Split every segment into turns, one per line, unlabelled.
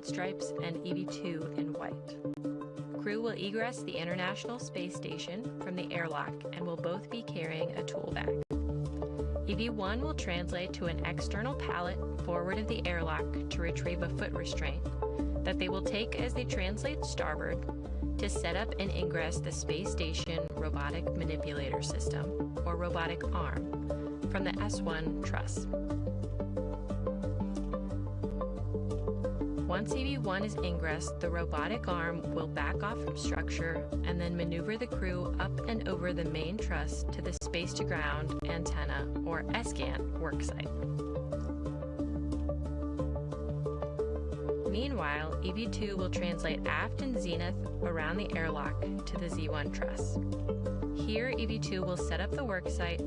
red stripes and EV2 in white. Crew will egress the International Space Station from the airlock and will both be carrying a tool bag. EV1 will translate to an external pallet forward of the airlock to retrieve a foot restraint that they will take as they translate starboard to set up and ingress the Space Station Robotic Manipulator System, or robotic arm, from the S1 truss. Once EV1 is ingressed, the robotic arm will back off from structure and then maneuver the crew up and over the main truss to the space-to-ground antenna, or SGAN, worksite. Meanwhile, EV2 will translate aft and zenith around the airlock to the Z1 truss. Here, EV2 will set up the worksite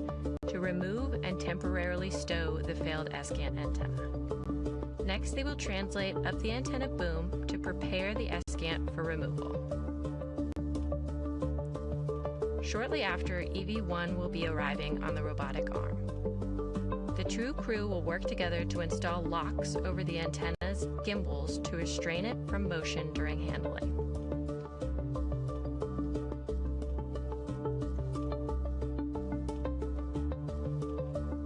to remove and temporarily stow the failed SGAN antenna. Next, they will translate up the antenna boom to prepare the SGAN for removal. Shortly after, EV1 will be arriving on the robotic arm. The two crew will work together to install locks over the antenna's gimbals to restrain it from motion during handling.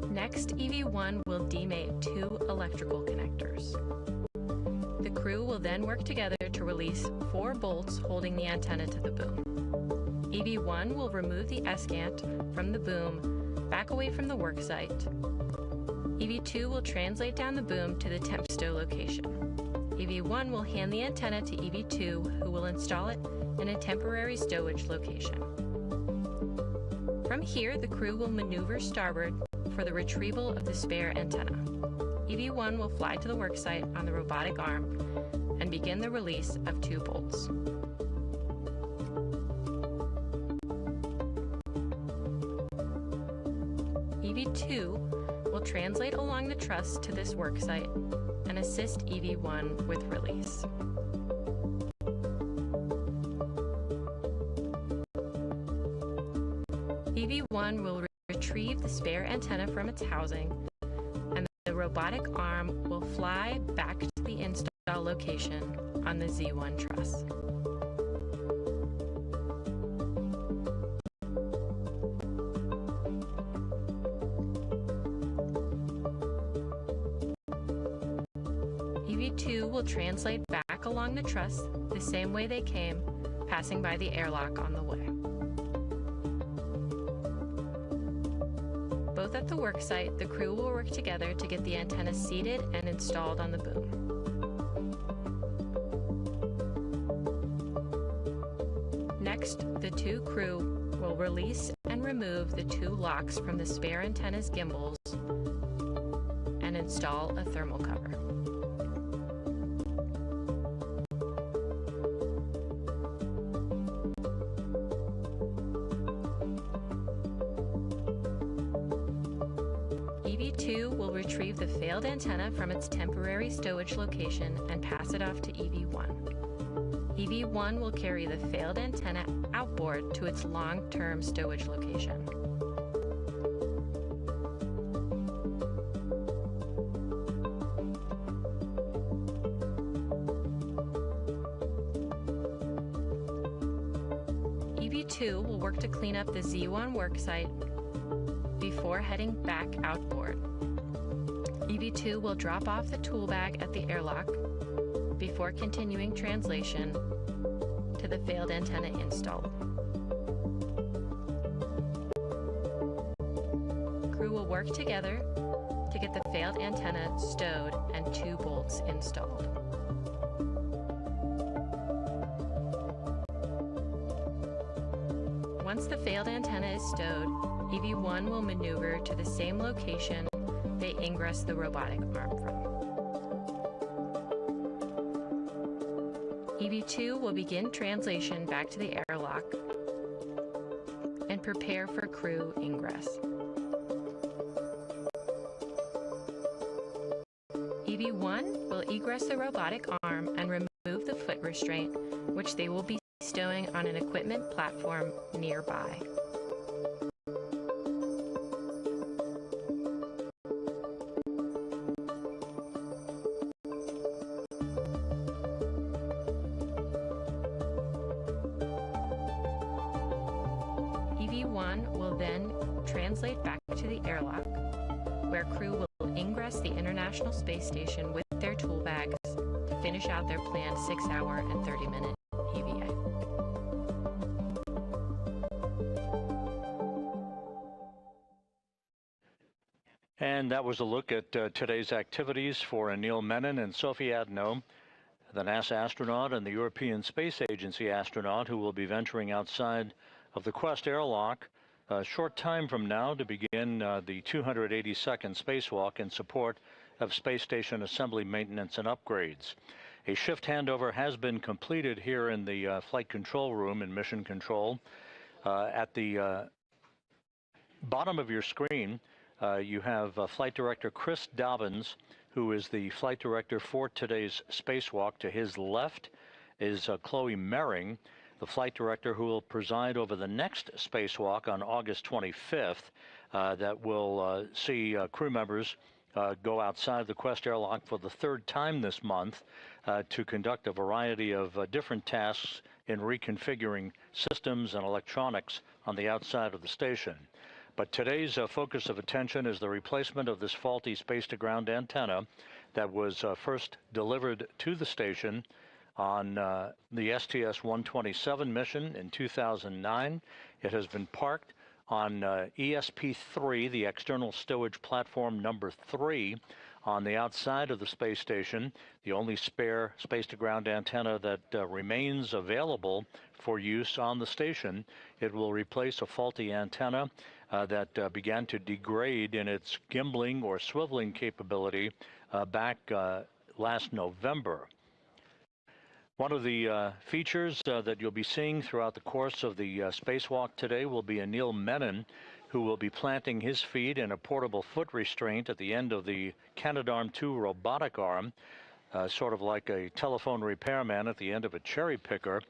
Next, EV1 will demate two electrical connectors. The crew will then work together to release 4 bolts holding the antenna to the boom. EV1 will remove the SGANT from the boom back away from the worksite. EV2 will translate down the boom to the temp stow location. EV1 will hand the antenna to EV2, who will install it in a temporary stowage location. From here, the crew will maneuver starboard for the retrieval of the spare antenna. EV1 will fly to the worksite on the robotic arm and begin the release of 2 bolts. EV2 will translate along the truss to this worksite and assist EV1 with release. EV1 will retrieve the spare antenna from its housing, and the robotic arm will fly back to the install location on the Z1 truss. EV2 will translate back along the truss the same way they came, passing by the airlock on the way. Both at the worksite, the crew will work together to get the antenna seated and installed on the boom. Next, the two crew will release and remove the 2 locks from the spare antenna's gimbals and install a thermal cover. EV2 will retrieve the failed antenna from its temporary stowage location and pass it off to EV1. EV1 will carry the failed antenna outboard to its long-term stowage location. EV2 will work to clean up the Z1 worksite before heading back outboard. EV2 will drop off the tool bag at the airlock before continuing translation to the failed antenna install. Crew will work together to get the failed antenna stowed and 2 bolts installed. Once the failed antenna is stowed, EV1 will maneuver to the same location they ingress the robotic arm from. EV2 will begin translation back to the airlock and prepare for crew ingress. EV1 will egress the robotic arm and remove the foot restraint, which they will be stowing on an equipment platform nearby. EV-1 will then translate back to the airlock, where crew will ingress the International Space Station with their tool bags to finish out their planned 6-hour and 30-minute EVA.
And that was a look at today's activities for Anil Menon and Sophie Adenot, the NASA astronaut and the European Space Agency astronaut who will be venturing outside of the Quest airlock a short time from now to begin the 282nd spacewalk in support of space station assembly maintenance and upgrades. A shift handover has been completed here in the flight control room in Mission Control. At the bottom of your screen, you have Flight Director Chris Dobbins, who is the flight director for today's spacewalk. To his left is Chloe Mering, the flight director who will preside over the next spacewalk on August 25th that will see crew members go outside the Quest airlock for the third time this month to conduct a variety of different tasks in reconfiguring systems and electronics on the outside of the station. But today's focus of attention is the replacement of this faulty space-to-ground antenna that was first delivered to the station on the STS-127 mission in 2009. It has been parked on ESP-3, the external stowage platform number 3, on the outside of the space station, the only spare space-to-ground antenna that remains available for use on the station. It will replace a faulty antenna that began to degrade in its gimbling or swiveling capability back last November. One of the features that you'll be seeing throughout the course of the spacewalk today will be Anil Menon, who will be planting his feet in a portable foot restraint at the end of the Canadarm2 robotic arm, sort of like a telephone repairman at the end of a cherry picker.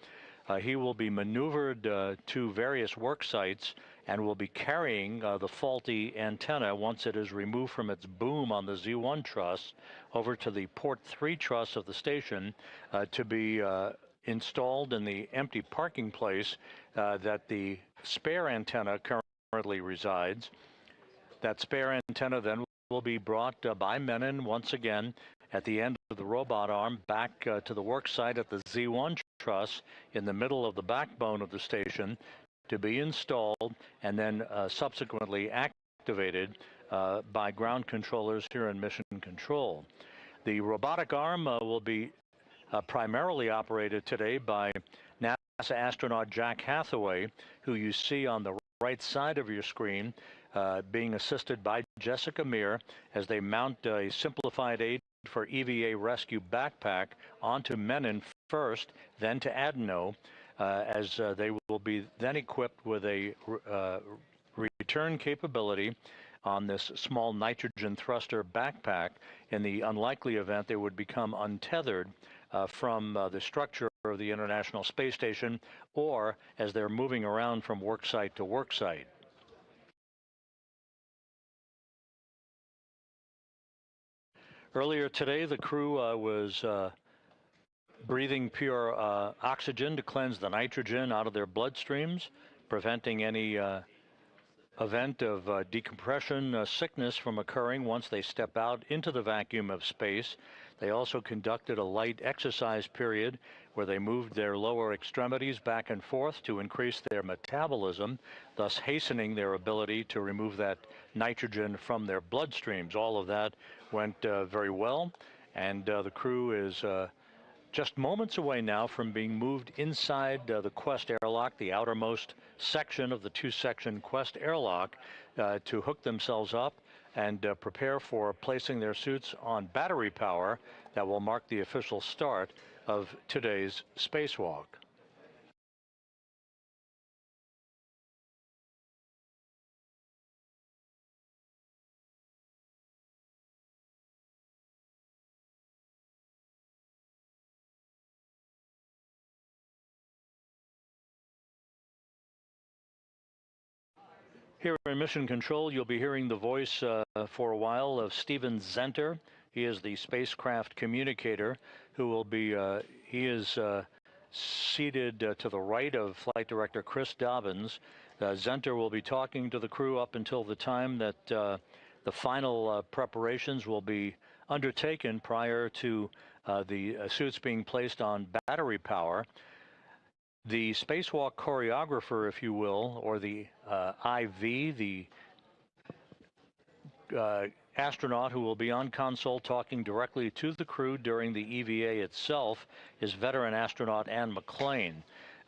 He will be maneuvered to various work sites and will be carrying the faulty antenna once it is removed from its boom on the Z1 truss over to the port 3 truss of the station to be installed in the empty parking place that the spare antenna currently resides. That spare antenna then will be brought by Menon once again at the end of the robot arm back to the work site at the Z1 truss in the middle of the backbone of the station to be installed and then subsequently activated by ground controllers here in Mission Control. The robotic arm will be primarily operated today by NASA astronaut Jack Hathaway, who you see on the right side of your screen, being assisted by Jessica Meir as they mount a simplified aid for EVA rescue backpack onto Menon first, then to Adenot, as they will be then equipped with a return capability on this small nitrogen thruster backpack in the unlikely event they would become untethered from the structure of the International Space Station, or as they're moving around from work site to work site. Earlier today, the crew was breathing pure oxygen to cleanse the nitrogen out of their bloodstreams, preventing any event of decompression sickness from occurring once they step out into the vacuum of space. They also conducted a light exercise period where they moved their lower extremities back and forth to increase their metabolism, thus hastening their ability to remove that nitrogen from their bloodstreams. All of that went very well, and the crew is just moments away now from being moved inside the Quest airlock, the outermost section of the two-section Quest airlock, to hook themselves up and prepare for placing their suits on battery power that will mark the official start of today's spacewalk. Here in Mission Control, you'll be hearing the voice for a while of Steven Zenter. He is the spacecraft communicator who will be, he is seated to the right of Flight Director Chris Dobbins. Zenter will be talking to the crew up until the time that the final preparations will be undertaken prior to the suits being placed on battery power. The spacewalk choreographer, if you will, or the IV, the astronaut who will be on console talking directly to the crew during the EVA itself, is veteran astronaut Ann McLean.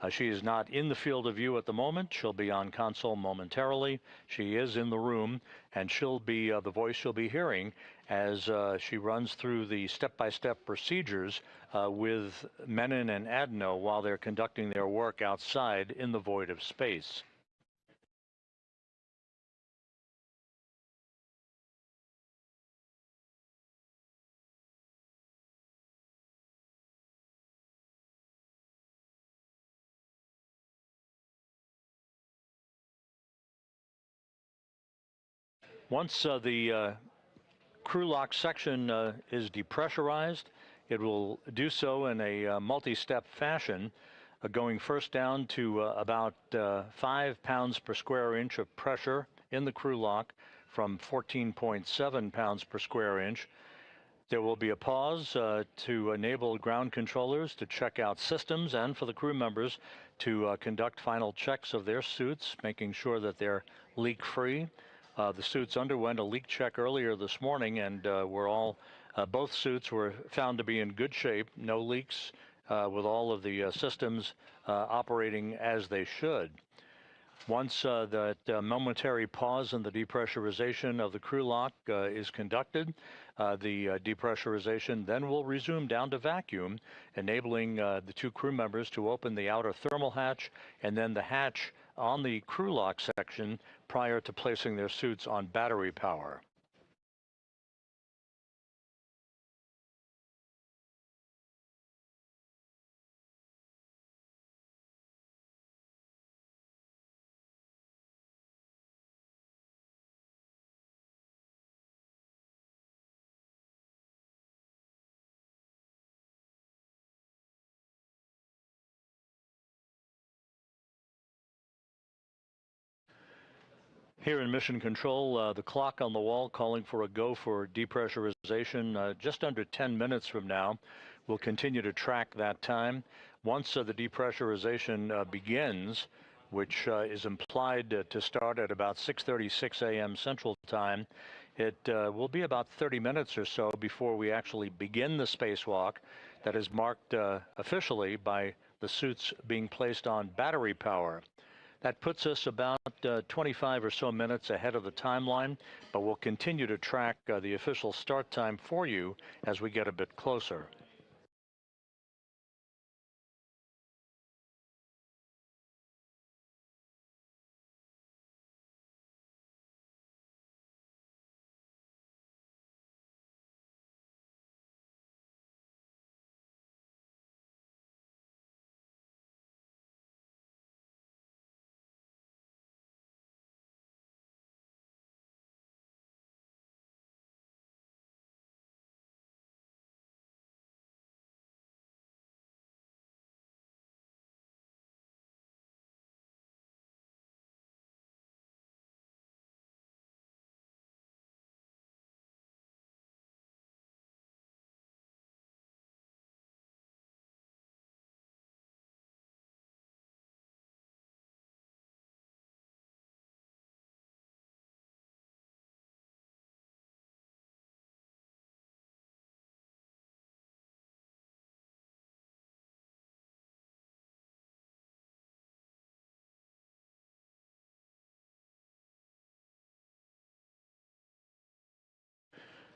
She is not in the field of view at the moment. She'll be on console momentarily. She is in the room, and she'll be the voice you'll be hearing as she runs through the step-by-step procedures with Menon and Adenot while they're conducting their work outside in the void of space. Once the crew lock section is depressurized, it will do so in a multi-step fashion, going first down to about 5 pounds per square inch of pressure in the crew lock from 14.7 pounds per square inch. There will be a pause to enable ground controllers to check out systems and for the crew members to conduct final checks of their suits, making sure that they're leak-free. The suits underwent a leak check earlier this morning, and both suits were found to be in good shape, no leaks, with all of the systems operating as they should. Once that momentary pause in the depressurization of the crew lock is conducted, the depressurization then will resume down to vacuum, enabling the two crew members to open the outer thermal hatch and then the hatch on the crew lock section prior to placing their suits on battery power. Here in Mission Control, the clock on the wall calling for a go for depressurization just under 10 minutes from now. We'll continue to track that time. Once the depressurization begins, which is implied to start at about 6:36 a.m. Central Time, it will be about 30 minutes or so before we actually begin the spacewalk that is marked officially by the suits being placed on battery power. That puts us about 25 or so minutes ahead of the timeline, but we'll continue to track the official start time for you as we get a bit closer.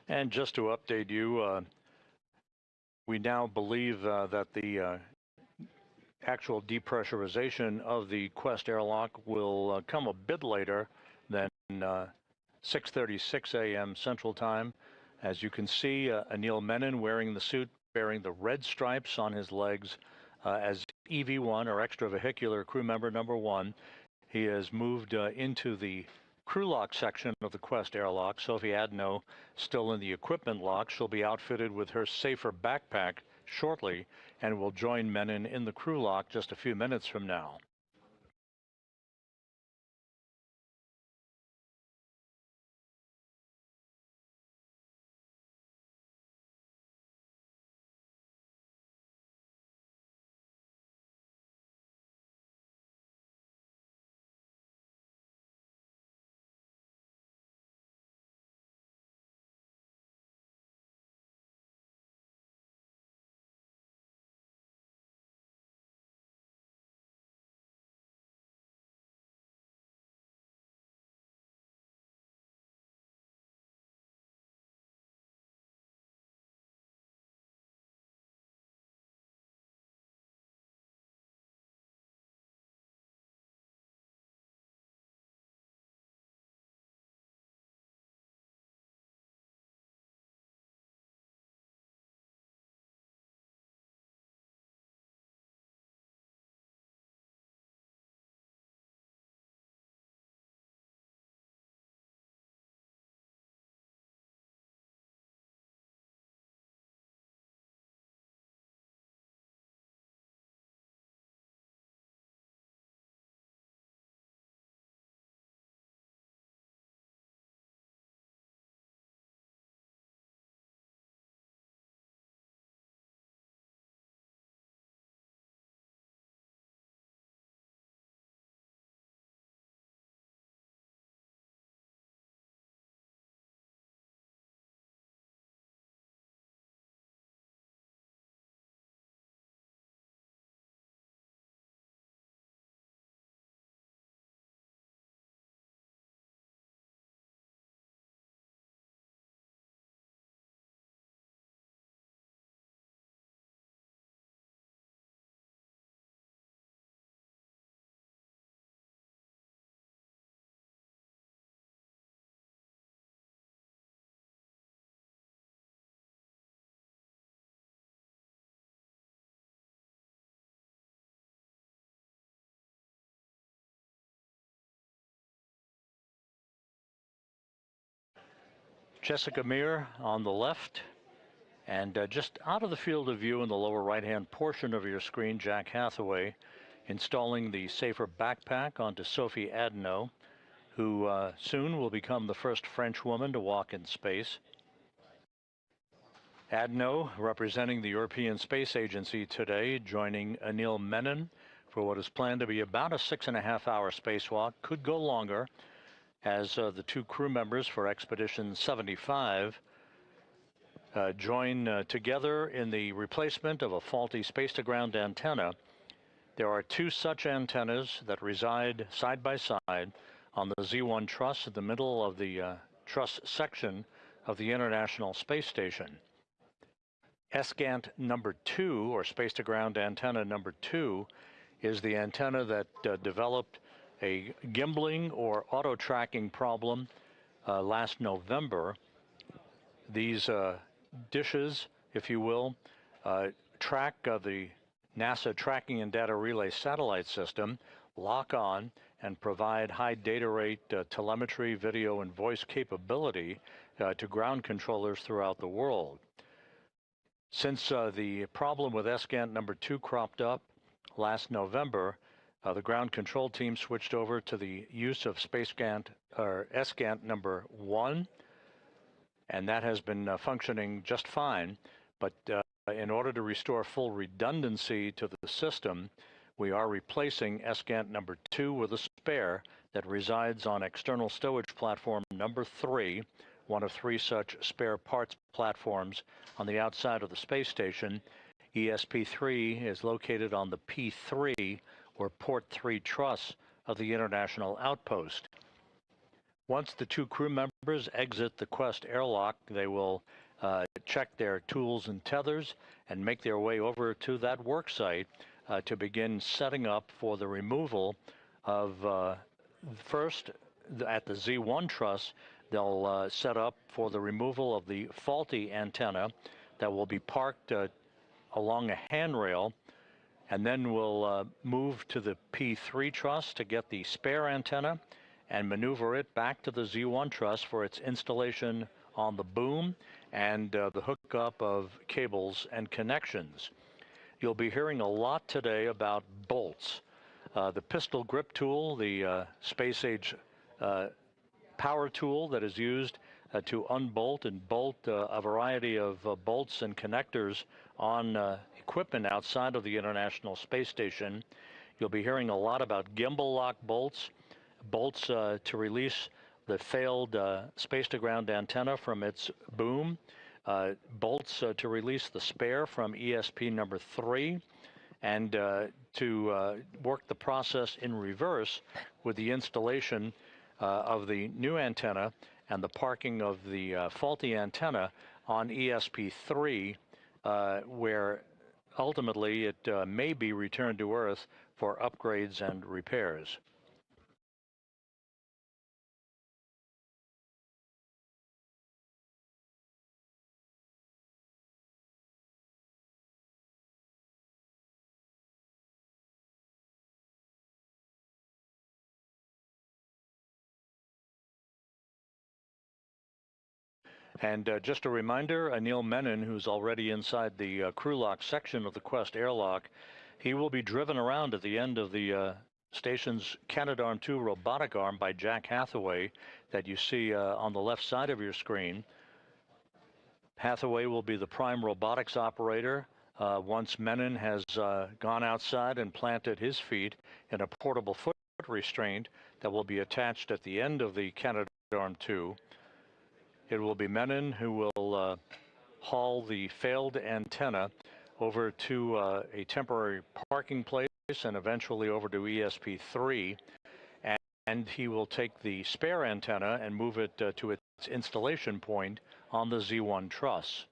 And just to update you, we now believe that the actual depressurization of the Quest airlock will come a bit later than 6:36 a.m. Central Time. As you can see, Anil Menon wearing the suit bearing the red stripes on his legs as EV1 or extravehicular crew member number 1. He has moved into the crew lock section of the Quest airlock. Sophie Adenot still in the equipment lock. She'll be outfitted with her safer backpack shortly and will join Menon in the crew lock just a few minutes from now. Jessica Meir on the left, and just out of the field of view in the lower right-hand portion of your screen, Jack Hathaway installing the safer backpack onto Sophie Adenot, who soon will become the first French woman to walk in space. Adenot, representing the European Space Agency today, joining Anil Menon for what is planned to be about a 6.5-hour spacewalk, could go longer, as the two crew members for Expedition 75 join together in the replacement of a faulty space-to-ground antenna. There are two such antennas that reside side by side on the Z1 truss in the middle of the truss section of the International Space Station. SGANT number 2, or space-to-ground antenna number 2, is the antenna that developed a gimbling or auto-tracking problem last November. These dishes, if you will, track the NASA Tracking and Data Relay Satellite System, lock on, and provide high data rate telemetry, video, and voice capability to ground controllers throughout the world. Since the problem with SGANT number 2 cropped up last November, the ground control team switched over to the use of SGANT number 1, and that has been functioning just fine. But in order to restore full redundancy to the system, we are replacing SGANT number 2 with a spare that resides on external stowage platform number 3, one of 3 such spare parts platforms on the outside of the space station. ESP3 is located on the P3, or Port 3 truss of the International Outpost. Once the two crew members exit the Quest airlock, they will check their tools and tethers and make their way over to that work site to begin setting up for the removal of, first, at the Z1 truss, they'll set up for the removal of the faulty antenna that will be parked along a handrail, and then we'll move to the P3 truss to get the spare antenna and maneuver it back to the Z1 truss for its installation on the boom and the hookup of cables and connections. You'll be hearing a lot today about bolts. The pistol grip tool, the space age power tool that is used to unbolt and bolt a variety of bolts and connectors on equipment outside of the International Space Station. You'll be hearing a lot about gimbal lock bolts, bolts to release the failed space-to-ground antenna from its boom, bolts to release the spare from ESP number 3, and to work the process in reverse with the installation of the new antenna and the parking of the faulty antenna on ESP3, where ultimately it may be returned to Earth for upgrades and repairs. And just a reminder, Anil Menon, who's already inside the crew lock section of the Quest airlock, he will be driven around at the end of the station's Canadarm2 robotic arm by Jack Hathaway that you see on the left side of your screen. Hathaway will be the prime robotics operator once Menon has gone outside and planted his feet in a portable foot restraint that will be attached at the end of the Canadarm2. It will be Menon who will haul the failed antenna over to a temporary parking place and eventually over to ESP3. And he will take the spare antenna and move it to its installation point on the Z1 truss.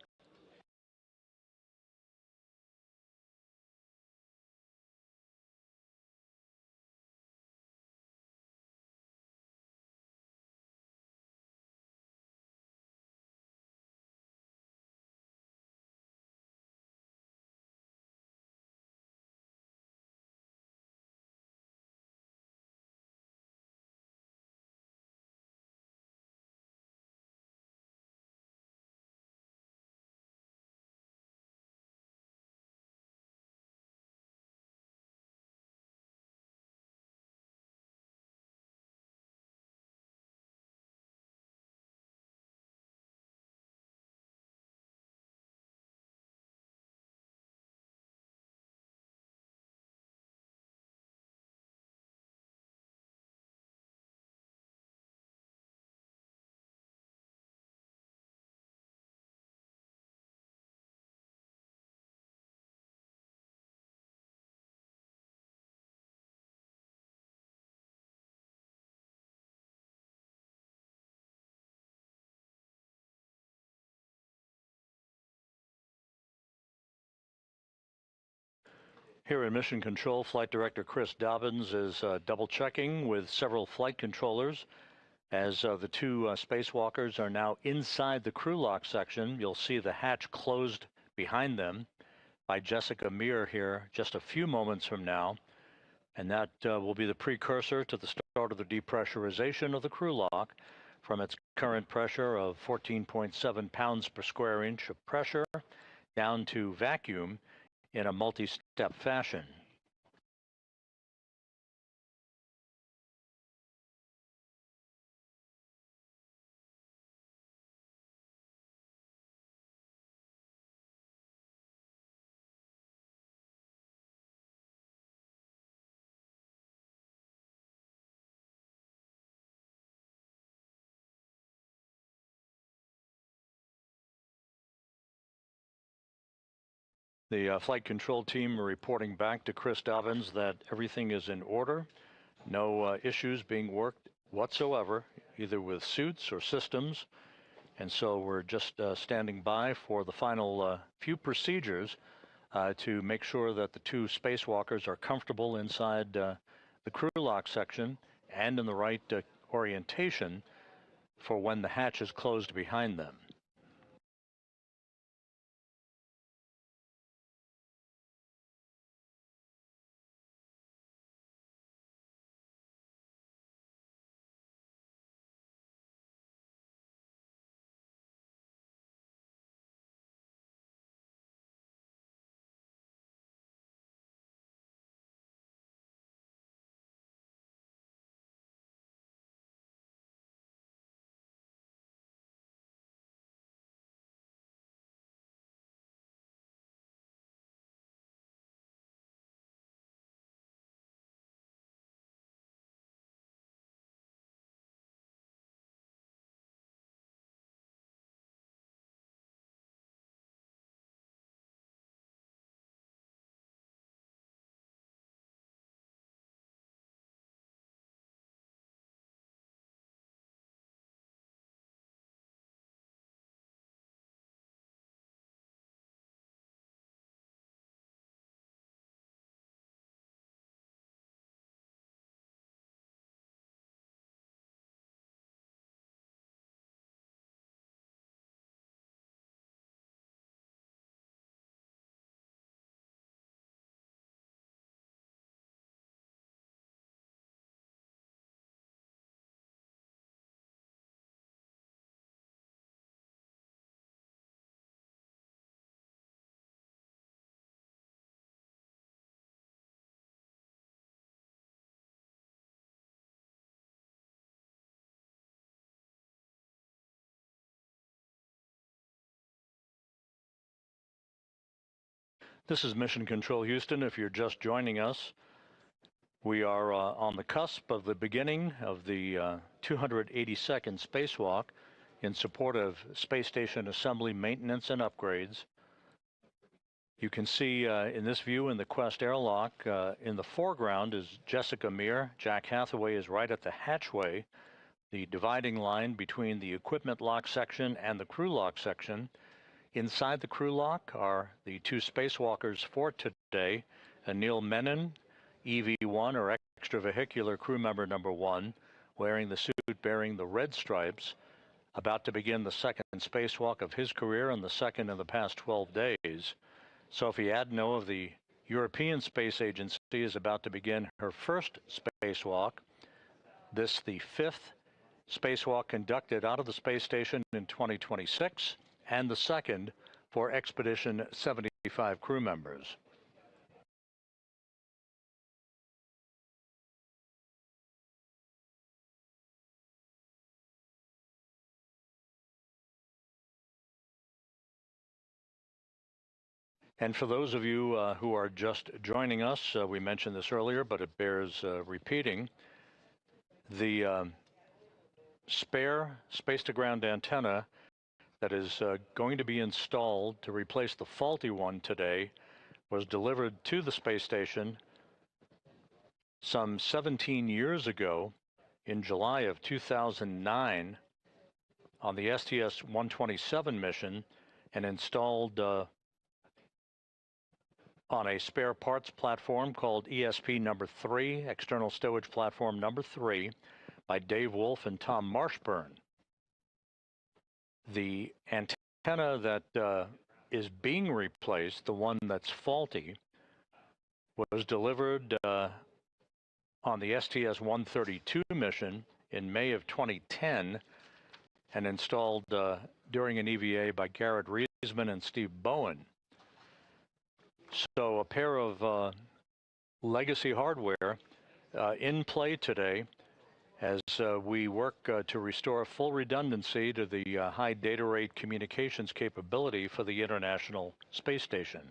Here in Mission Control, Flight Director Chris Dobbins is double checking with several flight controllers as the two spacewalkers are now inside the crew lock section. You'll see the hatch closed behind them by Jessica Meir here just a few moments from now. And that will be the precursor to the start of the depressurization of the crew lock from its current pressure of 14.7 pounds per square inch of pressure down to vacuum in a multi-step fashion. The flight control team are reporting back to Chris Dobbins that everything is in order. No issues being worked whatsoever, either with suits or systems. And so we're just standing by for the final few procedures to make sure that the two spacewalkers are comfortable inside the crew lock section and in the right orientation for when the hatch is closed behind them. This is Mission Control Houston. If you're just joining us, we are on the cusp of the beginning of the 282nd spacewalk in support of space station assembly, maintenance, and upgrades. You can see in this view in the Quest airlock, in the foreground is Jessica Meir. Jack Hathaway is right at the hatchway, the dividing line between the equipment lock section and the crew lock section. Inside the crew lock are the two spacewalkers for today, Anil Menon, EV-1 or extravehicular crew member number 1, wearing the suit bearing the red stripes, about to begin the second spacewalk of his career and the second in the past 12 days. Sophie Adenot of the European Space Agency is about to begin her first spacewalk. This the 5th spacewalk conducted out of the space station in 2026 and the second for Expedition 75 crew members. And for those of you who are just joining us, we mentioned this earlier, but it bears repeating. The spare space-to-ground antenna that is going to be installed to replace the faulty one today was delivered to the space station some 17 years ago in July of 2009 on the STS-127 mission and installed on a spare parts platform called ESP number 3, external stowage platform number 3, by Dave Wolf and Tom Marshburn. The antenna that is being replaced, the one that's faulty, was delivered on the STS-132 mission in May of 2010 and installed during an EVA by Garrett Reisman and Steve Bowen. So a pair of legacy hardware in play today as we work to restore full redundancy to the high data rate communications capability for the International Space Station.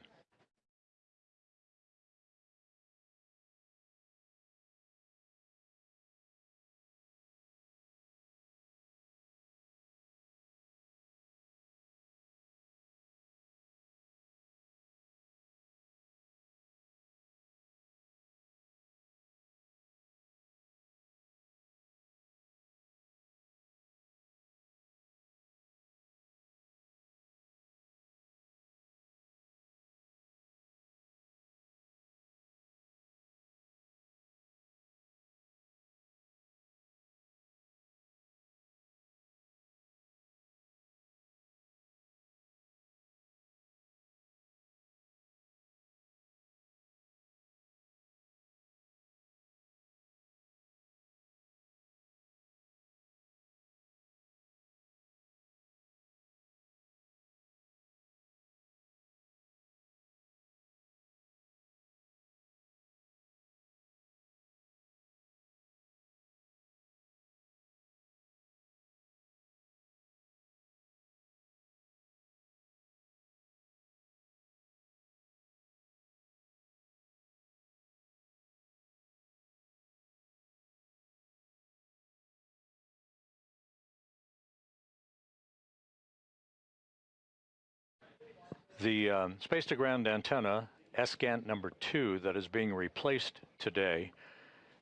The space-to-ground antenna, SGANT number 2, that is being replaced today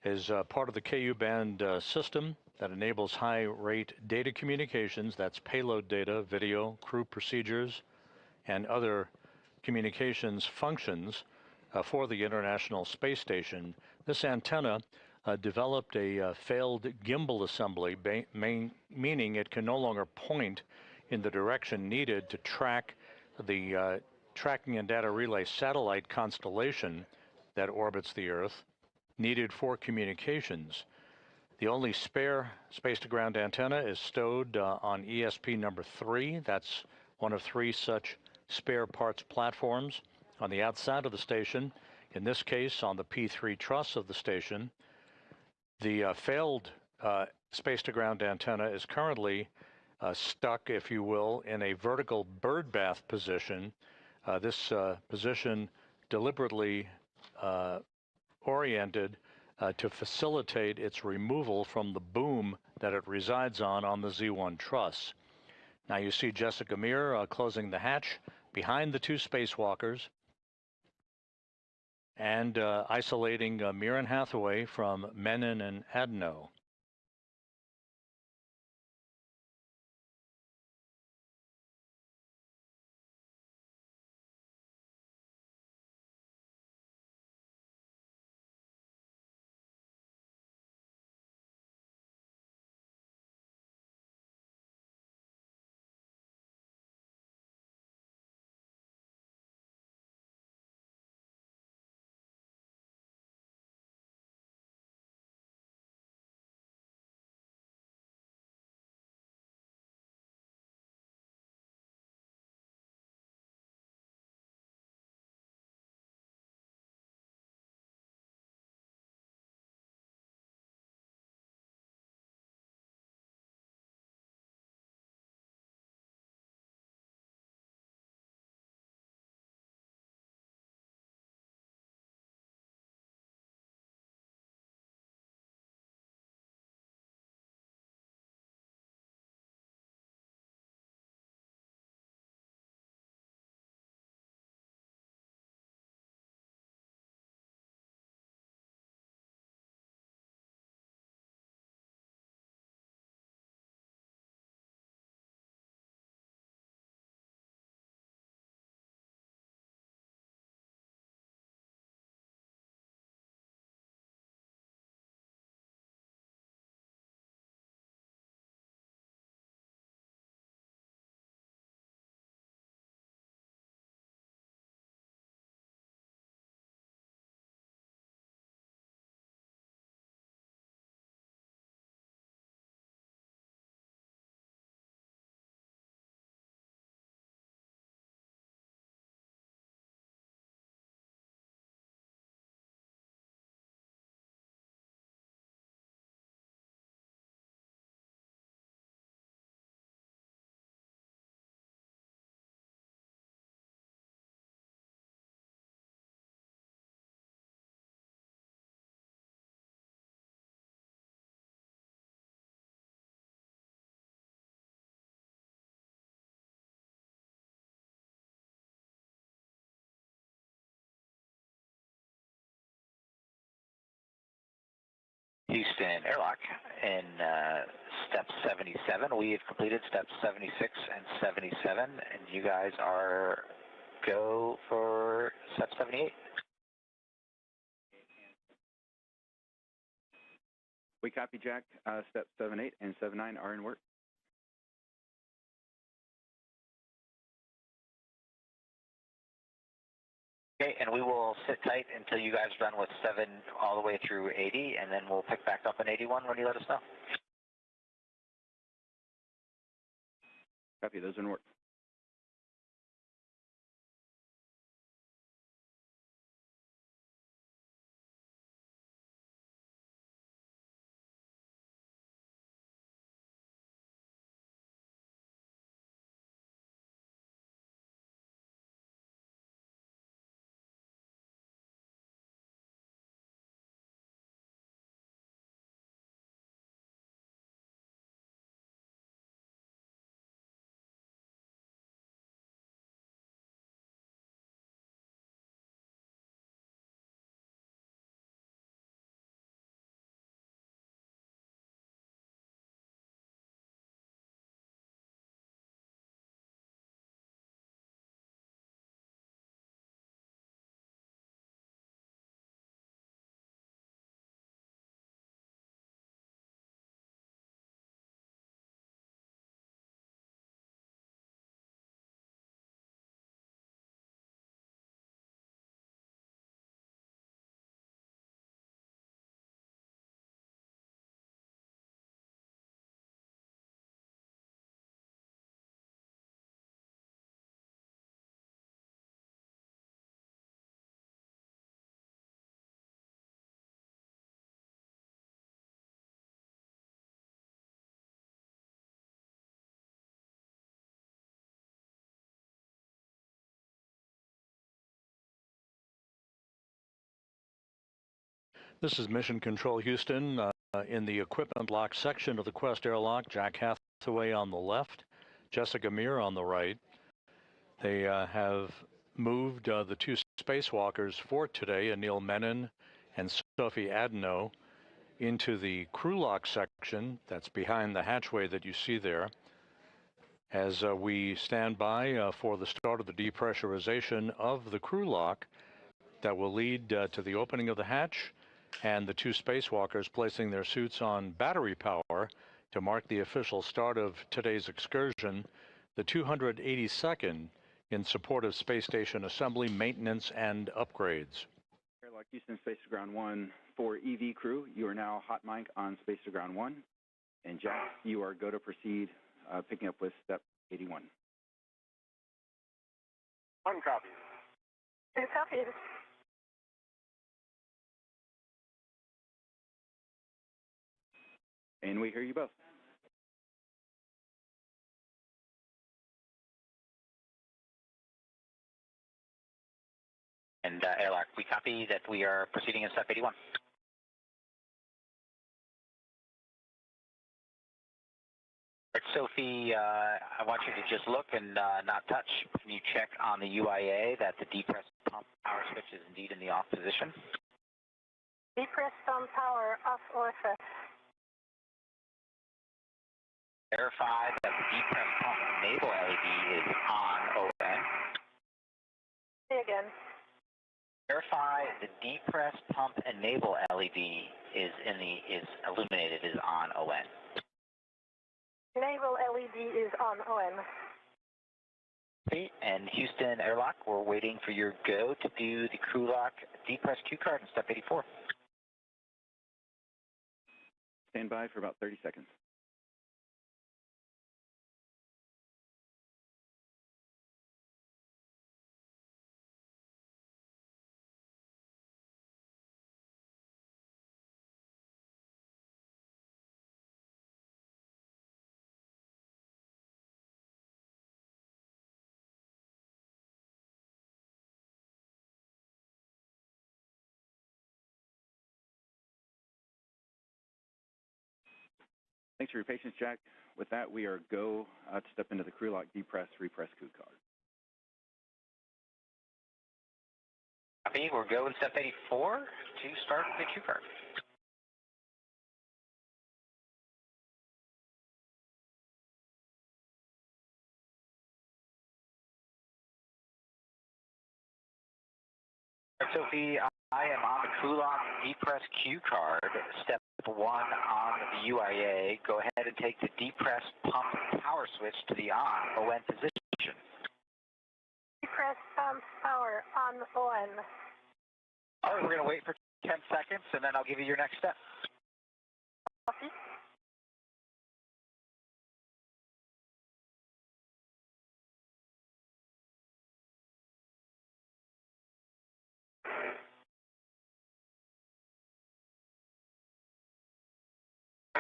is part of the KU band system that enables high-rate data communications. That's payload data, video, crew procedures, and other communications functions for the International Space Station. This antenna developed a failed gimbal assembly, meaning it can no longer point in the direction needed to track the tracking and data relay satellite constellation that orbits the Earth, needed for communications. The only spare space-to-ground antenna is stowed on ESP number 3. That's one of 3 such spare parts platforms on the outside of the station, in this case on the P3 truss of the station. The failed space-to-ground antenna is currently stuck, if you will, in a vertical bird bath position. This position deliberately oriented to facilitate its removal from the boom that it resides on the Z1 truss. Now you see Jessica Meir closing the hatch behind the two spacewalkers and isolating Meir and Hathaway from Menon and Adenot.
Houston Airlock in step 77. We have completed steps 76 and 77, and you guys are go for step 78.
We copy, Jack. Step 78 and 79 are in work.
Okay, and we will sit tight until you guys are done with 7 all the way through 80, and then we'll pick back up in 81 when you let us know.
Copy, those are in work.
This is Mission Control Houston. In the equipment lock section of the Quest airlock, Jack Hathaway on the left, Jessica Meir on the right. They have moved the two spacewalkers for today, Anil Menon and Sophie Adenot, into the crew lock section that's behind the hatchway that you see there. As we stand by for the start of the depressurization of the crew lock that will lead to the opening of the hatch and the two spacewalkers placing their suits on battery power to mark the official start of today's excursion, the 282nd in support of space station assembly, maintenance, and upgrades.
Airlock Houston, Space to Ground 1 for EV crew. You are now hot mic on Space to Ground 1. And Jack, you are go to proceed, picking up with step 81.
One copy. Two copies.
And we hear you both.
And airlock, we copy that we are proceeding in step 81. All right, Sophie, I want you to just look and not touch. Can you check on the UIA that the depressed pump power switch is indeed in the off position?
Depressed on power, off OSS.
Verify that the depressed pump enable LED is on ON.
Say again.
Verify the depressed pump enable LED is illuminated, is on ON.
Enable LED is on ON.
And Houston airlock, we're waiting for your go to do the crew lock depressed Q card in step 84.
Stand by for about 30 seconds. Thanks for your patience, Jack. With that, we are go to step into the crew lock, depress, repress crew card.
Copy, we're go in step 84 to start the Q card. Sophie, I am on the crew lock depress Q card, step 1 on the UIA. Go ahead and take the depress pump power switch to the on ON position.
Depressed pump power on ON.
All right, we're going to wait for 10 seconds, and then I'll give you your next step.
Copy.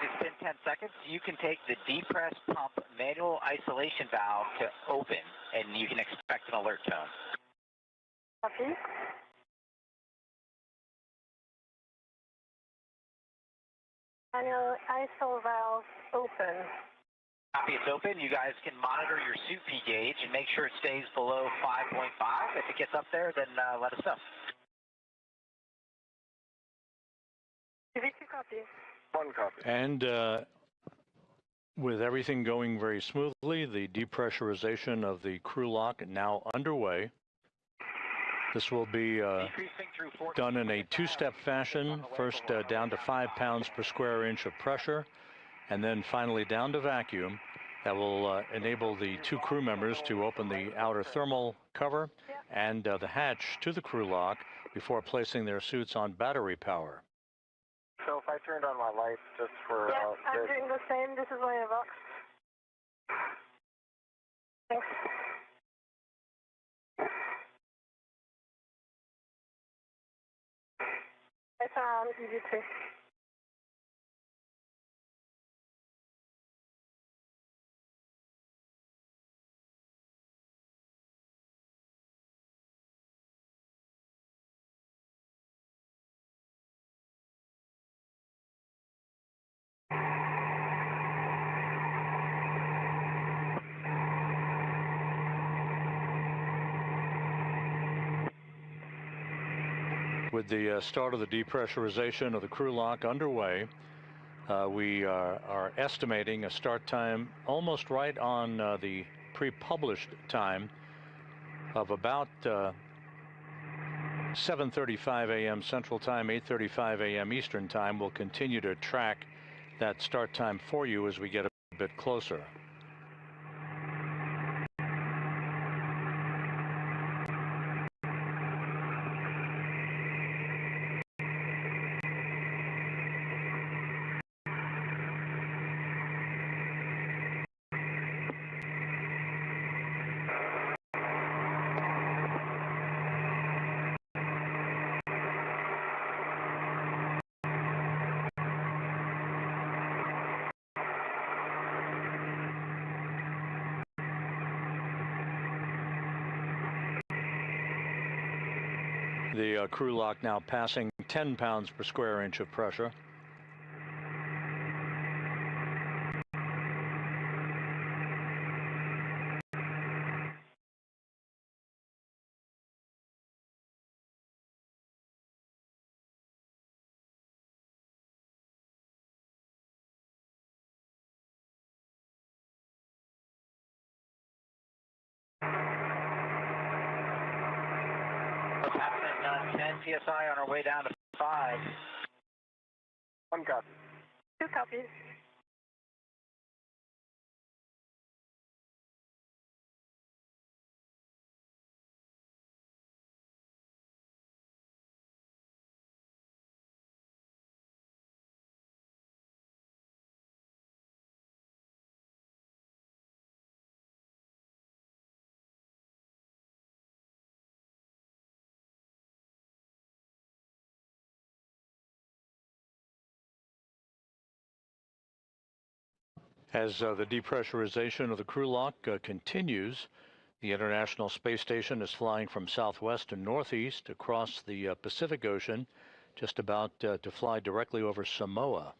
It's been 10 seconds. You can take the depress pump manual isolation valve to open, and you can expect an alert tone.
Copy. Manual ISO valve open.
Copy, it's open. You guys can monitor your suit P gauge and make sure it stays below 5.5. If it gets up there, then let us know.
TV2 copy. One copy.
And with everything going very smoothly, the depressurization of the crew lock now underway. This will be done in a two-step fashion, first down to 5 pounds per square inch of pressure, and then finally down to vacuum. That will enable the two crew members to open the outer thermal cover and the hatch to the crew lock before placing their suits on battery power.
So if I turned on my lights just for... Yeah, I'm doing the same. This is my box. Thanks. It's on EV2.
With the start of the depressurization of the crew lock underway, we are estimating a start time almost right on the pre-published time of about 7:35 a.m. Central Time, 8:35 a.m. Eastern Time. We'll continue to track that start time for you as we get a bit closer. The crew lock now passing 10 pounds per square inch of pressure.
What's happening? 10 PSI on our way down to 5.
1 copy.
2 copies.
As the depressurization of the crew lock continues, the International Space Station is flying from southwest to northeast across the Pacific Ocean, just about to fly directly over Samoa.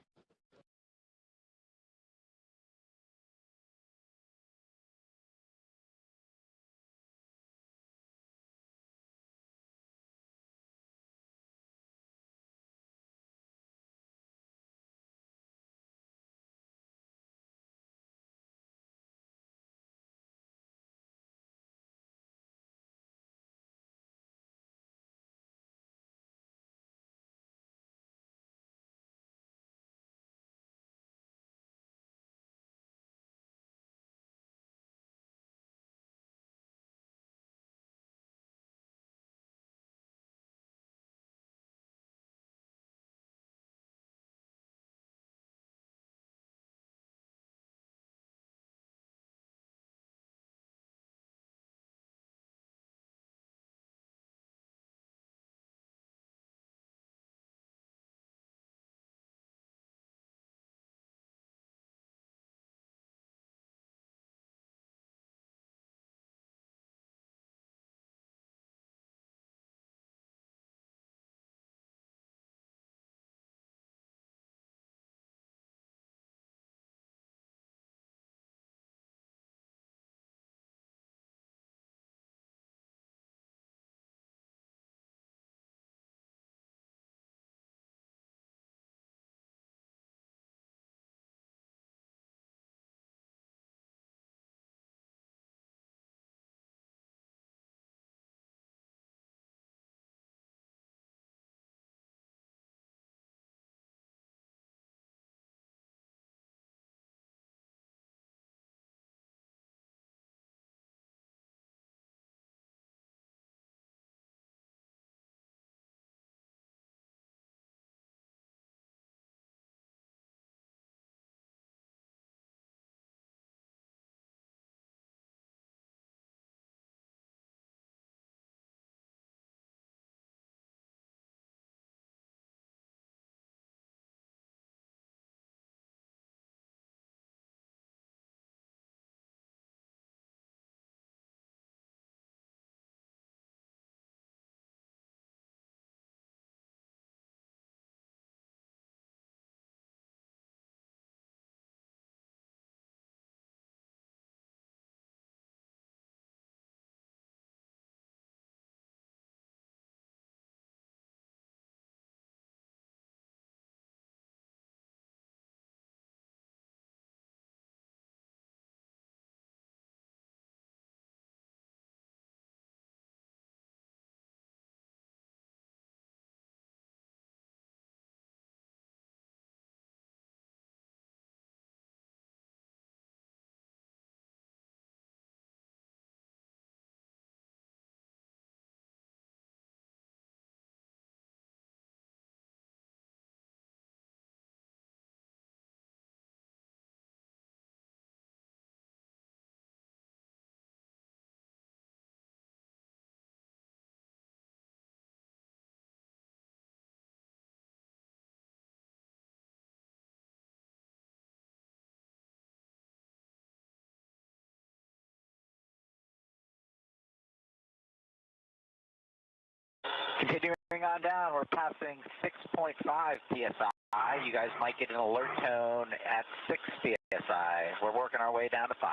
Continuing on down, we're passing 6.5 psi. You guys might get an alert tone at 6 psi. We're working our way down to 5.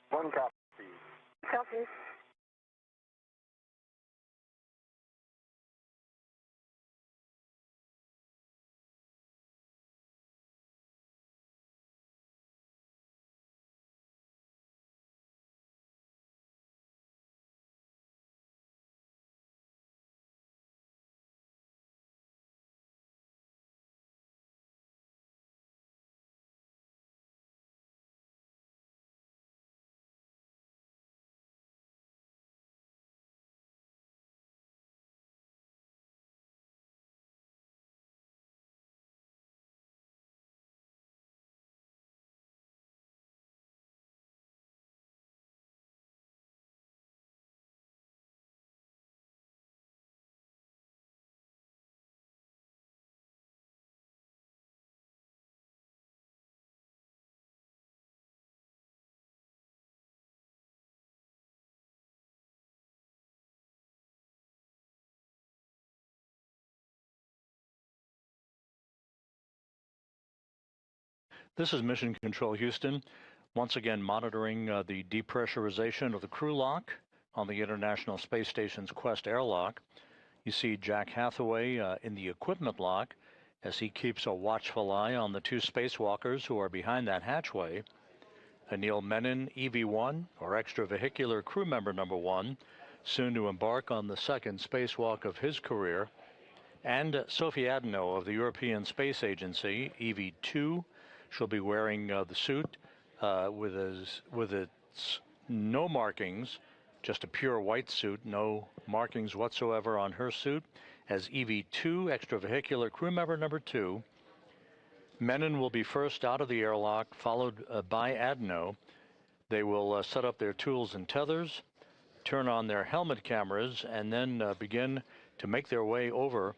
1 copy. Copy.
This is Mission Control Houston, once again monitoring the depressurization of the crew lock on the International Space Station's Quest airlock. You see Jack Hathaway in the equipment lock as he keeps a watchful eye on the 2 spacewalkers who are behind that hatchway. Anil Menon, EV1, or extravehicular crew member number 1, soon to embark on the 2nd spacewalk of his career. And Sophie Adenot of the European Space Agency, EV2, she'll be wearing the suit with its no markings, just a pure white suit, no markings whatsoever on her suit, as EV2 extravehicular crew member number 2. Menon will be first out of the airlock, followed by Adenot. They will set up their tools and tethers, turn on their helmet cameras, and then begin to make their way over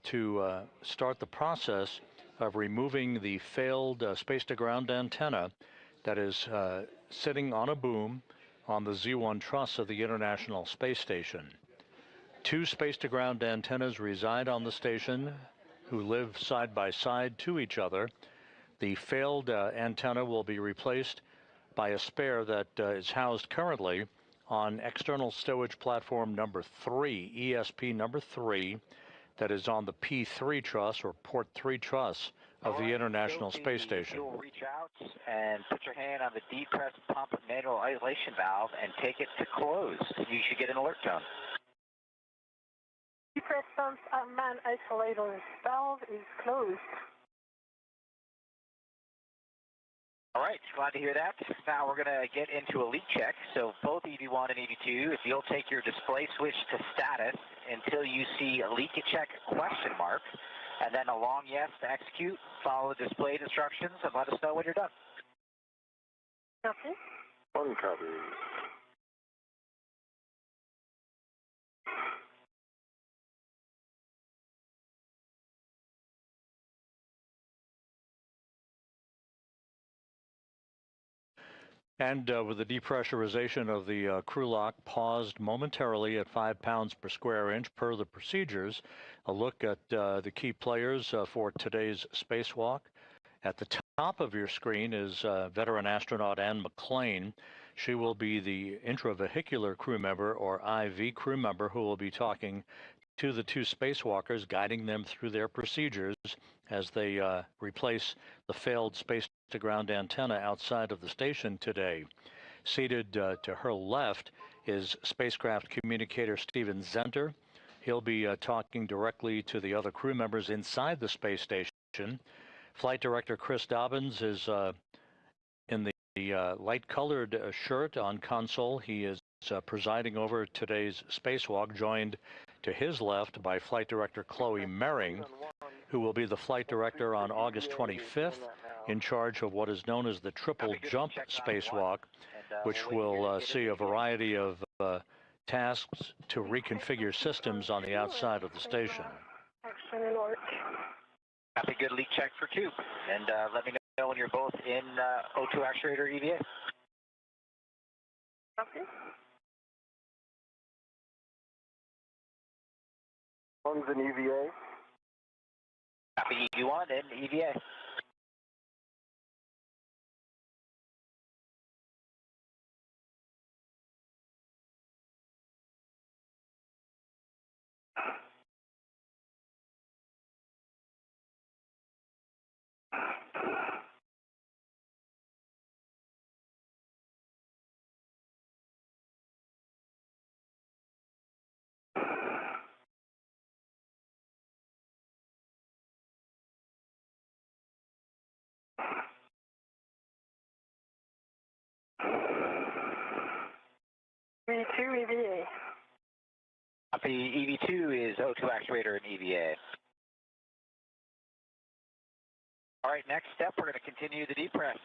to start the process of removing the failed space-to-ground antenna that is sitting on a boom on the Z1 truss of the International Space Station. 2 space-to-ground antennas reside on the station who live side by side to each other. The failed antenna will be replaced by a spare that is housed currently on external stowage platform number 3, ESP number 3, that is on the P3 truss, or port 3 truss, of the International Space Station.
You'll reach out and put your hand on the depressed pump manual isolation valve and take it to close. You should get an alert tone.
Depressed pump man isolator valve is closed.
All right, glad to hear that. Now we're going to get into a leak check. So both EV1 and EV2, if you'll take your display switch to status until you see a leak check question mark, and then a long yes to execute, follow the displayed instructions, and let us know when you're done.
Copy. 1 copy.
And with the depressurization of the crew lock paused momentarily at 5 pounds per square inch per the procedures, a look at the key players for today's spacewalk. At the top of your screen is veteran astronaut Ann McClain. She will be the intravehicular crew member, or IV crew member, who will be talking to the 2 spacewalkers, guiding them through their procedures as they replace the failed space-to-ground antenna outside of the station today. Seated to her left is spacecraft communicator Steven Zenter. He'll be talking directly to the other crew members inside the space station. Flight Director Chris Dobbins is in the light-colored shirt on console. He is presiding over today's spacewalk, joined to his left by Flight Director Chloe Mering, who will be the flight director on August 25th, in charge of what is known as the triple jump spacewalk, which will see a variety of tasks to reconfigure systems on the outside of the station.
Action alert.
Happy good leak check for 2. And let me know when you're both in O2 actuator EVA.
Copy. One's an EVA.
Copy EV1 and EVA.
V2 EVA.
Copy EV2 is O2 actuator and EVA. All right, next step, we're going to continue the depress.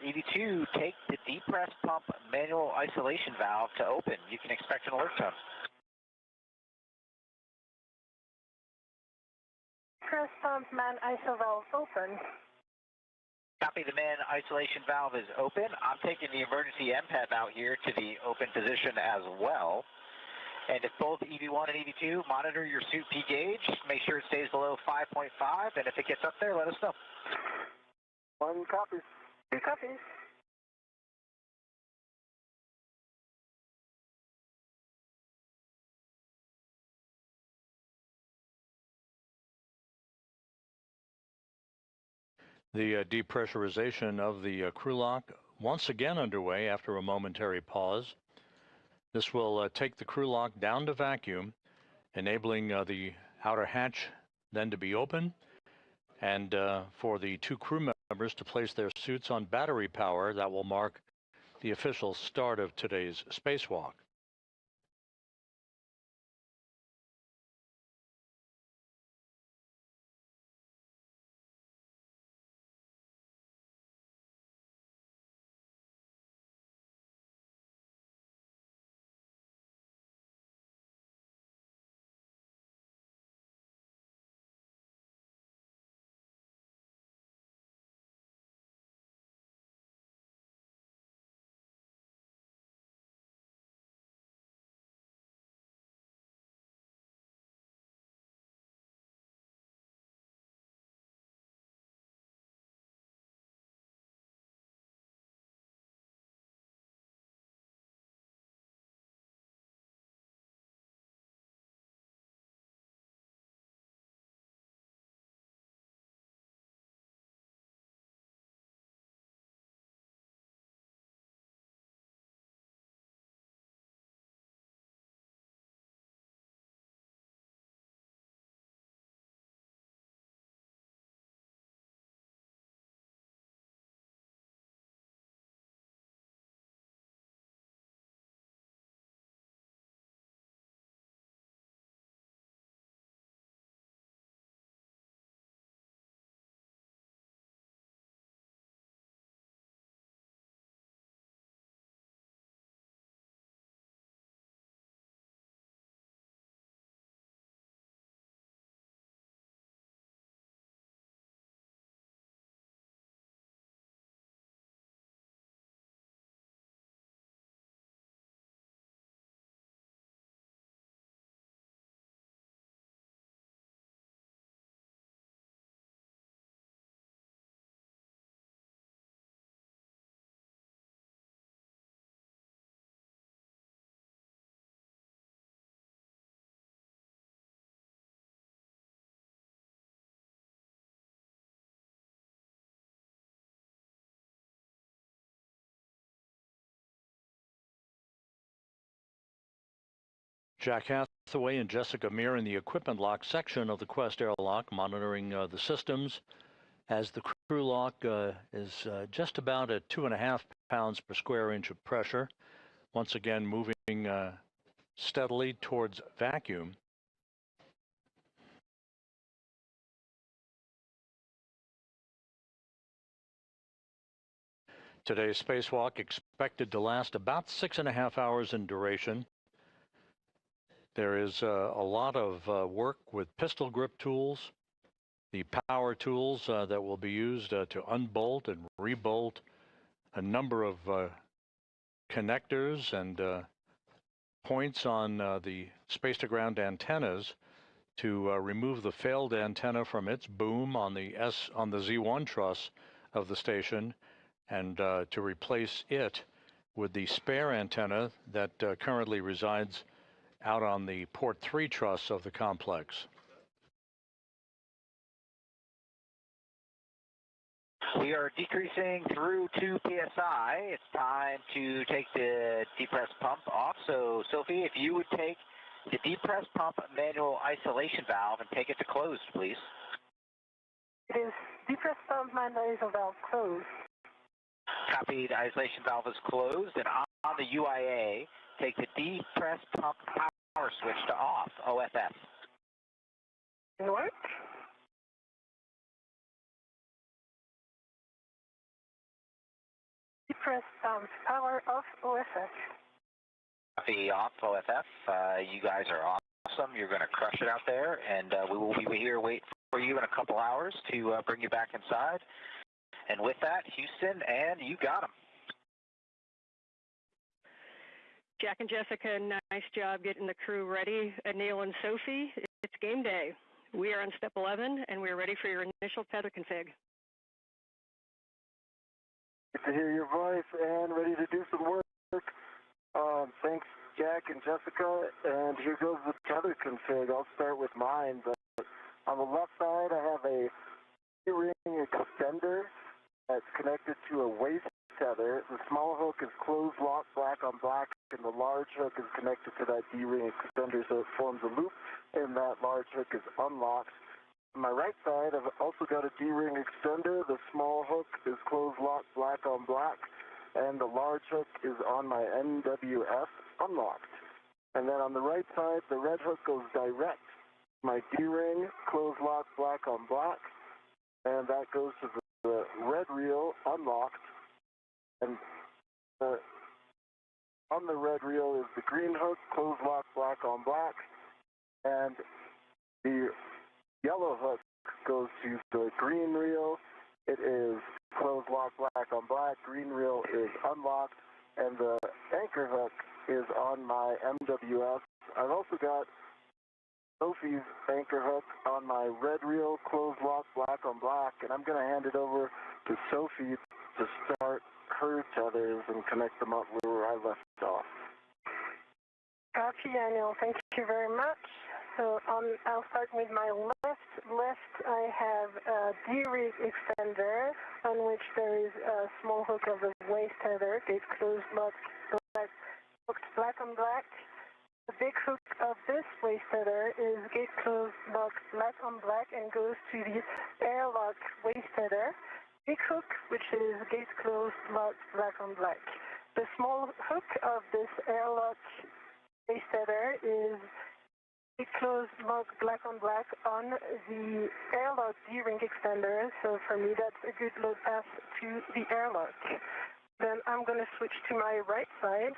EV2, take the depress pump manual isolation valve to open. You can expect an alert tone.
Press pump man ISO valve open.
Copy, the man isolation valve is open. I'm taking the emergency MPEP out here to the open position as well. And if both EV1 and EV2, monitor your suit P gauge. Make sure it stays below 5.5, and if it gets up there, let us know.
1 copies. 2 copies.
The depressurization of the crew lock once again underway after a momentary pause. This will take the crew lock down to vacuum, enabling the outer hatch then to be open, and for the 2 crew members to place their suits on battery power. That will mark the official start of today's spacewalk. Jack Hathaway and Jessica Meir in the equipment lock section of the Quest airlock, monitoring the systems as the crew lock is just about at 2.5 pounds per square inch of pressure. Once again, moving steadily towards vacuum. Today's spacewalk expected to last about 6.5 hours in duration. There is a lot of work with pistol grip tools, the power tools that will be used to unbolt and rebolt a number of connectors and points on the space-to-ground antennas to remove the failed antenna from its boom on the Z1 truss of the station, and to replace it with the spare antenna that currently resides out on the port 3 truss of the complex.
We are decreasing through 2 psi. It's time to take the depress pump off. So, Sophie, if you would take the depress pump manual isolation valve and take it to closed, please.
It is depress pump manual isolation valve closed.
Copy. The isolation valve is closed, and on the UIA, take the depress pump power switch to off, OFF.
What? Depress pump power off, OFF.
Copy. Off, OFF. You guys are awesome. You're going to crush it out there, and we will be here wait for you in a couple hours to bring you back inside. And with that, Houston, and you got them.
Jack and Jessica, nice job getting the crew ready. Anil and Sophie, it's game day. We are on step 11, and we're ready for your initial tether config.
Good to hear your voice and ready to do some work. Thanks, Jack and Jessica. And here goes the tether config. I'll start with mine. But on the left side, I have a D-ring extender that's connected to a waist tether. The small hook is closed lock, black on black, and the large hook is connected to that D-ring extender, so it forms a loop, and that large hook is unlocked. On my right side, I've also got a D-ring extender. The small hook is closed lock, black on black, and the large hook is on my MWF unlocked. And then on the right side, the red hook goes direct. My D-ring, closed lock, black on black, and that goes to the red reel unlocked. And on the red reel is the green hook, closed lock, black on black, and the yellow hook goes to the green reel. It is closed lock, black on black. Green reel is unlocked, and the anchor hook is on my MWS. I've also got Sophie's anchor hook on my red reel, closed lock, black on black, and I'm going to hand it over to Sophie to start her tethers and connect them up where I left off. Copy, Anil. Thank you very much. So I'll start with my left. I have a D-rig extender on which there is a small hook of the waist tether, gate closed, locked, black on black. The big hook of this waist tether is gate closed, locked, black on black, and goes to the airlock waist tether. Big hook, which is gate closed, locked, black on black. The small hook of this airlock waist tether is gate closed, locked, black on black on the airlock D-ring extender. So for me, that's a good load pass to the airlock. Then I'm going to switch to my right side.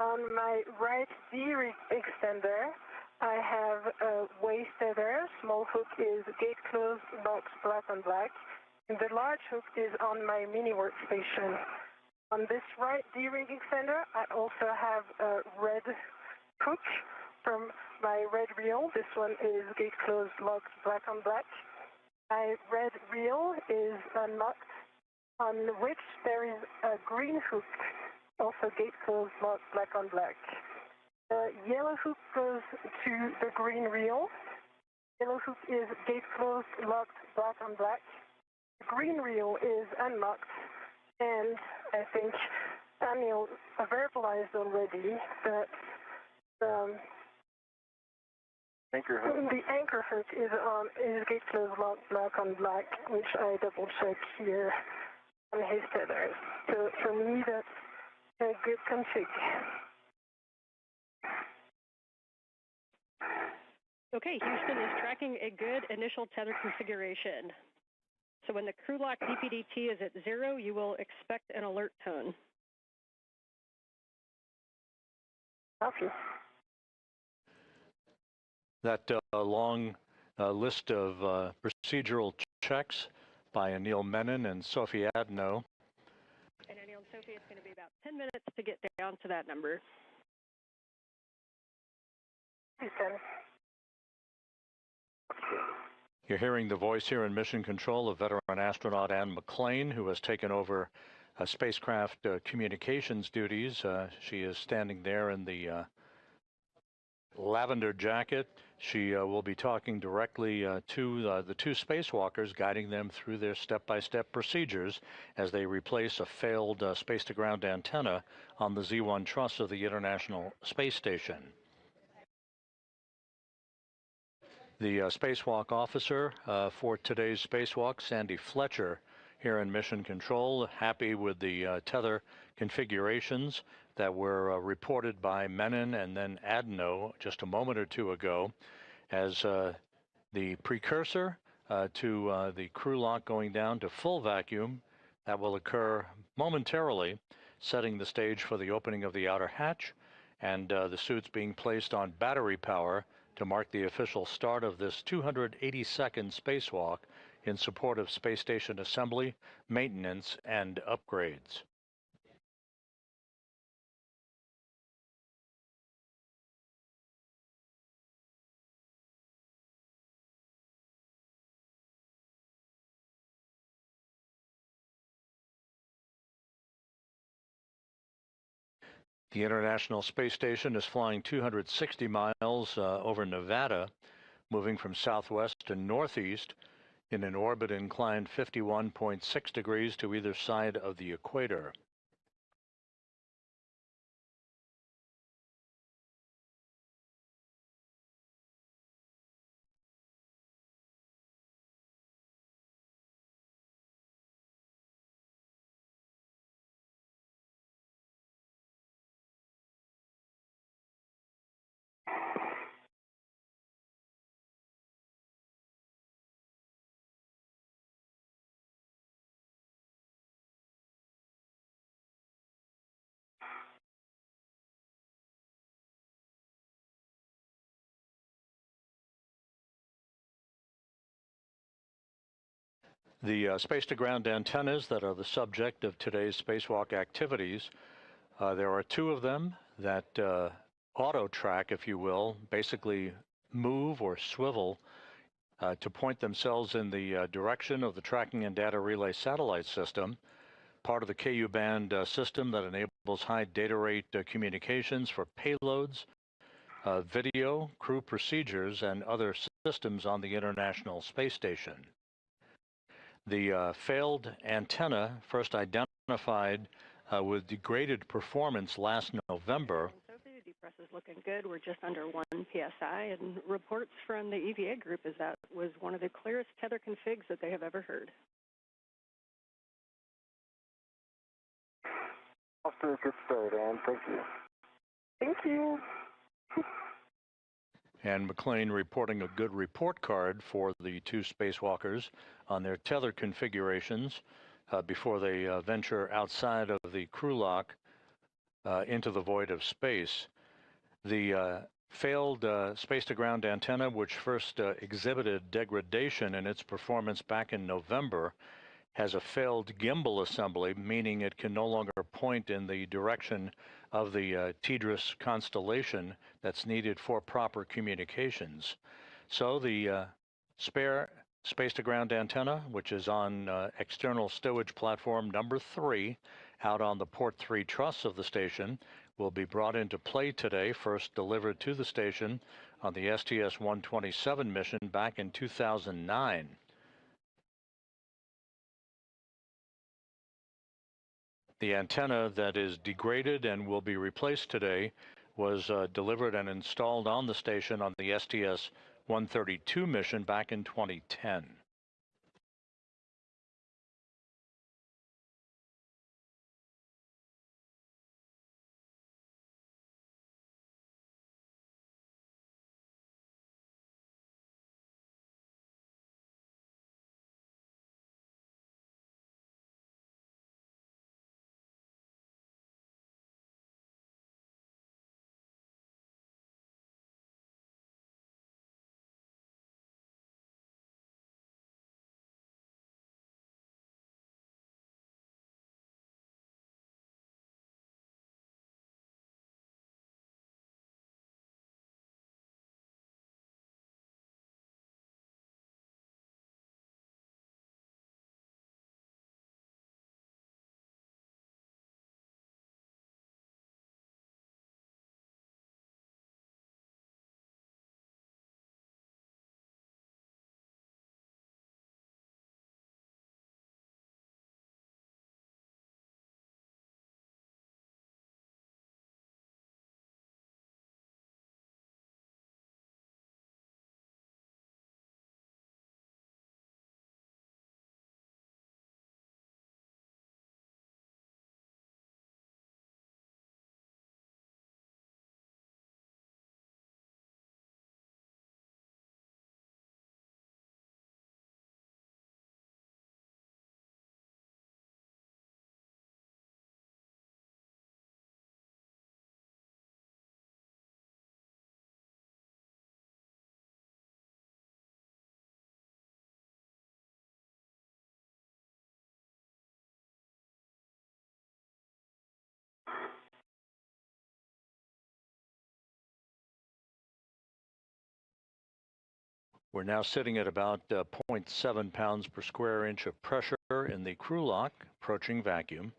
On my right D-ring extender, I have a waist tether. Small hook is gate closed, locked, black on black. And the large hook is on my mini workstation. On this right D-ring extender, I also have a red hook from my red reel. This one is gate closed, locked, black on black. My red reel is unlocked, on which there is a green hook, also gate closed, locked, black on black. The yellow hook goes to the green reel. Yellow hook is gate closed, locked, black on black. The green reel is unlocked, and I think Anil verbalized already that the anchor hook is gate closed, locked, black on black, which I double check here on his tethers. So for me, that's a good config.
Okay, Houston is tracking a good initial tether configuration. So when the crew lock DPDT is at 0, you will expect an alert tone.
Copy.
That long list of procedural checks by Anil Menon and Sophie Adenot.
And Anil and Sophie, it's going to be about 10 minutes to get down to that number.
Houston.
You're hearing the voice here in Mission Control of veteran astronaut Ann McClain, who has taken over spacecraft communications duties. She is standing there in the lavender jacket. She will be talking directly to the two spacewalkers, guiding them through their step-by-step procedures as they replace a failed space-to-ground antenna on the Z1 truss of the International Space Station. The spacewalk officer for today's spacewalk, Sandy Fletcher, here in Mission Control, happy with the tether configurations that were reported by Menon and then Adenot just a moment or two ago as the precursor to the crew lock going down to full vacuum. That will occur momentarily, setting the stage for the opening of the outer hatch and the suits being placed on battery power to mark the official start of this 282nd spacewalk in support of space station assembly, maintenance, and upgrades. The International Space Station is flying 260 miles over Nevada, moving from southwest to northeast in an orbit inclined 51.6 degrees to either side of the equator. The space-to-ground antennas that are the subject of today's spacewalk activities, there are two of them that auto-track, if you will, basically move or swivel to point themselves in the direction of the tracking and data relay satellite system, part of the KU band system that enables high data rate communications for payloads, video, crew procedures, and other systems on the International Space Station. The failed antenna, first identified with degraded performance last November.
Sophie, the depress is looking good. We're just under 1 PSI, and reports from the EVA group is that was one of the clearest tether configs that they have ever heard.
Off to a good start, Ann. Thank you. Thank you.
And McClain reporting a good report card for the two spacewalkers on their tether configurations before they venture outside of the crew lock into the void of space. The failed space-to-ground antenna, which first exhibited degradation in its performance back in November, has a failed gimbal assembly, meaning it can no longer point in the direction of the TDRS constellation that's needed for proper communications. So the spare space-to-ground antenna, which is on external stowage platform number 3, out on the port 3 truss of the station, will be brought into play today, first delivered to the station on the STS-127 mission back in 2009. The antenna that is degraded and will be replaced today was delivered and installed on the station on the STS-132 mission back in 2010. We're now sitting at about 0.7 pounds per square inch of pressure in the crew lock, approaching vacuum.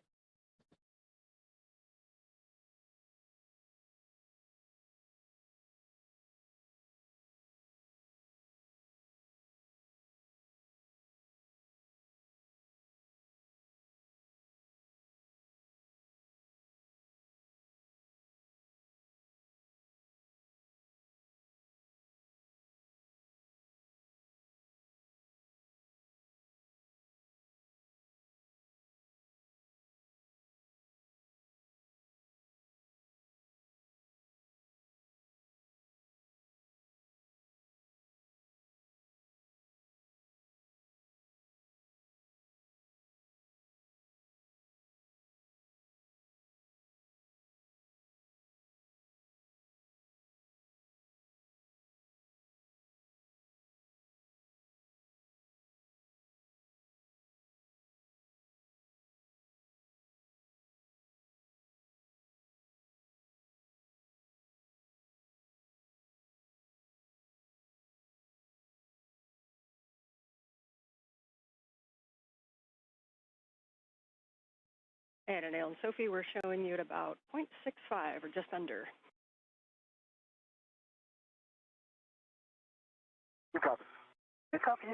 And Anil and Sophie, we're showing you at about 0.65 or just under.
You copy. You copy.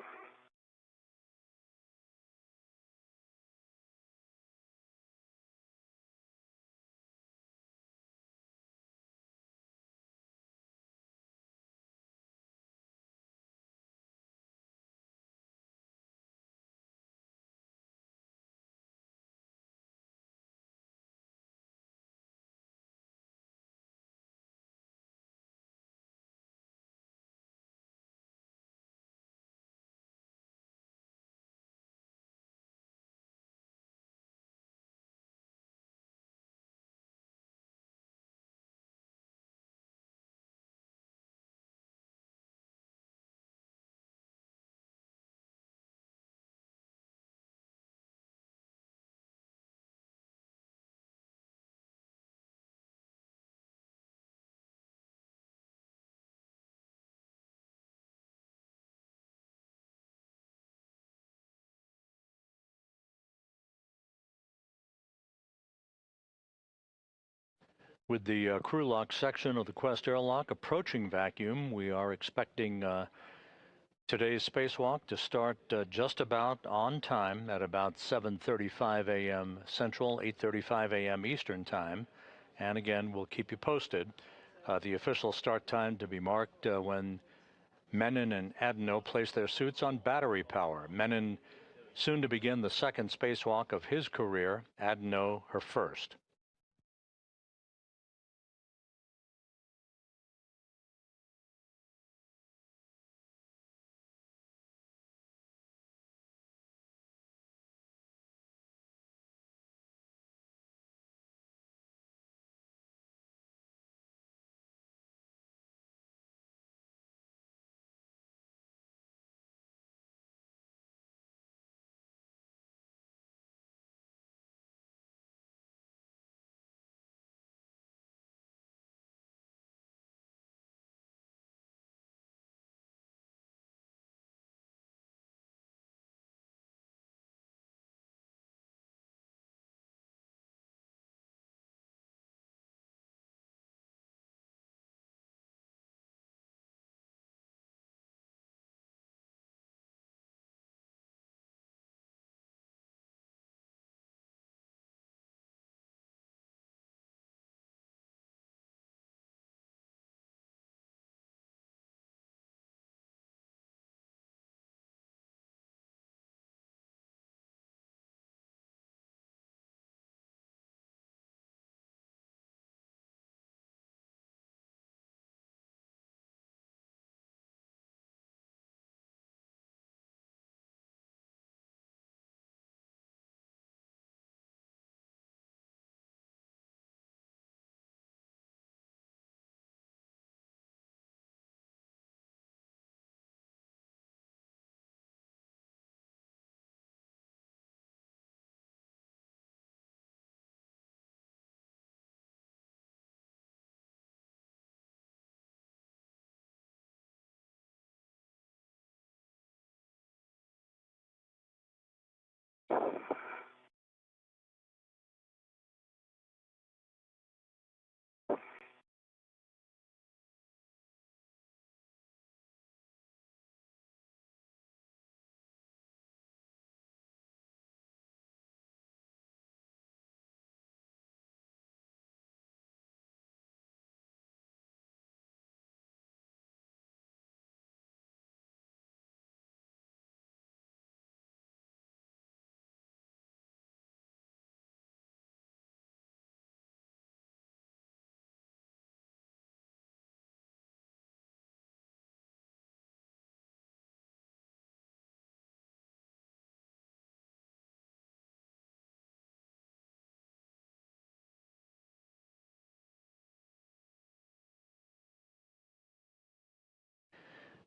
With the crew lock section of the Quest airlock approaching vacuum, we are expecting today's spacewalk to start just about on time at about 7:35 a.m. Central, 8:35 a.m. Eastern Time. And again, we'll keep you posted. The official start time to be marked when Menon and Adenot place their suits on battery power. Menon soon to begin the second spacewalk of his career, Adenot her first.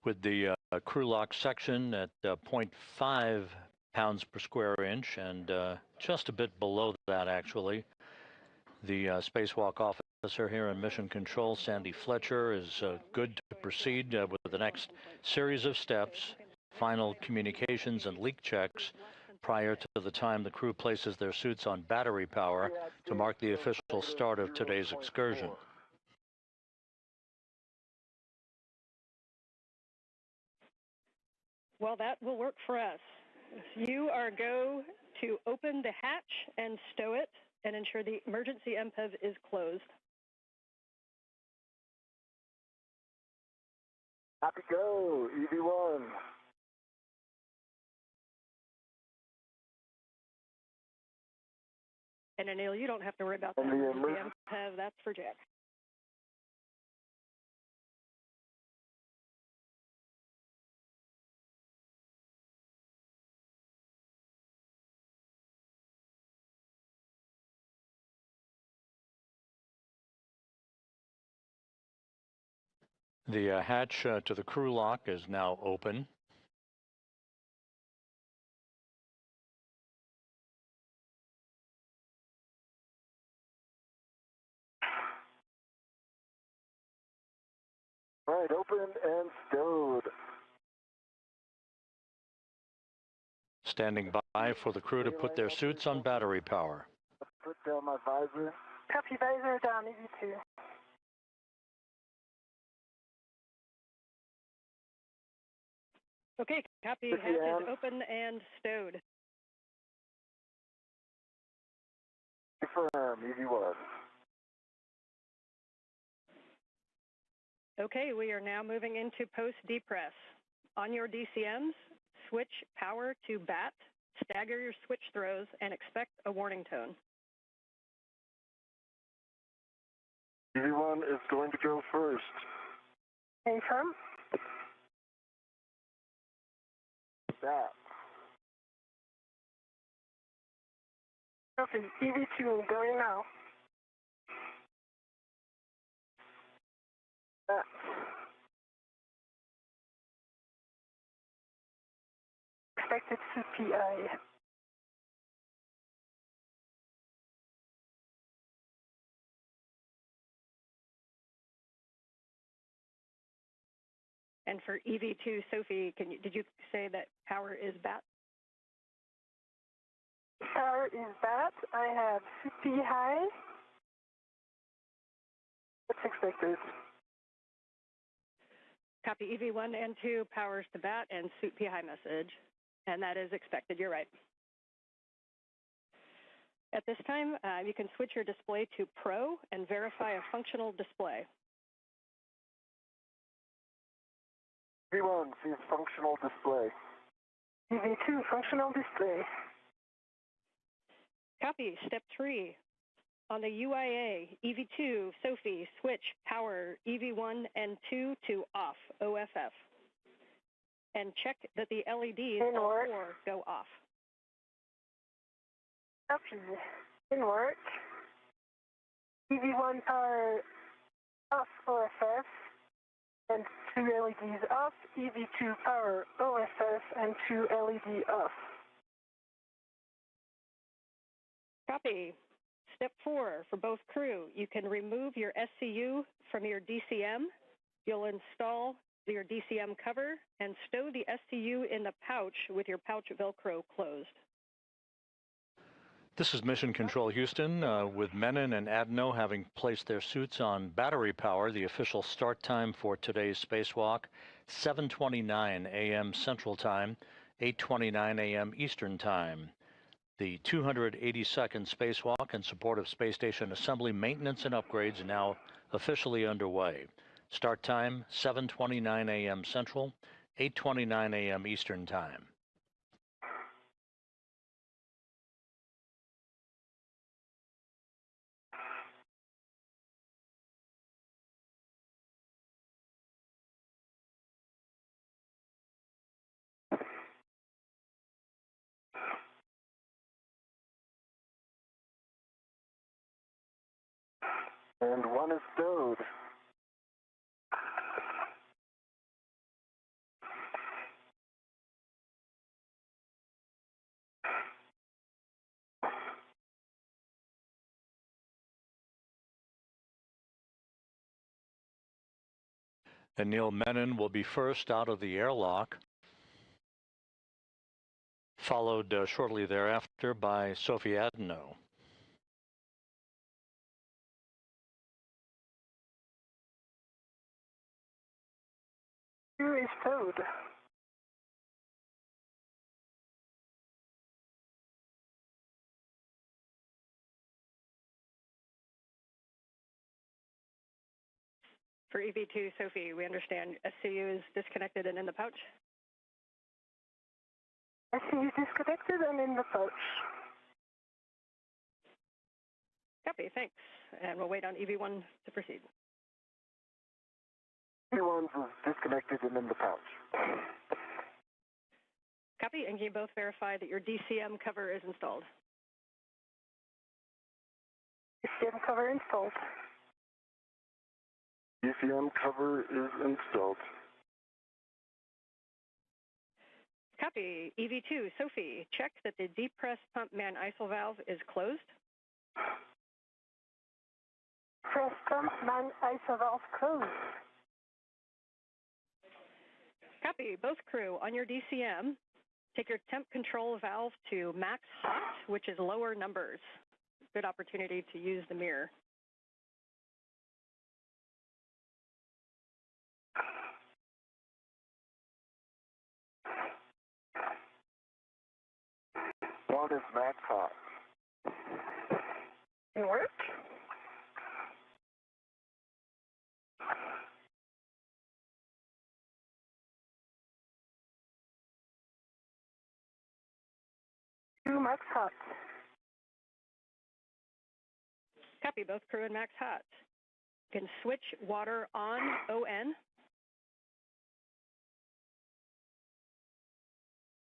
with the crew lock section at 0.5 pounds per square inch and just a bit below that, actually. The spacewalk officer here in Mission Control, Sandy Fletcher, is good to proceed with the next series of steps, final communications and leak checks prior to the time the crew places their suits on battery power to mark the official start of today's excursion.
Well, that will work for us. You are go to open the hatch and stow it and ensure the emergency MPEV is closed.
Happy go, EV1.
And Anil, you don't have to worry about that.
And the
MPEV, that's for Jack.
The hatch to the crew lock is now open.
Right, open and stowed.
Standing by for the crew to put their suits on battery power.
Put down my visor.
Copy, visor down, EV2.
Okay, copy. Hatch is open and stowed.
Confirm, EV1.
Okay, we are now moving into post-depress. On your DCMs, switch power to BAT, stagger your switch throws, and expect a warning tone.
EV1 is going to go first.
Confirm.
That.
Copy, EV2 going now. That. Expected CPI.
And for EV2, Sophie, did you say that power is BAT?
Power is BAT. I have CP high. What's expected?
Copy EV1 and 2, powers to BAT and suit P high message. And that is expected, you're right. At this time, you can switch your display to Pro and verify a functional display.
EV1 sees functional display.
EV2 functional display.
Copy, step 3. On the UIA, EV2, Sophie, switch power EV1 and 2 to off, OFF. And check that the LEDs all 4 go off.
Copy. In work. EV1 power off, OFF. And 2 LEDs off. EV2 power OFF and 2 LED off.
Copy. Step 4, for both crew, you can remove your SCU from your DCM. You'll install your DCM cover and stow the SCU in the pouch with your pouch Velcro closed.
This is Mission Control Houston, with Menon and Adenot having placed their suits on battery power. The official start time for today's spacewalk, 7:29 a.m. Central Time, 8:29 a.m. Eastern Time. The 282nd spacewalk in support of space station assembly, maintenance, and upgrades now officially underway. Start time, 7:29 a.m. Central, 8:29 a.m. Eastern Time.
And 1 is stowed.
Anil Menon will be first out of the airlock, followed shortly thereafter by Sophie Adenot.
Crew is towed.
For EV2, Sophie, we understand SCU is disconnected and in the pouch.
SCU is disconnected and in the pouch.
Copy, thanks. And we'll wait on EV1 to proceed.
EV1 is disconnected and in the pouch.
Copy, and can you both verify that your DCM cover is installed?
DCM cover installed.
DCM cover is installed.
Copy. EV2, Sophie, check that the depress pump man ISO valve is closed.
Press pump man ISO valve closed.
Copy. Both crew, on your DCM, take your temp control valve to max hot, which is lower numbers. Good opportunity to use the mirror.
What is max hot?
Can work. Crew max hot.
Copy. Both crew and max hot. You can switch water on ON.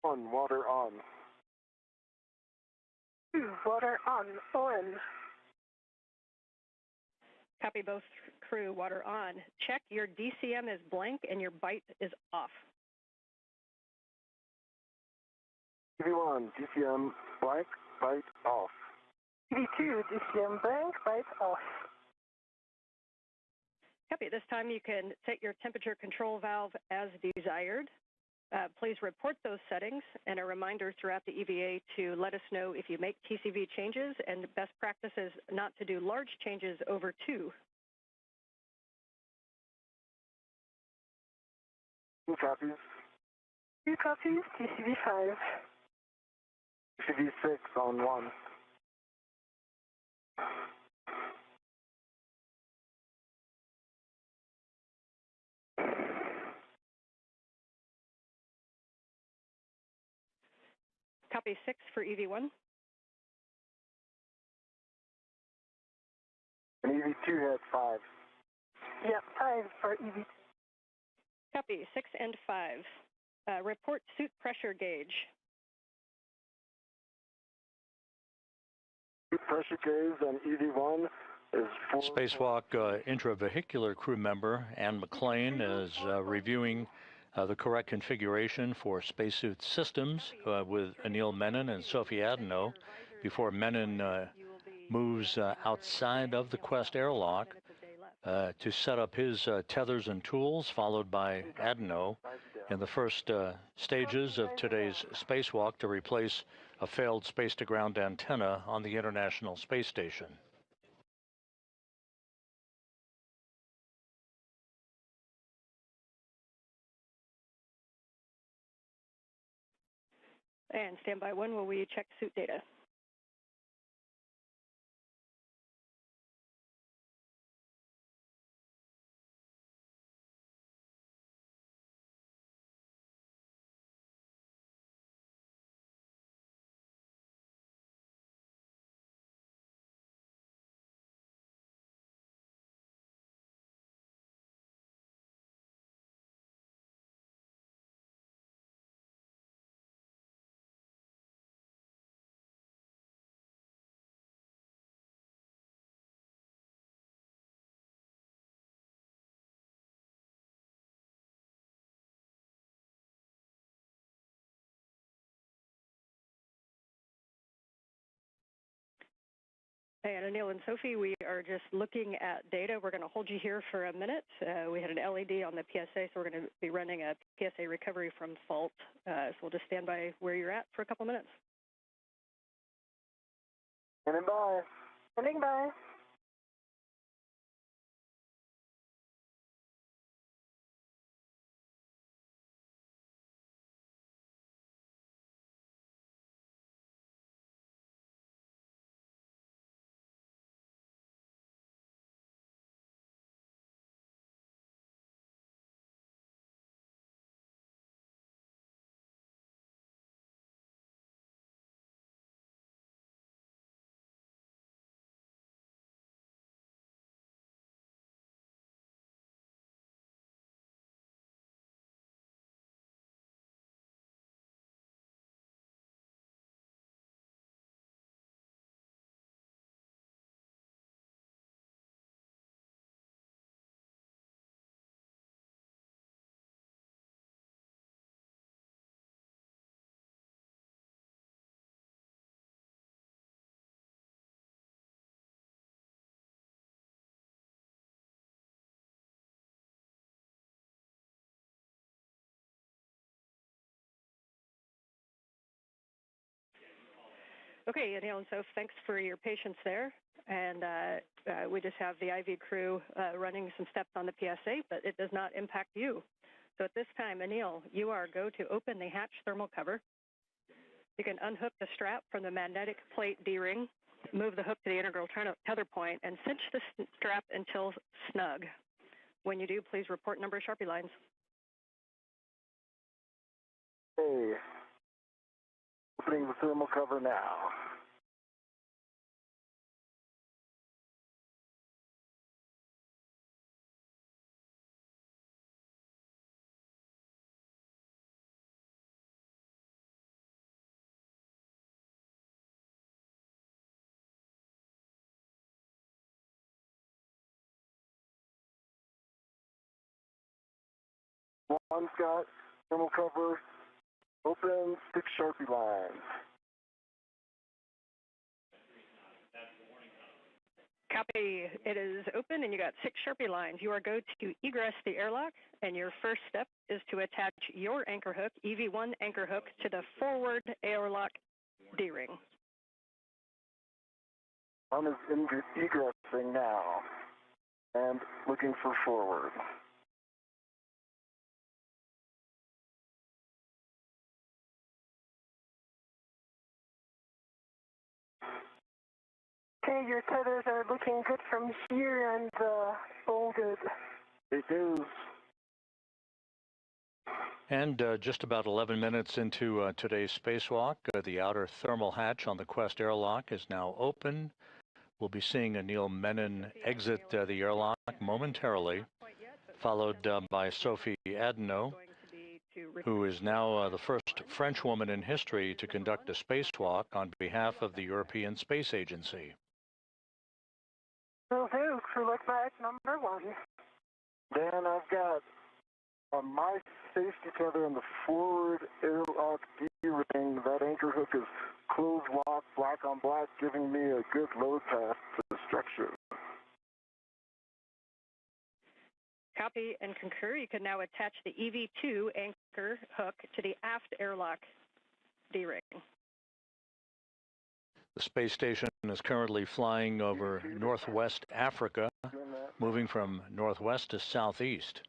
On, water on.
Water on, ON.
Copy. Both crew, water on. Check your DCM is blank and your bite is off.
EV1, DCM blank, bite off.
EV2, DCM blank, bite off.
Copy. This time you can set your temperature control valve as desired. Please report those settings, and a reminder throughout the EVA to let us know if you make TCV changes, and best practice is not to do large changes over 2.
2 copies.
2 copies, TCV 5.
TCV 6 on 1.
Copy 6 for EV1.
And EV2 had 5.
Yep, 5 for EV2.
Copy 6 and 5. Report suit pressure gauge.
Pressure gauge on EV1 is 4.
Spacewalk intravehicular crew member Ann McLean is reviewing the correct configuration for spacesuit systems with Anil Menon and Sophie Adenot before Menon moves outside of the Quest airlock to set up his tethers and tools, followed by Adenot in the first stages of today's spacewalk to replace a failed space-to-ground antenna on the International Space Station.
And standby 1 while we check suit data. Hey, Anil and Sophie, we are just looking at data. We're going to hold you here for a minute. We had an LED on the PSA, so we're going to be running a PSA recovery from fault. So we'll just stand by where you're at for a couple minutes.
Standing by.
Standing by.
Okay, Anil and Soph, thanks for your patience there. And we just have the IV crew running some steps on the PSA, but it does not impact you. So at this time, Anil, you are go to open the hatch thermal cover. You can unhook the strap from the magnetic plate D-ring, move the hook to the integral tether point, and cinch the strap until snug. When you do, please report number of Sharpie lines.
Hey. Opening the thermal cover now. One's got thermal cover open, 6 Sharpie lines.
Copy. It is open, and you got 6 Sharpie lines. You are go to egress the airlock, and your first step is to attach your anchor hook, EV1 anchor hook, to the forward airlock D-ring.
One is egressing now and looking for forward.
Okay, your tethers are looking good from here and all good.
It is.
And just about 11 minutes into today's spacewalk, the outer thermal hatch on the Quest airlock is now open. We'll be seeing Anil Menon exit the airlock momentarily, followed by Sophie Adenot, who is now the first French woman in history to conduct a spacewalk on behalf of the European Space Agency.
Will do. Crew look back number 1.
Dan, I've got my safety tether in the forward airlock D-ring. That anchor hook is closed lock, black on black, giving me a good load path to the structure.
Copy and concur. You can now attach the EV2 anchor hook to the aft airlock D-ring.
The space station is currently flying over northwest Africa, moving from northwest to southeast.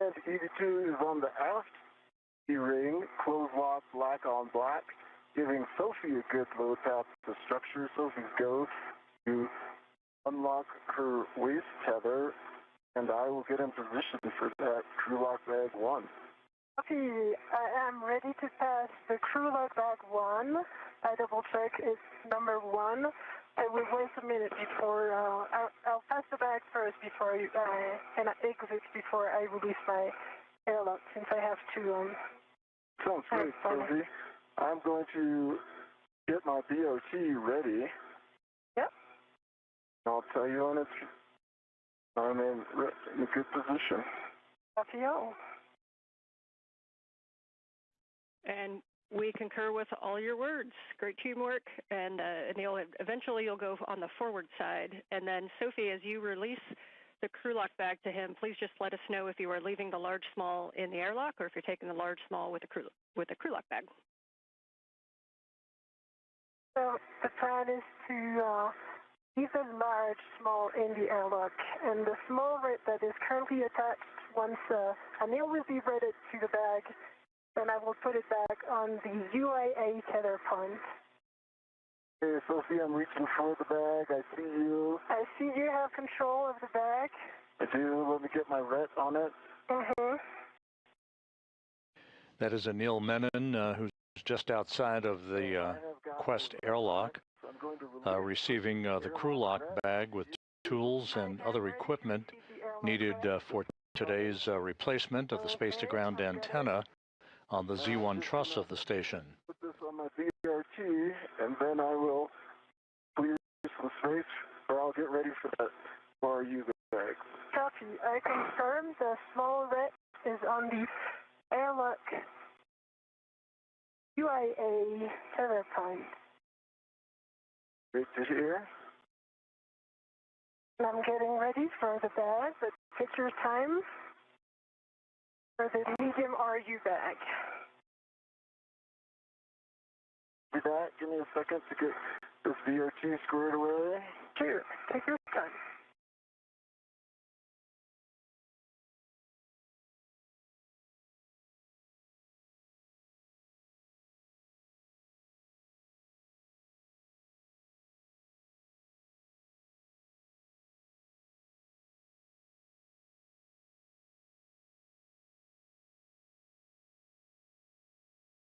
And EV2 is on the aft D-ring, closed lock, black on black, giving Sophie a good load path to the structure. Sophie's go to unlock her waist tether, and I will get in position for that crew lock bag 1.
Okay, I am ready to pass the crew lock bag 1. I double check it's number 1. I will wait a minute before, I'll pass the bag first before and I exit before I release my airlock, since I have to
Sounds great, Sophie. I'm going to get my BOT ready.
Yep.
I'll tell you when I'm in a good position.
Copy all.
And we concur with all your words. Great teamwork. And Anil, eventually you'll go on the forward side. And then, Sophie, as you release the crew lock bag to him, please just let us know if you are leaving the large small in the airlock or if you're taking the large small with the crew lock bag.
So the plan is to leave the large small in the airlock, and the small that is currently attached, once Anil will be ready to the bag, then I will put it back on the UIA tether point.
Hey, Sophie, I'm reaching for the bag. I see you.
I see you have control of the bag.
I do. Let me get my ret on it.
Mm-hmm.
That is Anil Menon, who's just outside of the Quest airlock, receiving the crew lock bag with tools and other equipment needed for today's replacement of the space-to-ground antenna on the Z1 truss of the station.
Put this on my BRT, and then I will clear some space, or I'll get ready for that RU bag.
Copy. I confirm the small ret is on the airlock UIA tether point.
Great to hear.
And I'm getting ready for the bag, but take your time for the medium RU bag.
Be back. Give me a second to get this VRT squared away.
Sure. Take your time.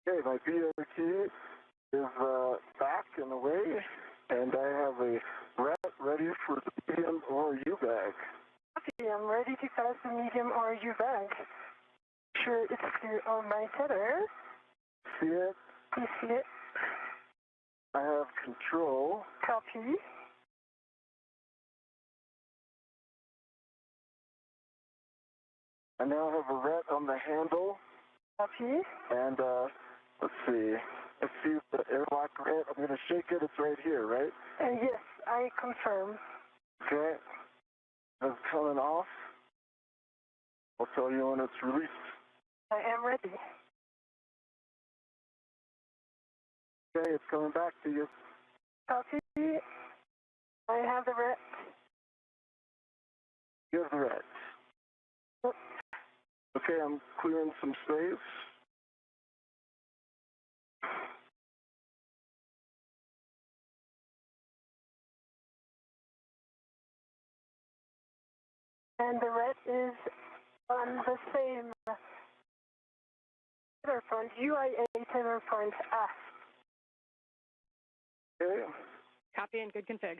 Okay, my BRT is back and away, and I have a rat ready for the medium RU bag.
Okay, I'm ready to pass the medium RU bag. Sure, it's clear on my tether.
See it?
You see it?
I have control.
Copy.
I now have a rat on the handle.
Copy.
And let's see. Let's see the airlock rat. I'm going to shake it. It's right here, right?
Yes, I confirm.
Okay. It's coming off. I'll tell you when it's released.
I am ready.
Okay, it's coming back to you.
Copy. I have the rat.
You have the rat. Okay, I'm clearing some space.
And the red is on the same tether point, UIA tether point aft.
Okay.
Copy and good config.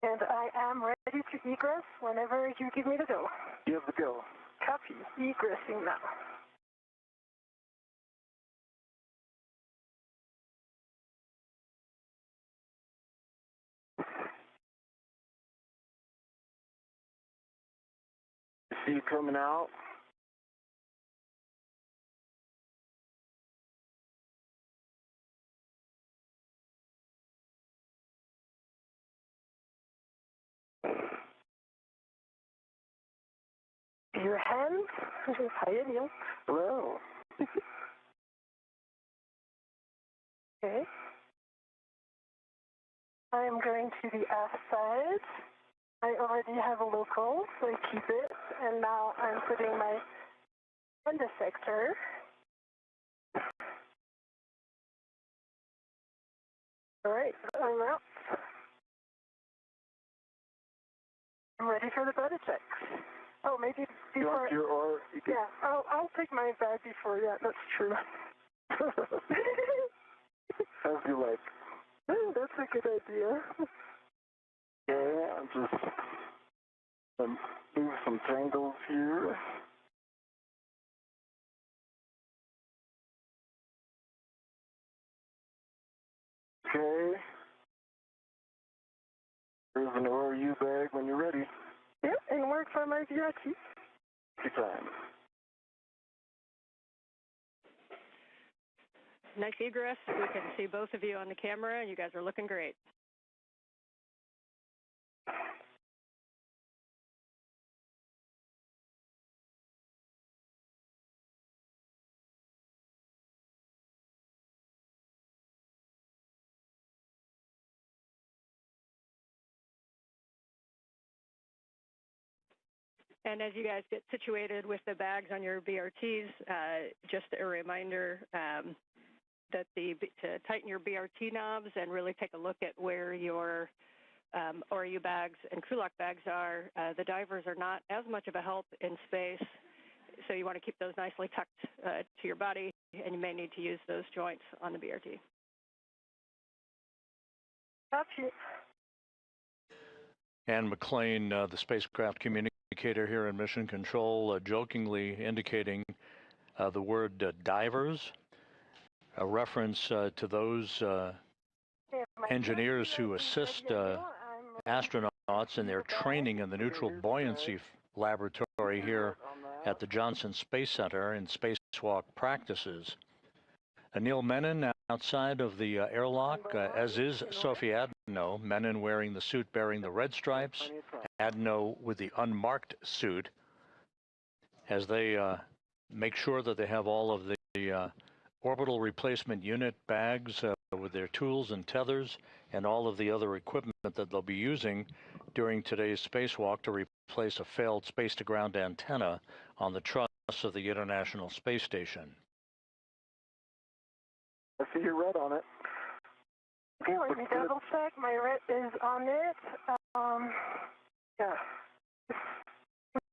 And I am ready to egress whenever you give me the go.
You have the go.
Copy. Egressing now.
I see you coming out.
Your hand. Hi, Anil.
Hello.
Okay. I am going to the aft side. I already have a local, so I keep it. And now I'm putting my end effector. All right, I'm out. I'm ready for the body checks. Oh, maybe before. Yeah, I'll take my bag before. Yeah, that's true.
As you like.
Oh, that's a good idea.
Yeah, I'm just Move some tangles here. Okay. Here's an ORU bag when you're ready.
Yep, and work for my VRT.
Take your time.
Nice egress. We can see both of you on the camera. You guys are looking great. And as you guys get situated with the bags on your BRTs, just a reminder that to tighten your BRT knobs and really take a look at where your ORU bags and crew lock bags are. The divers are not as much of a help in space, so you want to keep those nicely tucked to your body, and you may need to use those joints on the BRT.
Copy.
Ann McLean, the spacecraft communicator here in Mission Control, jokingly indicating the word divers, a reference to those engineers who assist astronauts in their training in the neutral buoyancy laboratory here at the Johnson Space Center in spacewalk practices. Anil Menon outside of the airlock, as is Sophie Adenot, Menon wearing the suit bearing the red stripes, Adenot with the unmarked suit, as they make sure that they have all of the orbital replacement unit bags with their tools and tethers and all of the other equipment that they'll be using during today's spacewalk to replace a failed space-to-ground antenna on the truss of the International Space Station.
I see your red on it.
Okay, let me double check. My red is on it. Yeah.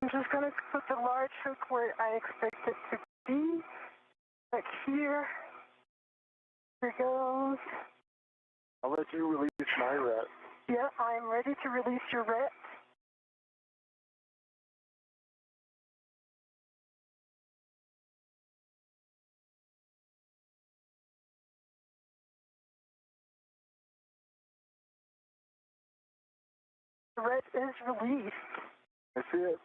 I'm just going to put the large hook where I expect it to be. Like here. Here it goes.
I'll let you release my red.
Yeah, I'm ready to release your red. The red is released.
I see it.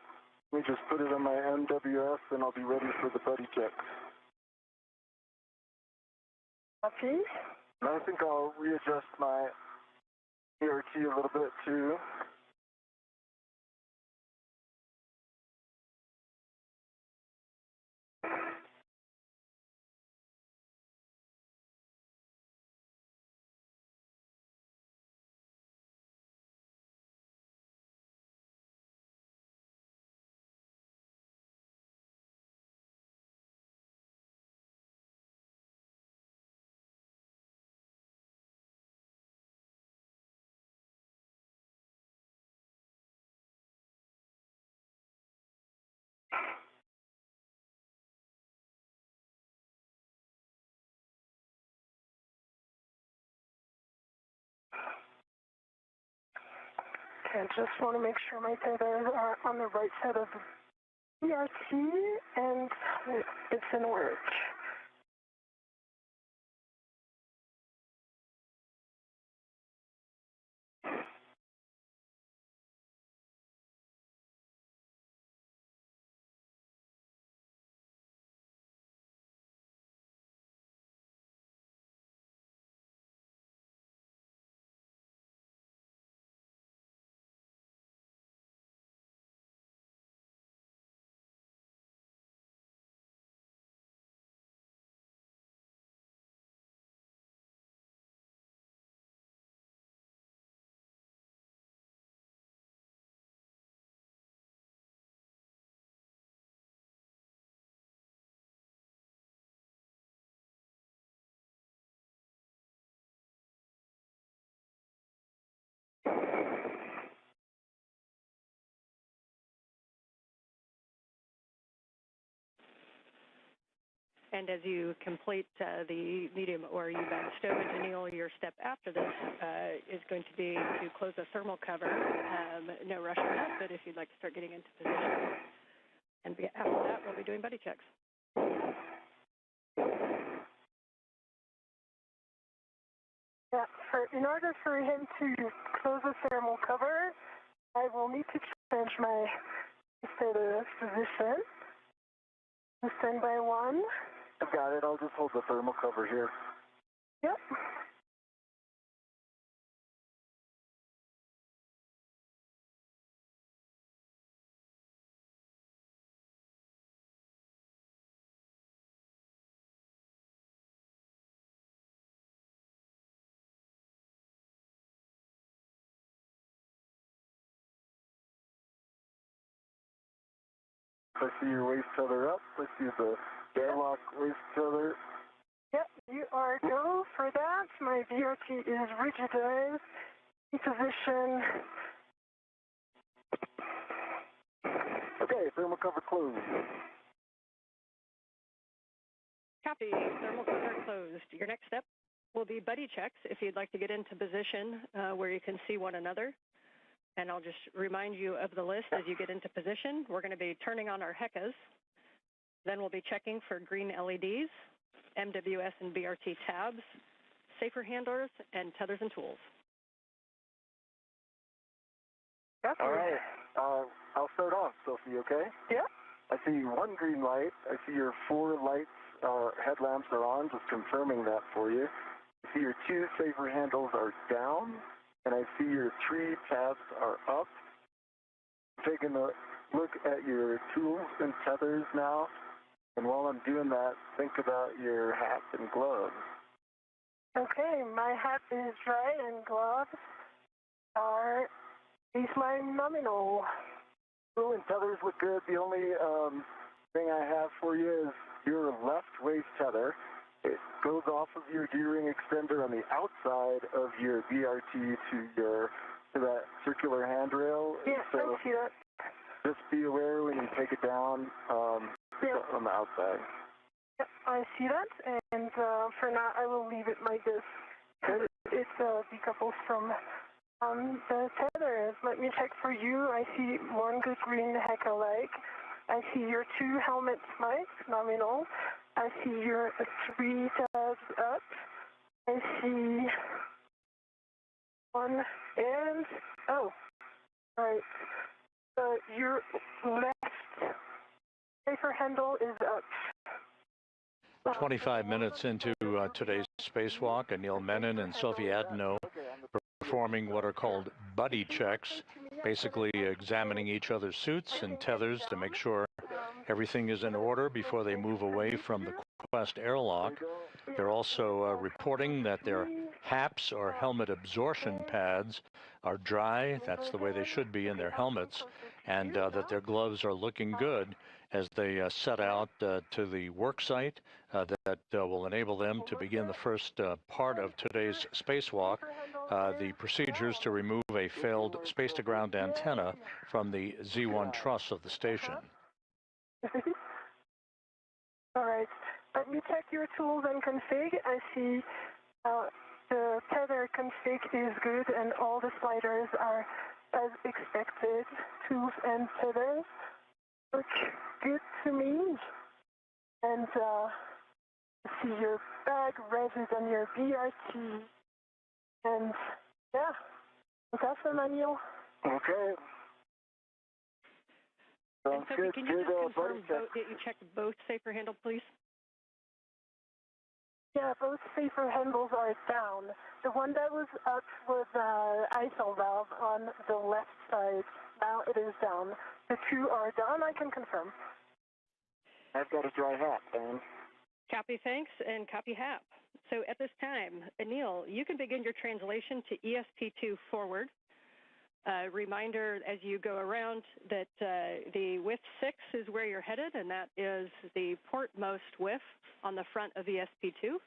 Let me just put it on my NWS and I'll be ready for the buddy check.
Copy.
I think I'll readjust my ERT a little bit too.
I just want to make sure my tethers are on the right side of the ERT and it's in work.
And as you complete the medium or U-bend stowage, Anil, your step after this is going to be to close the thermal cover. No rush on that, but if you'd like to start getting into position. And after that, we'll be doing buddy checks.
Yeah, in order for him to close the thermal cover, I will need to change my position. Standby 1.
I've got it. I'll just hold the thermal cover here.
Yep.
I see your waist tether up. I see the airlock waist tether.
Yep, you are go for that. My VRT is rigidized. In position.
Okay, thermal cover closed.
Copy. Thermal cover closed. Your next step will be buddy checks if you'd like to get into position where you can see one another. And I'll just remind you of the list as you get into position. We're going to be turning on our HECAs. Then we'll be checking for green LEDs, MWS and BRT tabs, safer handlers, and tethers and tools.
All right. I'll start off, Sophie, okay?
Yeah.
I see one green light. I see your 4 lights, headlamps are on, just confirming that for you. I see your 2 safer handles are down, and I see your 3 tabs are up. Taking a look at your tools and tethers now, and while I'm doing that, think about your hat and gloves.
Okay, my hat is dry and gloves are baseline nominal.
Tool and tethers look good. The only thing I have for you is your left waist tether. It goes off of your D-ring extender on the outside of your BRT to that circular handrail.
Yeah,
so
I see that.
Just be aware when you take it down on the outside.
Yep, I see that, and for now I will leave it like this. It decouples from the tethers. Let me check for you. I see 1 good green HECA leg. I see your 2 helmet spikes, nominal. I see your 3 tabs up. I see 1 and, oh, all right. Your left safer handle is up.
25 minutes into today's spacewalk, Anil Menon and Sophie Adenot performing what are called buddy checks, basically examining each other's suits and tethers to make sure everything is in order before they move away from the Quest airlock. They're also reporting that their HAPs, or helmet absorption pads, are dry. That's the way they should be in their helmets, and that their gloves are looking good as they set out to the work site that will enable them to begin the first part of today's spacewalk, the procedures to remove a failed space-to-ground antenna from the Z1 truss of the station.
All right. Let me check your tools and config. I see the tether config is good and all the sliders are as expected. Tools and tethers look good to me. And I see your bag resis on your BRT. And yeah, that's the manual.
Okay.
And Sophie, can you just confirm that you checked both safer handles, please?
Yeah, both safer handles are down. The one that was up was ISO valve on the left side. Now it is down. The 2 are down, I can confirm.
I've got a dry hat, Dan.
Copy, thanks, and copy HAP. So at this time, Anil, you can begin your translation to ESP2 forward. Reminder as you go around that the whiff 6 is where you're headed, and that is the portmost whiff on the front of ESP2.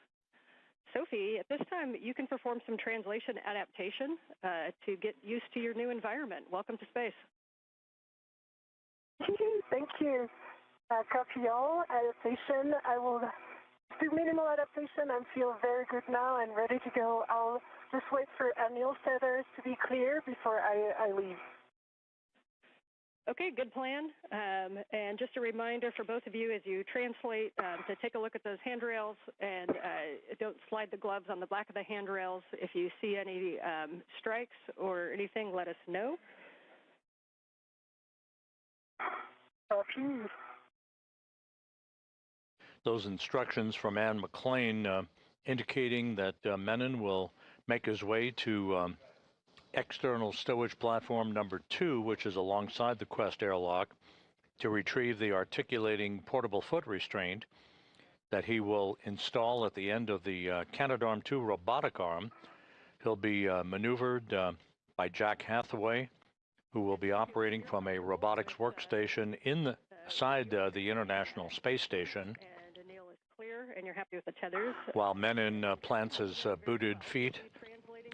Sophie, at this time, you can perform some translation adaptation to get used to your new environment. Welcome to space.
Thank you. Copy all. Adaptation. I will do minimal adaptation and feel very good now and ready to go. I'll just wait for Anil's tethers to be clear before I leave.
Okay, good plan. And just a reminder for both of you as you translate to take a look at those handrails and don't slide the gloves on the back of the handrails. If you see any strikes or anything, let us know.
Those instructions from Ann McLean indicating that Menon will make his way to external stowage platform number 2, which is alongside the Quest airlock, to retrieve the articulating portable foot restraint that he will install at the end of the Canadarm2 robotic arm. He'll be maneuvered by Jack Hathaway, who will be operating from a robotics workstation inside the International Space Station.
And Anil is clear, and you're happy with the tethers.
While Menon plants his booted feet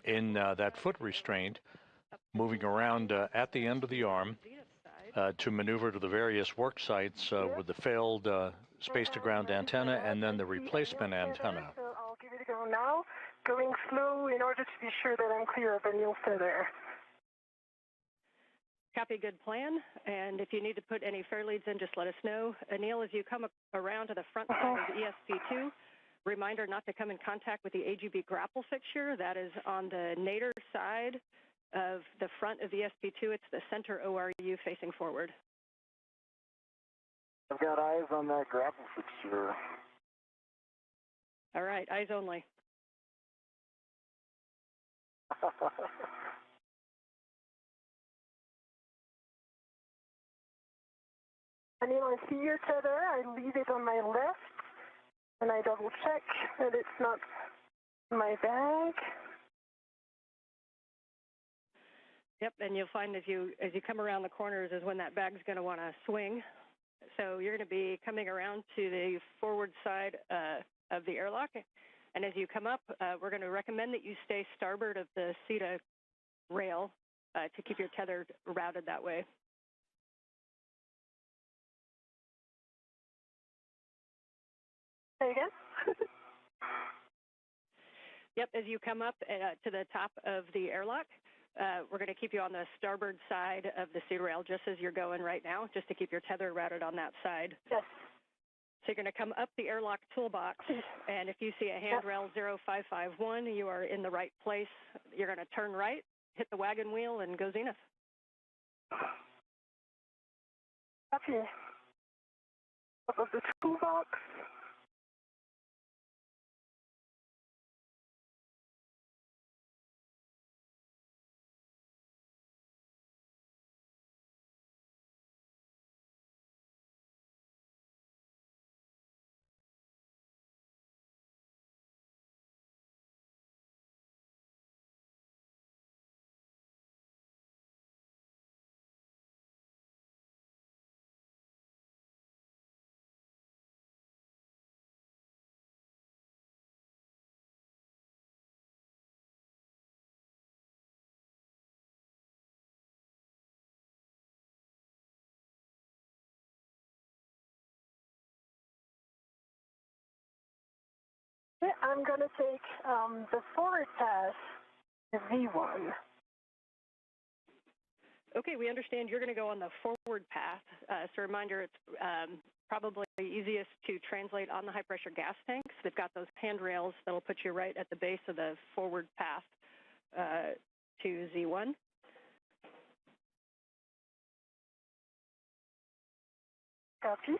in that foot restraint, moving around at the end of the arm to maneuver to the various work sites with the failed space-to-ground antenna and then the replacement antenna.
So I'll give it a go now, going slow in order to be sure that I'm clear of Anil's tether.
Copy, good plan. And if you need to put any fair leads in, just let us know. Anil, as you come around to the front side of the ESP2, reminder not to come in contact with the AGB grapple fixture. That is on the nadir side of the front of the ESP2. It's the center ORU facing forward.
I've got eyes on that grapple fixture.
All right, eyes only.
Anil, I see your tether. I leave it on my left, and I double check that it's not in my bag.
Yep, and you'll find as you come around the corners is when that bag's going to want to swing. So you're going to be coming around to the forward side of the airlock, and as you come up, we're going to recommend that you stay starboard of the CETA rail to keep your tether routed that way.
Say again?
Yep, as you come up to the top of the airlock, we're going to keep you on the starboard side of the CETA rail, just as you're going right now, just to keep your tether routed on that side.
Yes.
So you're going to come up the airlock toolbox, and if you see a handrail 0551, you are in the right place. You're going to turn right, hit the wagon wheel, and go zenith.
Copy. Up of the toolbox. I'm going to take the forward pass, the V1.
Okay, we understand you're going to go on the forward path. So reminder, it's probably easiest to translate on the high-pressure gas tanks. They've got those handrails that will put you right at the base of the forward path to Z1.
Copy.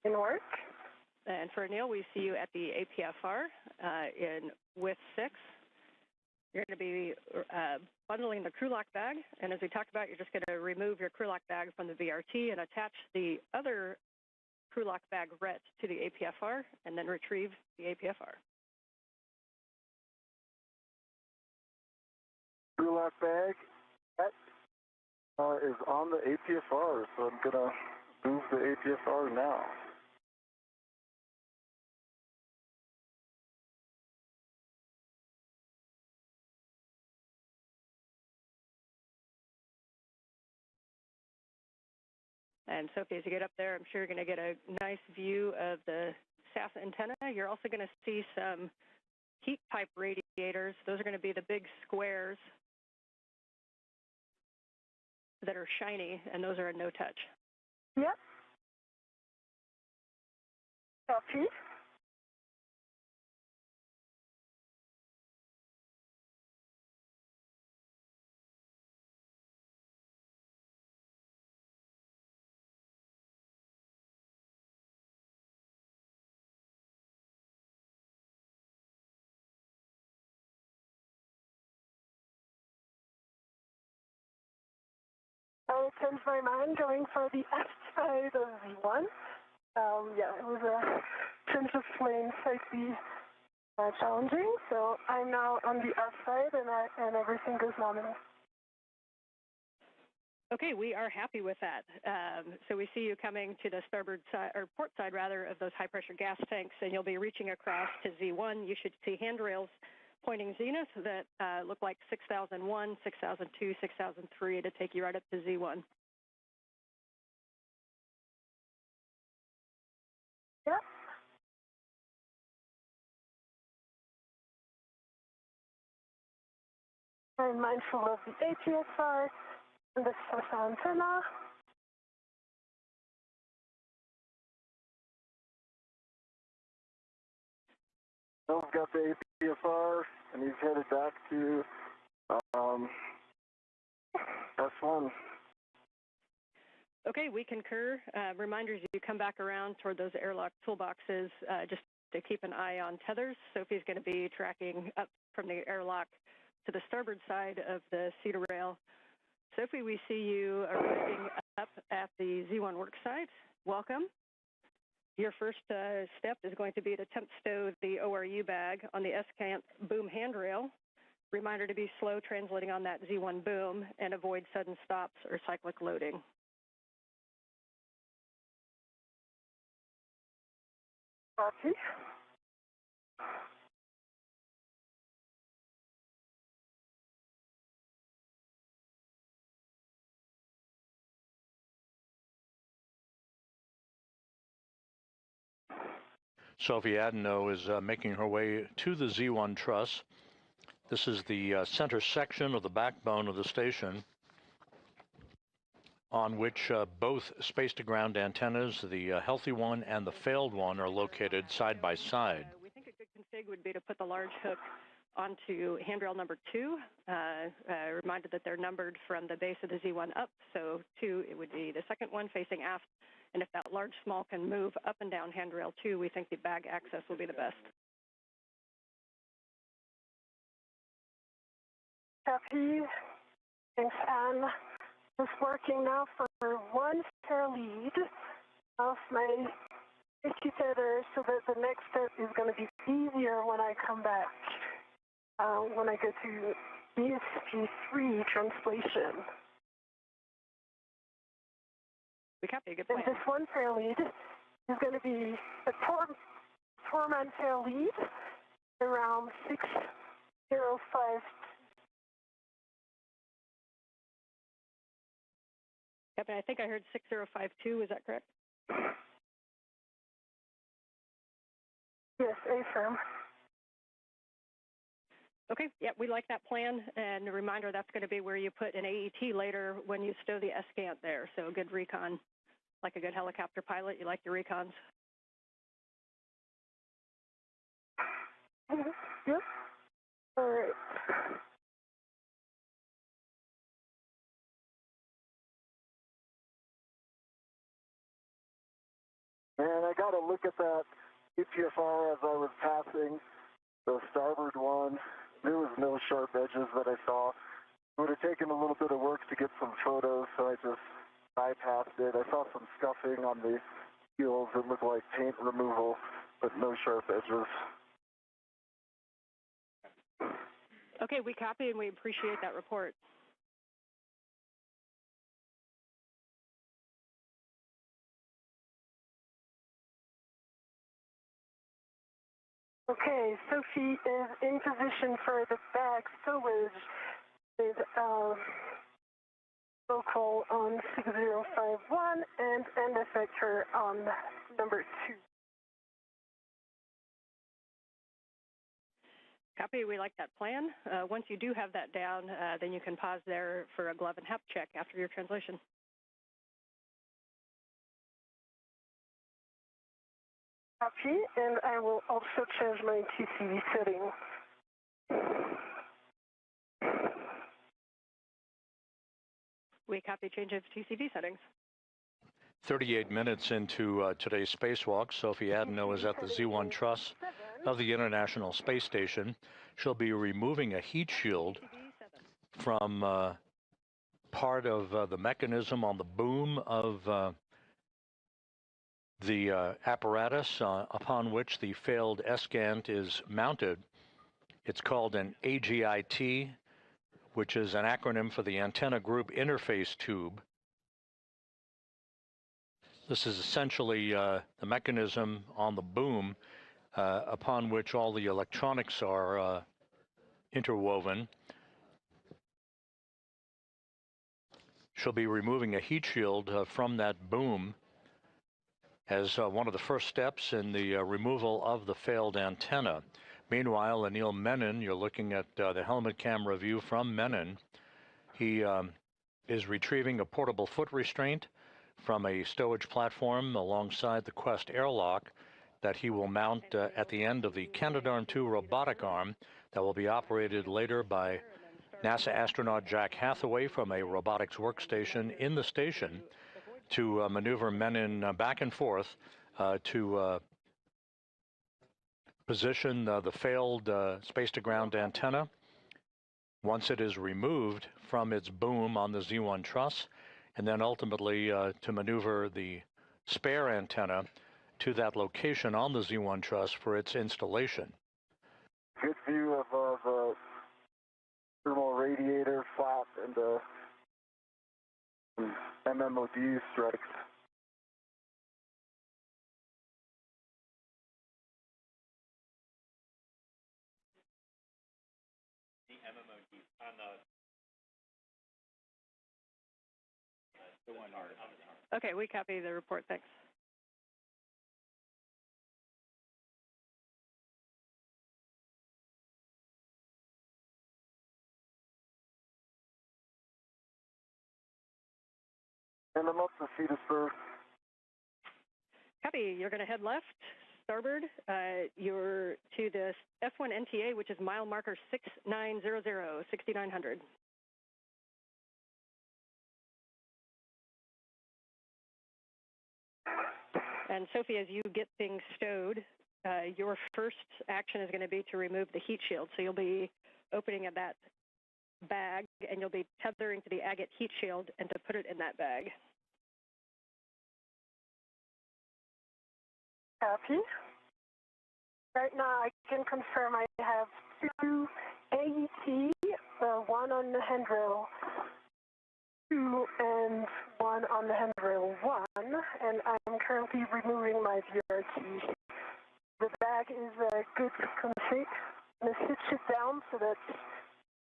In work.
And for Anil, we see you at the APFR in with 6. You're going to be bundling the crew lock bag, and as we talked about, you're just going to remove your crew lock bag from the VRT and attach the other crew lock bag RET to the APFR, and then retrieve the APFR.
Crew lock bag is on the APFR, so I'm going to move the APFR now.
And Sophie, as you get up there, I'm sure you're going to get a nice view of the SAS antenna. You're also going to see some heat pipe radiators. Those are going to be the big squares that are shiny, and those are a no-touch.
Yep. Copy. I changed my mind going for the outside of Z1. Yeah, it was a change of plane slightly challenging, so I'm now on the outside and everything goes nominal.
Okay, we are happy with that. So we see you coming to the starboard side, or port side rather, of those high-pressure gas tanks, and you'll be reaching across to Z1. You should see handrails pointing zenith that look like 6001, 6002, 6003 to take you right up to Z1.
Yep. I'm mindful of the ATSR and the SOSA antenna.
Bill's got the APSR, and he's headed back to S1.
Okay, we concur. Reminders, you come back around toward those airlock toolboxes just to keep an eye on tethers. Sophie's going to be tracking up from the airlock to the starboard side of the cedar rail. Sophie, we see you arriving up at the Z1 work site. Welcome. Your first step is going to be to attempt stow the ORU bag on the S-cant boom handrail. Reminder to be slow translating on that Z1 boom and avoid sudden stops or cyclic loading.
Copy.
Sophie Adenot is making her way to the Z1 truss. This is the center section of the backbone of the station on which both space-to-ground antennas, the healthy one and the failed one, are located side by side.
We think a good config would be to put the large hook onto handrail number 2. Reminded that they're numbered from the base of the Z1 up, so 2, it would be the second one facing aft. And if that large small can move up and down handrail 2, we think the bag access will be the best.
Copy. Thanks, Anne. Just working now for one fair lead off my 50 tether so that the next step is going to be easier when I come back, when I go to ESP3 translation.
We copy, a good plan.
And this one fair lead is going to be a four-man fair lead around 605.
Yep, and I think I heard 6052, is that correct?
Yes, affirm.
Okay, yeah, we like that plan, and a reminder that's going to be where you put an AET later when you stow the S-cant there, so good recon. Like a good helicopter pilot, you like your recons.
Yep. All right.
And I got to look at that EPFR as I was passing the starboard one. There was no sharp edges that I saw. It would have taken a little bit of work to get some photos, so I just bypassed it. I saw some scuffing on the heels. It looked like paint removal, but no sharp edges.
Okay, we copy and we appreciate that report.
Okay, Sophie is in position for the bag stowage with local on 6051 and end effector on number 2.
Copy. We like that plan. Once you do have that down, then you can pause there for a glove and hap check after your translation.
Copy, and I will also change my TCV setting.
We copy change of TCV settings.
38 minutes into today's spacewalk, Sophie Adenot is at the Z1 truss of the International Space Station. She'll be removing a heat shield from part of the mechanism on the boom of the apparatus upon which the failed ESCANT is mounted. It's called an AGIT, which is an acronym for the Antenna Group Interface Tube. This is essentially the mechanism on the boom upon which all the electronics are interwoven. She'll be removing a heat shield from that boom as one of the first steps in the removal of the failed antenna. Meanwhile, Anil Menon, you're looking at the helmet camera view from Menon. He is retrieving a portable foot restraint from a stowage platform alongside the Quest airlock that he will mount at the end of the Canadarm2 robotic arm that will be operated later by NASA astronaut Jack Hathaway from a robotics workstation in the station to maneuver Menon back and forth to position the failed space-to-ground antenna. Once it is removed from its boom on the Z1 truss, and then ultimately to maneuver the spare antenna to that location on the Z1 truss for its installation.
Good view of the thermal radiator flap and the MMOD strikes.
The MMOD on the one arm.
Okay, we copy the report. Thanks.
And I'm up to Cedarburg.
Copy. You're going to head left, starboard. You're to the F1 NTA, which is mile marker 6900, 6900. And Sophie, as you get things stowed, your first action is going to be to remove the heat shield. So you'll be opening at that bag, and you'll be tethering to the agate heat shield and to put it in that bag.
Copy. Right now, I can confirm I have 2 AET, one on the handrail 2 and one on the handrail 1, and I'm currently removing my VRT. The bag is good config. I'm going to sit it down so that it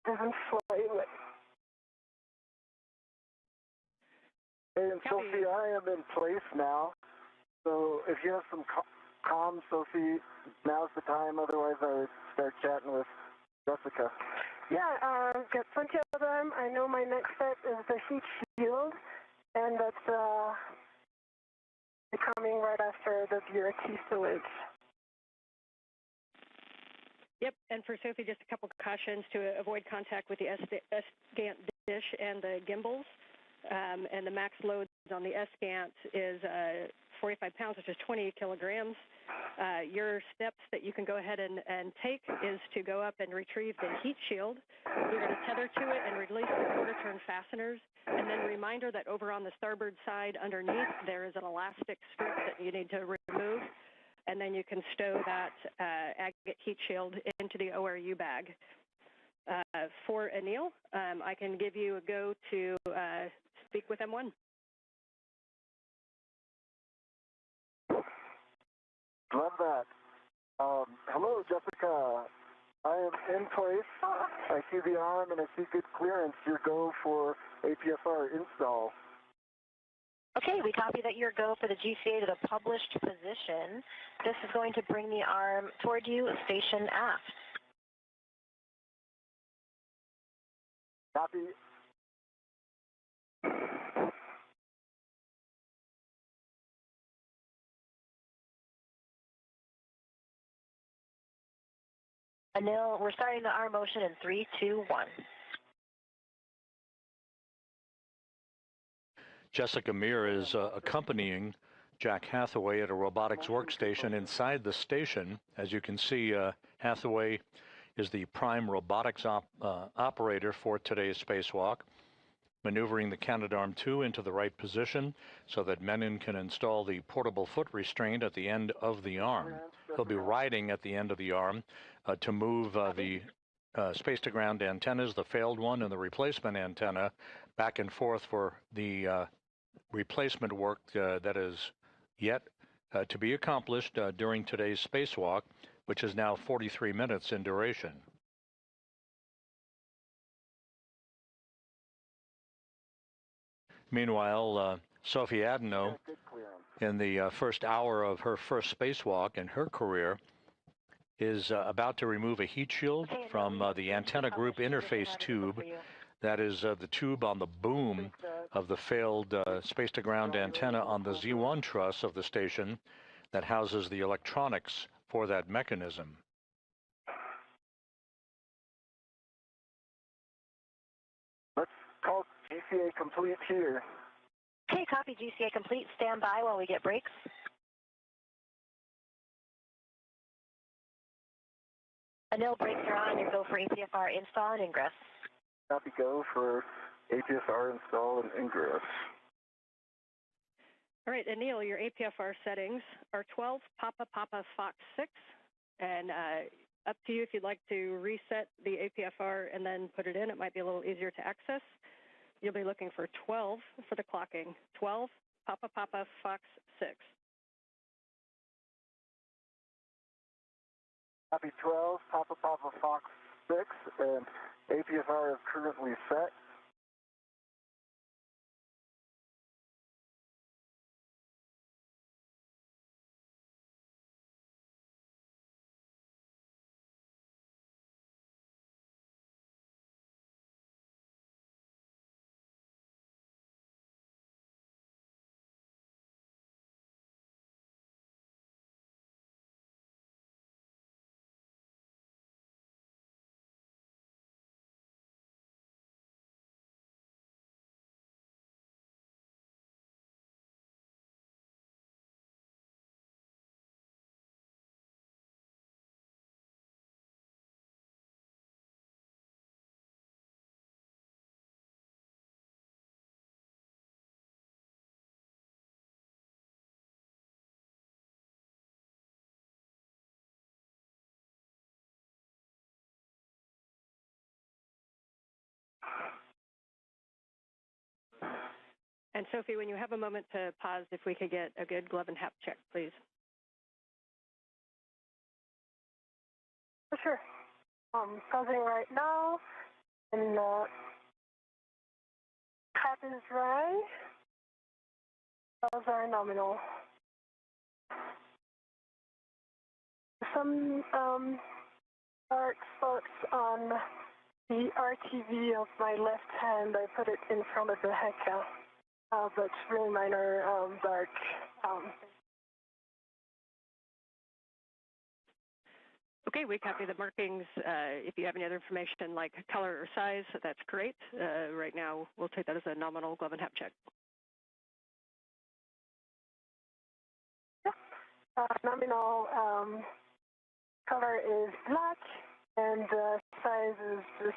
doesn't fly away.
Hey, and Sophie, I am in place now. So if you have some comms, Sophie, now's the time. Otherwise, I would start chatting with Jessica.
Yeah, got plenty of them. I know my next step is the heat shield, and that's coming right after the VRT storage.
Yep, and for Sophie, just a couple cautions to avoid contact with the ESCANT dish and the gimbals. And the max load on the ESCANT is 45 pounds, which is 20 kilograms. Your steps that you can go ahead and take is to go up and retrieve the heat shield. You're going to tether to it and release the quarter-turn fasteners. And then reminder that over on the starboard side underneath, there is an elastic strip that you need to remove. And then you can stow that agate heat shield into the ORU bag. For Anil, I can give you a go to speak with M1.
Love that. Hello, Jessica. I am in place. I see the arm and I see good clearance. Your go for APSR install.
Okay, we copy that your go for the GCA to the published position. This is going to bring the arm toward you, station aft.
Copy.
Anil, we're starting the R motion in 3, 2, 1.
Jessica Meir is accompanying Jack Hathaway at a robotics workstation inside the station. As you can see, Hathaway is the prime robotics operator for today's spacewalk, maneuvering the Canadarm2 into the right position so that Menon can install the portable foot restraint at the end of the arm. He'll be riding at the end of the arm to move the space-to-ground antennas, the failed one and the replacement antenna, back and forth for the replacement work that is yet to be accomplished during today's spacewalk, which is now 43 minutes in duration. Meanwhile, Sophie Adenot, in the first hour of her first spacewalk in her career, is about to remove a heat shield from the antenna group interface tube. That is the tube on the boom of the failed space-to-ground antenna on the Z1 truss of the station that houses the electronics for that mechanism.
Let's call GCA complete here.
Okay, copy GCA complete. Stand by while we get breaks. Anil, brakes are on. You go for APFR install and ingress.
Copy, go for APSR install and ingress.
All right, Anil, your APFR settings are 12 Papa Papa Fox 6, and up to you if you'd like to reset the APFR and then put it in. It might be a little easier to access. You'll be looking for 12 for the clocking. 12 Papa Papa Fox 6.
Copy 12 Papa Papa Fox 6, and APSR is currently set.
And Sophie, when you have a moment to pause, if we could get a good glove and hap check, please.
Sure. Pausing right now, and cap is dry. Those are nominal. Some dark spots on the RTV of my left hand. I put it in front of the HECA, but really minor dark.
Okay, we copy the markings. If you have any other information like color or size, that's great. Right now, we'll take that as a nominal glove and hap check.
Nominal color is black, and size is just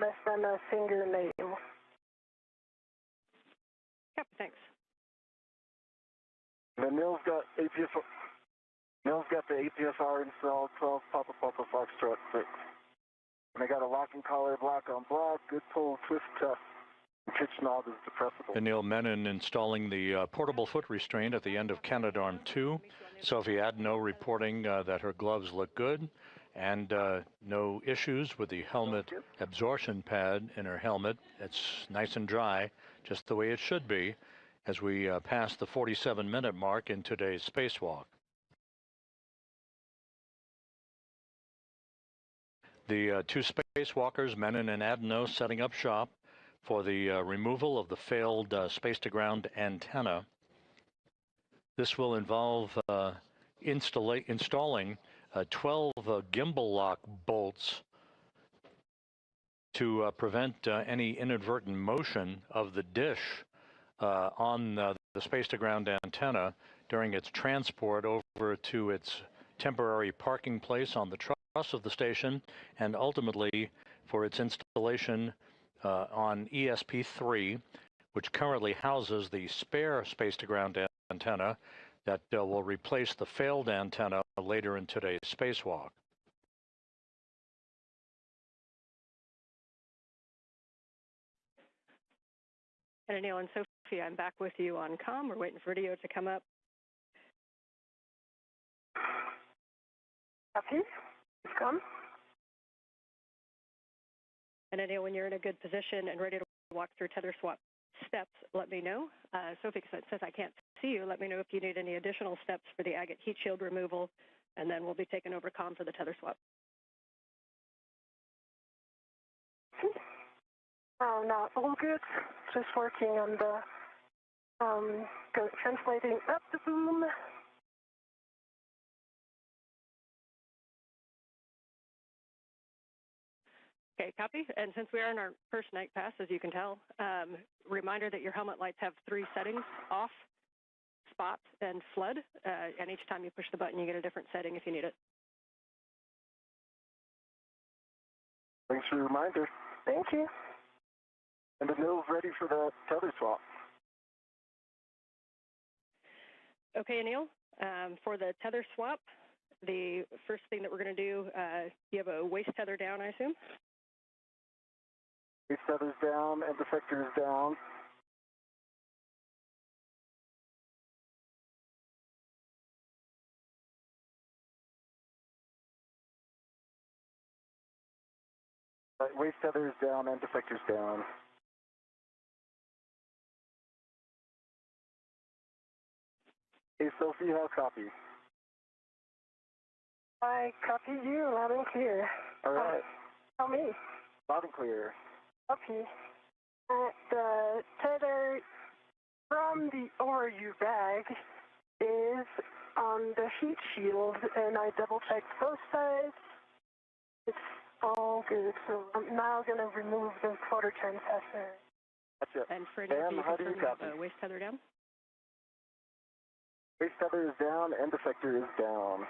less than a fingernail.
Yep, thanks.
And Neil's got APSR. Neil's got the APSR installed, 12 Papa Papa Foxtrot 6. And I got a locking collar, black on black, good pull, twist test. Pitch knob is depressible.
Anil Menon installing the portable foot restraint at the end of Canadarm2. Sophie Adenot reporting that her gloves look good and no issues with the helmet absorption pad in her helmet. It's nice and dry, just the way it should be, as we pass the 47-minute mark in today's spacewalk. The two spacewalkers, Menon and Adenot, setting up shop for the removal of the failed space-to-ground antenna. This will involve installing 12 gimbal lock bolts to prevent any inadvertent motion of the dish on the space-to-ground antenna during its transport over to its temporary parking place on the truss of the station, and ultimately for its installation on ESP-3, which currently houses the spare space-to-ground antenna that will replace the failed antenna later in today's spacewalk.
And Anil and Sophie, I'm back with you on comm. We're waiting for video to come up.
Copy. It's come.
And Anil, when you're in a good position and ready to walk through tether swap steps, let me know. Sophie, since I can't see you, let me know if you need any additional steps for the agate heat shield removal, and then we'll be taking over comm for the tether swap.
Oh, no, all good. Just working on the translating up the boom.
Okay, copy. And since we are in our first night pass, as you can tell, reminder that your helmet lights have 3 settings: off, spot, and flood. And each time you push the button, you get a different setting if you need it.
Thanks for the reminder.
Thank you.
And Anil's ready for the tether swap.
Okay, Anil, for the tether swap, the first thing that we're going to do, you have a waist tether down, I assume?
Waist tether's down and defector is down. Waist tether is down and defector's down. Hey, Sophie, how copy?
I copy you loud and clear.
All right.
Tell me.
Loud and clear.
Copy. The tether from the ORU bag is on the heat shield, and I double-checked both sides. It's all good, so I'm now going to remove the photo transfester.
Gotcha.
And for
Dan, how do you copy?
have a waist tether down?
Waist tether is down and defector is down.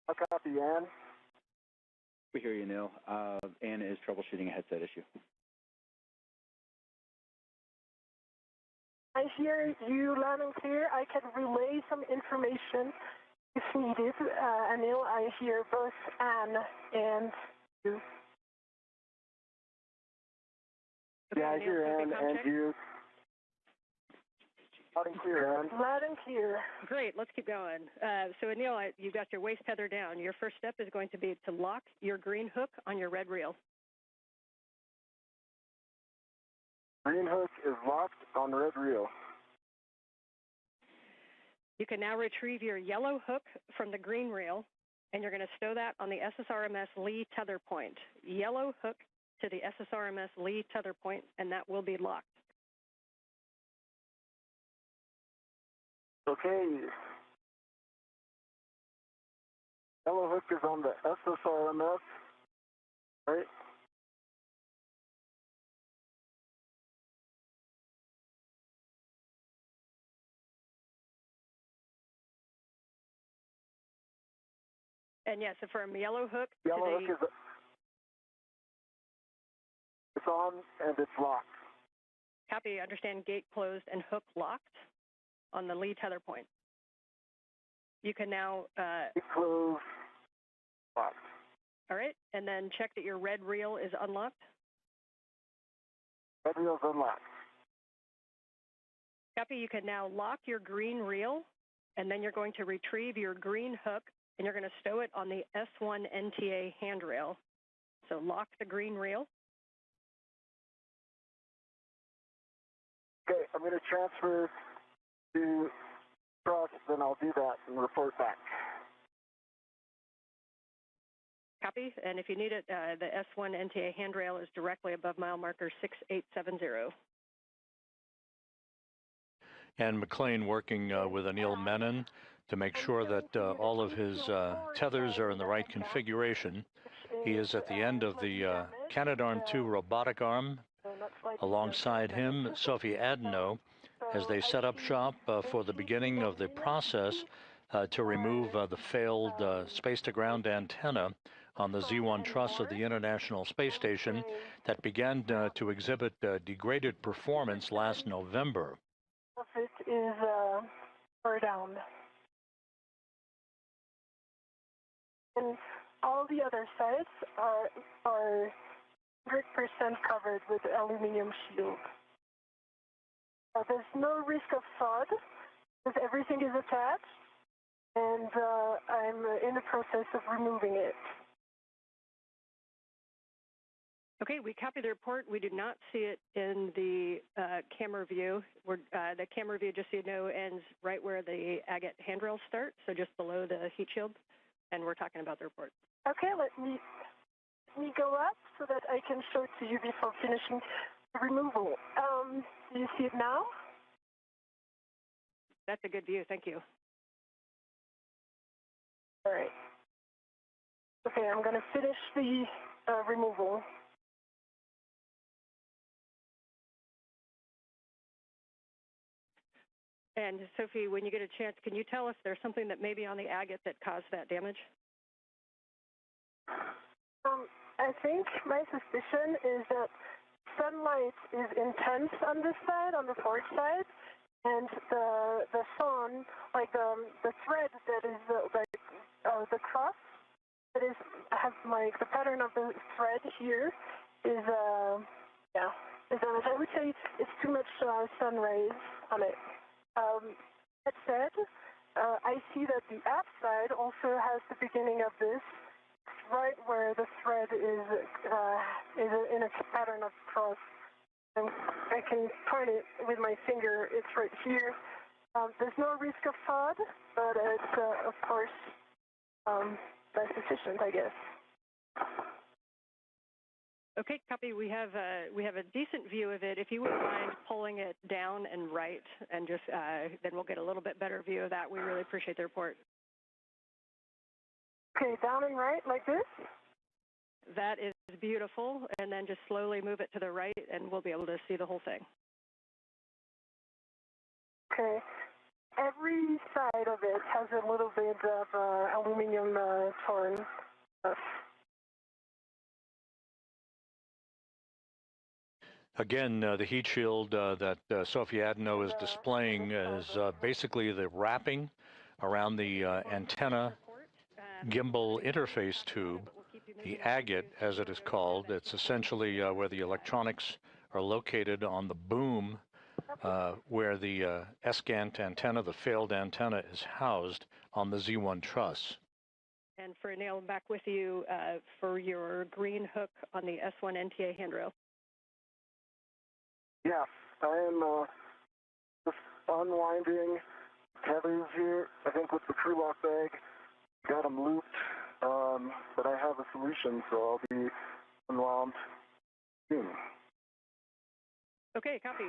How copy, Ann?
We hear you, Neil. Ann is troubleshooting a headset issue.
I hear you loud and clear. I can relay some information if needed. Anil, I hear both Ann and you.
Okay,
Yeah, I
Anil,
hear
Sophie,
Ann
comm
and
check.
you. Loud and clear, Ann.
Loud and clear.
Great, let's keep going. So Anil, you've got your waist tether down. Your first step is going to be to lock your green hook on your red reel.
Green hook is locked on red reel.
You can now retrieve your yellow hook from the green reel, and you're going to stow that on the SSRMS Lee tether point. Yellow hook to the SSRMS Lee tether point, and that will be locked.
Okay. Yellow hook is on the SSRMS, right?
And yes, from yellow hook
Yellow
to
hook is it's on and it's locked.
copy, understand gate closed and hook locked on the Lee tether point. You can now,
Gate closed, locked.
all right, and then check that your red reel is unlocked.
Red reel's unlocked.
Copy, you can now lock your green reel, and then you're going to retrieve your green hook, and you're going to stow it on the S1 NTA handrail. So lock the green reel.
Okay, I'm going to transfer to cross, then I'll do that and report back.
Copy. And if you need it, the S1 NTA handrail is directly above mile marker 6870.
And McLean working with Anil Menon to make sure that all of his tethers are in the right configuration. He is at the end of the Canadarm2 robotic arm. Alongside him, Sophie Adenot, as they set up shop for the beginning of the process to remove the failed space-to-ground antenna on the Z1 truss of the International Space Station that began to exhibit degraded performance last November.
It is far down. And all the other sides are 100% covered with aluminum shield. There's no risk of fraud because everything is attached, and I'm in the process of removing it.
Okay, we copy the report. We do not see it in the camera view. The camera view, just so you know, ends right where the agate handrails start, so just below the heat shield, and we're talking about the report.
Okay, let me go up so that I can show it to you before finishing the removal. Do you see it now?
That's a good view. Thank you.
All right. Okay, I'm going to finish the removal.
And Sophie, when you get a chance, can you tell us there's something that may be on the agate that caused that damage?
I think my suspicion is that sunlight is intense on this side, on the port side, and the sun, like the thread that is the cross that is has like the pattern of the thread here is is damaged. I would say it's too much sun rays on it. That said, I see that the app side also has the beginning of this right where the thread is in a pattern of cross. And I can point it with my finger. It's right here. There's no risk of fraud, but it's of course that's sufficient, I guess.
Okay, copy. We have a decent view of it. If you wouldn't mind pulling it down and right, and just then we'll get a little bit better view of that. We really appreciate the report.
Okay, down and right like this.
That is beautiful, and then just slowly move it to the right, and we'll be able to see the whole thing.
Okay. Every side of it has a little bit of aluminum torn stuff.
Again, the heat shield that Sophie Adenot is displaying is basically the wrapping around the antenna gimbal interface tube, the agate as it is called. It's essentially where the electronics are located on the boom where the SGANT antenna, the failed antenna, is housed on the Z1 truss.
And for Anil, I'm back with you for your green hook on the S1 NTA handrail.
Yeah, I am just unwinding tethers here, I think with the crew lock bag. Got them looped, but I have a solution, so I'll be unwound soon.
Okay, copy.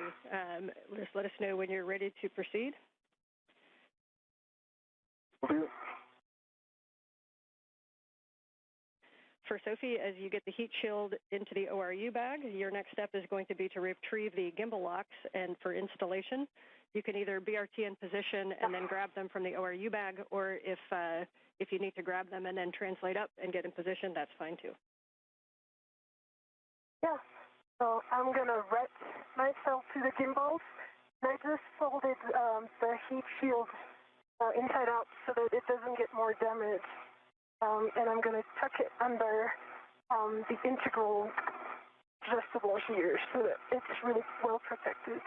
Just let us know when you're ready to proceed.
Will do.
For Sophie, as you get the heat shield into the ORU bag, your next step is going to be to retrieve the gimbal locks, and for installation, you can either BRT in position and then grab them from the ORU bag, or if you need to grab them and then translate up and get in position, that's fine too.
Yeah, so I'm going to wet myself to the gimbals, and I just folded the heat shield inside out so that it doesn't get more damage. And I'm going to tuck it under the integral adjustable here so that it's really well protected.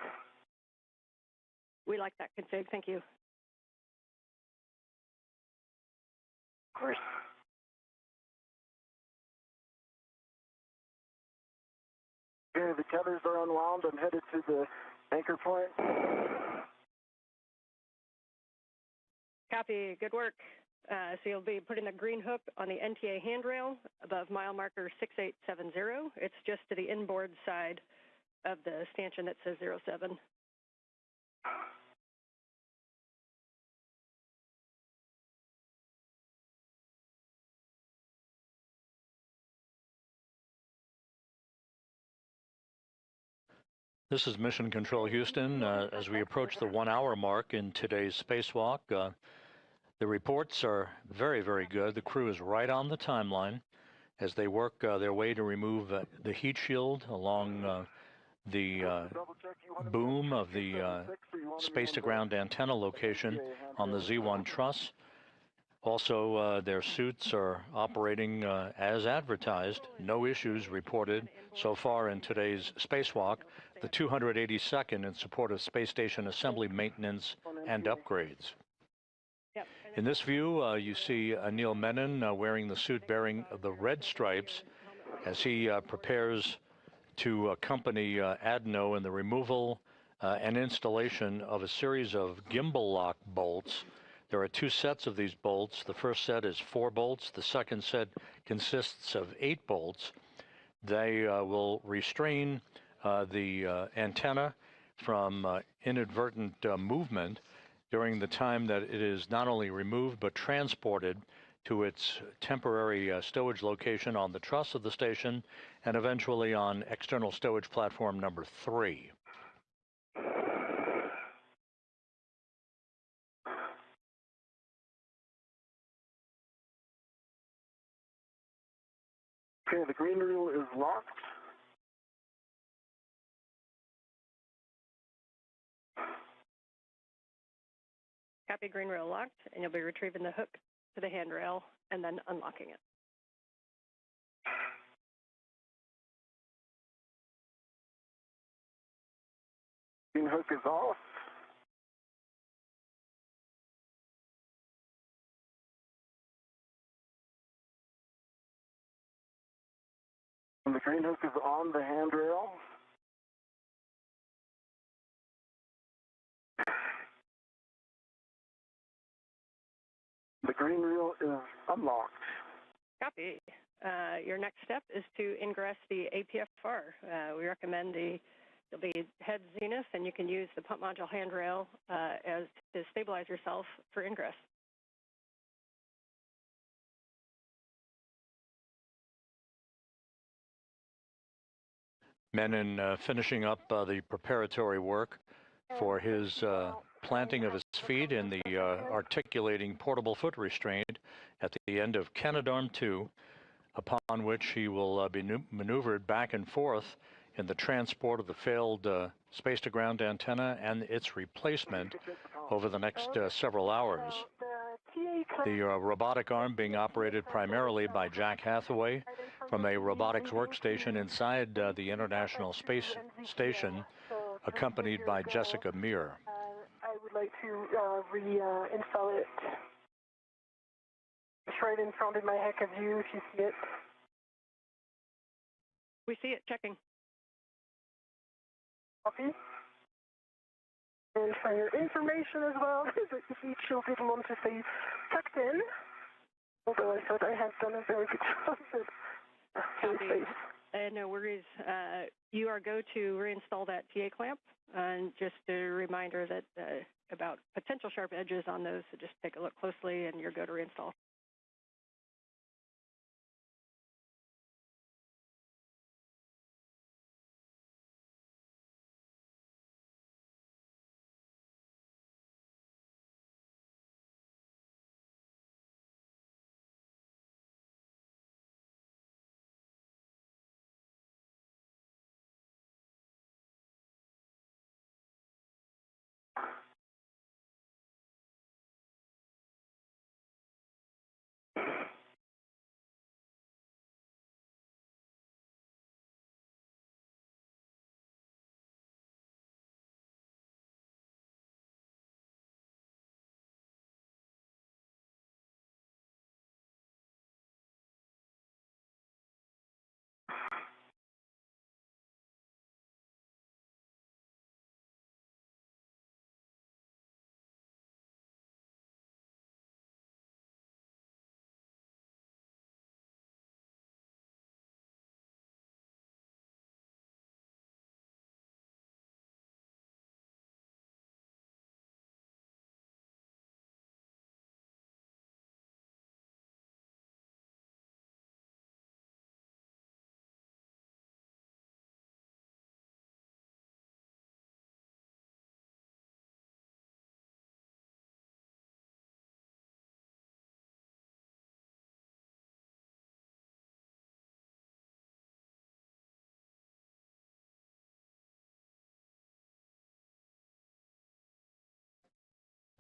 We like that config. Thank you.
Of course.
Okay, the tethers are unwound. I'm headed to the anchor point.
Copy. Good work. So you'll be putting the green hook on the NTA handrail above mile marker 6870. It's just to the inboard side of the stanchion that says 07.
This is Mission Control Houston. As we approach the 1 hour mark in today's spacewalk, the reports are very, very good. The crew is right on the timeline as they work their way to remove the heat shield along the boom of the space-to-ground antenna location on the Z1 truss. Also, their suits are operating as advertised. No issues reported so far in today's spacewalk, the 282nd in support of space station assembly maintenance and upgrades. In this view, you see Anil Menon wearing the suit bearing the red stripes as he prepares to accompany Adenot in the removal and installation of a series of gimbal lock bolts. There are 2 sets of these bolts. The first set is 4 bolts. The second set consists of 8 bolts. They will restrain the antenna from inadvertent movement during the time that it is not only removed but transported to its temporary stowage location on the truss of the station and eventually on external stowage platform number 3.
Okay, the green reel is locked.
Copy. Green reel locked, and you'll be retrieving the hook to the handrail and then unlocking it.
Green hook is off. And the green hook is on the handrail. The green reel is unlocked.
Copy. Your next step is to ingress the APFR. We recommend you'll be head zenith, and you can use the pump module handrail as to stabilize yourself for ingress.
Menon finishing up the preparatory work for his planting of his feet in the articulating portable foot restraint at the end of Canadarm2, upon which he will be maneuvered back and forth in the transport of the failed space-to-ground antenna and its replacement over the next several hours. The robotic arm being operated primarily by Jack Hathaway from a robotics workstation inside the International Space Station, accompanied by Jessica Meir.
I would like to reinstall it. It's right in front of my heck of you, if you see it.
We see it. Checking.
Copy. And for your information as well, the heat shield didn't want to stay tucked in, although I thought I had done a very good job at safe.
No worries. You are go to reinstall that TA clamp, and just a reminder that about potential sharp edges on those, so just take a look closely and you're go to reinstall.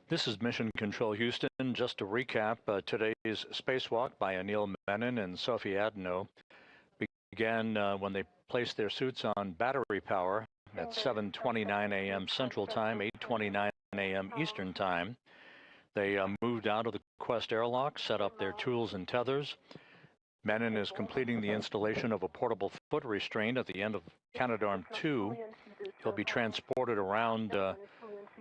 This is Mission Control Houston. Just to recap, today's spacewalk by Anil, Menon, and Sophie Adenot began when they placed their suits on battery power at 7:29 a.m. Central Time, 8:29 a.m. Eastern Time. They moved out of the Quest airlock, set up their tools and tethers. Menon is completing the installation of a portable foot restraint at the end of Canadarm2. He'll be transported around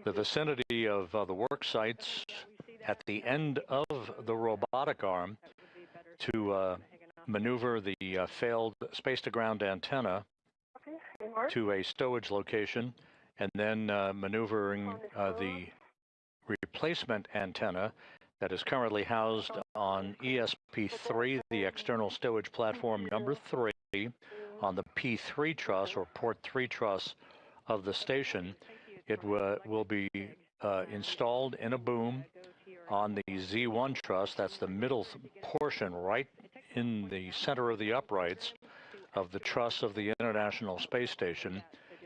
the vicinity of the work sites at the end of the robotic arm to maneuver the failed space-to-ground antenna to a stowage location, and then maneuvering the replacement antenna that is currently housed on ESP3, the external stowage platform number 3, on the P3 truss or port 3 truss of the station. It will be installed in a boom on the Z1 truss. That's the middle portion right in the center of the uprights of the truss of the International Space Station.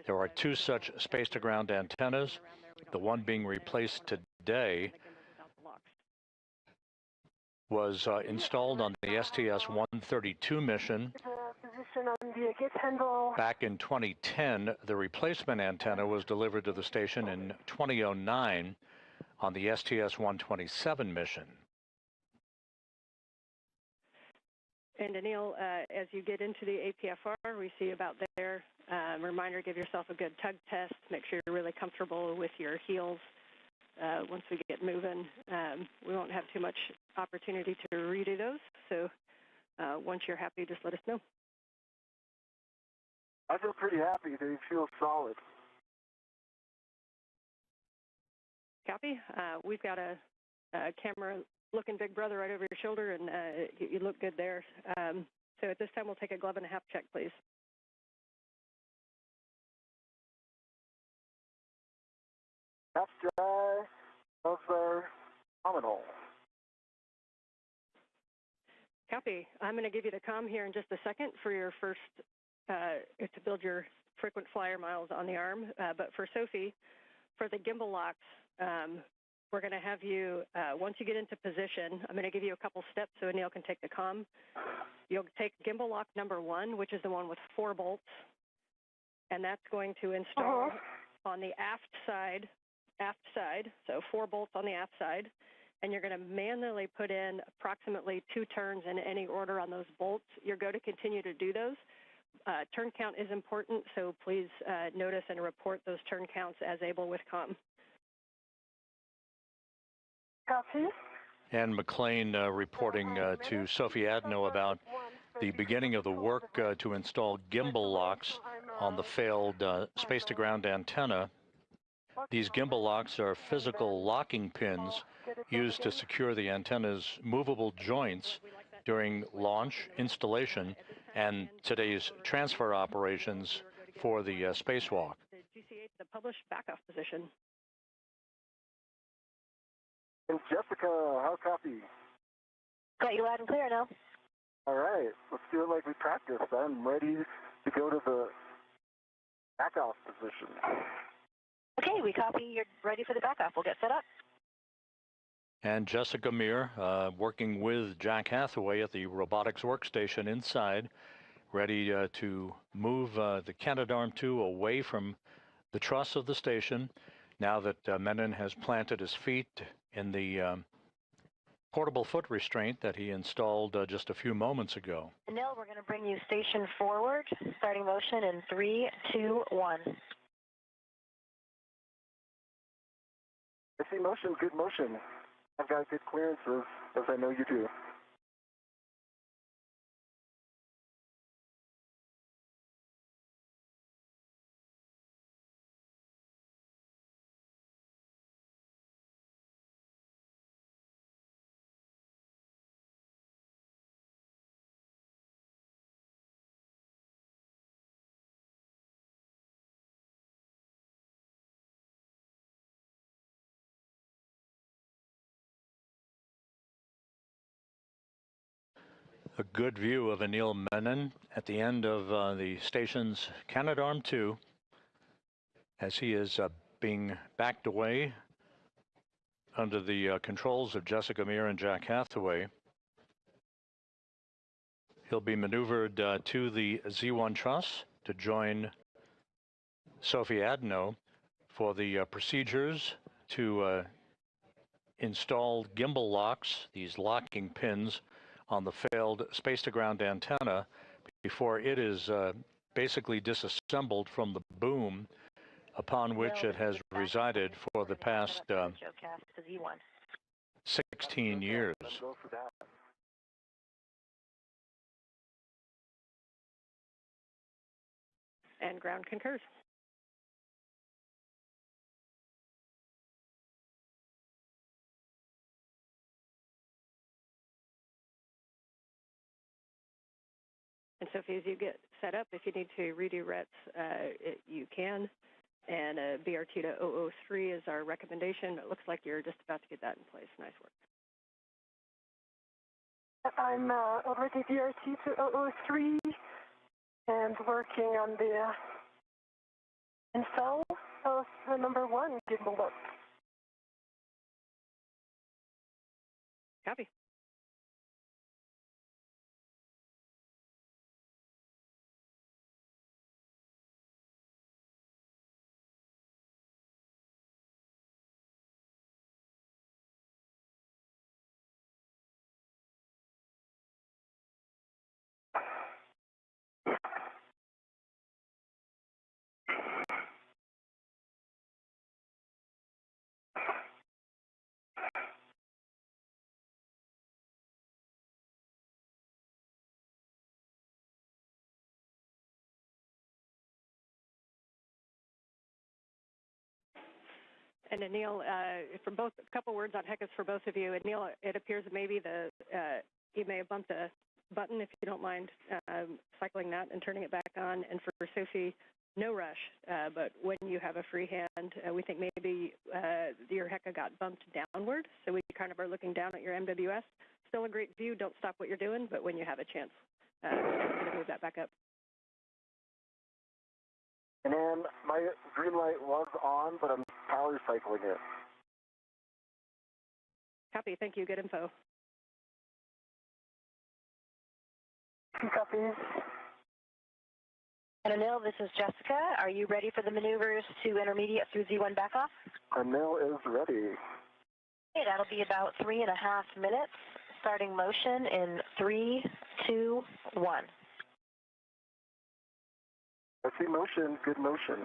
There are 2 such space-to-ground antennas. The one being replaced today was installed on the STS-132 mission. Back in 2010, the replacement antenna was delivered to the station in 2009 on the STS-127 mission.
And Anil, as you get into the APFR, we see about there, reminder, give yourself a good tug test, make sure you're really comfortable with your heels. Once we get moving, we won't have too much opportunity to redo those. So once you're happy, just let us know.
I feel pretty happy. They feel solid.
Copy. We've got a camera looking big brother right over your shoulder, and you look good there. So at this time, we'll take a glove and a half check, please.
Half dry, gloves are nominal.
Copy. I'm going to give you the comm here in just a second for your first, to build your frequent flyer miles on the arm. But for Sophie, for the gimbal locks, we're going to have you, once you get into position, I'm going to give you a couple steps so Anil can take the comm. You'll take gimbal lock number 1, which is the one with 4 bolts, and that's going to install on the aft side, so 4 bolts on the aft side, and you're going to manually put in approximately 2 turns in any order on those bolts. You're going to continue to do those. Turn count is important, so please notice and report those turn counts as able with comm.
Copy.
And McLean reporting to Sophie Adenot about the beginning of the work to install gimbal locks on the failed space-to-ground antenna. These gimbal locks are physical locking pins used to secure the antenna's movable joints during launch, installation, and today's transfer operations for the spacewalk.
The GCA to the published backoff position.
And Jessica, how copy?
Got you loud and clear now.
All right, let's do it like we practiced. I'm ready to go to the backoff position.
Okay, we copy. You're ready for the backoff. We'll get set up.
And Jessica Meir, working with Jack Hathaway at the robotics workstation inside, ready to move the Canadarm2 away from the truss of the station, now that Menon has planted his feet in the portable foot restraint that he installed just a few moments ago.
Anil, we're going to bring you station forward, starting motion in 3, 2, 1.
I see motion, good motion. I've got good clearances, as I know you do.
A good view of Anil Menon at the end of the station's Canadarm2 as he is being backed away under the controls of Jessica Meir and Jack Hathaway. He'll be maneuvered to the Z1 truss to join Sophie Adenot for the procedures to install gimbal locks, these locking pins on the failed space-to-ground antenna before it is basically disassembled from the boom upon which it has resided for the past 16 years.
And ground concurs. And Sophie, as you get set up, if you need to redo RETs, you can. And BRT to 003 is our recommendation. It looks like you're just about to get that in place. Nice work.
I'm already BRT to 003 and working on the install of the number 1 gimbal lock.
Copy. And Anil, for both, a couple words on HECUS for both of you. Anil, it appears that maybe you may have bumped a button, if you don't mind cycling that and turning it back on. And for Sophie, no rush, but when you have a free hand, we think maybe your HECA got bumped downward, so we kind of are looking down at your MWS. Still a great view. Don't stop what you're doing, but when you have a chance, we're going to move that back up.
And then my green light was on, but I'm power cycling it.
Copy. Thank you. Good info.
Copy.
And Anil, this is Jessica. Are you ready for the maneuvers to intermediate through Z1 back off?
Anil is ready.
Okay, that'll be about 3.5 minutes. Starting motion in 3, 2, 1.
I see motion, good motion.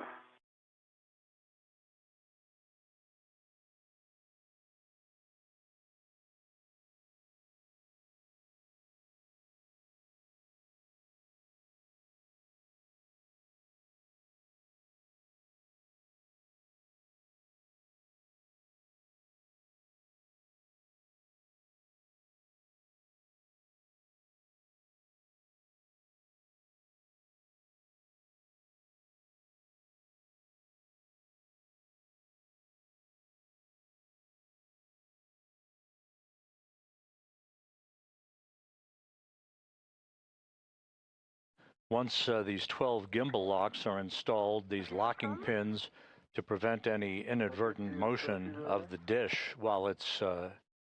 Once these 12 gimbal locks are installed, these locking pins to prevent any inadvertent motion of the dish while it's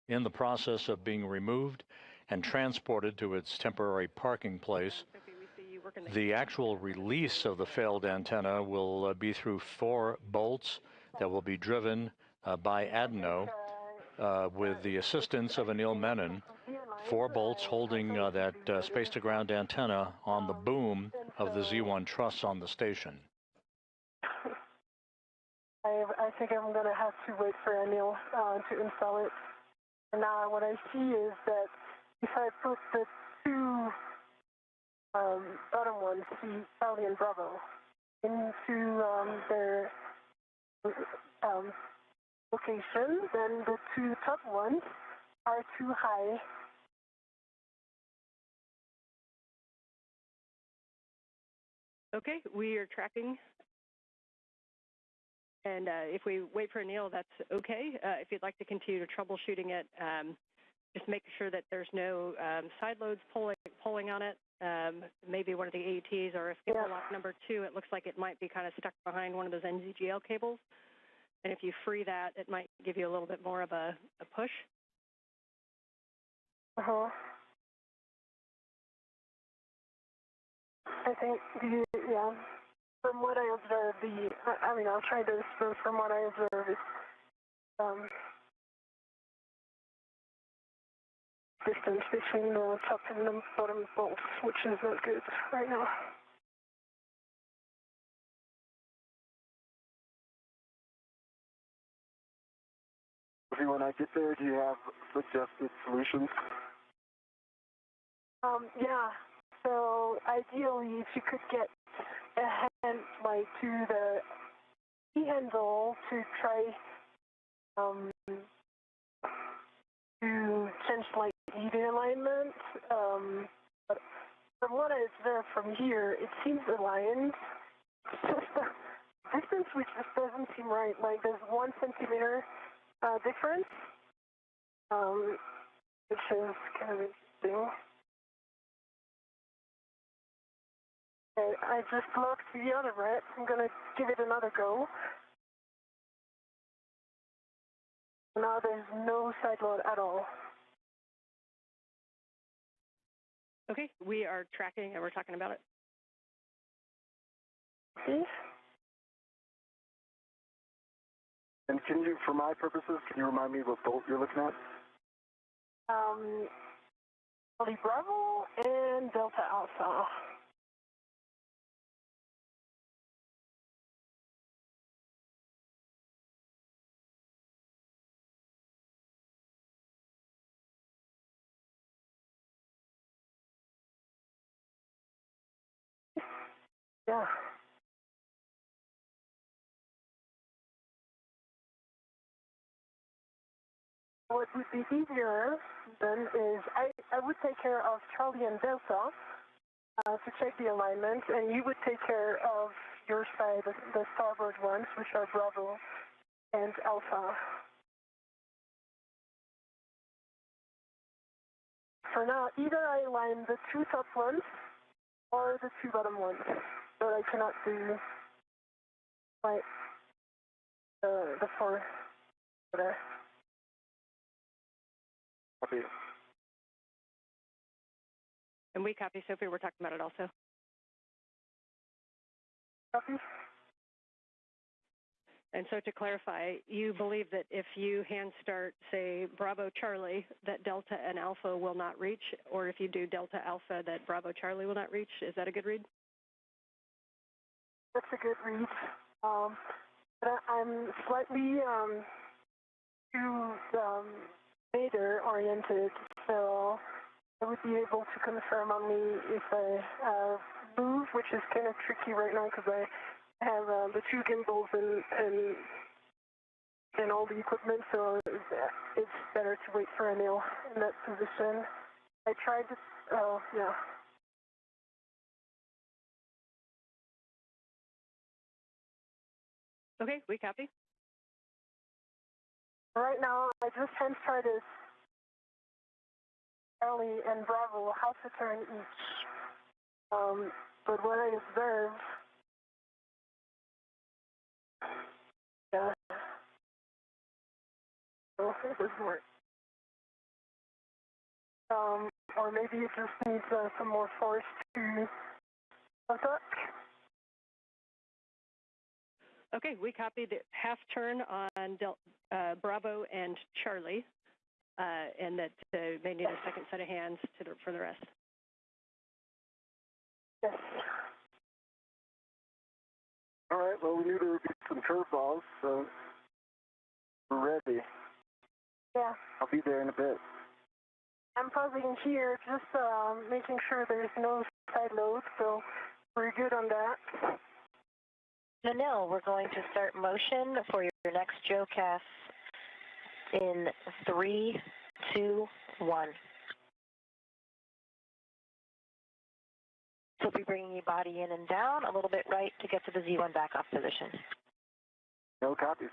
in the process of being removed and transported to its temporary parking place. The actual release of the failed antenna will be through 4 bolts that will be driven by Adenot with the assistance of Anil Menon. 4 bolts holding that space-to-ground antenna on the boom of the Z1 truss on the station.
I think I'm going to have to wait for Anil to install it. And now what I see is that if I put the 2 bottom ones, Charlie and Bravo, into their location, then the 2 top ones are too high.
Okay, we are tracking. And if we wait for Anil, that's okay. If you'd like to continue to troubleshooting it, just make sure that there's no side loads pulling on it. Maybe one of the AETs, or if gimbal lock number 2, it looks like it might be kind of stuck behind one of those NZGL cables. And if you free that, it might give you a little bit more of a push.
Uh-huh. I think yeah, from what I observe, I mean, I'll try this, but from what I observe, it's, distance between the top and the bottom bolts, which is not good right now.
When I get there, do you have suggested solutions?
Yeah. So ideally, if you could get a hand, like, to the E-handle to try to change, like, EV alignment. But from what I observe from here, it seems aligned. It's just the distance which just doesn't seem right. Like, there's 1 centimeter difference, which is kind of interesting. Okay, I just locked the other rat. I'm going to give it another go. Now there's no side load at all.
Okay, we are tracking and we're talking about it.
Okay.
And can you, for my purposes, can you remind me what bolt you're looking at?
Charlie Bravo and Delta Alpha. Yeah. What would be easier then is I would take care of Charlie and Delta to check the alignment, and you would take care of your side, the starboard ones, which are Bravo and Alpha. For now, either I align the 2 top ones or the 2 bottom ones, but I cannot do like the 4 there.
Copy.
And we copy, Sophie. We're talking about it also.
Copy.
And so to clarify, you believe that if you hand start, say, Bravo Charlie, that Delta and Alpha will not reach, or if you do Delta Alpha, that Bravo Charlie will not reach? Is that a good read?
That's a good read. But I'm slightly too later oriented, so I would be able to confirm only if I move, which is kind of tricky right now because I have the 2 gimbals and all the equipment, so it's better to wait for Anil in that position. I tried to, yeah.
Okay, we copy.
Right now, I just hand started Charlie and Bravo half a turn each. But what I observe, yeah, so it doesn't work. Or maybe it just needs some more force to attack.
Okay, we copied half turn on Bravo and Charlie, and that they need a second set of hands for the rest.
Yes.
All right, well, we knew there would be some curveballs, so we're ready.
Yeah.
I'll be there in a bit.
I'm pausing here, just making sure there's no side load, so we're good on that.
Anil, we're going to start motion for your next JoeCast in 3, 2, 1. So we'll be bringing your body in and down a little bit right to get to the Z1 back off position.
No copies.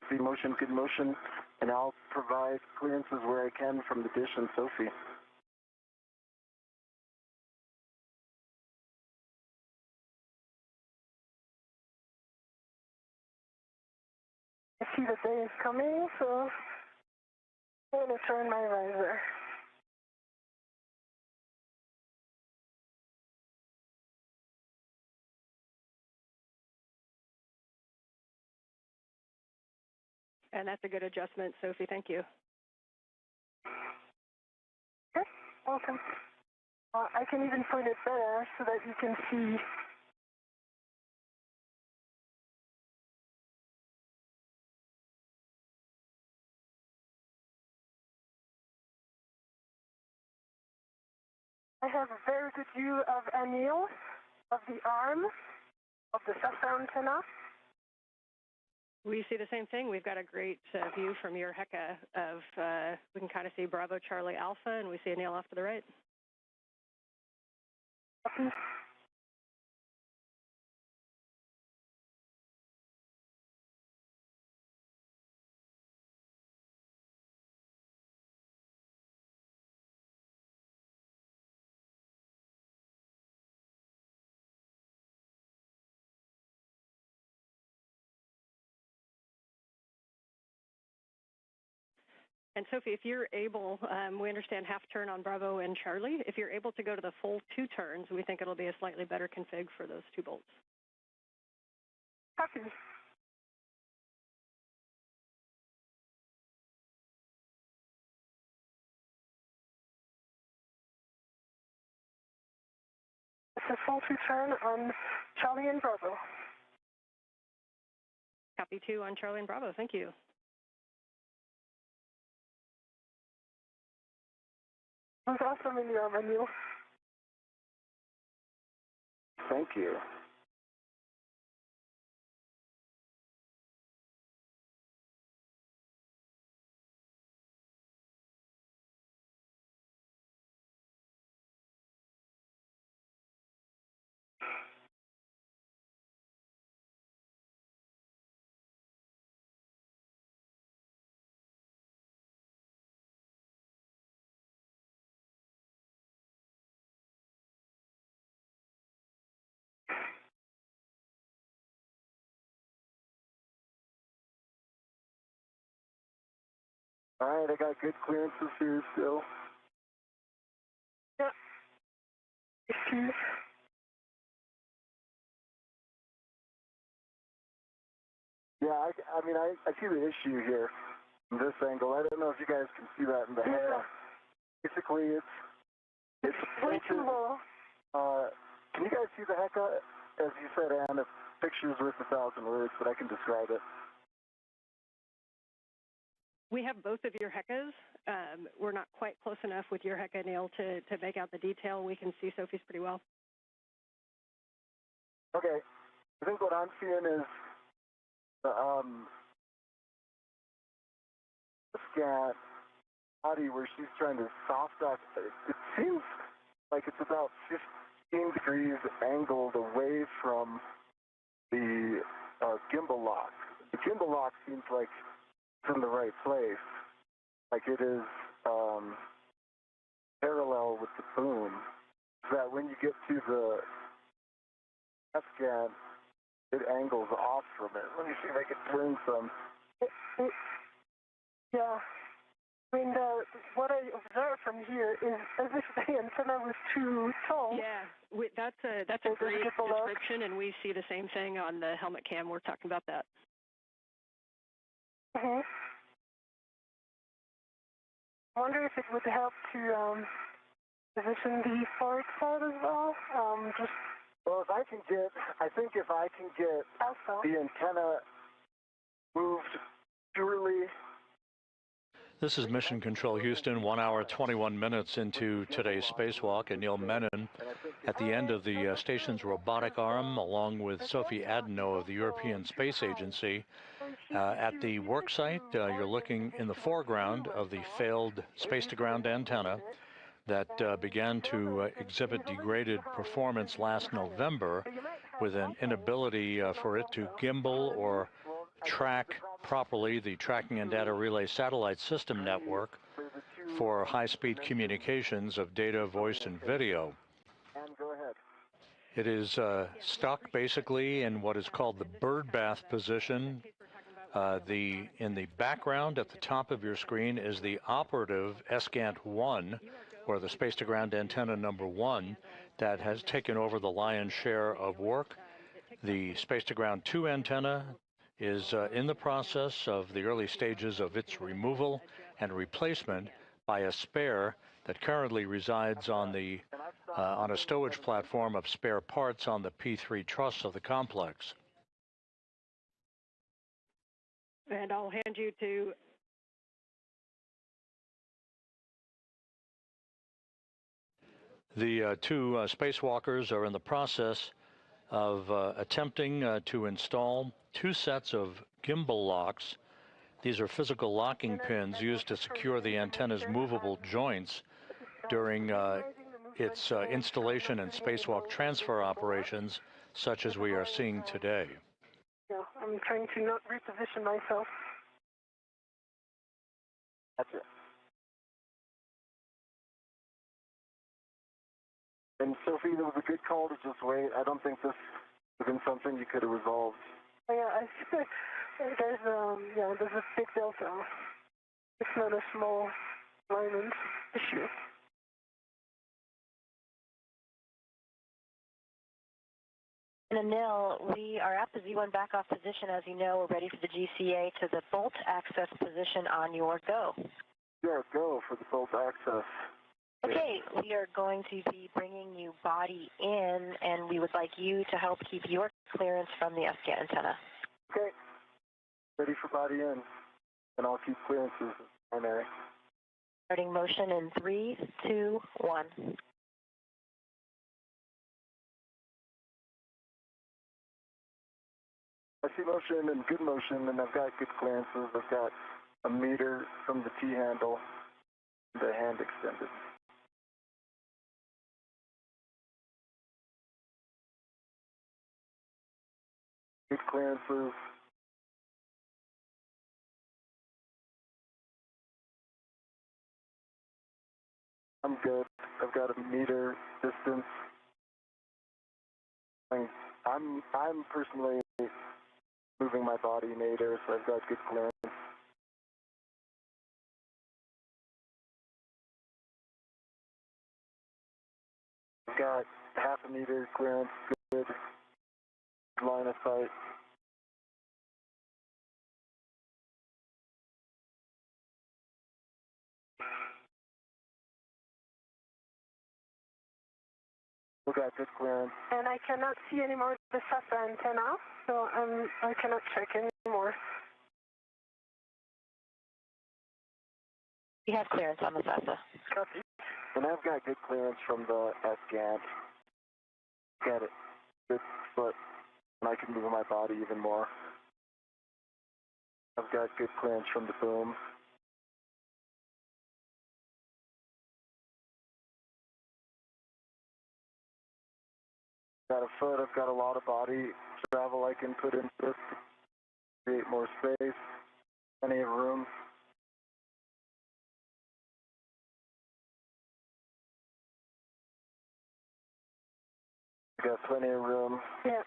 Good motion, and I'll provide clearances where I can from the dish and Sophie.
see the day is coming, so I'm going to turn my visor.
And that's a good adjustment, Sophie. Thank you.
Okay, welcome. I can even point it better so that you can see. I have a very good view of Anil, of the arm, of the SASA antenna.
We see the same thing. We've got a great view from your HECA of, we can kind of see Bravo Charlie Alpha, and we see Anil off to the right.
Okay.
And Sophie, if you're able, we understand half turn on Bravo and Charlie. If you're able to go to the full 2 turns, we think it'll be a slightly better config for those 2 bolts.
Copy. It's a full 2 turn on Charlie and Bravo.
Copy 2 on Charlie and Bravo. Thank you.
It was awesome in your menu.
Thank you. All right, I got good clearances here still.
Yeah. Excuse.
Yeah, I mean, I see the issue here from this angle. I don't know if you guys can see that in the head. Basically, it's
way too low.
Can you guys see the HECA? As you said, Ann, a picture's worth 1,000 words, but I can describe it.
We have both of your HECAs. We're not quite close enough with your HECA, Neil, to make out the detail. We can see Sophie's pretty well.
Okay. I think what I'm seeing is the scan body where she's trying to soft dock. It seems like it's about 15 degrees angled away from the gimbal lock. The gimbal lock seems like it's in the right place, like it is parallel with the boom, so that when you get to the F-scan, it angles off from it. Let me see if I can turn some.
Yeah. I mean, what I observe from here is as if the antenna was too tall.
Yeah, that's a great description, and we see the same thing on the helmet cam. We're talking about that.
Mm-hmm. I wonder if it would help to position the forward side as well.
Well, if I think if I can get the antenna moved purely.
This is Mission Control Houston, 1 hour, 21 minutes into today's spacewalk. Anil Menon at the end of the station's robotic arm, along with Sophie Adenot of the European Space Agency. At the work site, you're looking in the foreground of the failed space-to-ground antenna that began to exhibit degraded performance last November with an inability for it to gimbal or track properly the tracking and data relay satellite system network for high-speed communications of data, voice, and video. It is stuck basically in what is called the birdbath position In the background at the top of your screen is the operative SGANT-1, or the Space-to-Ground Antenna number 1, that has taken over the lion's share of work. The Space-to-Ground 2 antenna is in the process of the early stages of its removal and replacement by a spare that currently resides on a stowage platform of spare parts on the P3 truss of the complex.
And I'll hand you to
the two spacewalkers are in the process of attempting to install 2 sets of gimbal locks. These are physical locking pins used to secure the antenna's movable joints during its installation and spacewalk transfer operations, such as we are seeing today.
Yeah, I'm trying to not reposition myself.
That's it. And Sophie, it was a good call to just wait. I don't think this would have been something you could have resolved.
Oh, yeah, there's a big delta. It's not a small alignment issue.
Anil, we are at the Z1 backoff position. As you know, we're ready for the GCA to the bolt access position on your go.
Yeah, go for the bolt access.
Okay, we are going to be bringing you body in, and we would like you to help keep your clearance from the SGAT antenna.
Okay, ready for body in, and I'll keep clearances primary.
Starting motion in 3, 2, 1.
I see motion and good motion, and I've got good clearances. I've got a meter from the T-handle, the hand extended. Good clearances. I'm good. I've got a meter distance. I'm personally moving my body nadir, so I've got good clearance. I've got half a meter clearance, good line of sight. We've got good clearance.
And I cannot see anymore the SATA antenna, so I cannot check anymore.
We have clearance on the SATA.
Copy.
And I've got good clearance from the SGANT. Got it. Good foot, and I can move my body even more. I've got good clearance from the boom. Got a foot, I've got a lot of body travel I can put into this to create more space, plenty of room. Got plenty of room.
Yeah.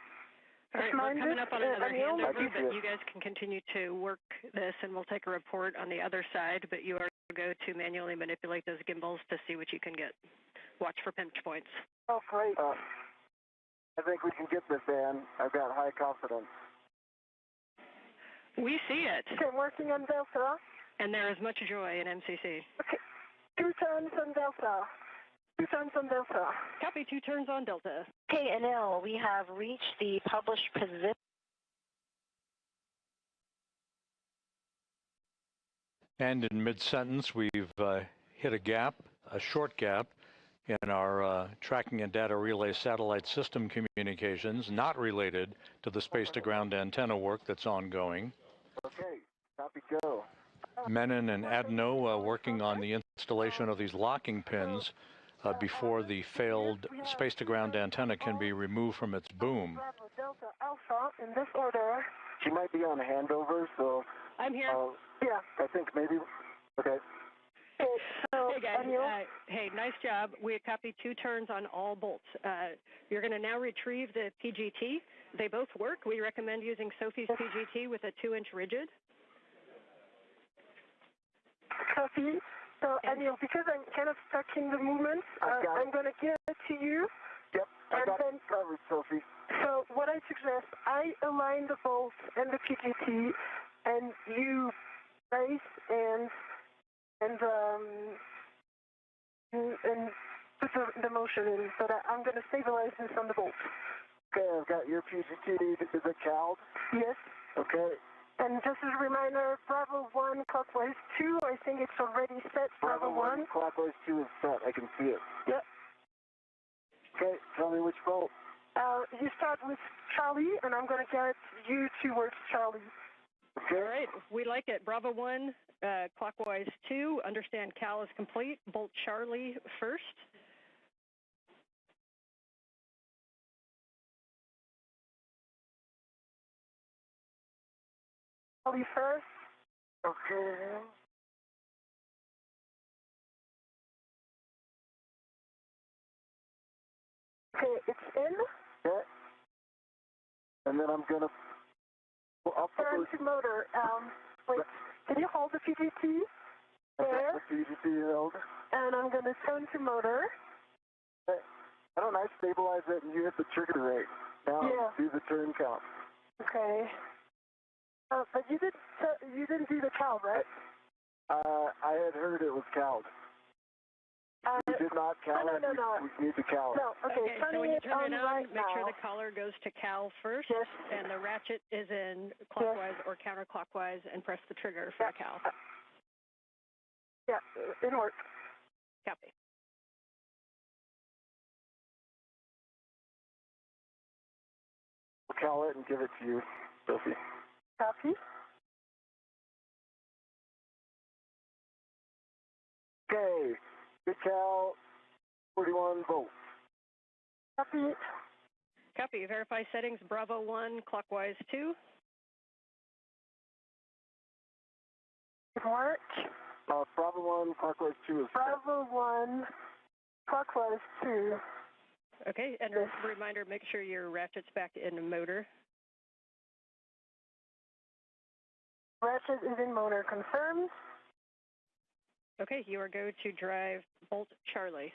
All right, we're coming up on another handover, but you guys can continue to work this, and we'll take a report on the other side, but you are going to go to manually manipulate those gimbals to see what you can get. Watch for pinch points.
Oh, great.
I think we can get this, Ann. I've got high confidence.
We see it.
Okay, working on Delta.
And there is much joy in MCC.
Okay, 2 turns on Delta. 2 turns on Delta.
Copy, 2 turns on Delta.
Okay, Anil, we have reached the published position.
And in mid-sentence, we've hit a gap, a short gap, in our tracking and data relay satellite system communications, not related to the space-to-ground antenna work that's ongoing.
Okay, copy, go.
Menon and Adenot working on the installation of these locking pins before the failed space-to-ground antenna can be removed from its boom.
Bravo, Delta, Alpha, in this order.
She might be on handover, so...
I'm here.
Yeah.
I think maybe... Okay.
So
Hey, guys.
Anil.
Hey, nice job. We copy 2 turns on all bolts. You're going to now retrieve the PGT. They both work. We recommend using Sophie's PGT with a 2-inch rigid.
Sophie, so Anil, because I'm kind of stuck in the movement, I'm going to give it to you.
Yep, I got it covered, Sophie.
So what I suggest, I align the bolts and the PGT, and you brace and put the motion in. But I'm going to stabilize this on the bolts.
Okay, I've got your PGT. Is it cowled?
Yes.
Okay.
And just as a reminder, Bravo 1, clockwise 2, I think it's already set. Bravo 1.
Clockwise 2 is set. I can see it.
Yep.
Okay, tell me which bolt.
You start with Charlie, and I'm going to get you towards Charlie.
Okay.
All right. We like it. Bravo 1, clockwise 2. Understand Cal is complete. Bolt Charlie first.
Charlie first.
Okay.
Okay, it's in.
Okay. And then I'm going to...
Turn to motor. Wait, can you hold the PGT? There.
The PGT held.
And I'm going to turn to motor.
Okay. I don't know, I stabilize it and you hit the trigger rate. Now do the turn count.
Okay. But you didn't do the cow, right?
I had heard it was cowled. We did not cow it.
No.
We need to cow it.
No, okay.
So when you turn it on,
right
make sure
now.
the collar goes to Cal first.
Yes.
And the ratchet is in clockwise or counterclockwise, and press the trigger for Cal.
Yeah, it worked.
Copy.
We'll cow it and give it to you, Sophie.
Copy.
Okay. Good cow, 41 volts.
Copy.
Copy. Verify settings. Bravo 1, clockwise 2.
It worked.
Bravo 1, clockwise 2 is
Bravo 1, clockwise 2.
Okay, and a reminder, make sure your ratchet's back in the motor.
Ratchet is in motor, confirmed.
Okay, you are go to drive Bolt Charlie.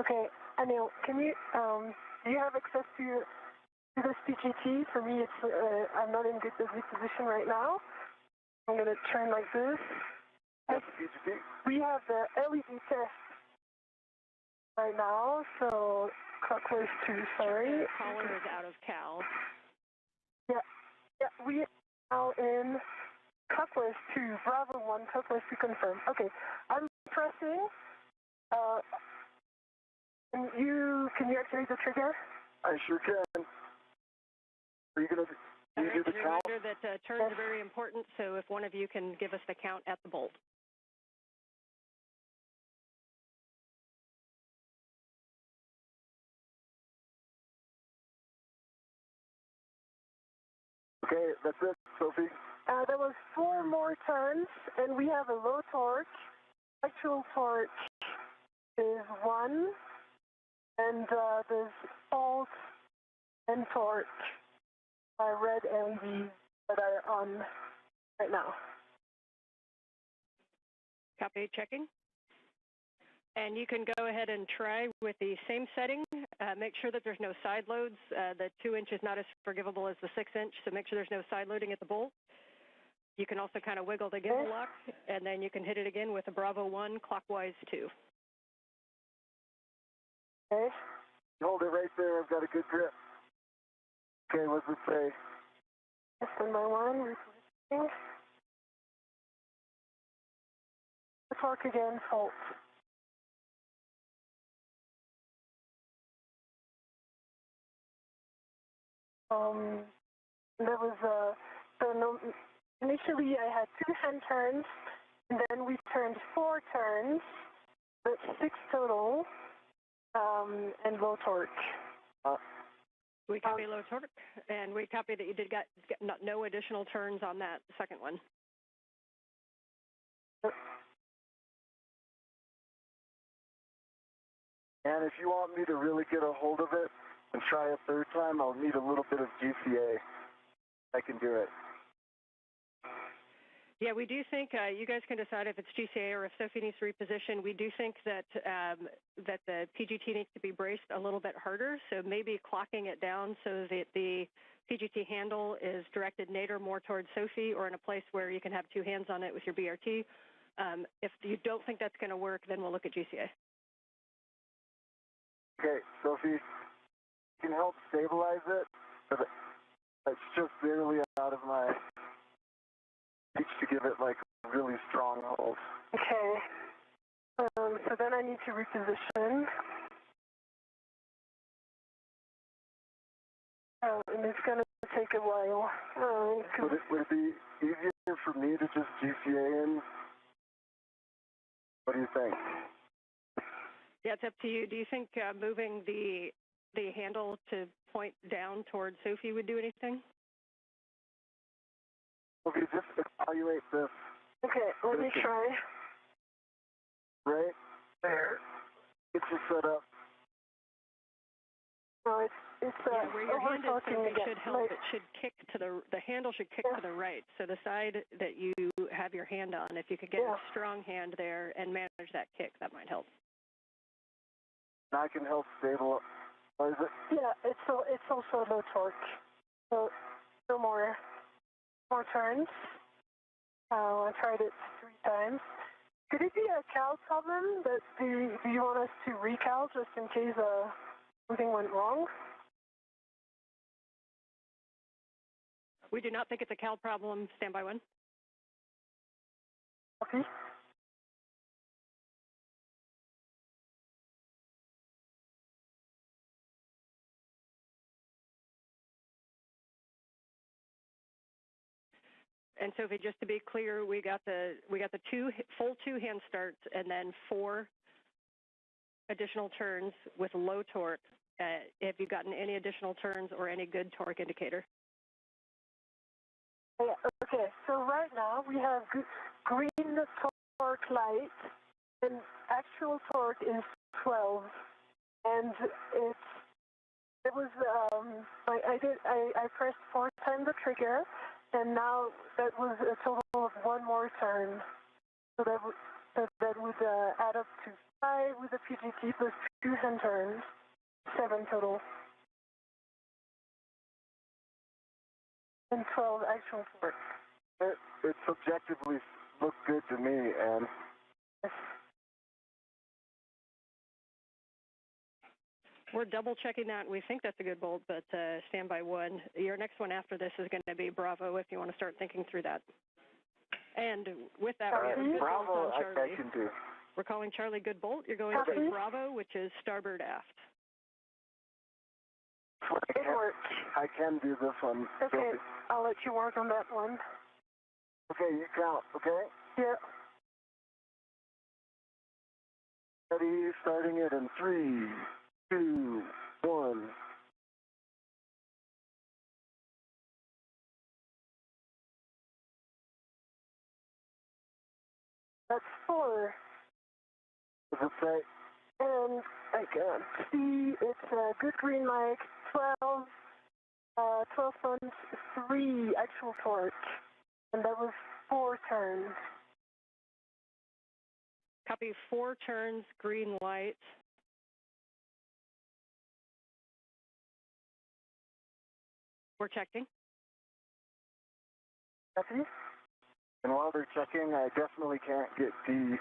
Okay, Anil, can you, do you have access to this PGT? For me, it's, I'm not in good position right now. I'm going to turn like this.
PGT.
We have the LED test right now, so clockwise 2, sorry.
The collar is out of Cal.
Yeah, we are now in clockwise 2, Bravo 1, clockwise 2 confirmed. Okay, I'm pressing. Can you activate the trigger?
I sure can. Are you going to do the count?
Reminder that turns are very important, so if one of you can give us the count at the bolt.
Okay, that's it, Sophie.
There was 4 more turns, and we have a low torque. Actual torque is 1, and there's fault and torque red LEDs that are on right now.
Copy, checking. And you can go ahead and try with the same setting. Make sure that there's no side loads. The 2-inch is not as forgivable as the 6-inch, so make sure there's no side loading at the bolt. You can also kind of wiggle the gimbal lock, and then you can hit it again with a Bravo 1, clockwise 2.
Okay.
Hold it right there. I've got a good grip. Okay, what's it say?
Number 1, repositioning. The torque again, fault. There was initially I had 2 hand turns, and then we turned 4 turns, but 6 total, and low torque.
We copy low torque, and we copy that you did got no additional turns on that second one.
And if you want me to really get a hold of it and try a third time, I'll need a little bit of GCA. I can do it.
Yeah, we do think you guys can decide if it's GCA or if Sophie needs to reposition. We do think that that the PGT needs to be braced a little bit harder, so maybe clocking it down so that the PGT handle is directed nadir more towards Sophie or in a place where you can have two hands on it with your BRT. If you don't think that's going to work, then we'll look at GCA.
Okay, Sophie, you can help stabilize it, but it's just barely out of my reach to give it like a really strong hold.
Okay. So then I need to reposition. And it's going to take a while.
Would it be easier for me to just GCA in? What do you think?
Yeah, it's up to you. Do you think moving the handle to point down towards Sophie would do anything?
Okay, just evaluate this.
Okay, let me try.
Right there. Get you set up.
No, it's
yeah, where your hand is, Sophie,
again.
should help. It should kick to the handle should kick to the right. So the side that you have your hand on, if you could get a strong hand there and manage that kick, that might help.
I can help stabilize it.
Yeah, it's also low torque. So no more turns. I tried it 3 times. Could it be a cal problem? That do you want us to recal just in case something went wrong?
We do not think it's a cal problem. Standby 1.
Okay.
And Sophie, just to be clear, we got the full two hand starts and then 4 additional turns with low torque. Have you gotten any additional turns or any good torque indicator?
Yeah, okay, so right now we have green torque light and actual torque is 12. And it was I pressed 4 times the trigger, and now that was a total of 1 more turn. So that would add up to 5 with the PGT plus 2 hand turns, 7 total. And 12 actual torque.
It subjectively looked good to me, and
we're double checking that. We think that's a good bolt, but standby 1. Your next one after this is going to be Bravo if you want to start thinking through that. And with that, we have a good
Bravo,
bolt on Charlie.
I can do.
We're calling Charlie good bolt. You're going to Bravo, which is starboard aft.
I can do this one.
Okay,
Sophie.
I'll let you work on that one.
Okay, you count, okay?
Yeah.
Ready, starting it in 3, 2, 1.
That's 4.
What does it say?
And I can see it's a good green light, 12 tons, 3 actual torque. And that was 4 turns.
Copy 4 turns, green light. We're checking.
Copy.
And while they're checking, I definitely can't get D.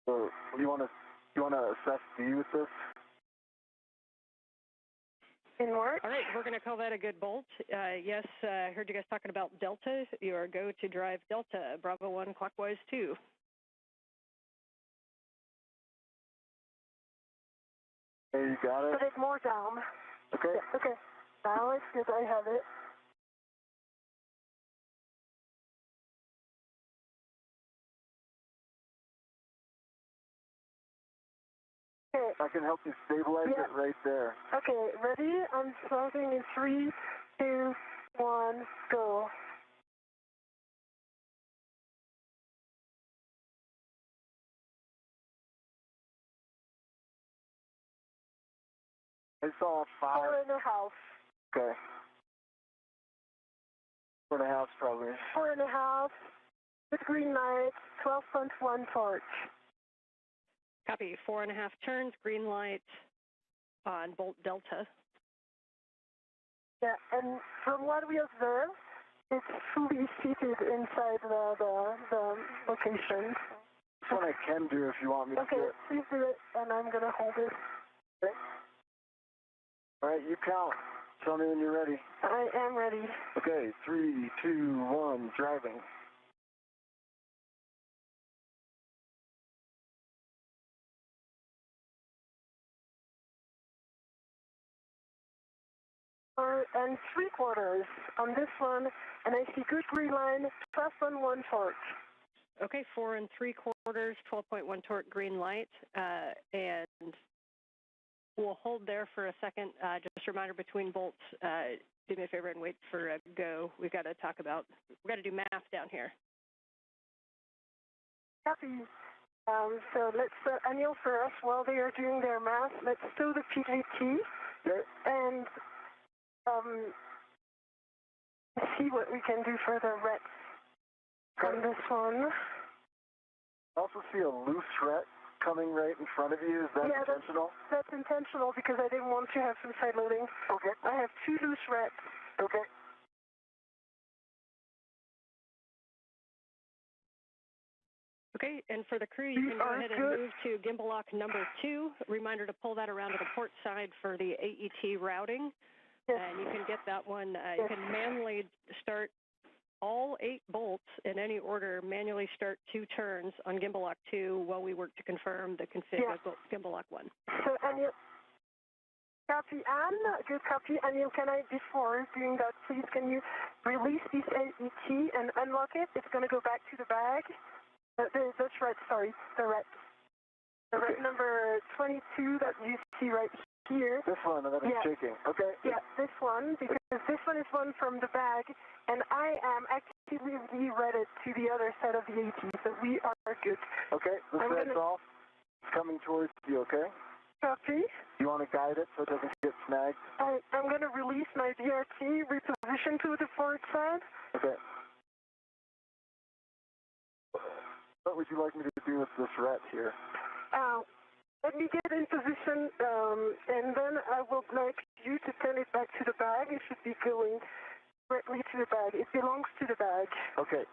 So you want to assess D with this?
In work.
All right, we're going to call that a good bolt. Yes, I heard you guys talking about Delta. You are go to drive Delta, Bravo 1 clockwise 2.
Okay, you got it?
Put it more down.
Okay.
Yeah, okay. Now it's good. I have it. Okay.
I can help you stabilize it right there.
Okay, ready? I'm starting in 3, 2, 1, go.
I saw 5.
4.5.
Okay. 4.5 probably.
4.5. With green light, 12.1 torch.
Copy. 4.5 turns, green light on Bolt Delta.
Yeah, and from what we observed, it's fully seated inside the location.
That's what I can do if you want me to do
Okay,
it.
please do it, and I'm going to hold it.
Okay. All right, you count. Tell me when you're ready.
I am ready.
Okay, 3, 2, 1, driving.
And 3/4 on this one, and I see good green line, 12.1 torch.
Okay, 4 3/4, 12.1 torque, green light, and we'll hold there for a second. Just a reminder between bolts, do me a favor and wait for a go. We've got to do math down here.
Copy. So let's, Anil first, while they are doing their math, let's stow the PJT and see what we can do for the rets on this one.
I also see a loose ret coming right in front of you. Is that intentional?
That's intentional because I didn't want to have some side loading.
Okay.
I have 2 loose rets.
Okay.
Okay, and for the crew, you can go ahead and move to gimbal lock number 2. Reminder to pull that around to the port side for the AET routing.
Yes.
And you can get that one, you can manually start all 8 bolts in any order, manually start 2 turns on gimbal lock 2 while we work to confirm the config of gimbal lock 1.
So, Anil, copy, Anne, good copy. Anil, can I, before doing that, please, can you release this AET and unlock it? It's going to go back to the bag. That's right, sorry, the ret. The ret number 22 that you see right here.
This one that is shaking. Okay.
Yeah, this one, because this one is one from the bag, and I am actively re-redded to the other side of the AT, so we are good.
Okay, this red's off. It's coming towards you, okay?
Copy.
You want to guide it so it doesn't get snagged?
I'm going to release my BRT, reposition to the forward side.
Okay. What would you like me to do with this ret here?
Let me get in position, and then I will like you to turn it back to the bag. It should be going directly to the bag. It belongs to the bag.
Okay.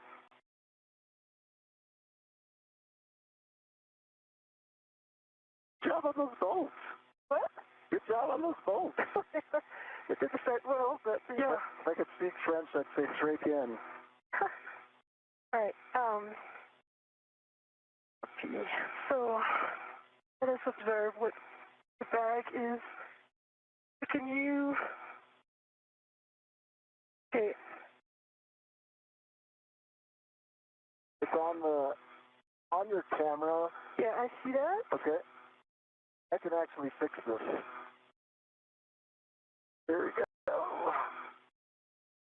Good job on those bolts.
What?
Good job on those bolts.
It didn't start well, but yeah.
If I could speak French, I'd say straight in.
All right. So let us observe what the bag is. Can you? Okay.
It's on your camera.
Yeah, I see that.
Okay. I can actually fix this. There we go.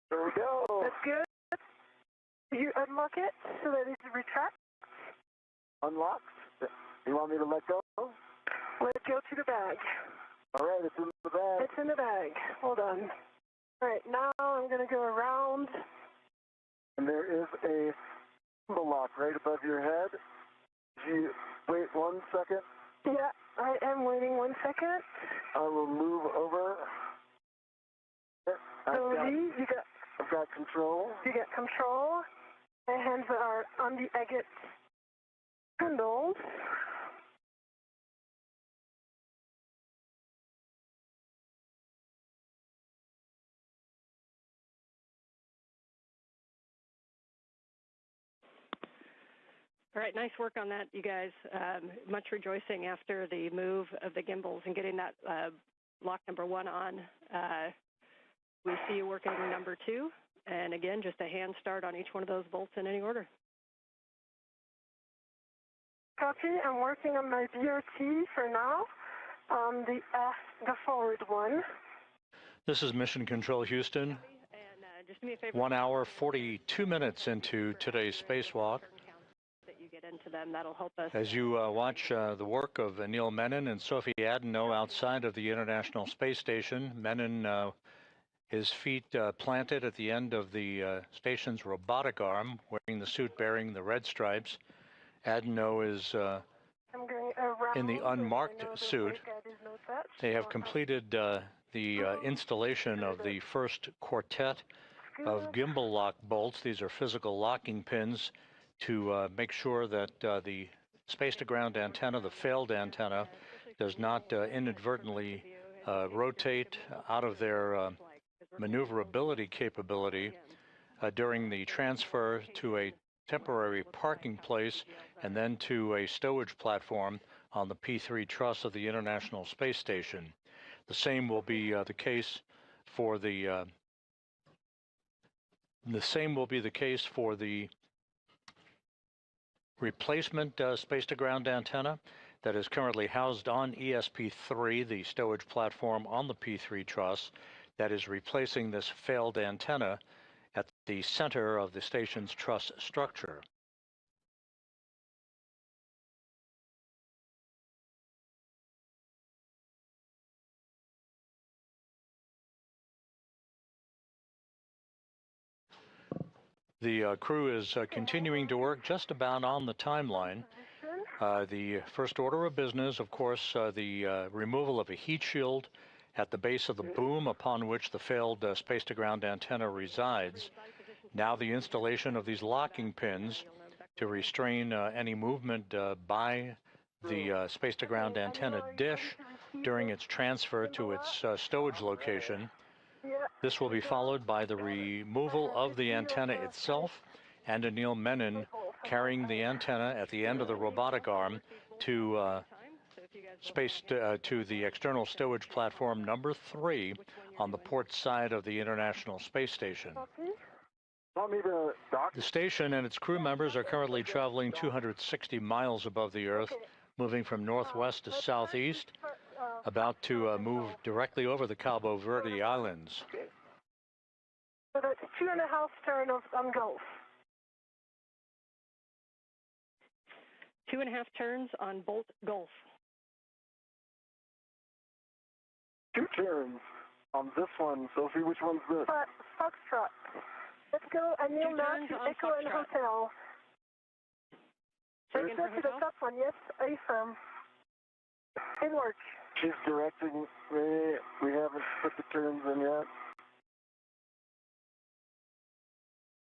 There we go.
That's good. Do you unlock it so that it retracts?
Unlocked. You want me to let go?
Let it go to the bag.
All right, it's in the bag.
It's in the bag. Hold on. All right, now I'm going to go around.
And there is a gimbal lock right above your head. You wait 1 second.
Yeah, I am waiting 1 second.
I will move over. I've got control.
You got control. My hands are on the agate handles.
All right, nice work on that, you guys. Much rejoicing after the move of the gimbals and getting that lock number 1 on. We see you working number 2, and again, just a hand start on each one of those bolts in any order.
Copy. I'm working on my BRT for now on the forward one.
This is Mission Control Houston.
And just do me a favor.
1 hour, 42 minutes into today's spacewalk.
That you get into them. That'll help us.
As you watch the work of Anil Menon and Sophie Adenot outside of the International Space Station, Menon, his feet planted at the end of the station's robotic arm, wearing the suit bearing the red stripes. Adenot is in the unmarked suit. They have completed the installation of the first quartet of gimbal lock bolts. These are physical locking pins to make sure that the space-to-ground antenna, the failed antenna, does not inadvertently rotate out of their maneuverability capability during the transfer to a temporary parking place and then to a stowage platform on the P3 truss of the International Space Station. The same will be the case for the replacement space-to-ground antenna that is currently housed on ESP3, the stowage platform on the P3 truss, that is replacing this failed antenna at the center of the station's truss structure. The crew is continuing to work just about on the timeline. The first order of business, of course, the removal of a heat shield at the base of the boom upon which the failed space-to-ground antenna resides. Now the installation of these locking pins to restrain any movement by the space-to-ground antenna dish during its transfer to its stowage location. This will be followed by the removal of the antenna itself and Anil Menon carrying the antenna at the end of the robotic arm to to the external stowage platform number 3 on the port side of the International Space Station. The station and its crew members are currently traveling 260 miles above the Earth, moving from northwest to southeast, about to move directly over the Cabo Verde Islands.
So that's 2.5 turn on Gulf.
2.5 turns on Bolt Gulf.
2 turns on this one. Sophie, which one's this?
Foxtrot. Let's go Anil now to Echo and Hotel. Let's go to the top one, yes, affirm. It works.
She's directing me. We haven't put the turns in yet.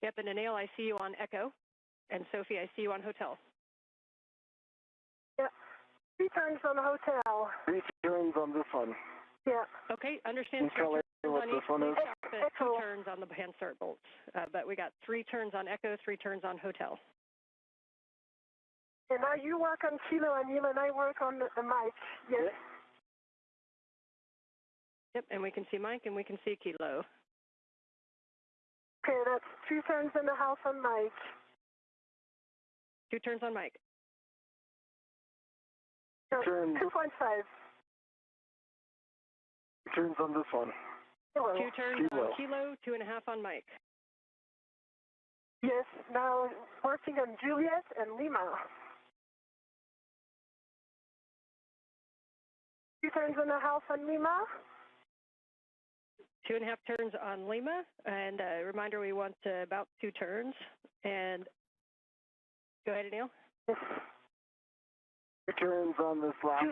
Yep, and Anil, I see you on Echo. And Sophie, I see you on Hotel.
Yeah, 3 turns on the Hotel.
3 turns on this one.
Yeah.
Okay, understand. 3 turns on each. 2 turns on the hand start bolts. But we got 3 turns on Echo, 3 turns on Hotel.
And now you work on Kilo, Anil, and I work on the mic. Yes.
Yep, and we can see Mike and we can see Kilo.
Okay, that's 2 turns in the house on Mike.
2 turns on Mike.
No, 2.5.
2 turns on this one.
Kilo.
2 turns on Kilo, 2.5 on Mike.
Yes, now working on Juliet and Lima. 2 turns in the house on Lima.
2.5 turns on Lima, and reminder we want about 2 turns. And go ahead, Anil.
2 turns on this last.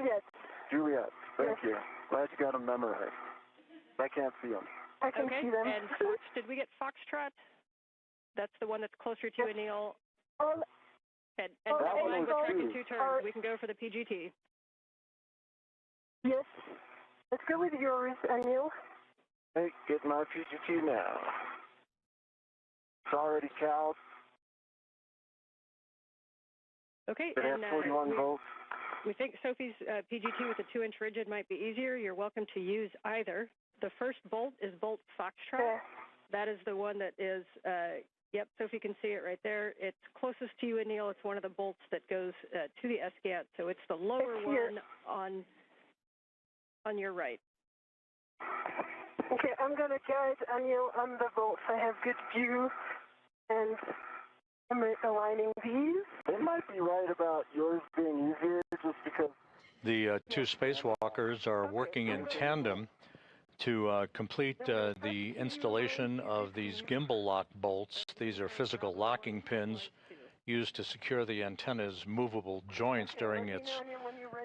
Juliet. Thank you. Glad you got them memorized. I can't see them.
I can see them.
And Fox, did we get Foxtrot? That's the one that's closer to Anil. And that one was tracking 2 turns. We can go for the PGT.
Yes. Let's go with yours, Anil.
Hey, get my PGT now. It's already cowed.
Okay,
It has 41 volts.
We think Sophie's PGT with a 2-inch rigid might be easier. You're welcome to use either. The first bolt is Bolt Foxtrot.
Okay.
That is the one that is, yep, Sophie can see it right there. It's closest to you, Anil. It's one of the bolts that goes to the SCAT, so it's the lower one on your right.
Okay, I'm going to guide Anil on the bolts. I have good view, and I'm aligning these.
They might be right about yours being easier just because.
The two spacewalkers are working in tandem to complete the installation of these gimbal lock bolts. These are physical locking pins used to secure the antenna's movable joints during its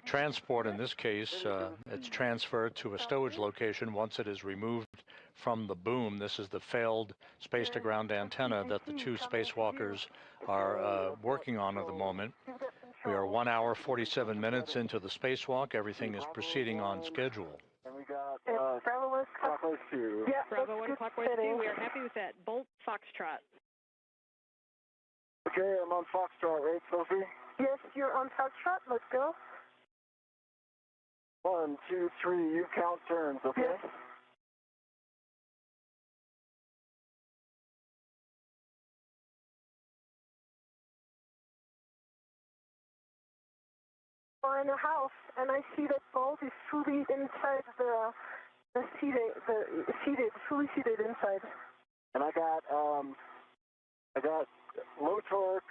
transport. In this case, it's transferred to a stowage location once it is removed from the boom. This is the failed space-to-ground antenna that the two spacewalkers are working on at the moment. We are 1 hour, 47 minutes into the spacewalk. Everything is proceeding on schedule.
And we got
Bravo 1,
clockwise 2.
Yeah,
Bravo 1, clockwise 2. We are happy with that. Bolt Foxtrot.
Okay, I'm on Foxtrot, right, Sophie?
Yes, you're on Foxtrot. Let's go.
1, 2, 3, you count turns, okay?
Yes. We're in a house, and I see that bolt is fully inside fully seated inside.
And I got low torque,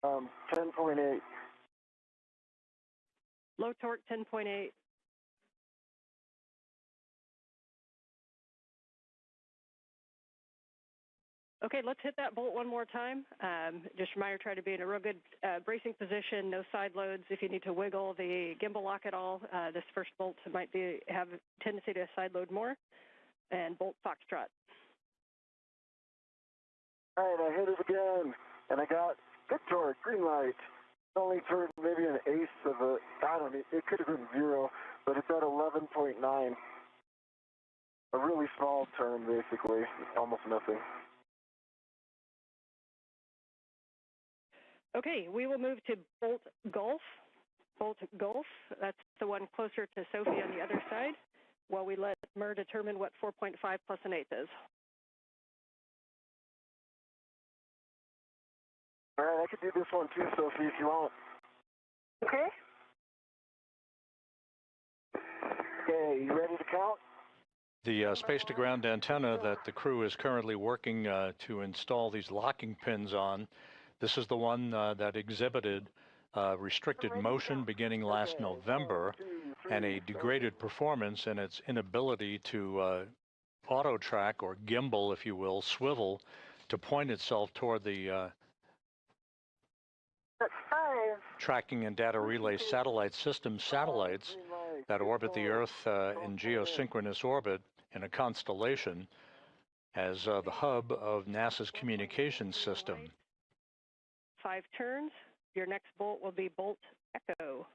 10.8.
Low torque, 10.8. Okay, let's hit that bolt one more time. Just a reminder, try to be in a real good bracing position, no side loads. If you need to wiggle the gimbal lock at all, this first bolt might have a tendency to side load more. And bolt Foxtrot.
All right, I hit it again, and I got good torque, green light. Only turned maybe an eighth of a, I don't know, it could have been 0, but it's at 11.9. A really small turn, basically, almost nothing.
Okay, we will move to Bolt Golf. Bolt Golf, that's the one closer to Sophie on the other side, while we let MER determine what 4.5 plus an eighth is.
All right, I could do this one too, Sophie, if you want.
Okay.
Okay, you ready to count?
The space-to-ground antenna that the crew is currently working to install these locking pins on, this is the one that exhibited restricted motion beginning last November and a degraded performance in its inability to auto-track, or gimbal, if you will, swivel, to point itself toward the tracking and data relay satellite system satellites that orbit the Earth in geosynchronous orbit in a constellation as the hub of NASA's communications system.
5 turns. Your next bolt will be Bolt Echo.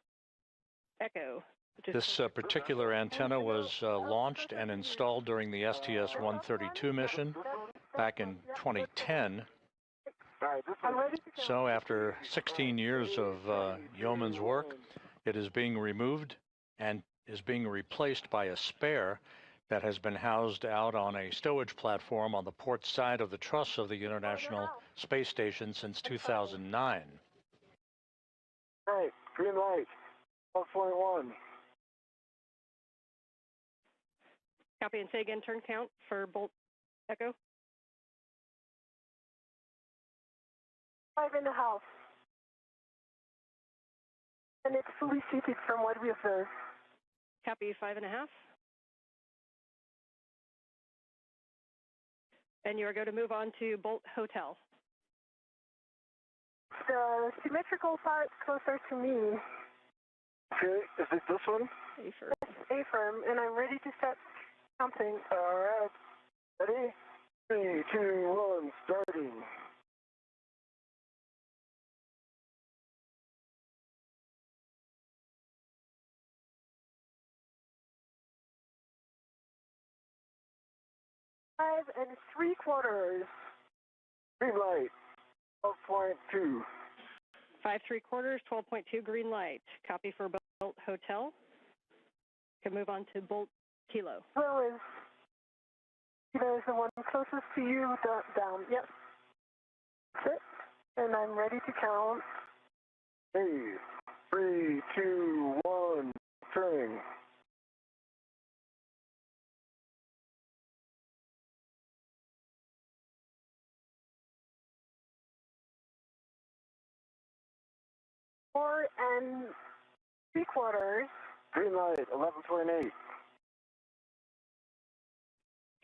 Echo.
This particular antenna was launched and installed during the STS-132 mission back in 2010. So after 16 years of yeoman's work, it is being removed and is being replaced by a spare that has been housed out on a stowage platform on the port side of the truss of the International Space Station since 2009.
Right, green light, 12.1.
Copy, and say again, turn count for Bolt Echo.
5.5. And it's fully seated from what we observed.
Copy, 5.5. And you are going to move on to Bolt Hotel.
The symmetrical part closer to me.
Okay, is it this one?
A-firm.
Yes, A-firm, and I'm ready to start counting.
All right, ready? 3, 2, 1, starting.
Five and 3/4.
Green light, 12.2.
5 3/4, 12.2 green light. Copy for Bolt Hotel. Can move on to Bolt Kilo.
Kilo is the one closest to you down. Yep. That's it. And I'm ready to count.
Hey, 3, 2, 1, turning.
4 3/4.
Green light, 11.8.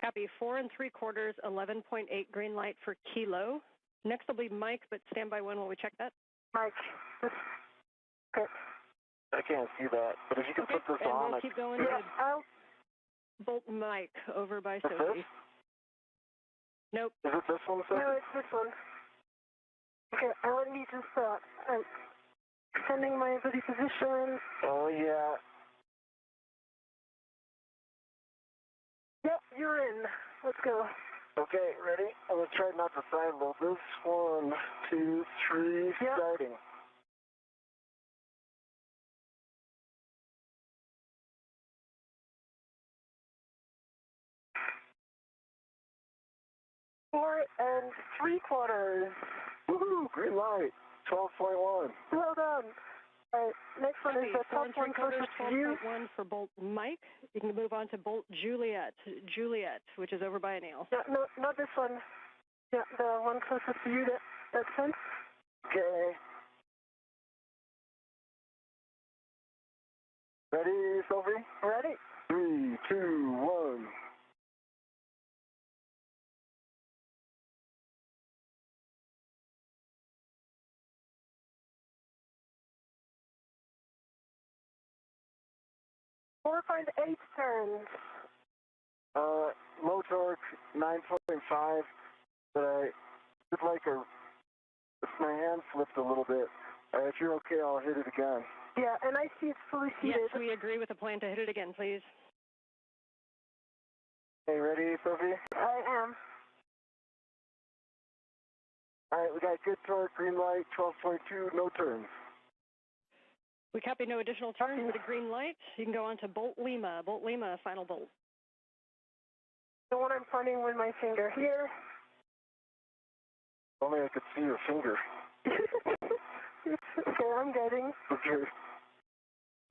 Copy, 4 3/4, 11.8 green light for kilo. Next will be Mike, but stand by one while we check that.
Mike, okay.
I can't see that, but if you could
Okay,
put this
and
on.
we'll keep going
Yeah,
to
I'll,
Bolt Mike over by
Is
Sophie.
this?
Nope.
Is it this one, sir?
no, it's this one. Okay, let me just, I'm extending my body position.
Oh, yeah.
Yep, you're in. Let's go.
Okay, ready? I'm going to try not to side load this. 1, 2, 3,
Yep.
starting.
Four 3/4.
Woohoo! Green light. 12.1.
Well done. All right, next one
Copy,
is the
4
top one
3/4,
closest to you.
12.1 for Bolt Mike. You can move on to Bolt Juliet, which is over by Anil.
Yeah, no, not this one. Yeah, the one closest to you, that sense.
Okay. Ready, Sophie?
Ready?
3, 2, 1.
Four 5/8 turns.
Low torque, 9.5, but I did like my hand slipped a little bit. If you're okay, I'll hit it again.
Yeah, and I see it's fully seated.
Yes, we agree with the plan to hit it again, please.
Okay, ready, Sophie?
I am.
All right, we got good torque, green light, 12.2, no turns.
We copy no additional turns with a green light. You can go on to Bolt Lima. Bolt Lima, final bolt.
The one I'm pointing with my finger here.
Only I could see your finger.
Okay, I'm getting.
Okay.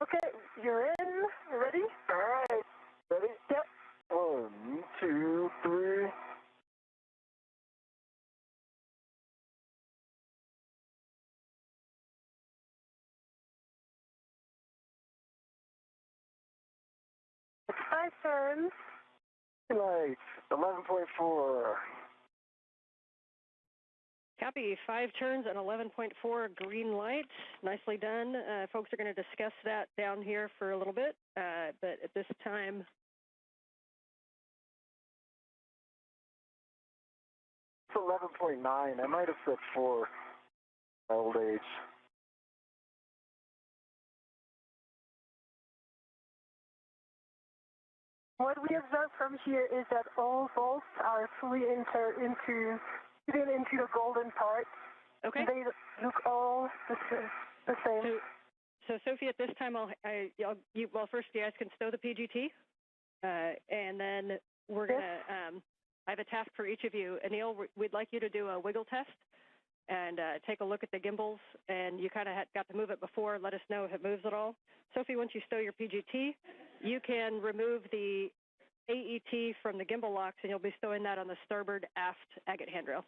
Okay, you're in. Ready?
All right. Ready?
Yep.
1, 2, 3.
It's 5 turns.
Green light, 11.4.
Copy, 5 turns and 11.4 green light. Nicely done. Folks are going to discuss that down here for a little bit, but at this time,
It's 11.9. I might have said 4. My old age.
What we observe from here is that all bolts are fully fitted into the golden part.
okay.
They look all the same.
So Sophie, at this time, first you guys can stow the PGT, and then we're going to, I have a task for each of you. Anil, we'd like you to do a wiggle test and take a look at the gimbals, and you kind of got to move it before. Let us know if it moves at all. Sophie, once you stow your PGT, you can remove the AET from the gimbal locks, and you'll be stowing that on the starboard aft agate handrail.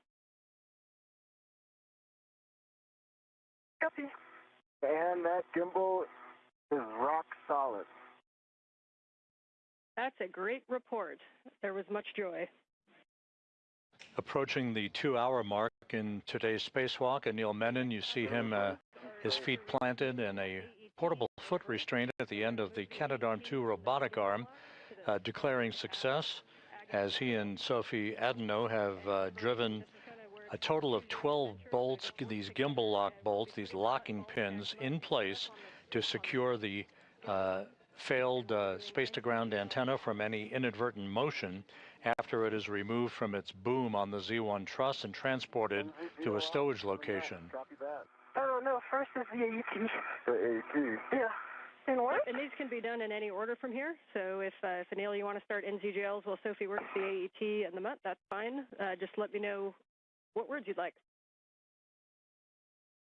Copy.
And that gimbal is rock solid.
That's a great report. There was much joy.
Approaching the 2-hour mark in today's spacewalk, Anil Menon, you see him, his feet planted in a portable foot restraint at the end of the Canadarm2 robotic arm, declaring success as he and Sophie Adenot have driven a total of 12 bolts, these gimbal lock bolts, these locking pins in place to secure the failed space-to-ground antenna from any inadvertent motion after it is removed from its boom on the Z1 truss and transported to a stowage location.
Copy that.
Oh, no, first is the AET.
The AT.
Yeah. And what?
And these can be done in any order from here. So if Anil, you want to start NZGLs while Sophie works the AET and the MUT, that's fine. Just let me know what words you'd like.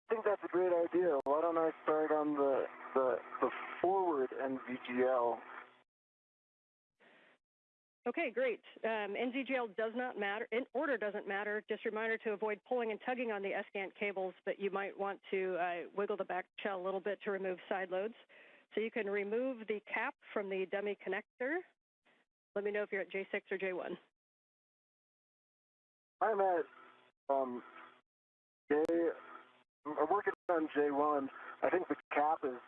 I think that's a great idea. Why don't I start on the forward NVGL?
Okay, great. NZGL does not matter. In order doesn't matter. Just a reminder to avoid pulling and tugging on the SCANT cables, but you might want to wiggle the back shell a little bit to remove side loads. So you can remove the cap from the dummy connector. Let me know if you're at J6 or J1.
I'm at I'm working on J1. I think the cap is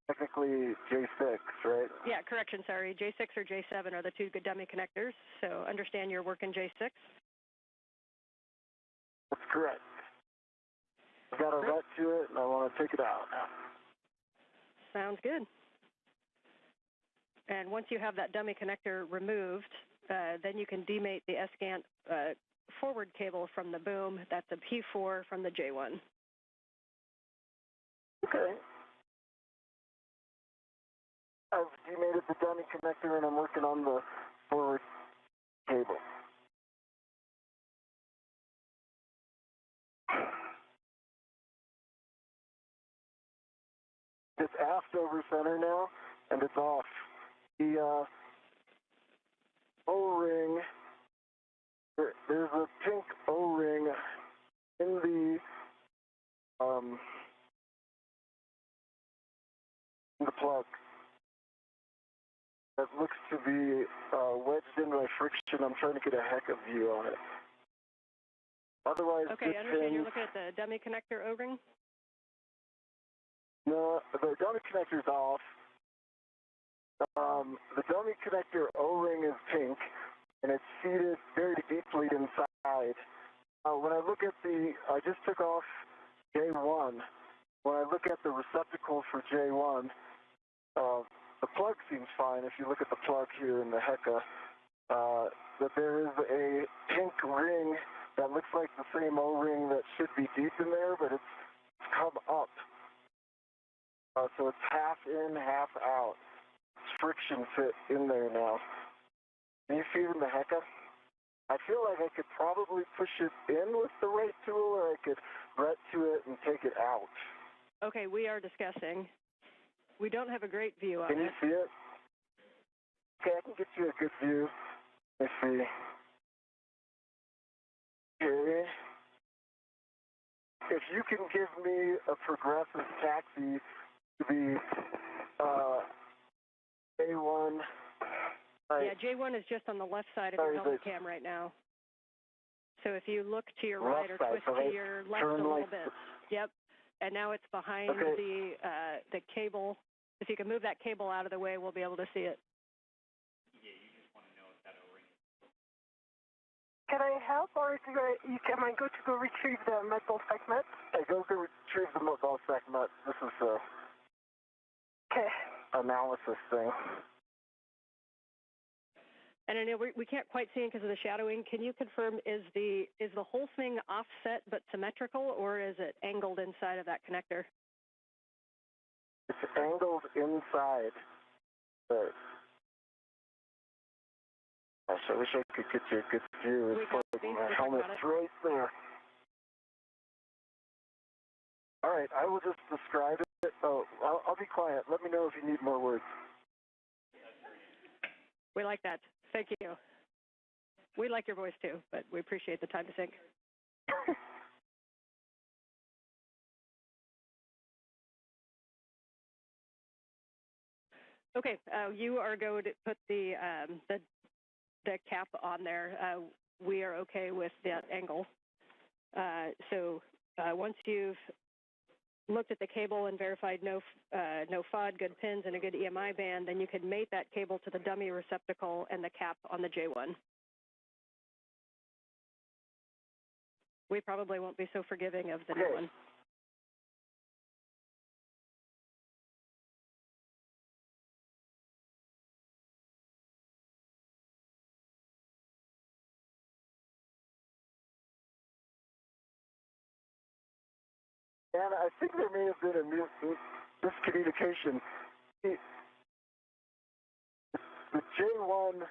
technically J6, right?
Yeah, correction, sorry. J6 or J7 are the two good dummy connectors, so understand you're working J6.
That's correct. I've got a ret to it, and I want to take it out now.
Sounds good. And once you have that dummy connector removed, then you can demate the SCANT forward cable from the boom. That's a P4 from the J1.
Okay. I've demated the dummy connector, and I'm working on the forward cable. It's aft over center now, and it's off. The O-ring, there's a pink O-ring in the plug that looks to be wedged in by friction. I'm trying to get a heck of view on it. Otherwise,
okay, I understand you're looking at the dummy connector O-ring?
No, the dummy connector's off. The dummy connector O-ring is pink, and it's seated very deeply inside. When I look at I just took off J1. When I look at the receptacle for J1, the plug seems fine. If you look at the plug here in the HECA, that there is a pink ring that looks like the same O-ring that should be deep in there, but it's come up. So it's half in, half out. It's friction fit in there now. Can you see it in the HECA? I feel like I could probably push it in with the right tool, or I could ret to it and take it out.
Okay, we are discussing. We don't have a great view on it.
Can you see it? Okay, I can get you a good view. Let's see. Okay. If you can give me a progressive taxi to the A1.
Yeah, J1 is just on the left side of your helmet cam right now. So if you look to your right or twist to your left a little bit. Yep. And now it's behind the cable. If you can move that cable out of the way, we'll be able to see it.
Yeah, you just want to know if that O-ring is.
Can I help, or am I go to go retrieve the metal segment?
Hey, go retrieve the metal segment. This is a analysis thing.
And I know we can't quite see it because of the shadowing. Can you confirm, is the whole thing offset but symmetrical, or is it angled inside of that connector?
It's angled inside. Gosh, I wish I could get you a good view. It's like my helmet's right there. All right, I will just describe it. Oh, I'll be quiet. Let me know if you need more words.
We like that. Thank you. We like your voice too, but we appreciate the time to think. Okay, you are going to put the cap on there. We are okay with that angle. So once you've looked at the cable and verified no FOD, good pins, and a good EMI band, then you can mate that cable to the dummy receptacle and the cap on the J1. We probably won't be so forgiving of the new one.
And I think there may have been a miscommunication. The J1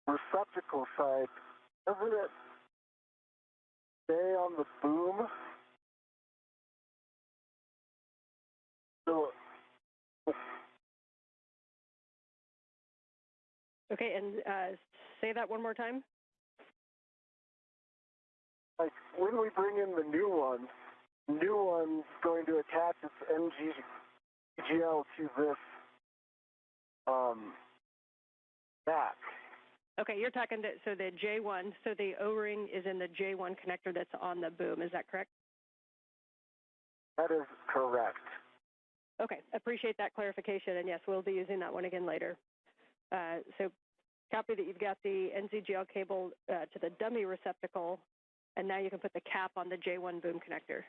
receptacle side, doesn't it stay on the boom? So
Okay, and say that one more time.
Like, when we bring in the new one's going to attach its NGL to this back.
Okay, you're talking so the J1, so the O-ring is in the J1 connector that's on the boom, is that correct?
That is correct.
Okay, appreciate that clarification, and yes, we'll be using that one again later. So copy that you've got the NZGL cable to the dummy receptacle, and now you can put the cap on the J1 boom connector.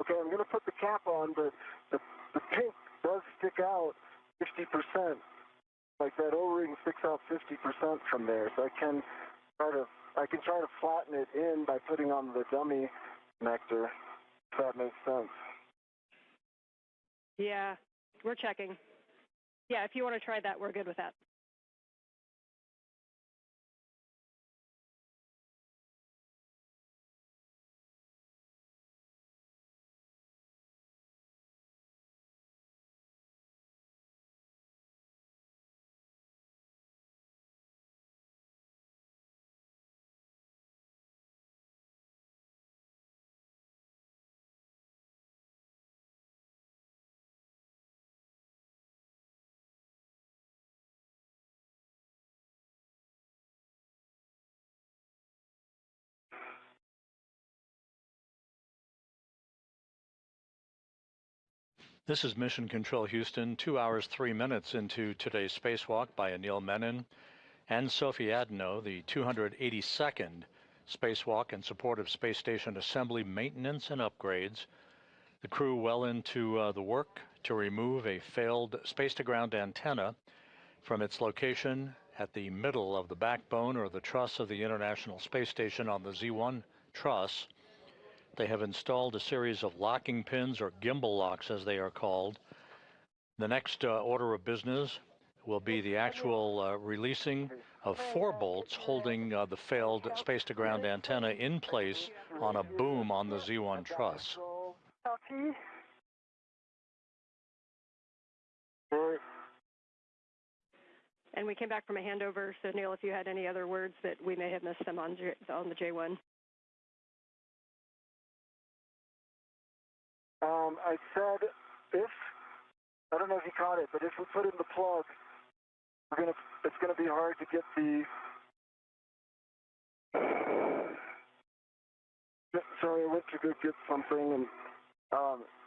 Okay, I'm going to put the cap on, but the pink does stick out 50%. Like that O-ring sticks out 50% from there, so I can try to flatten it in by putting on the dummy connector, if that makes sense.
Yeah, we're checking. Yeah, if you want to try that, we're good with that.
This is Mission Control Houston, 2 hours, 3 minutes into today's spacewalk by Anil Menon and Sophie Adenot, the 282nd spacewalk in support of space station assembly, maintenance, and upgrades. The crew well into the work to remove a failed space-to-ground antenna from its location at the middle of the backbone or the truss of the International Space Station on the Z1 truss. They have installed a series of locking pins, or gimbal locks as they are called. The next order of business will be the actual releasing of 4 bolts holding the failed space-to-ground antenna in place on a boom on the Z1 truss.
And we came back from a handover, so Neil, if you had any other words that we may have missed them on the J1.
I said I don't know if you caught it, but if we put in the plug, it's gonna be hard to get the. Sorry, I went to go get something, and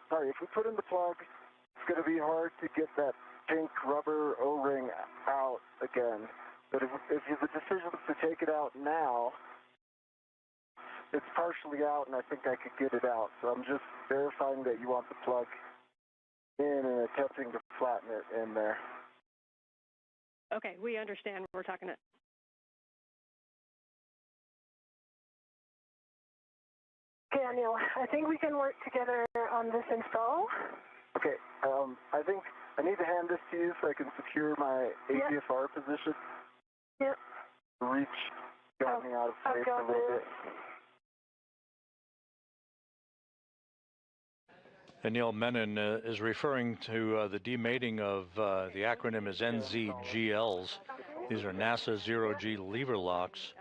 sorry. If we put in the plug, it's gonna be hard to get that pink rubber O-ring out again. But if the decision is to take it out now, it's partially out, and I think I could get it out. So I'm just verifying that you want the plug in and attempting to flatten it in there.
Okay, we understand. We're talking it.
Okay, Anil, I think we can work together on this install.
Okay, I think I need to hand this to you so I can secure my APFR position.
Yep.
Reach got me out of place a little bit.
Anil Menon is referring to the demating of the acronym is NZGLs. These are NASA zero-G lever locks.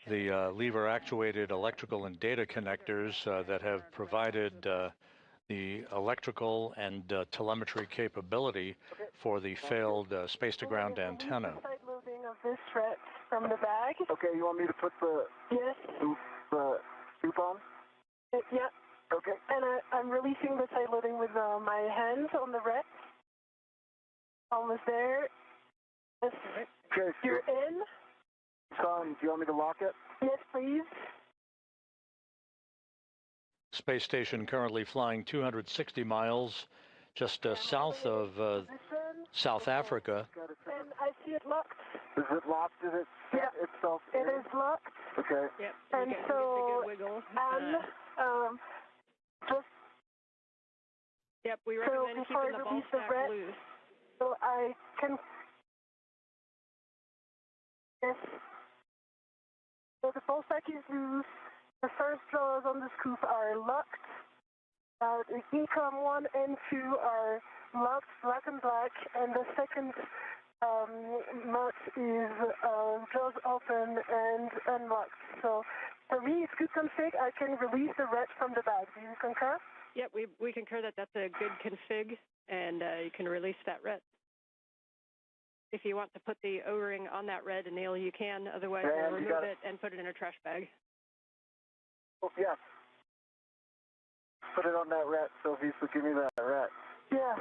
The lever-actuated electrical and data connectors that have provided the electrical and telemetry capability for the failed space-to-ground antenna.
Side loading of this thread from the bag.
Okay, you want me to put the scoop on?
Yeah.
Okay.
And I'm releasing the side loading with my hands on the red. Almost there. Yes.
Okay.
You're in.
Do you want me to lock it?
Yes, please.
Space station currently flying 260 miles just south of South Africa.
And I see it locked.
Is it locked? Is it set itself in?
It is locked.
Okay.
Yep.
And so, just
we recommend keeping the ball stack loose.
So I can. Yes. So the ball stack is loose. The first drawers on the scoop are locked. The ECOM 1 and 2 are locked, black and black, and the second Mutt is jaws open and unlocked. So for me, it's good config. I can release the red from the bag. Do you concur?
Yep, we concur that that's a good config, and you can release that red. If you want to put the O-ring on that red, Anil, you can. Otherwise, we'll remove it and put it in a trash bag.
Oh, yeah. Put it on that rat, Sophie, so give me that rat.
Yeah.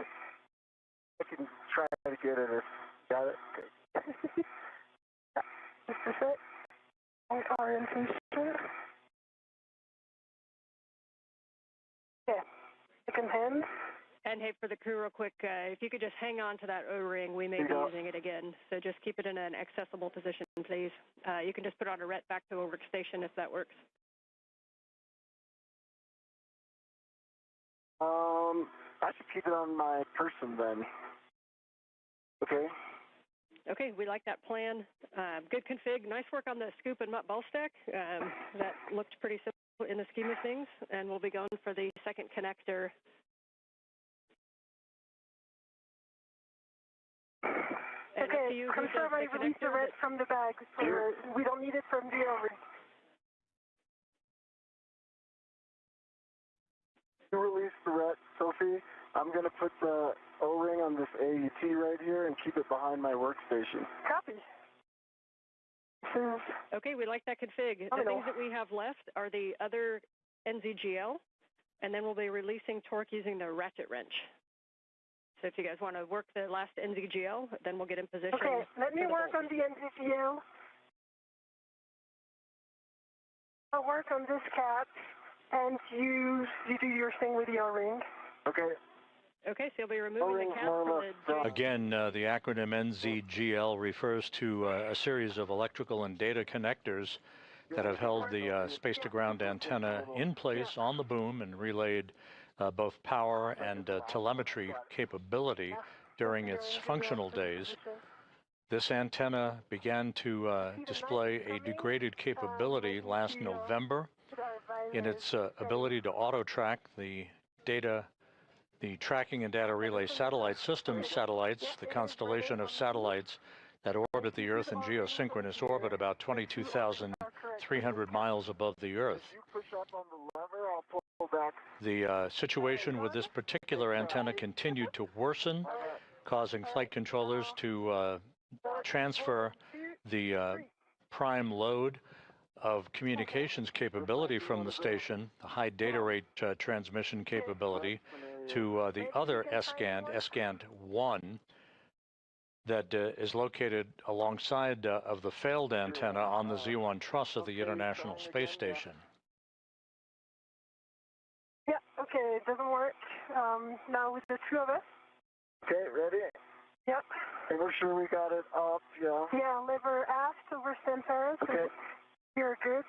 I can try to get it if got it. Okay.
Just a sec. Orientation. Yeah. Second hand.
And hey, for the crew, real quick, if you could just hang on to that O-ring, we may be using it again. So just keep it in an accessible position, please. You can just put on a ret back to a workstation if that works.
I should keep it on my person then. Okay.
Okay, we like that plan. Good config. Nice work on the scoop and mutt ball stack. That looked pretty simple in the scheme of things, and we'll be going for the second connector.
Okay, confirm I released the red from the bag. We don't need it from the O-ring.
You release the rat, Sophie. I'm going to put the O-ring on this AET right here and keep it behind my workstation.
Copy.
Okay, we like that config. The things that we have left are the other NZGL, and then we'll be releasing torque using the ratchet wrench. So if you guys want to work the last NZGL, then we'll get in position.
Okay, let me work on the NZGL. I'll work on this cap, and you do your thing with the O-ring.
Okay.
Okay, so you'll be removing the cap from the...
Again, the acronym NZGL refers to a series of electrical and data connectors that have held the space-to-ground antenna in place on the boom and relayed both power and telemetry capability during its functional days. This antenna began to display a degraded capability last November in its ability to auto-track the tracking and data relay satellite system satellites, the constellation of satellites that orbit the Earth in geosynchronous orbit about 22,300 miles above the Earth. The situation with this particular antenna continued to worsen, causing flight controllers to transfer the prime load of communications capability from the station, the high data rate transmission capability, to the other S-GANT 1 that is located alongside of the failed antenna on the Z1 truss of the International Space Station.
Yeah, okay, it doesn't work. Now with the two of us.
Okay, ready?
Yep.
And we're sure we got it up, yeah?
Yeah, lever aft over center. So
okay.
You're good.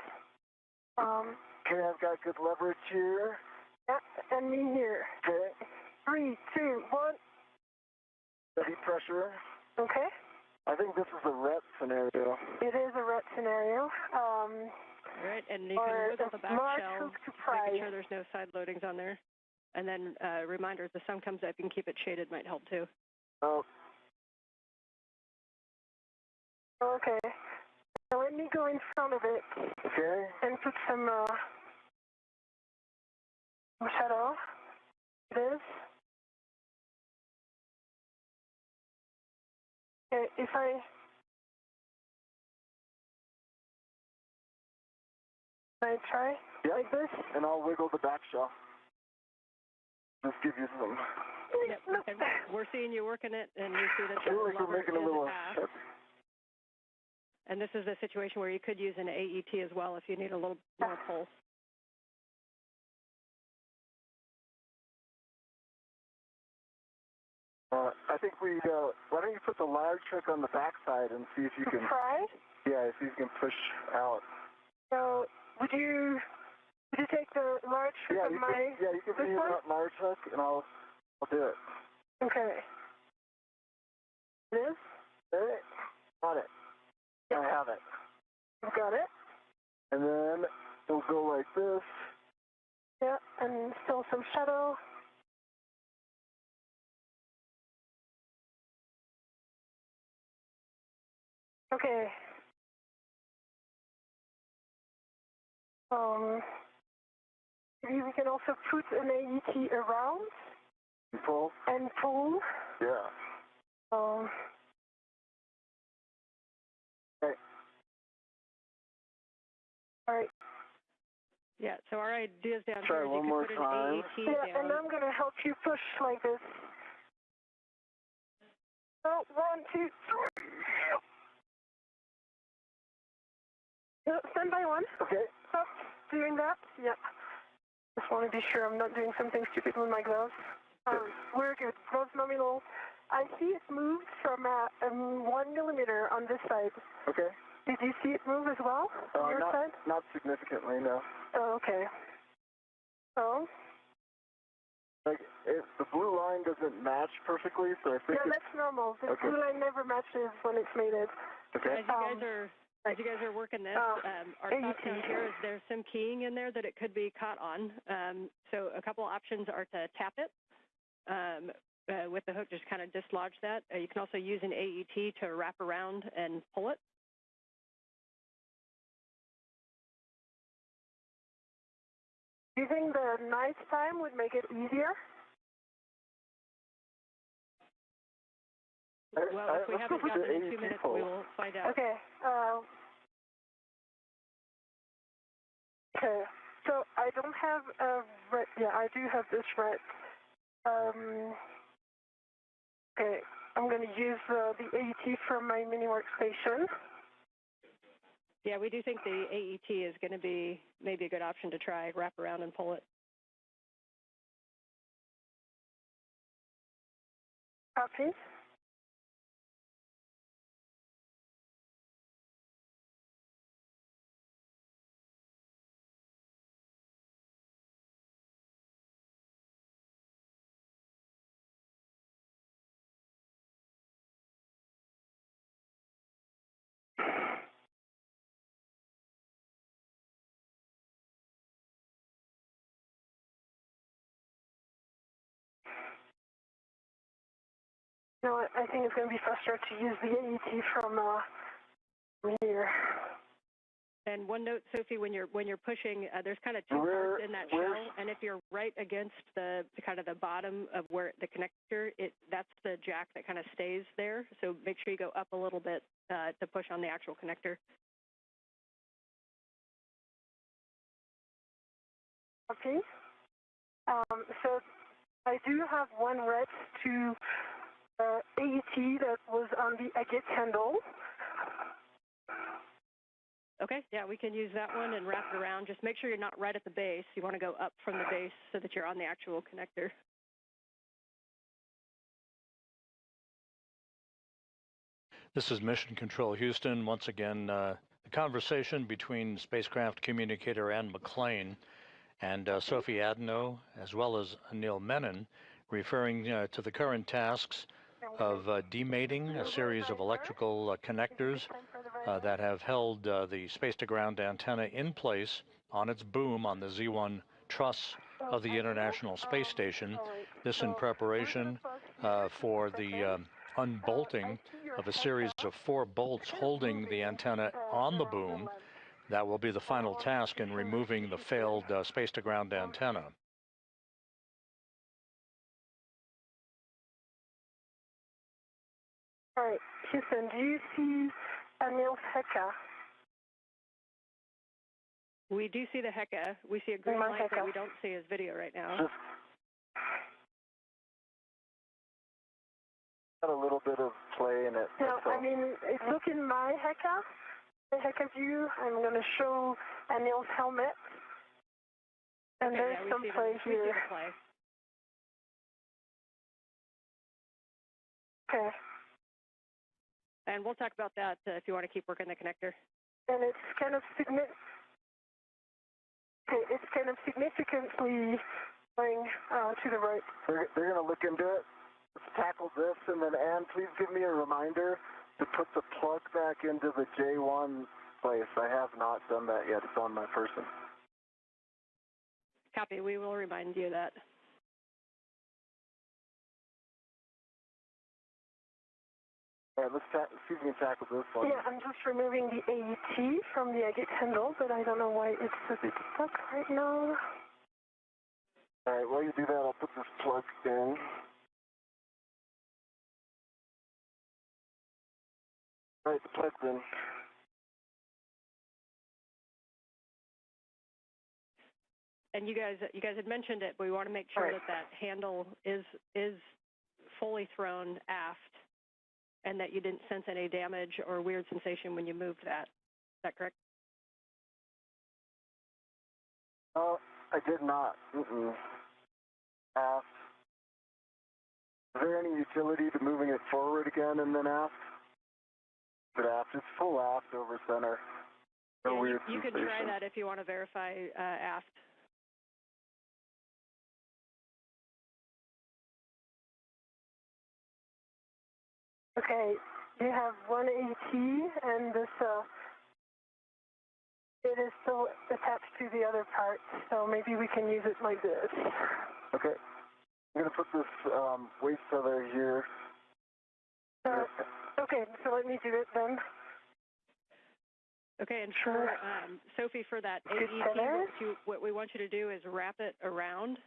Okay, I've got good leverage here.
Yeah, and me here.
Okay.
3, 2, 1.
Steady pressure.
Okay.
I think this is a ret scenario.
It is a ret scenario.
All right, and you can wiggle the back shell, making sure there's no side loadings on there. And then reminder, if the sun comes up, you can keep it shaded, might help too.
Oh.
Okay. Now let me go in front of it.
Okay.
And put some shadow. It is. Okay, if I try like this?
And I'll wiggle the back shell. Just give you some.
Yep. Okay. We're seeing you working it, and you see that the
like we're making a little.
And this is a situation where you could use an AET as well if you need a little more pulse.
I think we, why don't you put the large trick on the backside and see if you can...
Try?
Yeah, see if you can push out.
So, would you take the large trick of my...
Yeah, you can bring that large hook and I'll do it.
Okay. This?
Okay. Got it. I have it.
You got it?
And then it'll go like this.
Yeah, and still some shadow. Okay. We can also put an AET around.
Pull?
And pull.
Yeah. Okay.
All right.
Yeah, so our ideas down
Try
here is
one
you
more
could put
time.
an AET
Yeah,
down.
and I'm going to help you push like this. Oh, 1, 2, 3. Stand by 1.
Okay.
Stop doing that. Yeah. Just want to be sure I'm not doing something stupid with my gloves. We're good. Gloves nominal. I see it moved from 1 millimeter on this side.
Okay.
Did you see it move as well on your side?
Not significantly, no.
Oh, okay. So?
Like, the blue line doesn't match perfectly, so I think
Yeah, that's normal. The
okay.
blue line never matches when it's mated.
Okay.
As you guys are working this, our thoughts down here is there's some keying in there that it could be caught on. So a couple options are to tap it with the hook, just kind of dislodge that. You can also use an AET to wrap around and pull it.
Do you think the night time would make it easier?
Well, if we haven't gotten it in 2 minutes, we will find out.
Okay. Okay. So I don't have a red. Yeah, I do have this red. Okay. I'm going to use the AET from my mini workstation.
Yeah, we do think the AET is going to be maybe a good option to try, wrap around and pull it.
Copy. No, I think it's going to be faster to use the AET from here.
And one note, Sophie, when you're pushing, there's kind of two parts in that shell, and if you're right against the kind of the bottom of where the connector, that's the jack that kind of stays there. So make sure you go up a little bit to push on the actual connector.
Okay. So I do have one red to AET that was on the agate handle.
Okay, yeah, we can use that one and wrap it around. Just make sure you're not right at the base. You want to go up from the base so that you're on the actual connector.
This is Mission Control Houston. Once again, the conversation between spacecraft communicator Ann McClain and Sophie Adenot, as well as Anil Menon, referring to the current tasks of demating a series of electrical connectors that have held the space-to-ground antenna in place on its boom on the Z1 truss of the International Space Station. This in preparation for the unbolting of a series of 4 bolts holding the antenna on the boom. That will be the final task in removing the failed space-to-ground antenna.
All right, Houston, do you see Anil's Heka?
We do see the Heka. We see a green light, but we don't see his video right now.
Got a little bit of play in it.
No, I mean, look in my Heka. The Heka view, I'm going to show Anil's helmet. And
Okay,
there's
yeah,
some play
We see
here.
the play.
Okay.
And we'll talk about that if you want to keep working the connector.
And it's kind of significantly going to the right.
They're going to look into it. Let's tackle this, and then Ann, please give me a reminder to put the plug back into the J1 place. I have not done that yet. It's on my person.
Copy. We will remind you of that.
All right, let's see if we can tackle this one.
Yeah, I'm just removing the AET from the agate handle, but I don't know why it's a bit stuck right now.
All right, while you do that, I'll put this plug in. All right, the plug's in.
And you guys had mentioned it, but we want to make sure that handle is fully thrown aft, and that you didn't sense any damage or weird sensation when you moved that. Is that correct?
Oh, I did not. Aft. Is there any utility to moving it forward again and then aft? But aft, it's full aft over center. No
Yeah,
weird
you can
sensation.
try that if you want to verify aft.
Okay, you have one AET, and this, it is still attached to the other part, so maybe we can use it like this.
Okay. I'm going to put this waste tether here.
Okay, so let me do it then.
Okay, and for Sophie, for that AET, what we want you to do is wrap it around,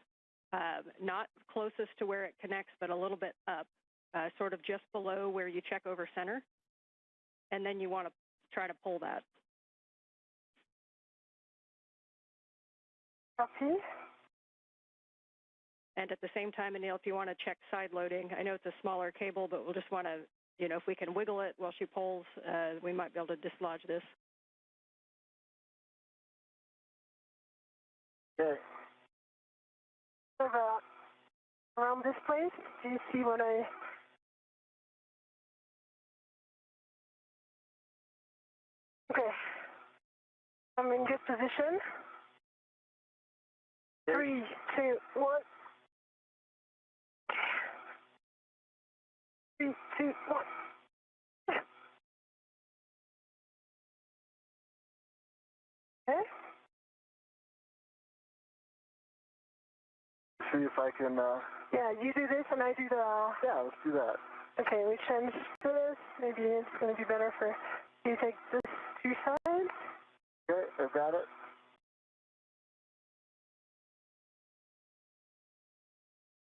not closest to where it connects, but a little bit up, sort of just below where you check over center, and then you want to try to pull that.
Copy.
And at the same time, Anil, if you want to check side loading, I know it's a smaller cable, but we'll just want to, if we can wiggle it while she pulls, we might be able to dislodge this.
Okay.
So around this place, do you see what I... Okay. I'm in good position. 3, 2, 1. 3, 2, 1. Okay.
See if I can,
Yeah, you do this and I do the...
Yeah, let's do that.
Okay, we change this. Maybe it's going to be better for you to take this 2 sides.
Okay, I've got it.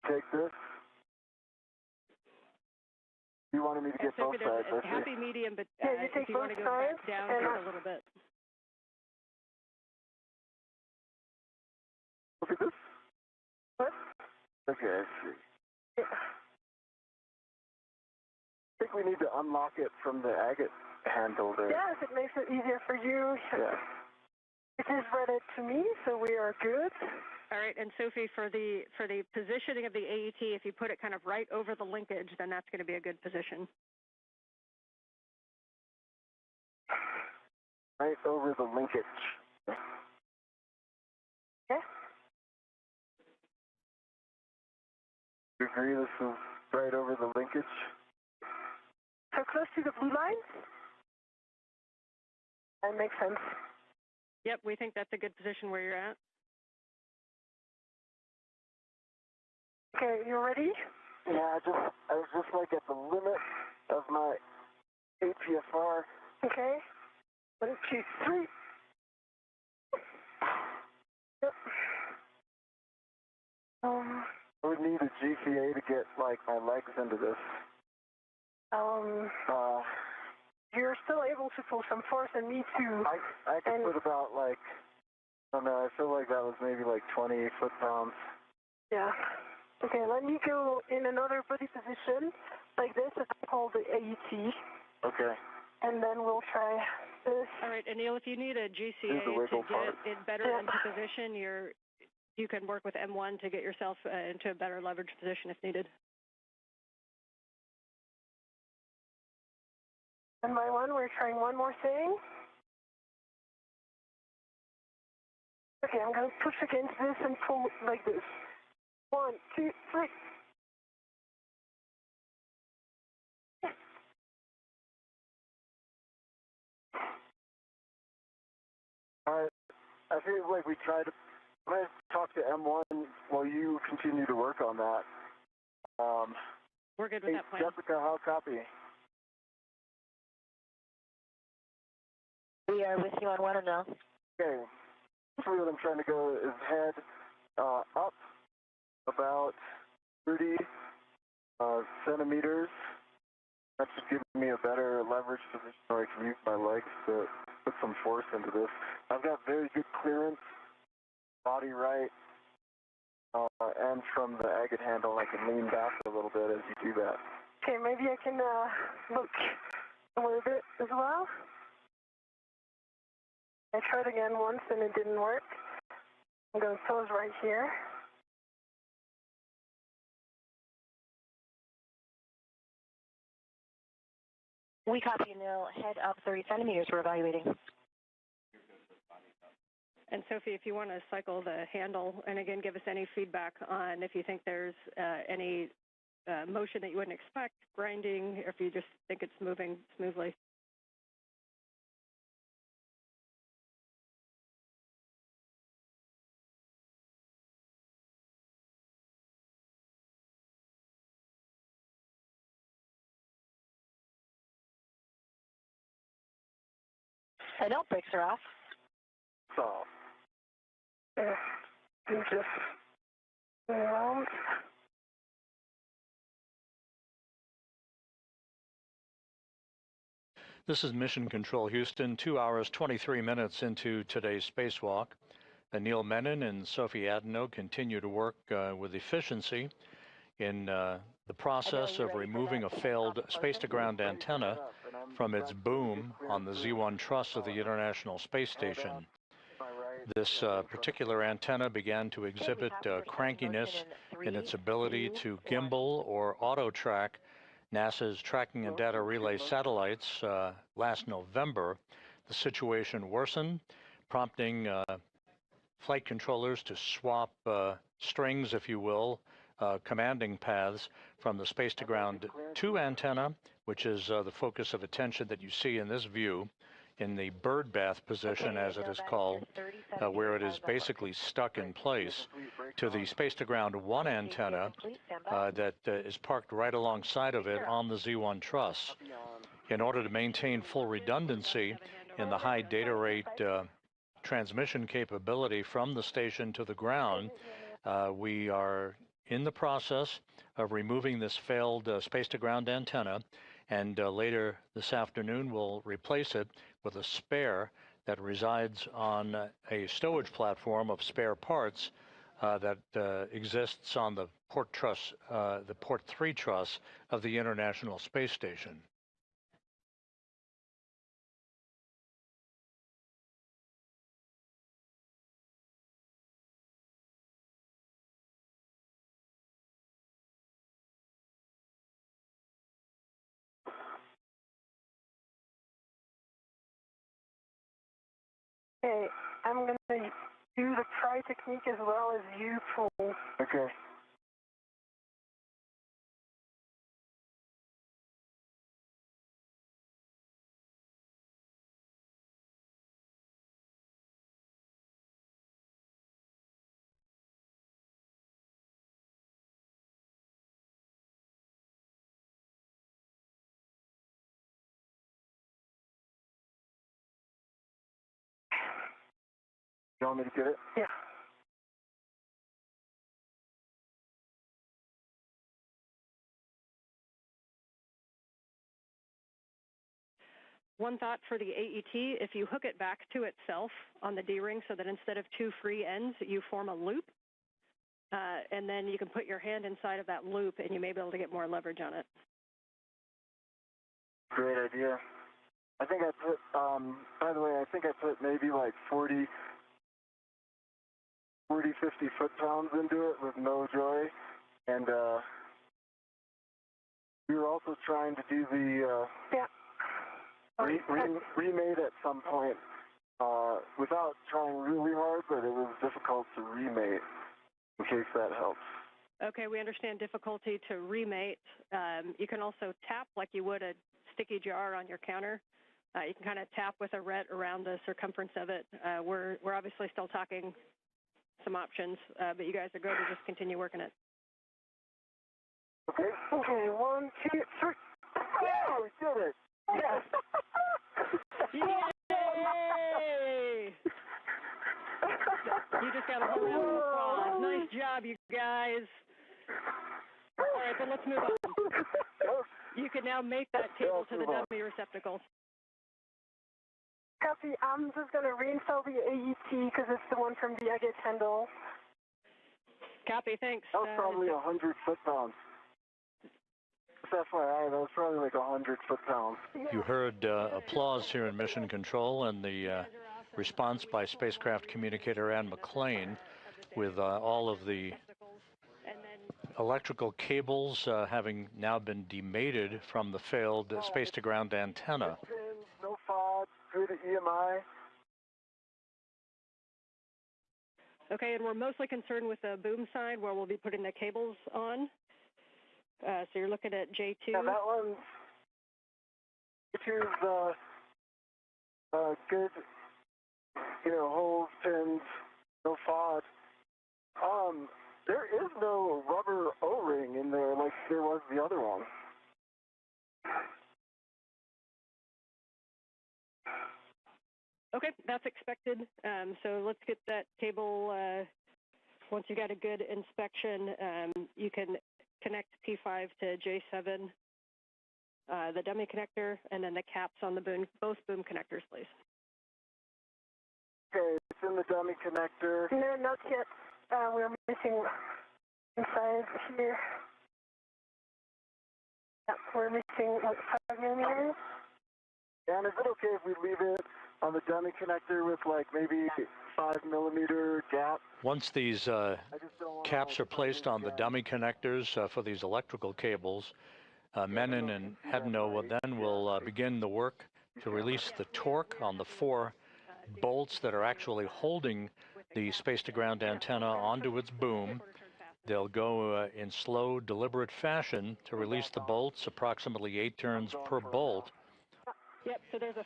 Take this. You wanted me to get both sides, I see.
Happy medium, but
yeah, you take
if you
both
want to go
sides
back down just a little bit.
Look at this.
What?
Okay, I see.
Yeah.
I think we need to unlock it from the agate handle there.
Yes, it makes it easier for you.
Yeah.
It is read to me, so we are good.
All right, and Sophie, for the positioning of the AET, if you put it kind of right over the linkage, then that's going to be a good position.
Right over the linkage.
Yeah.
You agree this is right over the linkage?
So close to the blue line? That makes sense.
Yep, we think that's a good position where you're at.
Okay, you ready?
Yeah, I was just like at the limit of my APFR.
Okay. 1, 2, 3. Yep.
I would need a GCA to get like my legs into this.
You're still able to pull some force, and me too.
I could put about like, I don't know, I feel like that was maybe like 20 foot-pounds.
Yeah. Okay, let me go in another body position, like this, it's called the AET.
Okay.
And then we'll try this.
All right, Anil, if you need a GCA to get it better into position, you can work with M1 to get yourself into a better leverage position if needed.
One by one, we're trying one more thing. Okay, I'm going to push against this and pull like this. 1, 2, 3.
All right. I feel like we tried to. I'm going to talk to M1 while you continue to work on that.
We're good with that plan.
Jessica, how copy?
We are with you on one now.
Okay. Basically what I'm trying to go is head up about 30 centimeters. That should give me a better leverage position where I can use my legs to put some force into this. I've got very good clearance, body right, and from the agate handle I can lean back a little bit as you do that.
Okay, maybe I can look a little bit as well. I tried again once and it didn't work. I'm going to pose right here.
We copy, Anil. Head up 30 centimeters. We're evaluating.
And Sophie, if you want to cycle the handle, and again, give us any feedback on if you think there's any motion that you wouldn't expect, grinding, or if you just think it's moving smoothly.
Anil, brakes are off.
So,
Just around.
This is Mission Control Houston, 2 hours, 23 minutes into today's spacewalk. Anil Menon and Sophie Adenot continue to work with efficiency in the process of removing a failed space-to-ground antenna from its boom on the Z1 truss of the International Space Station. This particular antenna began to exhibit crankiness in its ability to gimbal or auto-track NASA's tracking and data relay satellites last November. The situation worsened, prompting flight controllers to swap strings, if you will, commanding paths from the space-to-ground 2 antenna, which is the focus of attention that you see in this view, in the bird bath position, as it is called, where it is basically stuck in place, to the space-to-ground 1 antenna that is parked right alongside of it on the Z1 truss. In order to maintain full redundancy in the high data rate transmission capability from the station to the ground, we are in the process of removing this failed space-to-ground antenna, and later this afternoon we'll replace it with a spare that resides on a stowage platform of spare parts that exists on the port truss, the port 3 truss of the International Space Station.
Okay, I'm going to do the pry technique as well as you pull.
okay. You want me to get it?
Yeah.
One thought for the AET, if you hook it back to itself on the D-ring so that instead of 2 free ends, you form a loop, and then you can put your hand inside of that loop and you may be able to get more leverage on it.
Great idea. I think I put, by the way, I think I put maybe like 40, 50 foot-pounds into it with no joy, and we were also trying to do the remate at some point without trying really hard, but it was difficult to remate, in case that helps.
Okay, we understand difficulty to remate. You can also tap like you would a sticky jar on your counter. You can kind of tap with a ret around the circumference of it. We're obviously still talking some options, but you guys are going to just continue working it.
Okay.
Okay, 1, 2, 3.
Oh, we did it!
Yes.
Yay! round of applause. Nice job, you guys. All right, then let's move on. You can now make that cable to the dummy receptacle.
Copy. I'm just going to reinstall the AET because it's the one from the Agate handle.
Copy, thanks.
That was probably 100 foot-pounds. Just FYI, that was probably like 100 foot-pounds.
You heard applause here in Mission Control and the response by spacecraft communicator Ann McLean with all of the electrical cables having now been demated from the failed space-to-ground antenna.
No FOD, through the EMI.
Okay, and we're mostly concerned with the boom side where we'll be putting the cables on. So you're looking at J2.
Yeah, that one's J2's good, holes, pins, no FOD. There is no rubber O-ring in there like there was the other one.
Okay, that's expected. So let's get that cable. Once you got a good inspection, you can connect P5 to J7, the dummy connector, and then the caps on the boom, both boom connectors, please.
Okay, it's in the dummy connector.
No, not yet. We're missing inside here. Yeah, we're missing like 5 millimeters.
And is it okay if we leave it on the dummy connector with like maybe 5 millimeter gap?
Once these caps are placed on the dummy connectors for these electrical cables, Menon and Adenot will begin the work to release the torque on the 4 bolts that are actually holding the space-to-ground antenna onto its boom. They'll go in slow, deliberate fashion to release the bolts, approximately 8 turns per bolt.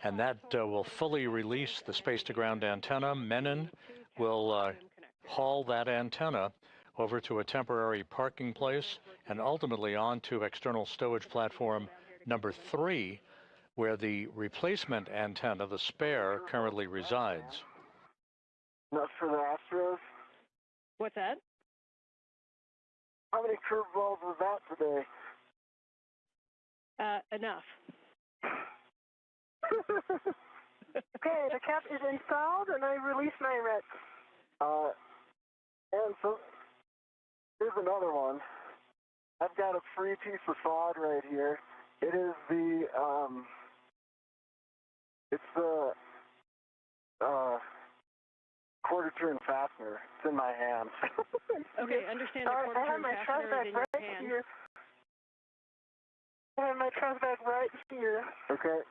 And that will fully release the space-to-ground antenna. Menon will haul that antenna over to a temporary parking place and ultimately onto external stowage platform number 3, where the replacement antenna, the spare, currently resides.
Enough for the Astros?
What's that?
How many curveballs was that today?
Enough.
Okay, the cap is installed and I release my rets.
And so here's another one. I've got a free piece of FOD right here. It is the quarter turn fastener. It's in my hand.
Okay, understand the quarter turn fastener is in your hand.
Here. I have my trust bag right here.
Okay.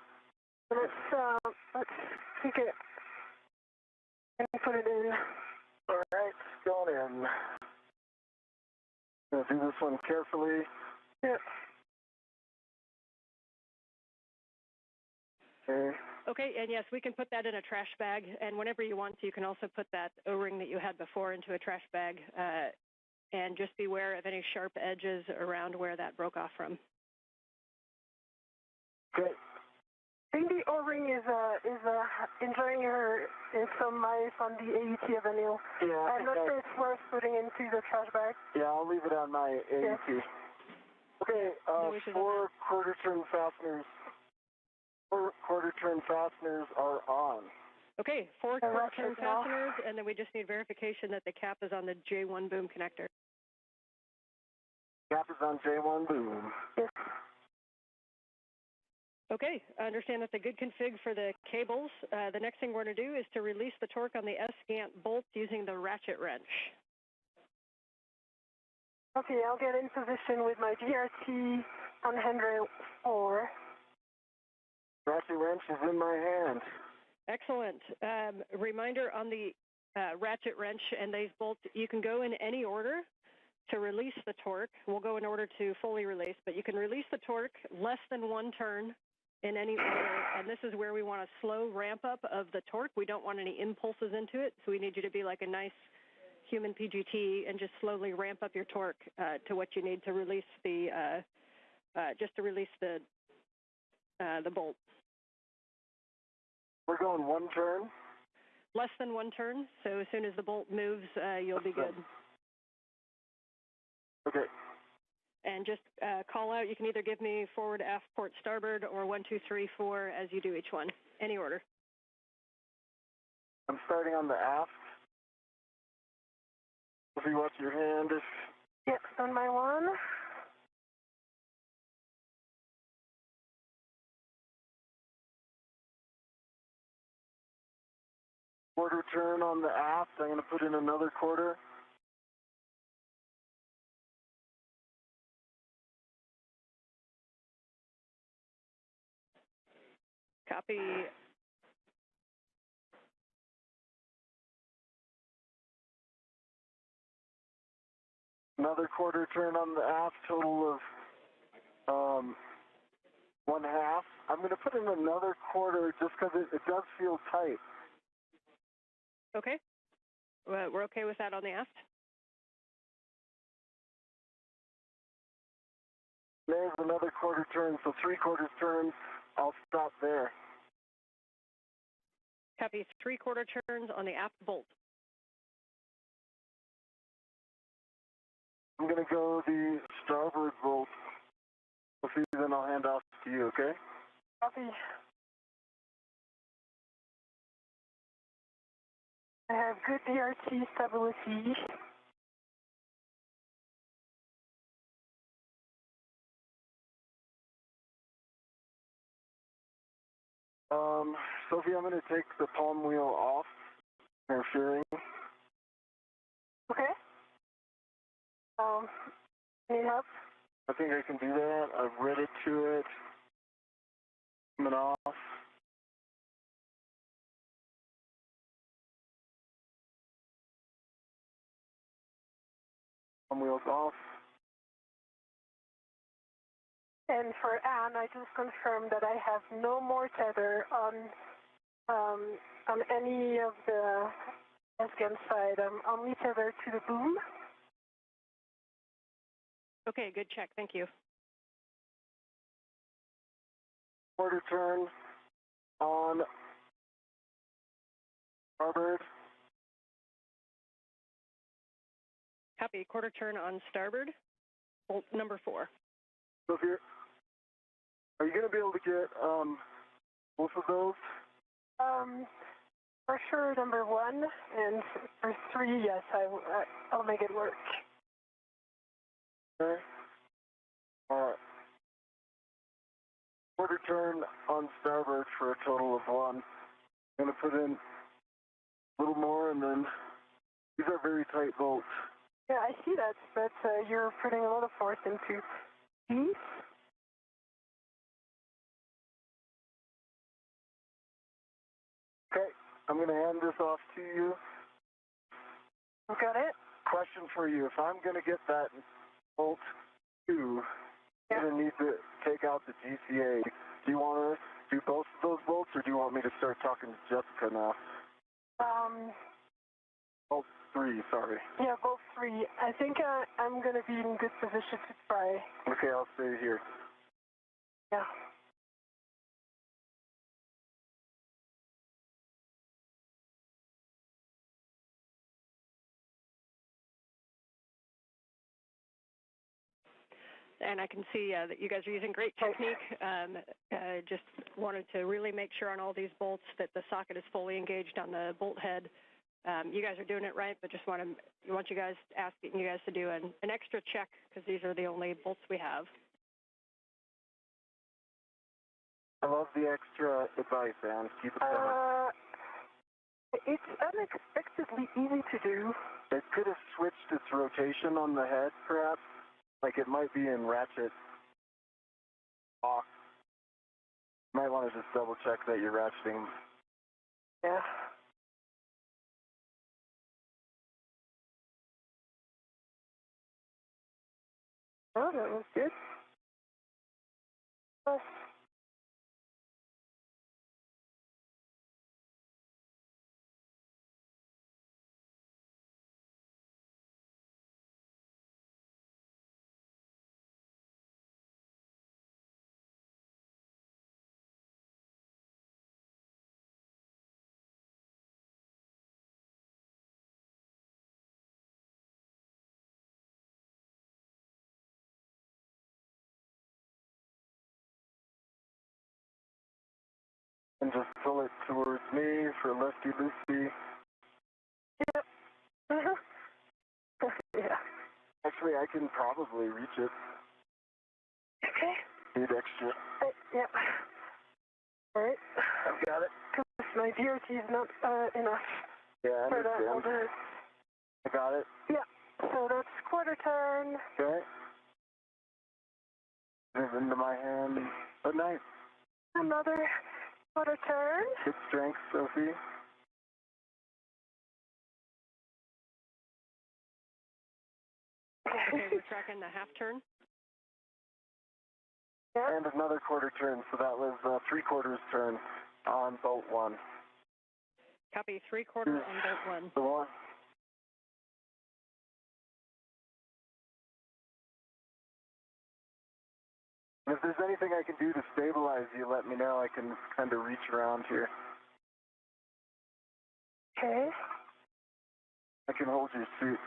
Let's take it and put it in.
All right, going in. Gonna do this one carefully.
Yep.
Okay.
Okay, and yes, we can put that in a trash bag, and whenever you want to, you can also put that O-ring that you had before into a trash bag, and just beware of any sharp edges around where that broke off from.
Okay.
I think the O-ring is enjoying some mice on the AET of Anil.
Yeah,
I'm not sure it's worth putting into the trash bag.
Yeah, I'll leave it on my AET.
Yes.
Okay, 4 quarter turn fasteners. 4 quarter turn fasteners are on.
Okay, 4 quarter turn fasteners, and then we just need verification that the cap is on the J1 boom connector.
Cap is on J1 boom.
Yes.
Okay, I understand that's a good config for the cables. The next thing we're going to do is to release the torque on the S-gant bolt using the ratchet wrench.
Okay, I'll get in position with my GRT on handrail 4.
Ratchet wrench is in my hand.
Excellent. Reminder on the ratchet wrench and these bolts, you can go in any order to release the torque. We'll go in order to fully release, but you can release the torque less than 1 turn in any order, and this is where we want a slow ramp up of the torque. We don't want any impulses into it, so we need you to be like a nice human PGT and just slowly ramp up your torque to what you need to release the bolt.
We're going 1 turn?
Less than one turn, so as soon as the bolt moves, you'll be good.
Okay.
And just call out, you can either give me forward, aft, port, starboard, or 1, 2, 3, 4 as you do each one. Any order.
I'm starting on the aft. If you watch your hand.
Yep, on my one.
Quarter turn on the aft. I'm going to put in another quarter.
Copy.
Another quarter turn on the aft, total of 1/2. I'm going to put in another quarter just because it does feel tight.
Okay. We're okay with that on the aft.
There's another quarter turn, so 3/4 turns. I'll stop there.
Copy. 3/4 turns on the aft bolt.
I'm going to go the starboard bolt. Sophie, then I'll hand off to you, okay?
Copy. I have good DRT stability.
Sophie, I'm going to take the palm wheel off. Interfering.
Okay. Need help?
I think I can do that. I've read it to it. Coming off. Palm wheels off.
And for Anne, I just confirmed that I have no more tether on any of the Afghan side. I'm only tethered to the boom.
Okay, good check. Thank you.
Quarter turn on starboard.
Copy. Quarter turn on starboard. Bolt number 4.
Sophie, are you going to be able to get both of those?
For sure, number 1, and for 3, yes, I'll make it work.
Okay. All right. Quarter turn on starboard for a total of 1. I'm going to put in a little more, and then these are very tight bolts.
Yeah, I see that, but you're putting a lot of force into these.
Okay, I'm going to hand this off to you.
Got it?
Question for you. If I'm going to get that bolt 2, I'm going to need to take out the GCA. Do you want to do both of those bolts, or do you want me to start talking to Jessica now? Bolt 3, sorry.
Yeah, both 3. I think I'm going to be in good position to try.
Okay, I'll stay here.
Yeah.
And I can see that you guys are using great technique. Just wanted to really make sure on all these bolts that the socket is fully engaged on the bolt head. You guys are doing it right, but just asking you guys to do an extra check because these are the only bolts we have.
I love the extra advice, Anne. Keep it coming.
It's unexpectedly easy to do.
It could have switched its rotation on the head, perhaps. Like it might be in ratchet lock. You might want to just double check that you're ratcheting.
Yeah. Oh, that was good.
just pull it towards me for lefty-loosey.
Yep. Yeah.
Actually, I can probably reach it.
Okay.
Need extra.
Yep. All right.
I've got it.
Because my DRT is not enough
Yeah, I
for that. I'll
understand.
do it.
I got it.
Yeah. So that's quarter turn.
Okay. Move into my hand. Good night.
Another quarter turn.
Good strength, Sophie.
Okay, we're tracking the half turn.
Yeah.
And another quarter turn, so that was 3/4 turn on bolt 1.
Copy, 3/4 on bolt 1.
The one. If there's anything I can do to stabilize you, let me know. I can kind of reach around here.
Okay.
I can hold your suit.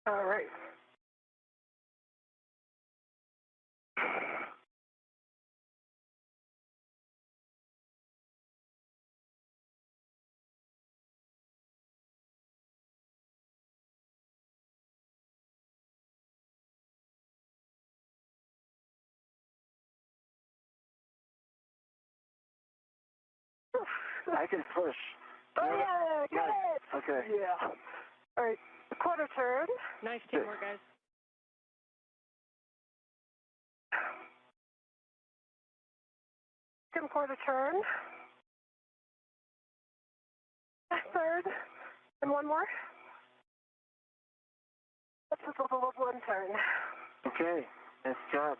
All right.
I can push.
Oh, yeah, got it.
Okay.
Yeah. All right, quarter turn.
Nice teamwork, guys.
Second quarter turn. Third, and one more. That's a total of 1 turn.
Okay. Nice job.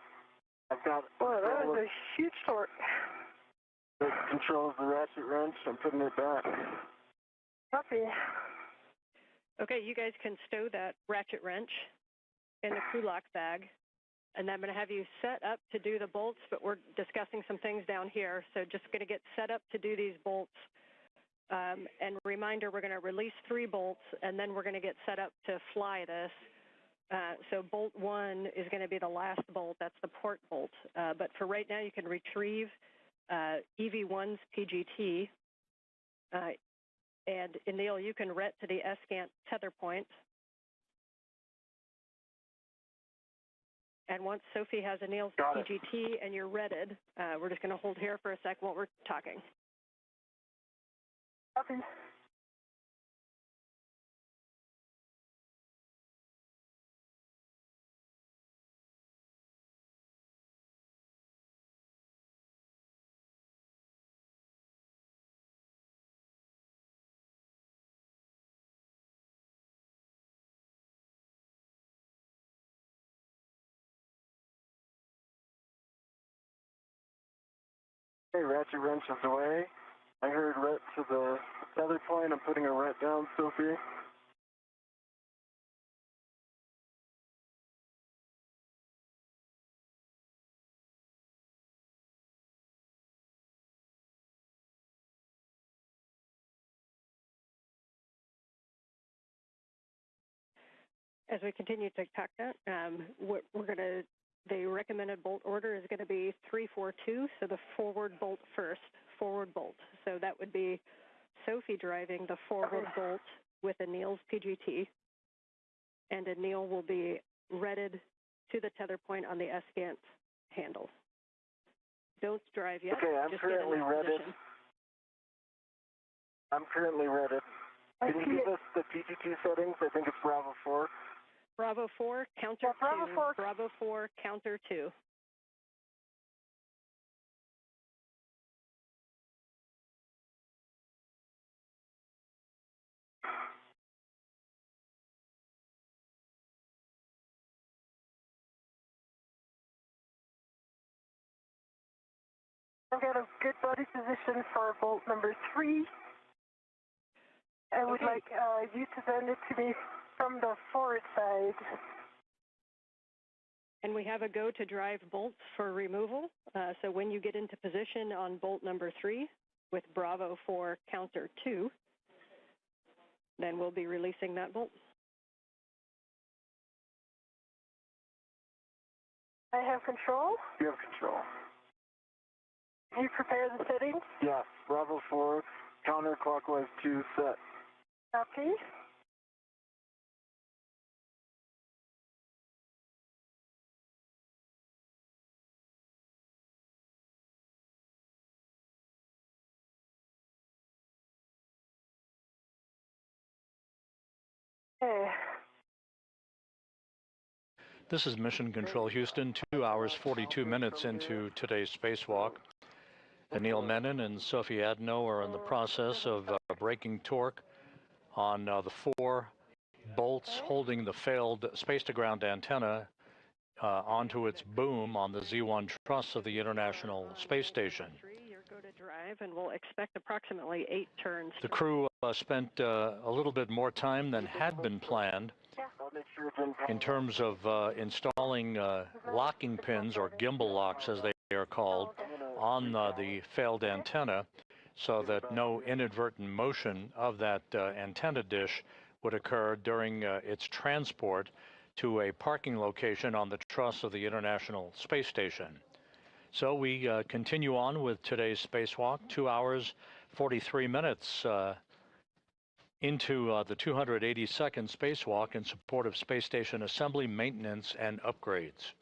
I've got
Well, that was a huge torque.
that controls the ratchet wrench. I'm putting it back.
Copy.
Okay, you guys can stow that ratchet wrench in the crew lock bag. And I'm going to have you set up to do the bolts, but we're discussing some things down here. So just going to get set up to do these bolts. And reminder, we're going to release 3 bolts, and then we're going to get set up to fly this. So bolt 1 is going to be the last bolt. That's the port bolt. But for right now, you can retrieve EV1's PGT. And Anil, you can ret to the SCANT tether point. And once Sophie has Anil's PGT and you're retted, we're just going to hold here for a sec while we're talking.
Copy.
Okay, ratchet wrench is away. I heard ret to the tether point. I'm putting a ret down, Sophie.
As we continue to talk that, we're going to, the recommended bolt order is going to be 3-4-2, so the forward bolt first, forward bolt. So that would be Sophie driving the forward bolt with Anil's PGT, and Anil will be retted to the tether point on the SCANT handle. Don't drive yet.
Okay, I'm currently retted. I'm currently retted. Can you give us the PGT settings? I think it's Bravo 4.
Bravo 4, counter 2.
Bravo 4.
Bravo 4, counter 2.
I've got a good body position for bolt number 3. I would like you to send it to me from the forward side.
And we have a go to drive bolts for removal. So when you get into position on bolt number 3 with Bravo 4 counter 2, then we'll be releasing that bolt.
I have control.
You have control.
You prepare the settings.
Yes. Bravo 4, counterclockwise 2 set.
Copy. Okay.
This is Mission Control Houston, 2 hours 42 minutes into today's spacewalk. Anil Menon and Sophie Adenot are in the process of breaking torque on the 4 bolts holding the failed space-to-ground antenna onto its boom on the Z1 truss of the International Space Station.
You're go to drive, and we'll expect approximately 8 turns.
The crew spent a little bit more time than had been planned in terms of installing locking pins, or gimbal locks as they are called, on the failed antenna, so that no inadvertent motion of that antenna dish would occur during its transport to a parking location on the truss of the International Space Station. So we continue on with today's spacewalk, 2 hours 43 minutes into the 282nd spacewalk in support of space station assembly, maintenance, and upgrades.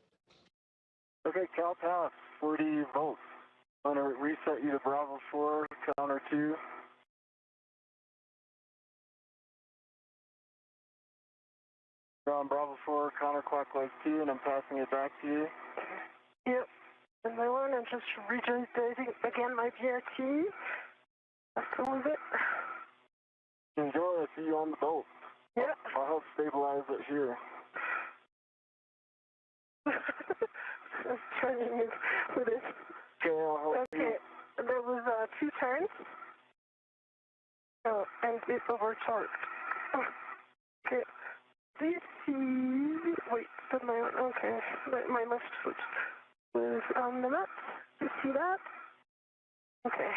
Okay, Cal pass, 40 volts. I'm going to reset you to Bravo 4, counter 2. You're on Bravo 4, counterclockwise 2, and I'm passing it back to you.
Yep. And I want to just regenerating again my BRT. After with it.
Enjoy, I see you on the boat.
Yeah.
I'll help stabilize it here.
I'm trying with it.
Okay, I'll help you.
Okay, there was 2 turns. Oh, and it over-torqued. Oh, okay. This is... Wait, but okay. My left foot was on the map. You see that? Okay.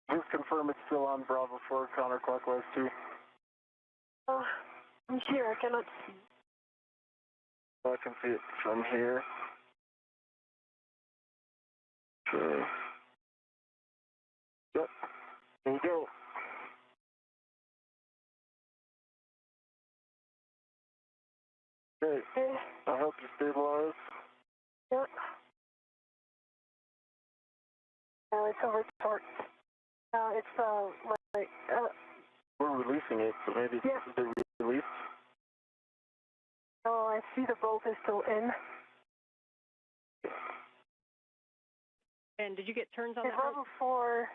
Just confirm it's still on Bravo 4, counterclockwise 2.
I'm here, I cannot see.
I can see it from here. Okay. Yep. There you go. Okay. I'll help you stabilize.
Yep. Now it's over-torqued. It's like...
We're releasing it, so maybe
yeah.
This is the release.
Oh, I see the bolt is still in.
And did you get turns on that?
Bravo 4.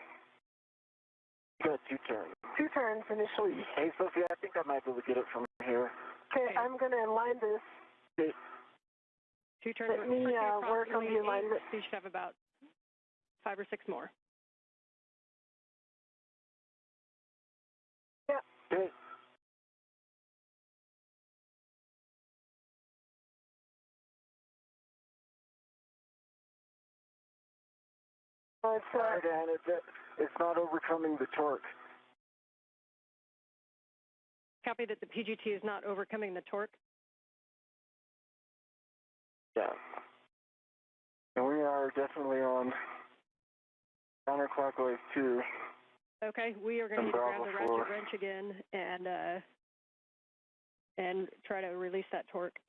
You got 2 turns.
2 turns initially.
Hey, Sophie, I think I might be able to get it from here.
Okay, I'm going to align this.
Okay.
2 turns.
Let me work on the alignment.
So you should have about 5 or 6 more.
Yeah.
Okay. It's not overcoming the torque.
Copy that the PGT is not overcoming the torque.
Yeah. And we are definitely on counterclockwise 2.
Okay, we are going to need to grab the ratchet wrench again and try to release that torque.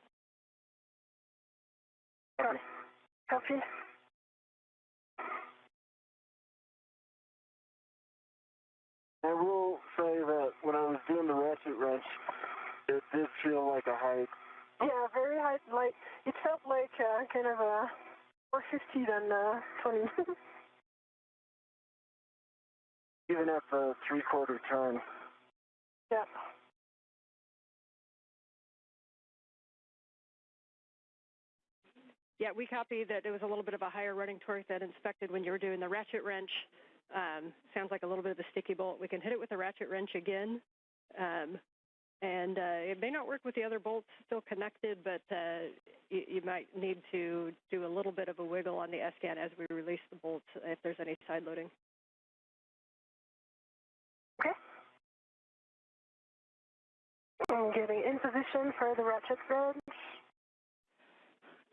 Copy. Copy.
I will say that when I was doing the ratchet wrench, it did feel like a height.
Yeah, very high. Like it felt like kind of a more 50 than 20.
Even at the 3/4 turn.
Yeah.
Yeah, we copy that it was a little bit of a higher running torque than inspected when you were doing the ratchet wrench. Sounds like a little bit of a sticky bolt. We can hit it with the ratchet wrench again And it may not work with the other bolts still connected, but you might need to do a little bit of a wiggle on the S-scan as we release the bolts if there's any side loading.
Okay. I'm getting in position for the ratchet wrench.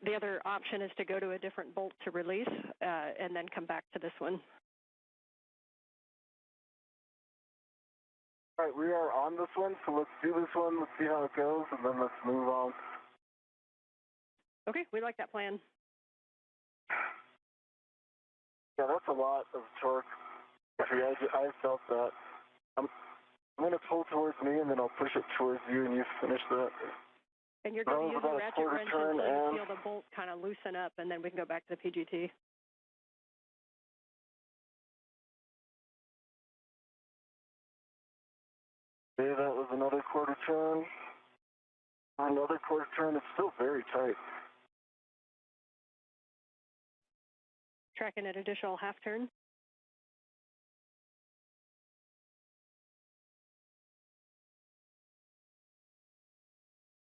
The other option is to go to a different bolt to release and then come back to this one.
All right, we are on this one, so let's do this one, let's see how it goes, and then let's move on.
Okay, we like that plan.
Yeah, that's a lot of torque. I felt that. I'm going to pull towards me, and then I'll push it towards you, and you finish that.
And you're going to use the ratchet wrench until you feel the bolt kind of loosen up, and then we can go back to the PGT.
Okay, that was another quarter turn. Another quarter turn. It's still very tight.
Tracking an additional half turn.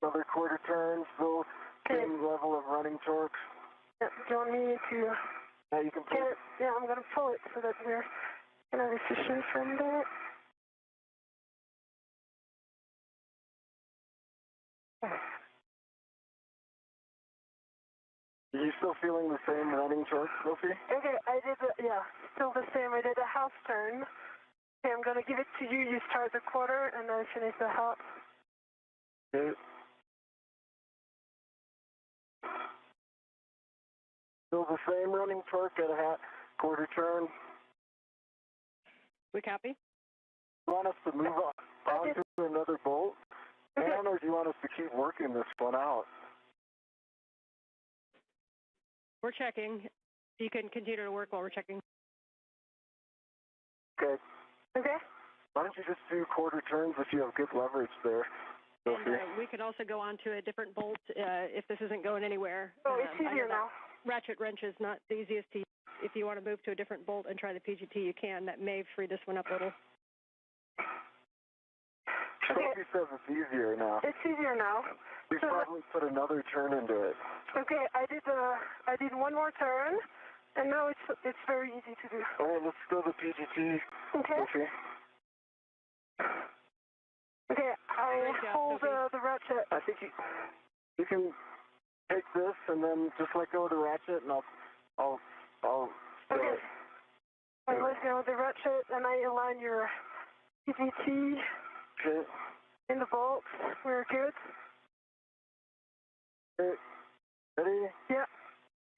Another quarter turn, still same level of running torque.
Yeah, do you want me to?
Yeah, you can pull it.
Yeah, I'm going to pull it so that we're kind of efficient from there.
Are you still feeling the same running torque, Sophie?
Okay, I did, yeah, still the same. I did a half turn. Okay, I'm going to give it to you. You start the quarter, and I finish the half.
Okay. Still the same running torque at a quarter turn.
We copy.
You want us to move on to another bolt?
Okay.
And, or do you want us to keep working this one out?
We're checking. You can continue to work while we're checking.
Okay.
Okay.
Why don't you just do quarter turns if you have good leverage there, Sophie?
And we could also go on to a different bolt if this isn't going anywhere.
Oh, it's easier now.
Ratchet wrench is not the easiest to use. If you want to move to a different bolt and try the PGT, you can. That may free this one up a little.
Sophie says it's easier now.
It's easier now.
We probably put another turn into it.
Okay, I did one more turn, and now it's very easy to do.
All right, let's go to the PGT.
Okay.
Sophie.
Okay, I hold the ratchet.
I think you can take this and then just let go of the ratchet, and I'll
Okay. I let go of the ratchet, and I align your PGT in the bolt. We're good.
Okay. Ready?
Yeah.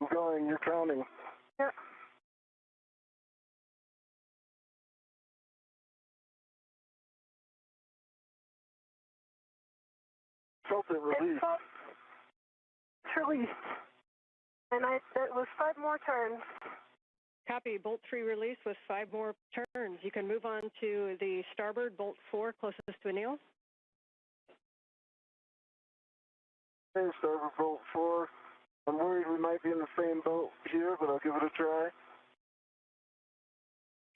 I'm going. You're counting.
Yeah.
Felt it release.
It's released. And that was 5 more turns.
Copy. Bolt 3 release with 5 more turns. You can move on to the starboard, bolt 4, closest to Anil.
Okay, starboard bolt 4. I'm worried we might be in the same boat here, but I'll give it a try.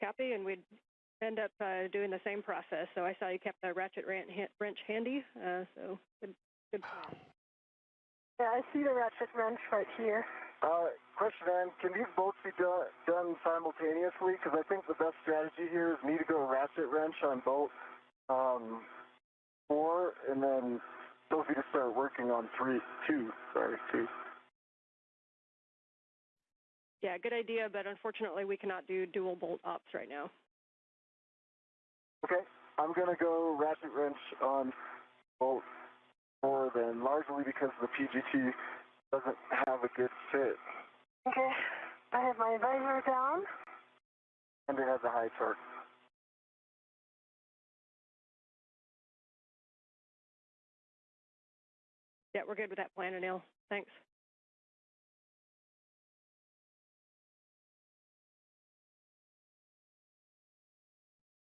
Copy, and we'd end up doing the same process. So I saw you kept the ratchet wrench handy, so good plan.
Yeah, I see the ratchet wrench right here.
Question, Ann, can these bolts be done simultaneously? Because I think the best strategy here is me to go ratchet wrench on bolt 4, and then Sophie to start working on 2.
Yeah, good idea, but unfortunately we cannot do dual bolt ops right now.
Okay, I'm going to go ratchet wrench on bolt 4 then, largely because the PGT doesn't have a good fit.
Okay, I have my visor down.
And it has a high torque.
Yeah, we're good with that plan, Anil. Thanks.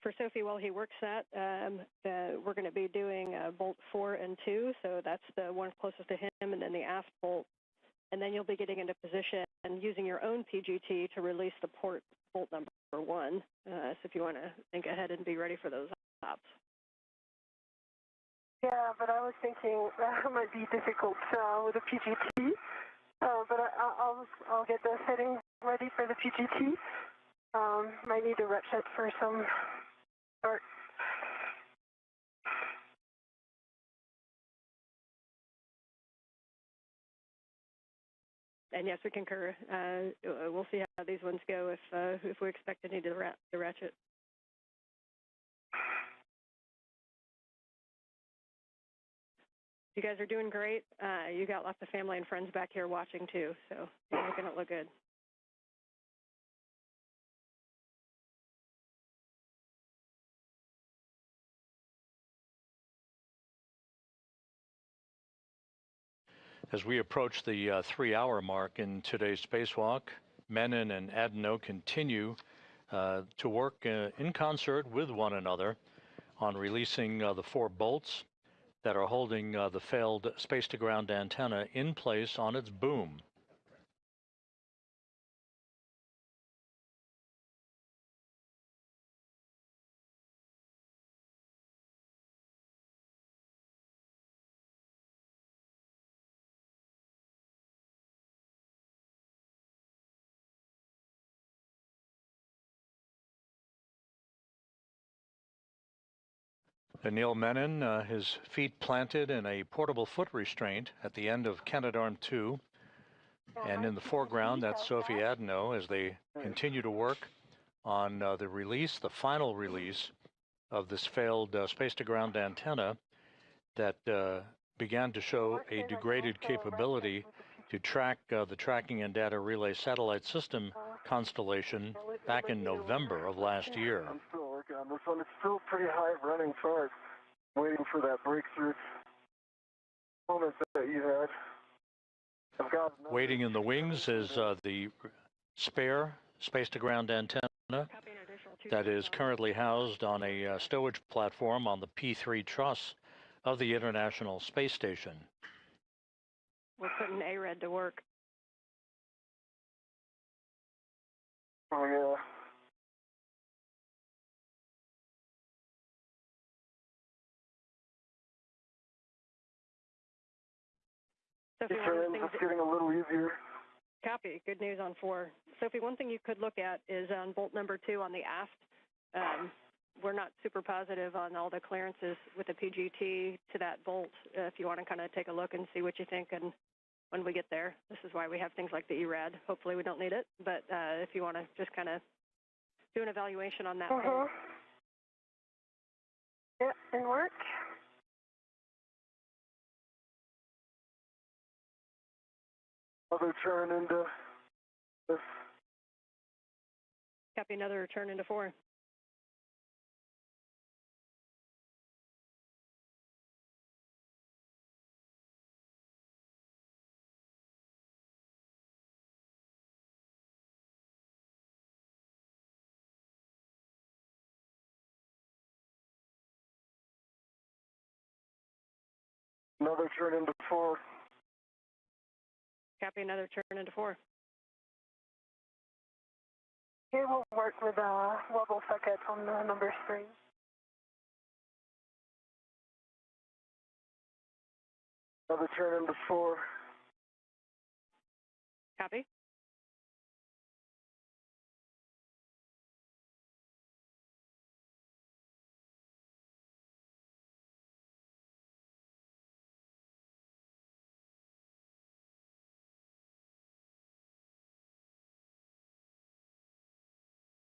For Sophie, while he works that, we're going to be doing bolt 4 and 2, so that's the one closest to him, and then the aft bolt. And then you'll be getting into position and using your own PGT to release the bolt number 1. So if you want to think ahead and be ready for those ops.
Yeah, but I was thinking that might be difficult with the PGT. But I'll get the setting ready for the PGT. Might need a ratchet for some start.
And yes, we concur. We'll see how these ones go if we expect to need the ratchet. You guys are doing great. You got lots of family and friends back here watching too, so you're making it look good.
As we approach the 3-hour mark in today's spacewalk, Menon and Adenot continue to work in concert with one another on releasing the 4 bolts that are holding the failed space-to-ground antenna in place on its boom. Anil Menon, his feet planted in a portable foot restraint at the end of Canadarm2, and in the foreground, that's Sophie Adenot as they continue to work on the final release of this failed space-to-ground antenna that began to show a degraded capability to track the tracking and data relay satellite system constellation back in November of last year.
I'm still working on this one. It's still pretty high running charge. Waiting for that breakthrough moment that you had. I've got
Waiting in the wings is the spare space-to-ground antenna that is currently housed on a stowage platform on the P3 truss of the International Space Station.
We're putting ARED to work.
Oh, yeah.
Sophie,
It's getting a little easier.
Copy. Good news on 4. Sophie, one thing you could look at is on bolt number 2 on the aft. We're not super positive on all the clearances with the PGT to that bolt. If you want to kind of take a look and see what you think, and when we get there, this is why we have things like the ERAD. Hopefully we don't need it, but if you want to just kind of do an evaluation on that bolt.
Yeah, in work.
Another turn into this.
Copy, another turn into 4.
Another turn into 4.
Copy, another turn into 4.
It will work with a wobble socket on the number 3.
Another turn into 4.
Copy.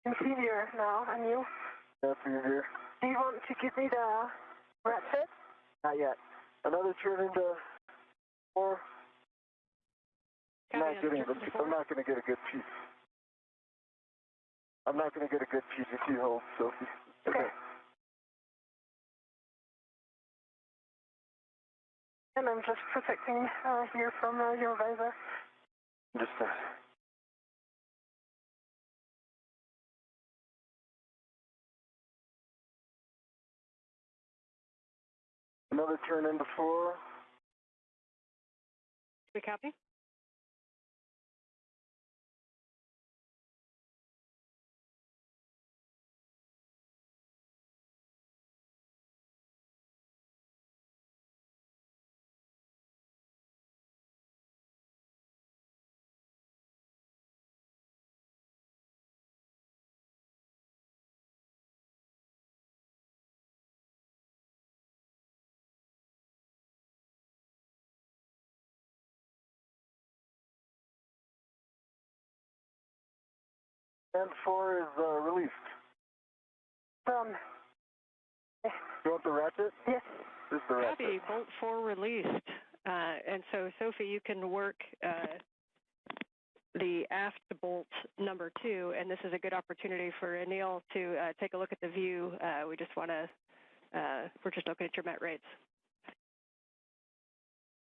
It's easier now, Anil.
That's easier.
Do you want to give me the ratchet?
Not yet. Another turn into 4. I'm not going to get a good piece. I'm not going to get a good PGT hold, Sophie.
Okay. And I'm just protecting here from your visor.
Just another turn into 4.
We copy?
And 4 is released. You want the ratchet?
Yes.
This is the ratchet.
Copy. Bolt 4 released. And so, Sophie, you can work the aft bolt number 2, and this is a good opportunity for Anil to take a look at the view. We just want to, we're just looking at your met rates.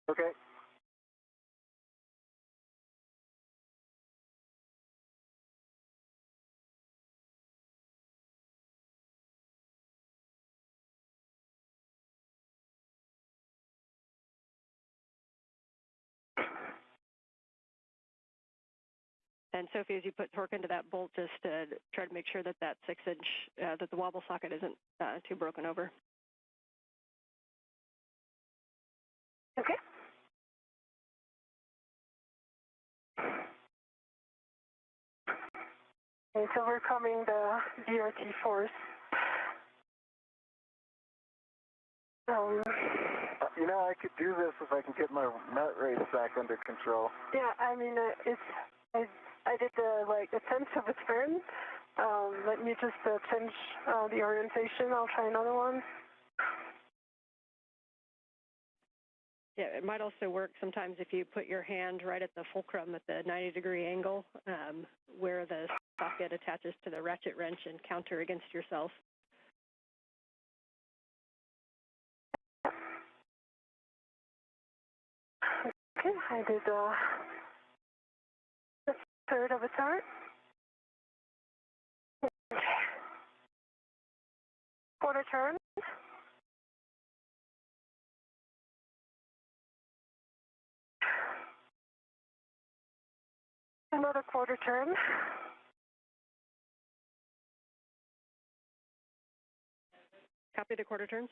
Okay.
And Sophie, as you put torque into that bolt, just try to make sure that that 6-inch, that the wobble socket isn't too broken over.
Okay. Okay, so we're coming the DRT force.
You know, I could do this if I can get my met rates back under control.
Yeah, I mean, I did like a tenth of a turn. Let me just change the orientation. I'll try another one.
Yeah, it might also work sometimes if you put your hand right at the fulcrum at the 90-degree angle where the socket attaches to the ratchet wrench and counter against yourself.
Okay, I did a third of a turn. Quarter turn. Another quarter turn.
Copy the quarter turns.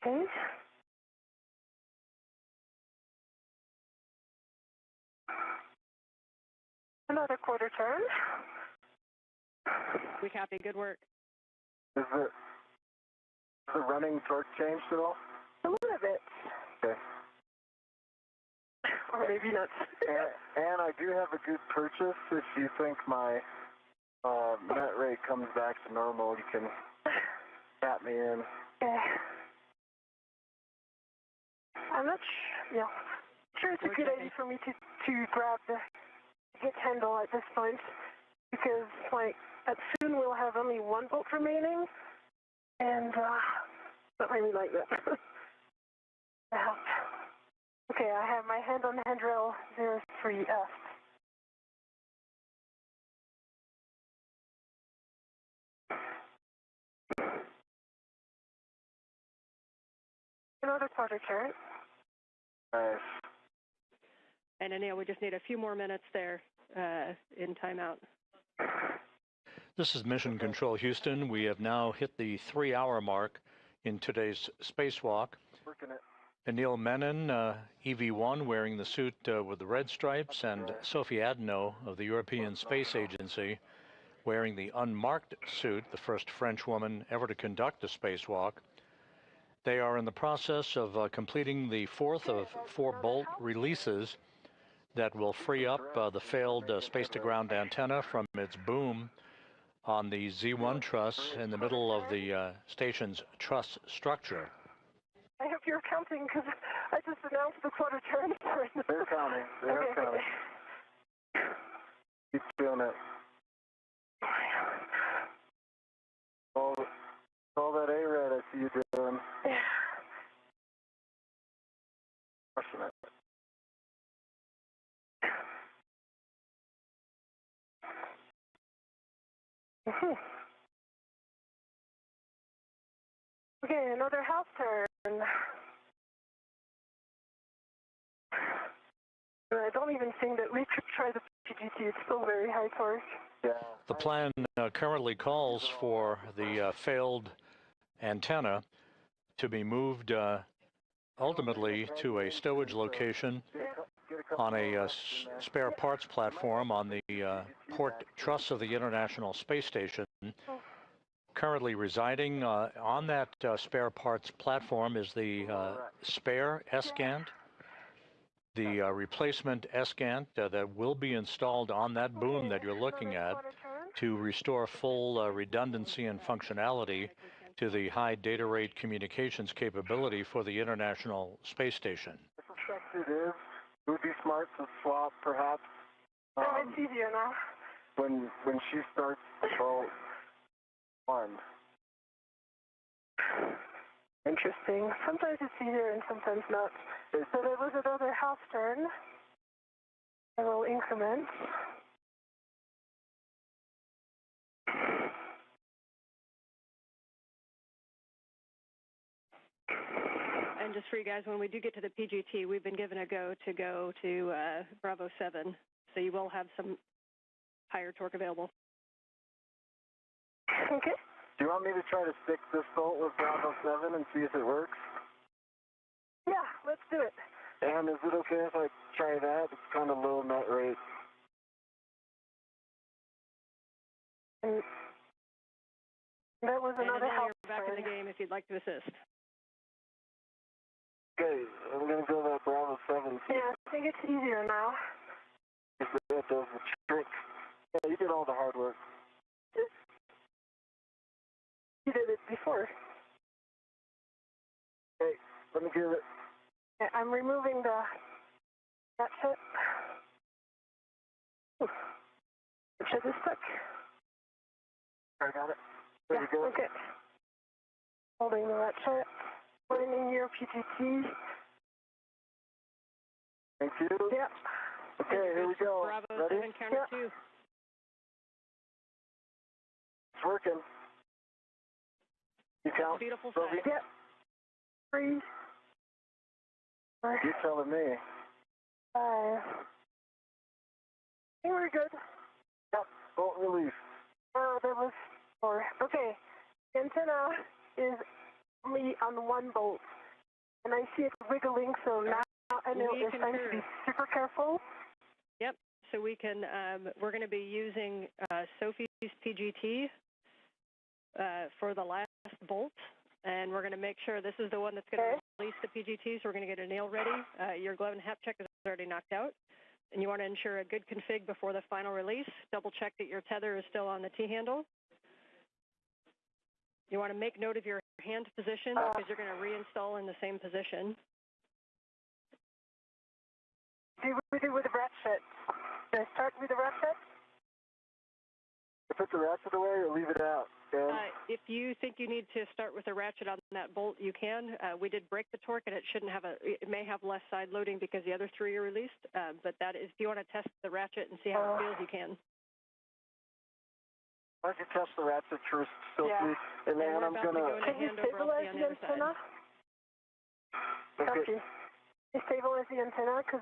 Okay. Another quarter turn.
We copy. Good work.
Is the running torque changed at all?
A little bit.
Okay.
Or maybe not.
And I do have a good purchase. If you think my net rate comes back to normal, you can tap me in.
Okay. I'm not sure it's a good idea for me to grab the hit handle at this point, because like soon we'll have only one bolt remaining, and not really like that. Okay, I have my hand on the handrail 03F. Another quarter turn.
Nice.
And Anil, we just need a few more minutes there in timeout.
This is Mission Control Houston. We have now hit the 3-hour mark in today's spacewalk.
Working it.
Anil Menon, EV1, wearing the suit with the red stripes, and Sophie Adenot of the European Space Agency, wearing the unmarked suit, the first French woman ever to conduct a spacewalk. They are in the process of completing the 4th of 4 bolt releases that will free up the failed space-to-ground antenna from its boom on the Z1 truss in the middle of the station's truss structure.
I hope you're counting, because I just announced the quarter turn.
They're counting. They're counting. Keep doing it. All that A-red I see you doing.
Yeah.
Crushing it.
Okay, another half turn. I don't even think that we could try the PGT. It's still very high torque.
Yeah.
The plan currently calls for the failed antenna to be moved ultimately to a stowage location on a spare parts platform on the port truss of the International Space Station, Currently residing on that spare parts platform is the spare S-Gant, the replacement S-Gant that will be installed on that boom that you're looking at to restore full redundancy and functionality to the high data rate communications capability for the International Space Station.
I suspect it is. It would be smart to swap, perhaps.
It's easier now.
When she starts the boat on.
Interesting. Sometimes it's easier and sometimes not. So there was another half turn. A little increment.
And just for you guys, when we do get to the PGT, we've been given a go to Bravo 7, so you will have some higher torque available.
Okay.
Do you want me to try to stick this bolt with Bravo 7 and see if it works?
Yeah, let's do it.
And is it okay if I try that? It's kind of low net rate.
And that was another
And
half
you're back in the game if you'd like to assist.
Okay, I'm going to go that Bravo 7.
Yeah, I think it's easier now.
If that does the trick. Yeah, you did all the hard work.
You did it before.
Okay, let me give it.
Yeah, I'm removing the ratchet. Ratchet is stuck.
I got it. There
Yeah,
you go.
okay. Holding the ratchet. Putting in your PGT.
Thank you.
Yep.
Okay, here we go.
Bravo
Ready?
7, counter 2.
It's working. You count?
Beautiful
Sophie?
sight.
Yep. 3. 4.
You're telling me.
5. I think we're good.
Yep, bolt release.
Oh, there was 4. Okay. The antenna is only on one bolt. And I see it wiggling, so now Anil is trying to be super careful.
Yep. So we can, we're going to be using Sophie's PGT for the last bolt, and we're going to make sure this is the one that's going to release the PGT, so we're going to get a nail ready. Your glove and hap check is already knocked out, and you want to ensure a good config before the final release. Double check that your tether is still on the T-handle. You want to make note of your hand position because you're going to reinstall in the same position.
Do we do with the ratchet? Should I start with the ratchet?
Put the ratchet away or leave it out, Dan?
If you think you need to start with a ratchet on that bolt, you can. We did break the torque, and it may have less side loading because the other 3 are released. But that is, if you want to test the ratchet and see how it feels, you can.
Why don't you test the ratchet first, Sophie?
Yeah.
And then I'm going to...
Can you stabilize the antenna?
Okay.
Can you stabilize the antenna? Because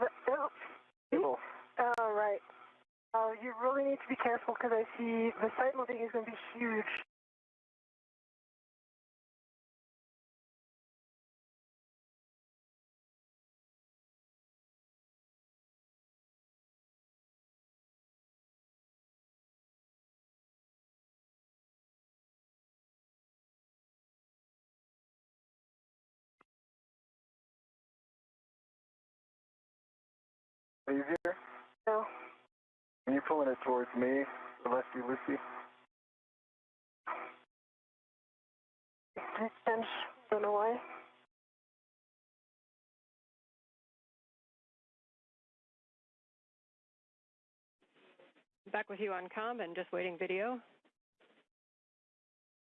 Stable.
Oh, right. You really need to be careful because I see the side loading is going to be huge.
Easier?
No.
Are you pulling it towards me, Lucy?
Distance, don't know why.
Back with you on comm and just waiting video.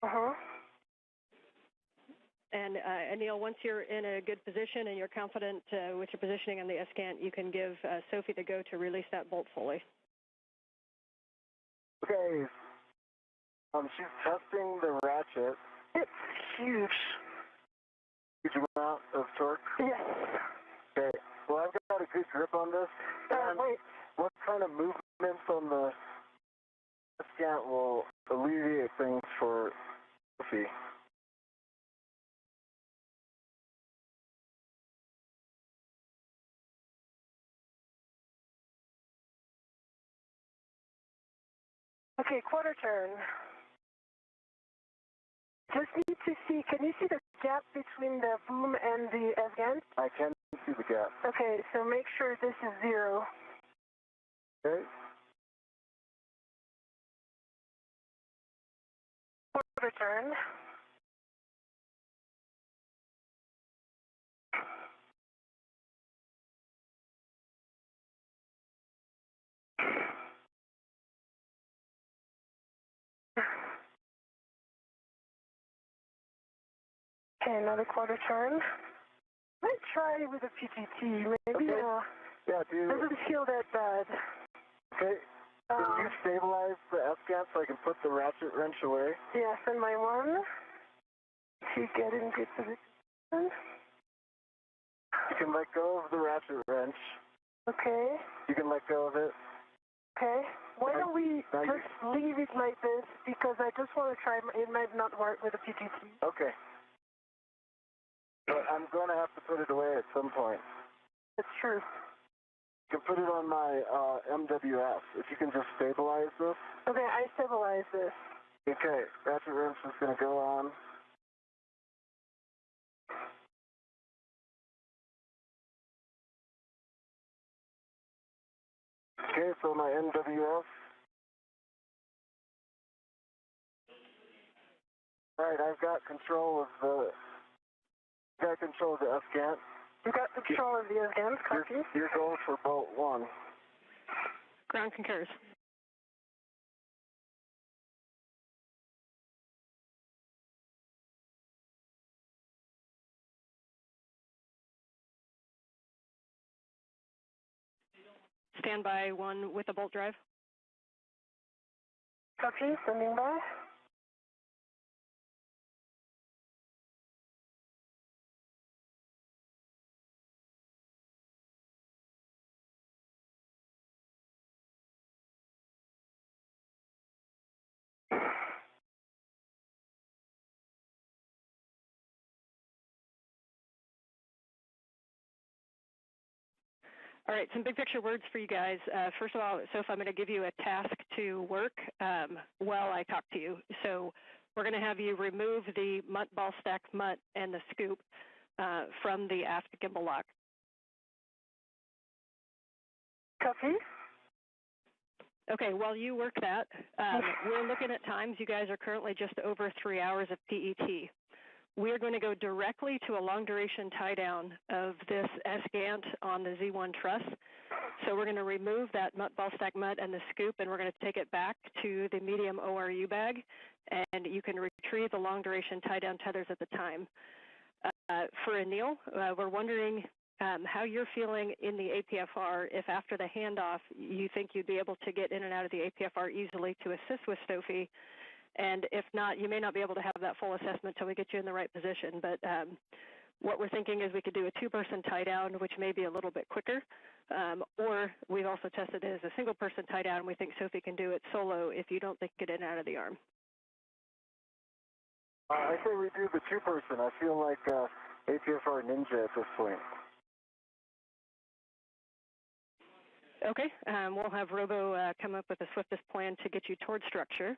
Uh-huh.
And Anil, once you're in a good position and you're confident with your positioning on the S-Gant, you can give Sophie the go to release that bolt fully.
Okay. She's testing the ratchet.
It's huge.
Huge amount of torque.
Yes.
Okay. Well, I've got a good grip on this.
Wait.
What kind of movements on the S-Gant will alleviate things for Sophie?
Okay, quarter turn. just need to see, can you see the gap between the boom and the S-GAN?
I can see the gap.
Okay, so make sure this is 0.
Okay.
Quarter turn. Okay, another quarter turn. Might try with a PTT, maybe.
Okay. Yeah,
doesn't feel that bad.
Okay. Can you stabilize the S-GAN so I can put the ratchet wrench away?
Yes, and my one. To get in good position.
You can let go of the ratchet wrench.
Okay.
You can let go of it.
Okay. Why don't we just leave it like this, because I just want to try, it might not work with a PTT.
Okay. But I'm going to have to put it away at some point.
It's true.
You can put it on my MWF, if you can just stabilize this.
Okay, I stabilize this.
Okay, ratchet wrench is going to go on. Okay, so my MWF. Alright, I've got control of the S-GAN.
You got control of the S-GAN, copy.
Your goal for bolt 1.
Ground concurs. Standby 1 with the bolt drive.
Copy, standing by.
All right, some big picture words for you guys. First of all, Sophie, I'm going to give you a task to work while I talk to you. So we're going to have you remove the ball stack mutt and the scoop from the aft gimbal lock.
Copy.
Okay, while you work that, we're looking at times. You guys are currently just over 3 hours of PET. We're going to go directly to a long-duration tie-down of this S-GANT on the Z1 truss. So we're going to remove that ball stack mutt and the scoop, and we're going to take it back to the medium ORU bag, and you can retrieve the long-duration tie-down tethers at the time. For Anil, we're wondering how you're feeling in the APFR, if after the handoff you think you'd be able to get in and out of the APFR easily to assist with Sophie. And if not, you may not be able to have that full assessment until we get you in the right position. But what we're thinking is we could do a 2-person tie-down, which may be a little bit quicker. Or we've also tested it as a single-person tie-down, and we think Sophie can do it solo if you don't think you get in and out of the arm.
I say we do the 2-person. I feel like APFR ninja at this point.
Okay, we'll have Robo come up with the swiftest plan to get you towards structure.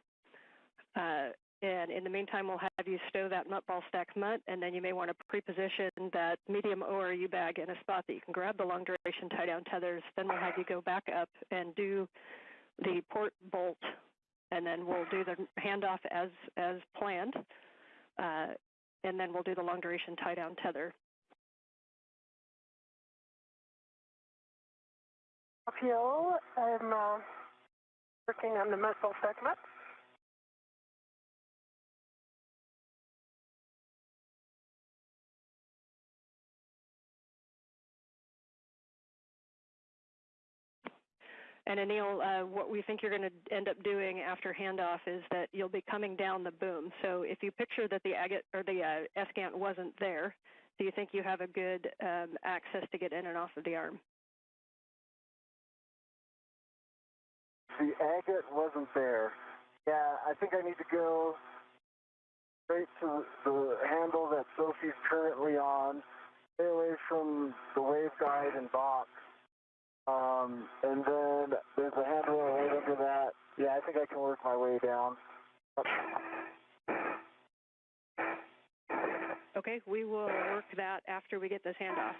And in the meantime, we'll have you stow that ball stack mutt, and then you may want to pre-position that medium ORU bag in a spot that you can grab the long-duration tie-down tethers. Then we'll have you go back up and do the port bolt, and then we'll do the handoff as planned, and then we'll do the long-duration tie-down tether.
Appeal, I'm working on the ball stack mutt.
And Anil, what we think you're going to end up doing after handoff is that you'll be coming down the boom. So if you picture that the agate or the S-GANT wasn't there, do you think you have a good access to get in and off of the arm?
The agate wasn't there. Yeah, I think I need to go straight to the handle that Sophie's currently on, stay away from the waveguide and box. And then there's a handrail right under that. Yeah, I think I can work my way down.
Okay, we will work that after we get this handoff.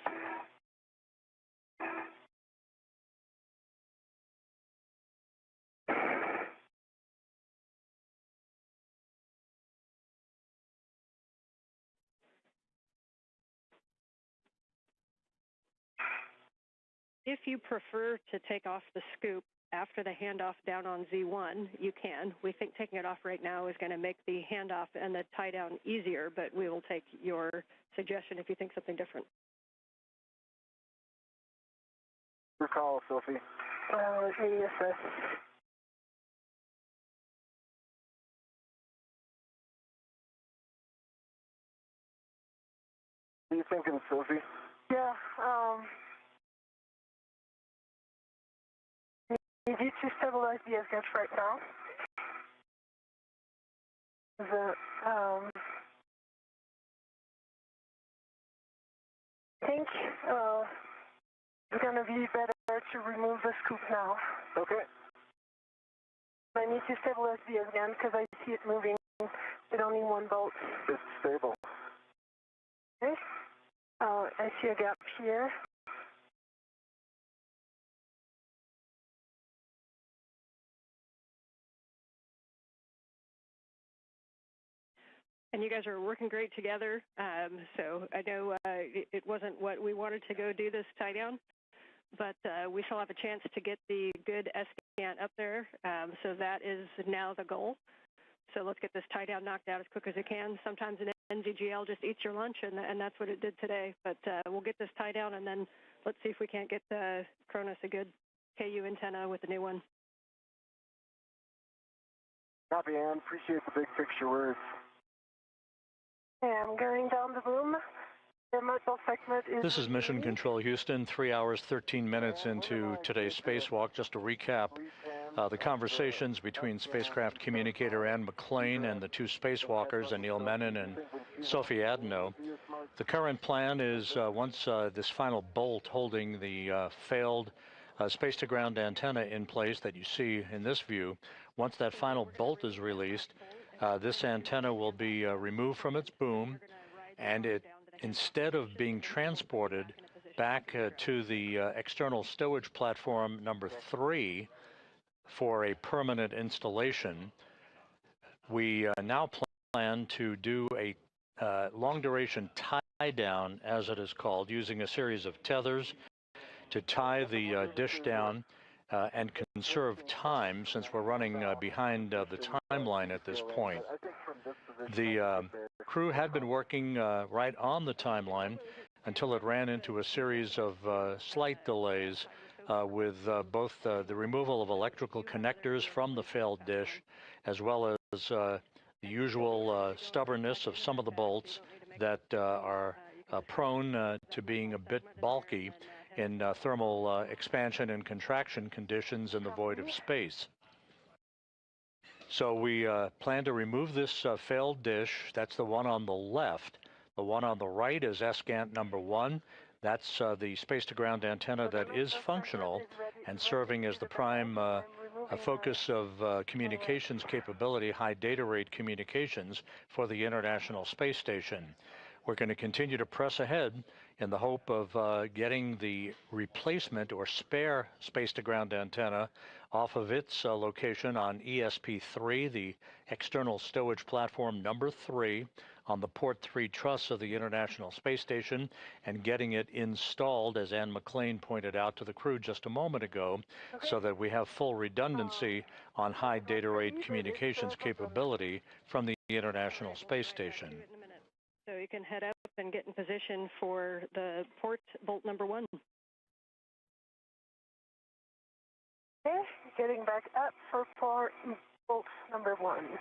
If you prefer to take off the scoop after the handoff down on Z1, you can. We think taking it off right now is going to make the handoff and the tie down easier, but we will take your suggestion if you think something different.
Your call, Sophie.
ISS.
What are you thinking, Sophie?
Yeah, need you to stabilize the SGAT right now. I think it's going to be better to remove the scoop now.
Okay.
I need to stabilize the SGAN because I see it moving with only one bolt.
It's stable.
Okay. I see a gap here.
And you guys are working great together. So I know it wasn't what we wanted to go do this tie down, but we still have a chance to get the good SGAN up there. So that is now the goal. So let's get this tie down knocked out as quick as it can. Sometimes an NZGL just eats your lunch, and that's what it did today. But we'll get this tie down, and then let's see if we can't get Cronus a good KU antenna with the new one.
Copy, Ann. Appreciate the big picture words.
I'm going down the boom.
This is Mission Control Houston, 3 hours, 13 minutes into today's spacewalk. Just to recap the conversations between spacecraft communicator Ann McClain and the two spacewalkers, Anil Menon and Sophie Adenot. The current plan is once this final bolt holding the failed space-to-ground antenna in place that you see in this view, once that final bolt is released, this antenna will be removed from its boom, and it, instead of being transported back to the external stowage platform number 3 for a permanent installation, we now plan to do a long-duration tie-down, as it is called, using a series of tethers to tie the dish down and conserve time, since we're running behind the timeline at this point. The crew had been working right on the timeline until it ran into a series of slight delays with both the removal of electrical connectors from the failed dish, as well as the usual stubbornness of some of the bolts that are prone to being a bit bulky in thermal expansion and contraction conditions in the void of space. So we plan to remove this failed dish. That's the one on the left. The one on the right is SGANT number 1. That's the space-to-ground antenna that is functional and serving as the prime focus of communications capability, high data rate communications for the International Space Station. We're going to continue to press ahead in the hope of getting the replacement or spare space-to-ground antenna off of its location on ESP3, the external stowage platform number 3, on the Port 3 truss of the International Space Station, and getting it installed, as Ann McClain pointed out to the crew just a moment ago, so that we have full redundancy on high data rate communications capability from the International Space Station.
So you can head up and get in position for the port bolt number 1.
Okay, getting back up for port bolt number 1.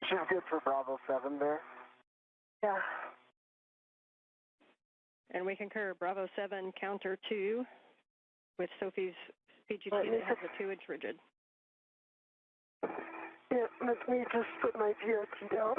She's good for Bravo 7 there.
Yeah.
And we concur, Bravo 7, counter 2, with Sophie's PGT that has a 2-inch rigid.
Yeah, let me just put my VRT down.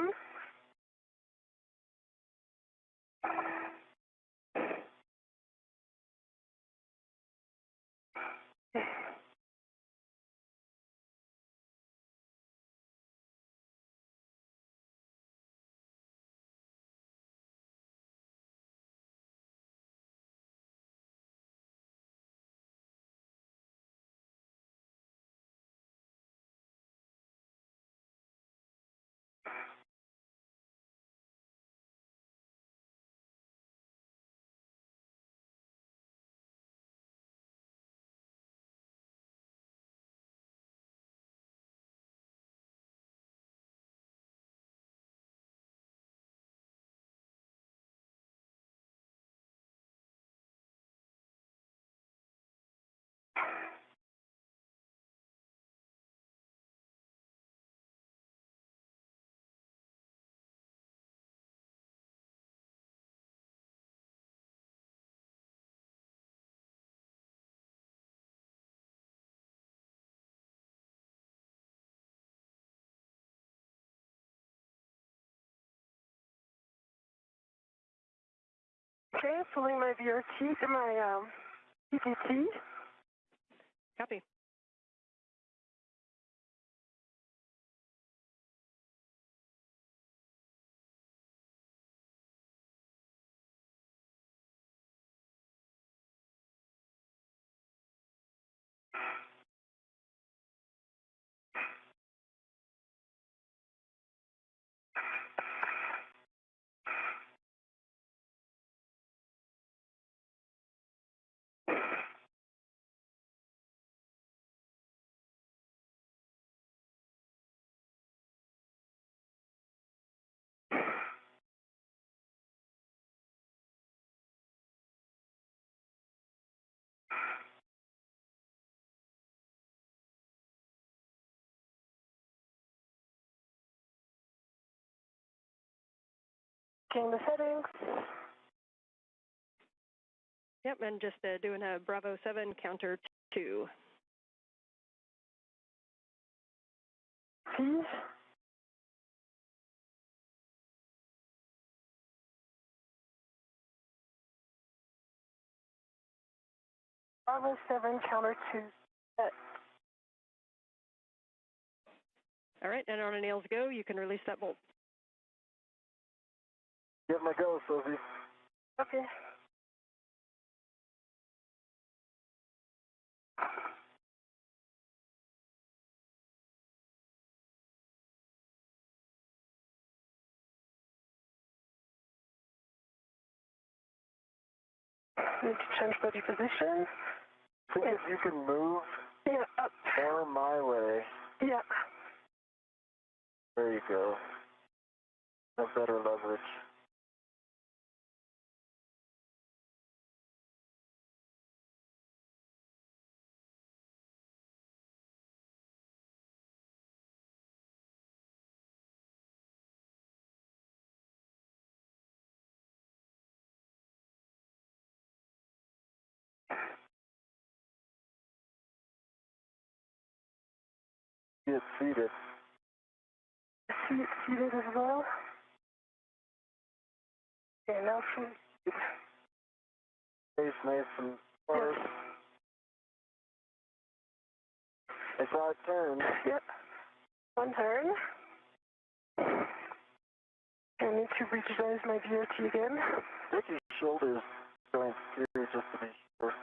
Okay, pulling my VRT to my PGT.
Copy.
Checking the settings.
Yep, and just doing a Bravo 7, counter 2.
Please. Bravo 7, counter 2.
All right, and on Anil's go, you can release that bolt.
Get my go, Sophie.
Okay. Need to change body position.
See if you can move
Up.
more my way.
Yeah.
There you go. Have better leverage. Get seated.
Seated as well. Okay, now from
Face nice and hard. I saw it turn.
Yep. One turn. I need to revise my VRT again.
Take your shoulders joints too, just to be sure.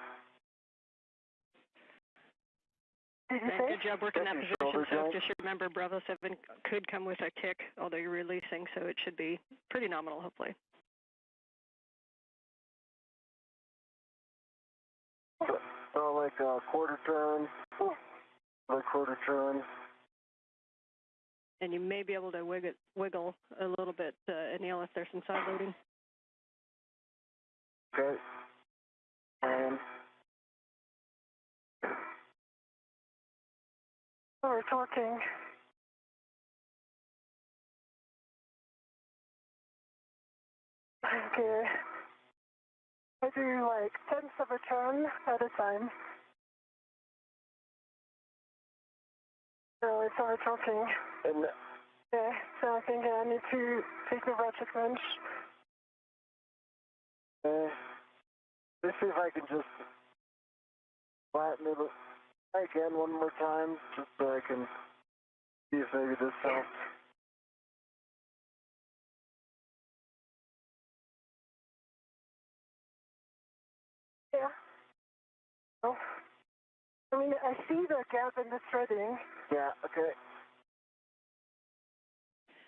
Did you say?
Good job working that
Take your
position,
shoulder
so
joint.
just remember Bravo 7 could come with a tick, although you're releasing, so it should be pretty nominal, hopefully.
So like a quarter turn, like quarter turn.
And you may be able to wiggle a little bit, Anil, if there's some side loading.
Okay. And
Oh, we're talking. Okay. I do like tenths of a turn at a time. So it's over talking.
And
Yeah, so I think I need to take the ratchet wrench.
let's see if I can just flatten it again one more time, just so I can see if maybe this helps.
Yeah. Oh. I mean, I see the gap in the threading.
Yeah, okay.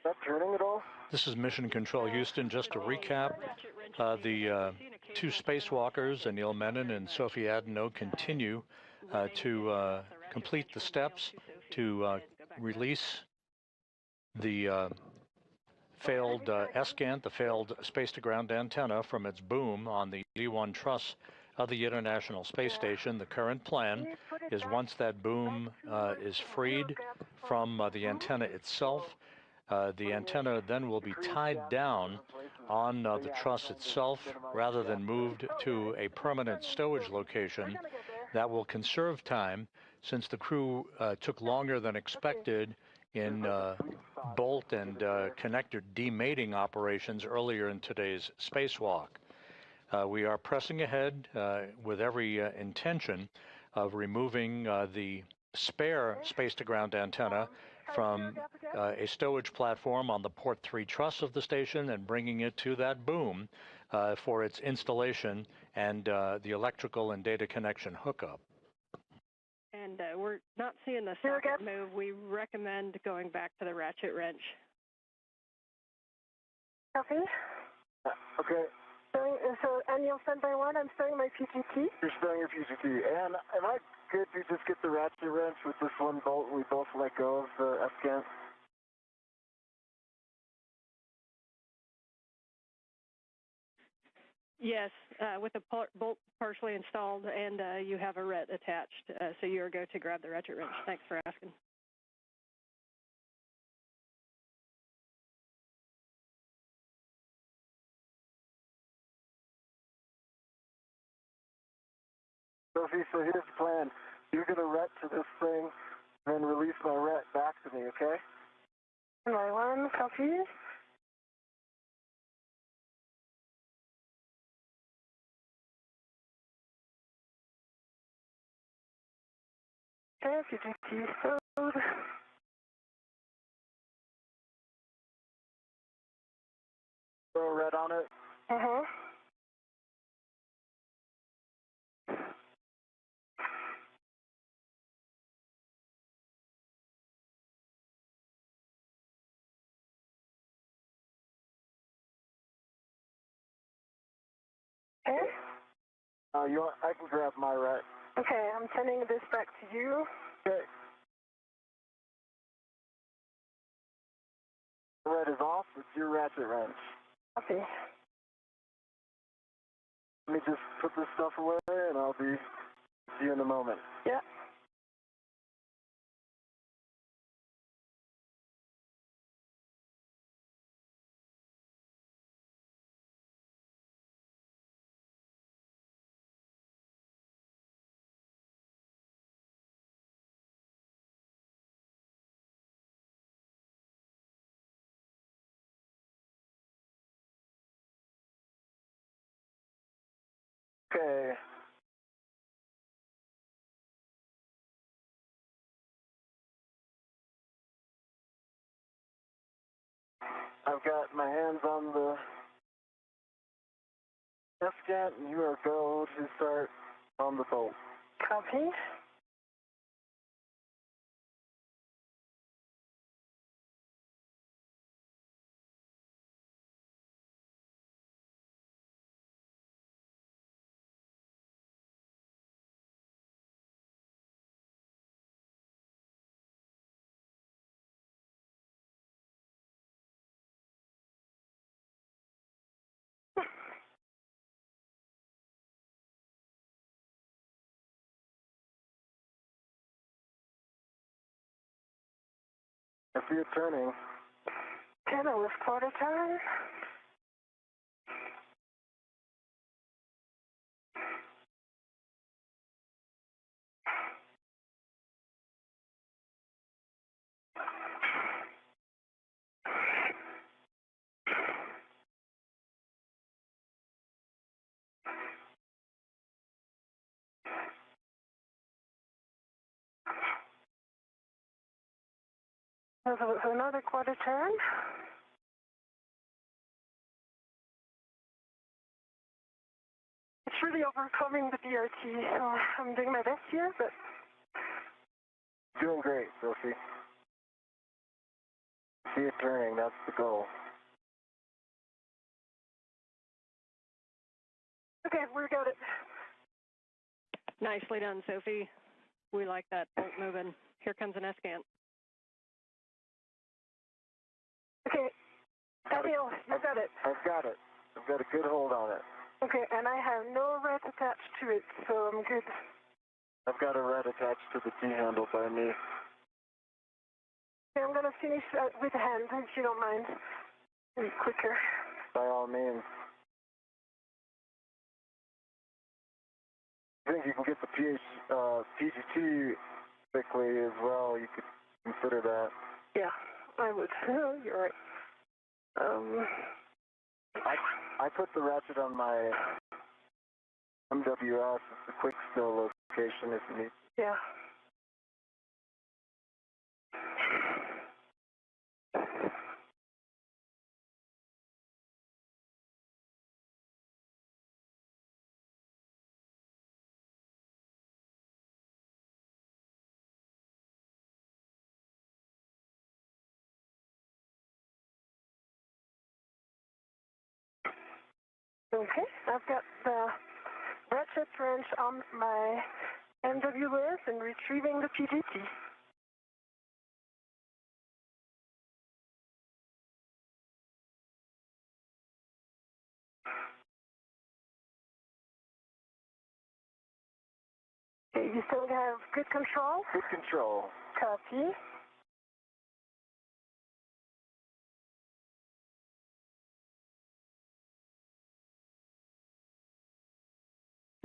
Not turning at all?
This is Mission Control Houston. Just to recap, the two spacewalkers, Anil Menon and Sophie Adenot, continue to complete the steps to release the failed SCANT, the failed space-to-ground antenna, from its boom on the D1 truss of the International Space Station. The current plan is, once that boom is freed from the antenna itself, the antenna then will be tied down on the truss itself rather than moved to a permanent stowage location. That will conserve time, since the crew took longer than expected in bolt and connector demating operations earlier in today's spacewalk. We are pressing ahead with every intention of removing the spare space-to-ground antenna from a stowage platform on the Port 3 truss of the station and bringing it to that boom for its installation and the electrical and data connection hookup.
And we're not seeing the socket move. We recommend going back to the ratchet wrench.
Copy.
Okay.
So, Anil, standby 1, I'm starting my PGT.
You're starting your PGT. And am I good to just get the ratchet wrench with this one bolt and we both let go of the SCANT?
Yes, with the bolt partially installed and you have a ret attached, so you're go to grab the ratchet wrench. Thanks for asking.
Sophie, so here's the plan. You're going to ret to this thing, then release my ret back to me, okay?
My 1, copy. Okay, PGT stowed.
Throw a ret on it.
Uh-huh. Okay.
I can grab my ret.
Okay, I'm sending this back to you.
Okay. The ret is off. It's your ratchet wrench.
Copy.
Let me just put this stuff away, and I'll be see you in a moment.
Yeah.
Okay. I've got my hands on the SCANT, and you are go to start on the bolt.
Copy.
I see it turning.
10 was quarter time. So another quarter turn. It's really overcoming the DRT, so I'm doing my best here, but...
Doing great, Sophie. See it turning, that's the goal.
Okay, we got it.
Nicely done, Sophie. We like that bolt moving. Here comes an S-scan.
Okay, Anil, you got it.
I've got it. I've got a good hold on it.
Okay, and I have no red attached to it, so I'm good.
I've got a red attached to the T-handle by me.
Okay, I'm going to finish with the hand, if you don't mind. Be quicker.
By all means. I think you can get the PGT quickly as well. You could consider that.
Yeah, I would. You're right.
I put the ratchet on my MWS. It's a quick stow location if you need.
Yeah. Okay, I've got the ratchet wrench on my MWS and retrieving the PGT. Okay, you still have good control?
Good control.
Copy.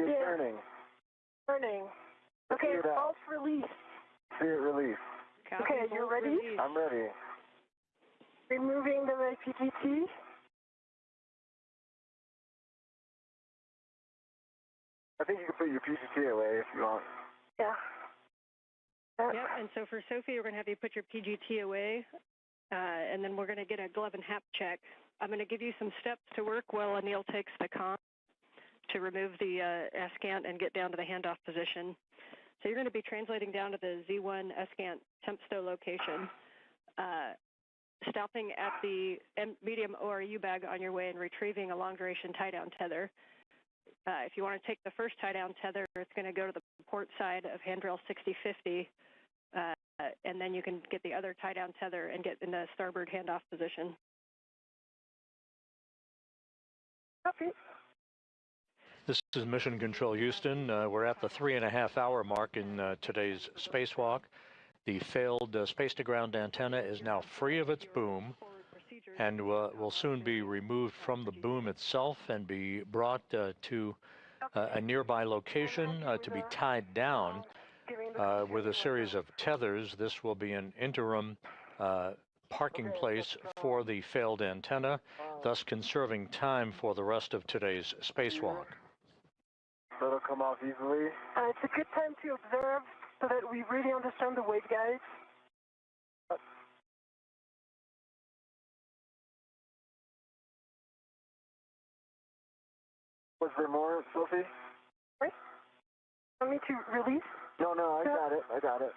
It's turning.
Turning. Okay, false release.
See it release.
Okay, you ready?
Release.
I'm ready.
Removing the PGT.
I think you can put your PGT away if you want.
Yeah.
Yep, and so for Sophie, we're going to have you put your PGT away, and then we're going to get a glove and hap check. I'm going to give you some steps to work while Anil takes the comm to remove the S-scan and get down to the handoff position. So you're going to be translating down to the Z1 S-scan temp stow location, stopping at the medium ORU bag on your way and retrieving a long-duration tie-down tether. If you want to take the first tie-down tether, it's going to go to the port side of handrail 6050, and then you can get the other tie-down tether and get in the starboard handoff position.
Copy.
This is Mission Control Houston. We're at the 3.5-hour mark in today's spacewalk. The failed space-to-ground antenna is now free of its boom and will soon be removed from the boom itself and be brought to a nearby location to be tied down with a series of tethers. This will be an interim parking place for the failed antenna, thus conserving time for the rest of today's spacewalk.
So it'll come off easily.
It's a good time to observe so that we really understand the waveguides.
Was there more, Sophie?
Right? Want me to release?
No, I got it.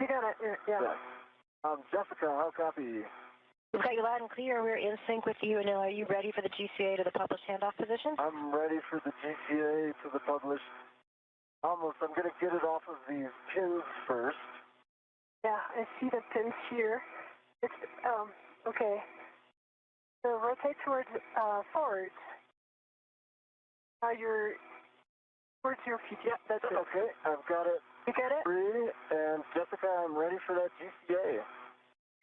You got it, yeah.
Jessica, how copy you?
We've got you loud and clear. We're in sync with you, Anil. Are you ready for the GCA to the published handoff position?
I'm ready for the GCA to the published. Almost. I'm going to get it off of these pins first.
Yeah, I see the pins here. It's, okay. So rotate towards, forward. Towards your feet. Yeah, that's it.
Okay, I've got it.
You got it?
Free, and Jessica, I'm ready for that GCA.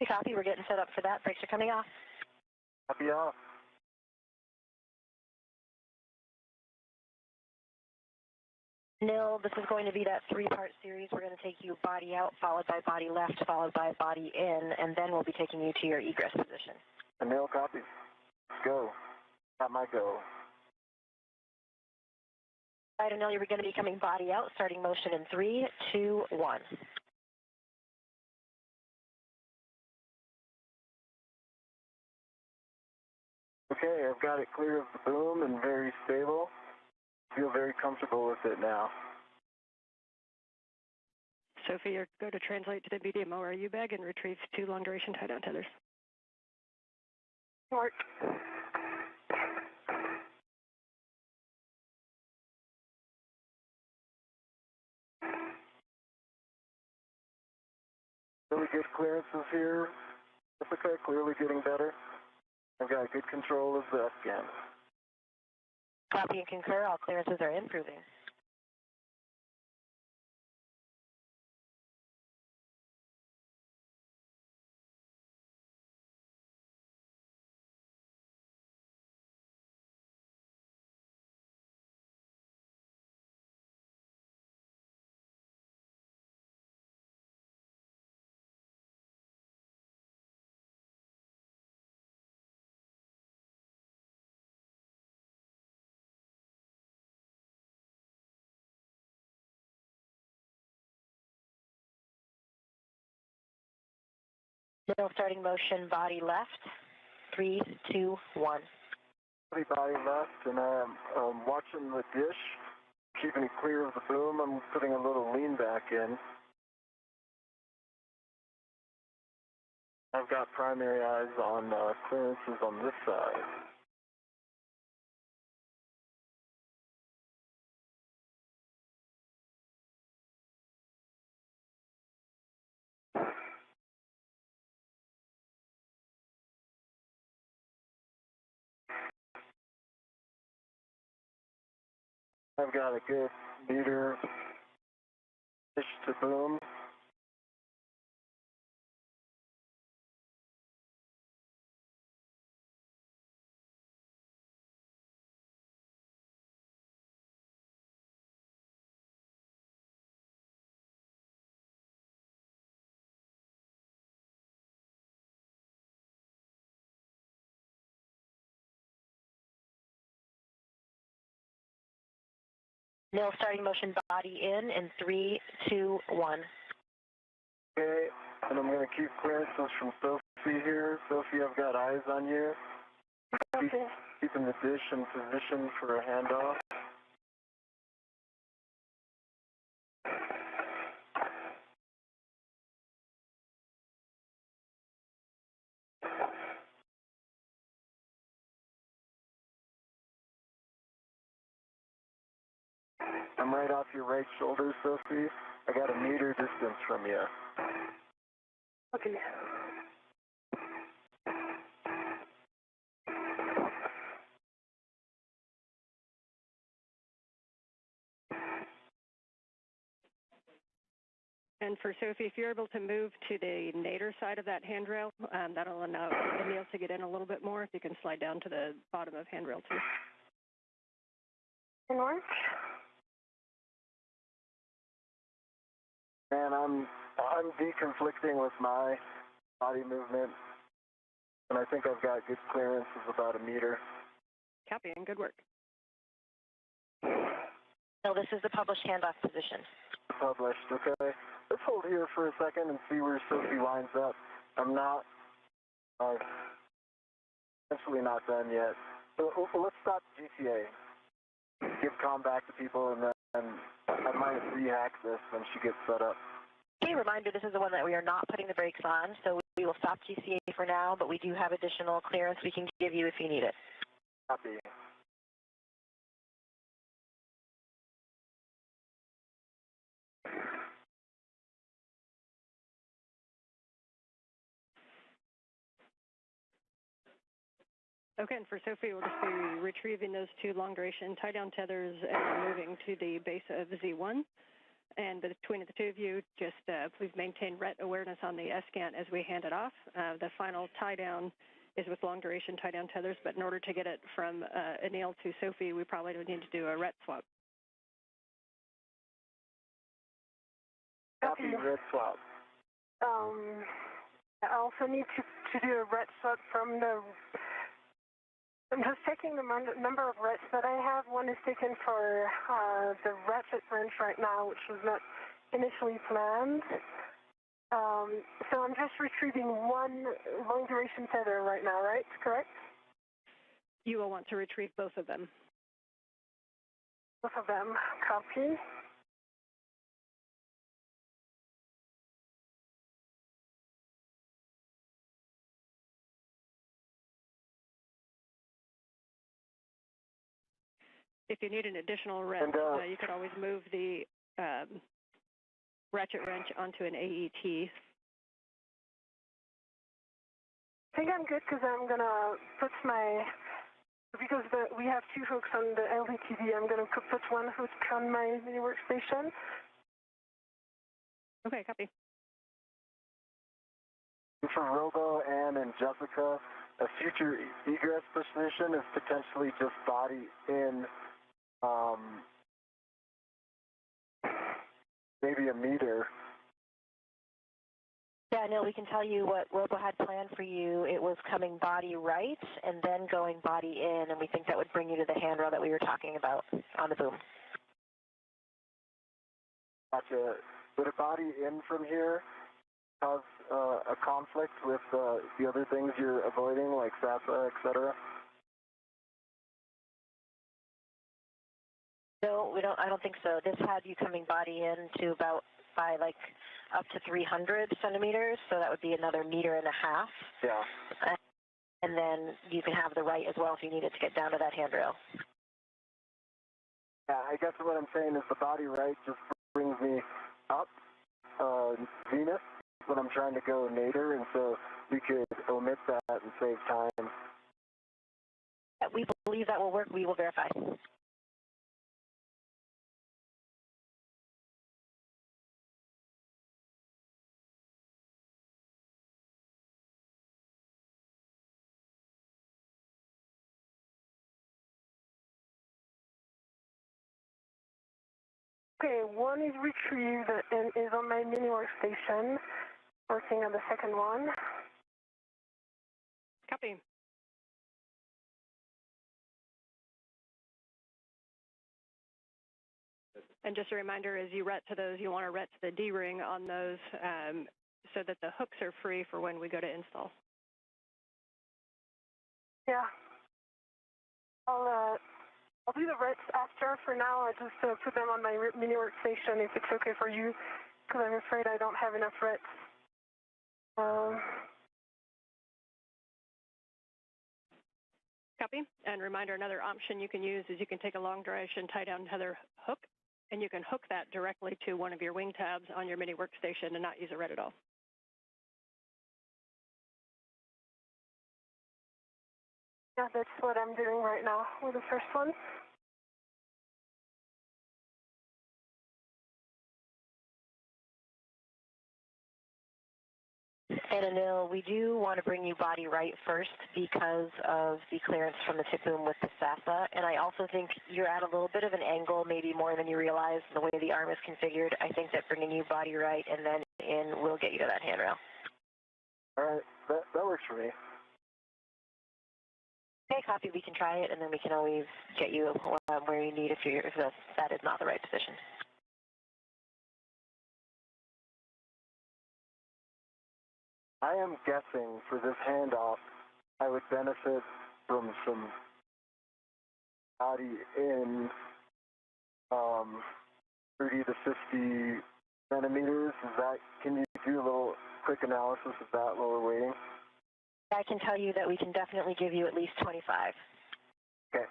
You copy. We're getting set up for that. Brakes are coming off.
Copy off.
Nil, this is going to be that 3-part series. We're going to take you body out, followed by body left, followed by body in, and then we'll be taking you to your egress position.
Anil, copy. Let's go. Got my go.
All right, Anil, you're going to be coming body out, starting motion in 3, 2, 1.
Okay, I've got it clear of the boom and very stable. Feel very comfortable with it now.
Sophie, you're go to translate to the medium ORU bag and retrieve 2 long-duration tie-down tethers.
Mark.
Really good clearances here. Ithaca clearly getting better. I've got good control of the F-scan.
Copy and concur. All clearances are improving. Middle starting motion, body left. 3, 2, 1.
Body left, and I'm watching the dish, keeping it clear of the boom. I'm putting a little lean back in. I've got primary eyes on clearances on this side. I've got a good meter dish to boom.
Middle starting motion, body in 3, 2, 1.
Okay, and I'm going to keep clearances from Sophie here. Sophie, I've got eyes on you.
Okay.
Keeping the dish in position for a handoff. I'm right off your right shoulder, Sophie. I got a meter distance from you.
Okay.
And for Sophie, if you're able to move to the nadir side of that handrail, that'll allow Anil to get in a little bit more. If you can slide down to the bottom of handrail 2.
North.
And I'm deconflicting with my body movement, and I think I've got good clearance of about a meter.
Copy and good work.
No, this is the published handoff position.
Published, okay. Let's hold here for a second and see where Sophie lines up. I'm not, essentially not done yet. So let's stop GTA. Give comm back to people, and then I might rehack this when she gets set up.
Okay, reminder, this is the one that we are not putting the brakes on, so we will stop GCA for now, but we do have additional clearance we can give you if you need it.
Copy.
Okay, and for Sophie, we'll just be retrieving those 2 long-duration tie-down tethers and moving to the base of Z1. And between the 2 of you, just please maintain RET awareness on the S-scan as we hand it off. The final tie-down is with long-duration tie-down tethers, but in order to get it from Anil to Sophie, we probably would need to do a RET swap.
Copy, RET swap.
I also need to do a RET swap from the... I'm just checking the number of RETs that I have. One is taken for the ratchet wrench right now, which was not initially planned. So I'm just retrieving 1 long-duration tether right now, right? Correct?
You will want to retrieve both of them.
Both of them, copy.
If you need an additional wrench, you could always move the ratchet wrench onto an AET.
I think I'm good because I'm going to put because we have two hooks on the LDTV, I'm going to put one hook on my mini workstation.
Okay, copy.
For Robo, Ann, and Jessica, a future egress position is potentially just body in maybe a meter.
Yeah, Anil, we can tell you what Robo had planned for you. It was coming body right and then going body in, and we think that would bring you to the handrail that we were talking about on the boom.
Gotcha. Would a body in from here cause a conflict with the other things you're avoiding, like SASA, et cetera?
No, we don't. I don't think so. This had you coming body in to about by like up to 300 centimeters, so that would be another 1.5 meters.
Yeah.
And then you can have the right as well if you needed to get down to that handrail.
Yeah, I guess what I'm saying is the body right just brings me up zenith when I'm trying to go nadir, and so we could omit that and save time.
We believe that will work. We will verify.
Okay, one is retrieved and is on my mini workstation, working on the second one.
Copy. And just a reminder, as you ret to those, you want to ret to the D-ring on those so that the hooks are free for when we go to install.
Yeah. I'll do the rets after. For now, I just put them on my mini workstation if it's okay for you, because I'm afraid I don't have enough rets.
Copy. And reminder, another option you can use is you can take a long duration tie down tether hook, and you can hook that directly to one of your wing tabs on your mini workstation and not use a ret at all.
Yeah, that's what I'm doing right now with the first one.
And Anil, we do want to bring you body right first because of the clearance from the tip boom with the SASA. And I also think you're at a little bit of an angle, maybe more than you realize, the way the arm is configured. I think that bringing you body right and then in will get you to that handrail.
All right, that works for me.
Okay, copy. We can try it, and then we can always get you where you need if that is not the right position.
I am guessing for this handoff, I would benefit from some body in 30 to 50 centimeters. Can you do a little quick analysis of that while we're waiting?
I can tell you that we can definitely give you at least 25.
Okay.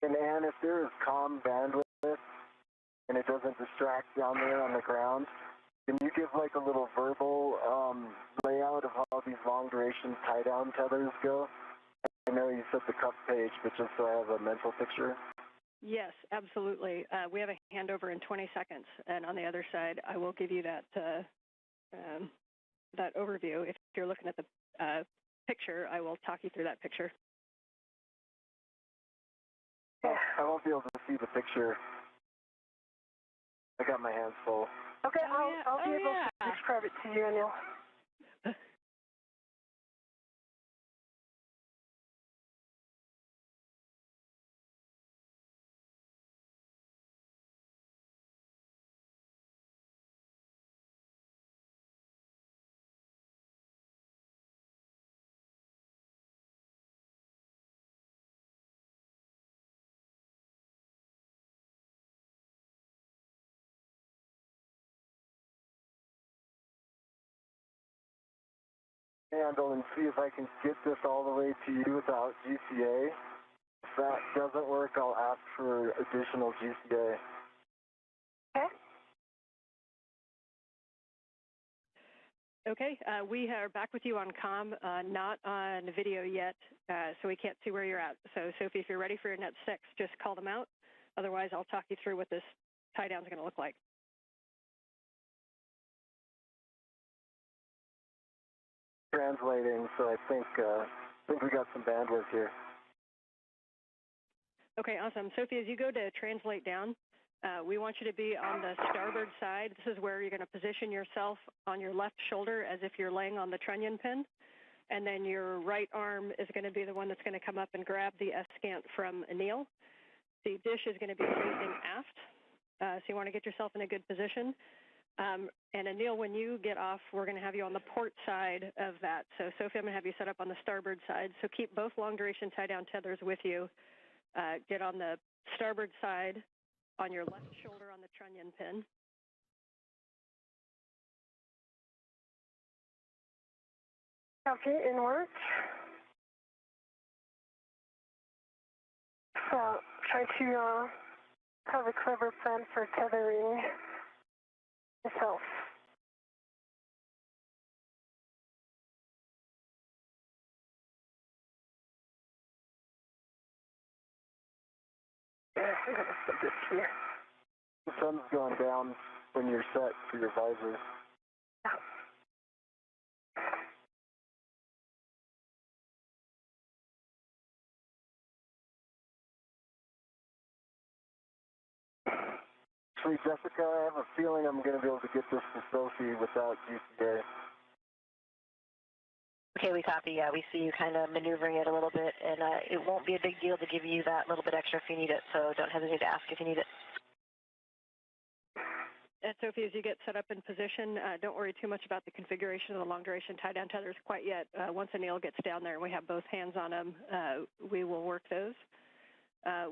And Ann, if there is calm bandwidth and it doesn't distract down there on the ground, can you give like a little verbal layout of how these long duration tie down tethers go? I know you said the cup page, but just so I have a mental picture.
Yes, absolutely. We have a handover in 20 seconds, and on the other side, I will give you that that overview. If you're looking at the picture, I will talk you through that picture.
I won't be able to see the picture. I got my hands full.
Okay, I'll be able to describe it to you, Anil.
Handle and see if I can get this all the way to you without GCA. If that doesn't work, I'll ask for additional GCA.
Okay.
Okay, we are back with you on comm, not on video yet, so we can't see where you're at. So, Sophie, if you're ready for your Net 6, just call them out. Otherwise, I'll talk you through what this tie-down is going to look like.
Translating, so I think we got some bandwidth here.
Okay, awesome. Sophie, as you go to translate down, we want you to be on the starboard side. This is where you're going to position yourself on your left shoulder as if you're laying on the trunnion pin. And then your right arm is going to be the one that's going to come up and grab the S-scant from Anil. The dish is going to be facing aft, so you want to get yourself in a good position. And Anil, when you get off, we're going to have you on the port side of that. So Sophie, I'm going to have you set up on the starboard side. So keep both long-duration tie-down tethers with you. Get on the starboard side on your left shoulder on the trunnion pin.
Okay, in work. So try to have a clever plan for tethering yourself. Yeah, I'm going to put this here.
The sun's going down when you're set for your visor.
Yeah.
Actually, Jessica, I have a feeling I'm going to be able to get this to Sophie without GCA.
Okay, we copy. Yeah, we see you kind of maneuvering it a little bit, and it won't be a big deal to give you that little bit extra if you need it, so don't hesitate to ask if you need it.
And Sophie, as you get set up in position, don't worry too much about the configuration of the long-duration tie-down tethers quite yet. Once Anil gets down there and we have both hands on him, we will work those.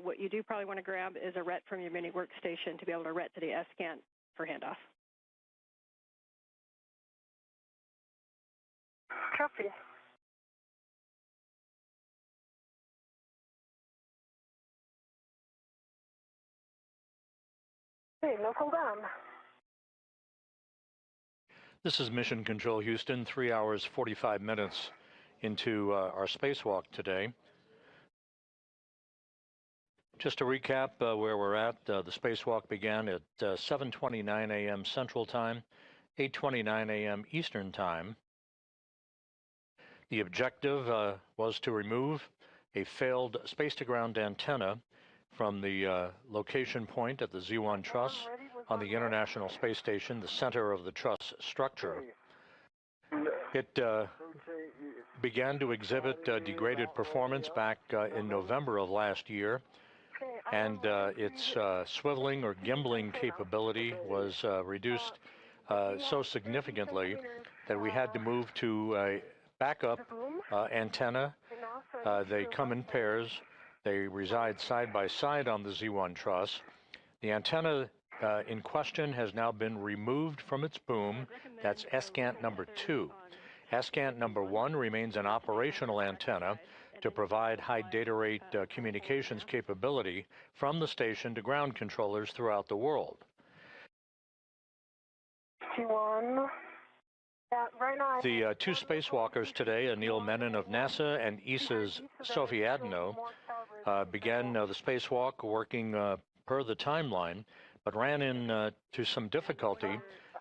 What you do probably want to grab is a RET from your mini workstation to be able to RET to the S-scant for handoff.
Copy. Hey, local down.
This is Mission Control Houston, 3 hours, 45 minutes into our spacewalk today. Just to recap where we're at, the spacewalk began at 7:29 a.m. Central Time, 8:29 a.m. Eastern Time. The objective was to remove a failed space-to-ground antenna from the location point at the Z1 truss on the International Space Station, the center of the truss structure. It began to exhibit degraded performance back in November of last year, and its swiveling or gimbling capability was reduced so significantly that we had to move to a backup antenna. They come in pairs. They reside side by side on the Z1 truss. The antenna in question has now been removed from its boom. That's S-scant number 2. S-scant number 1 remains an operational antenna to provide high data rate communications capability from the station to ground controllers throughout the world. The two spacewalkers today, Anil Menon of NASA and ESA's Sophie Adenot, began the spacewalk working per the timeline, but ran into some difficulty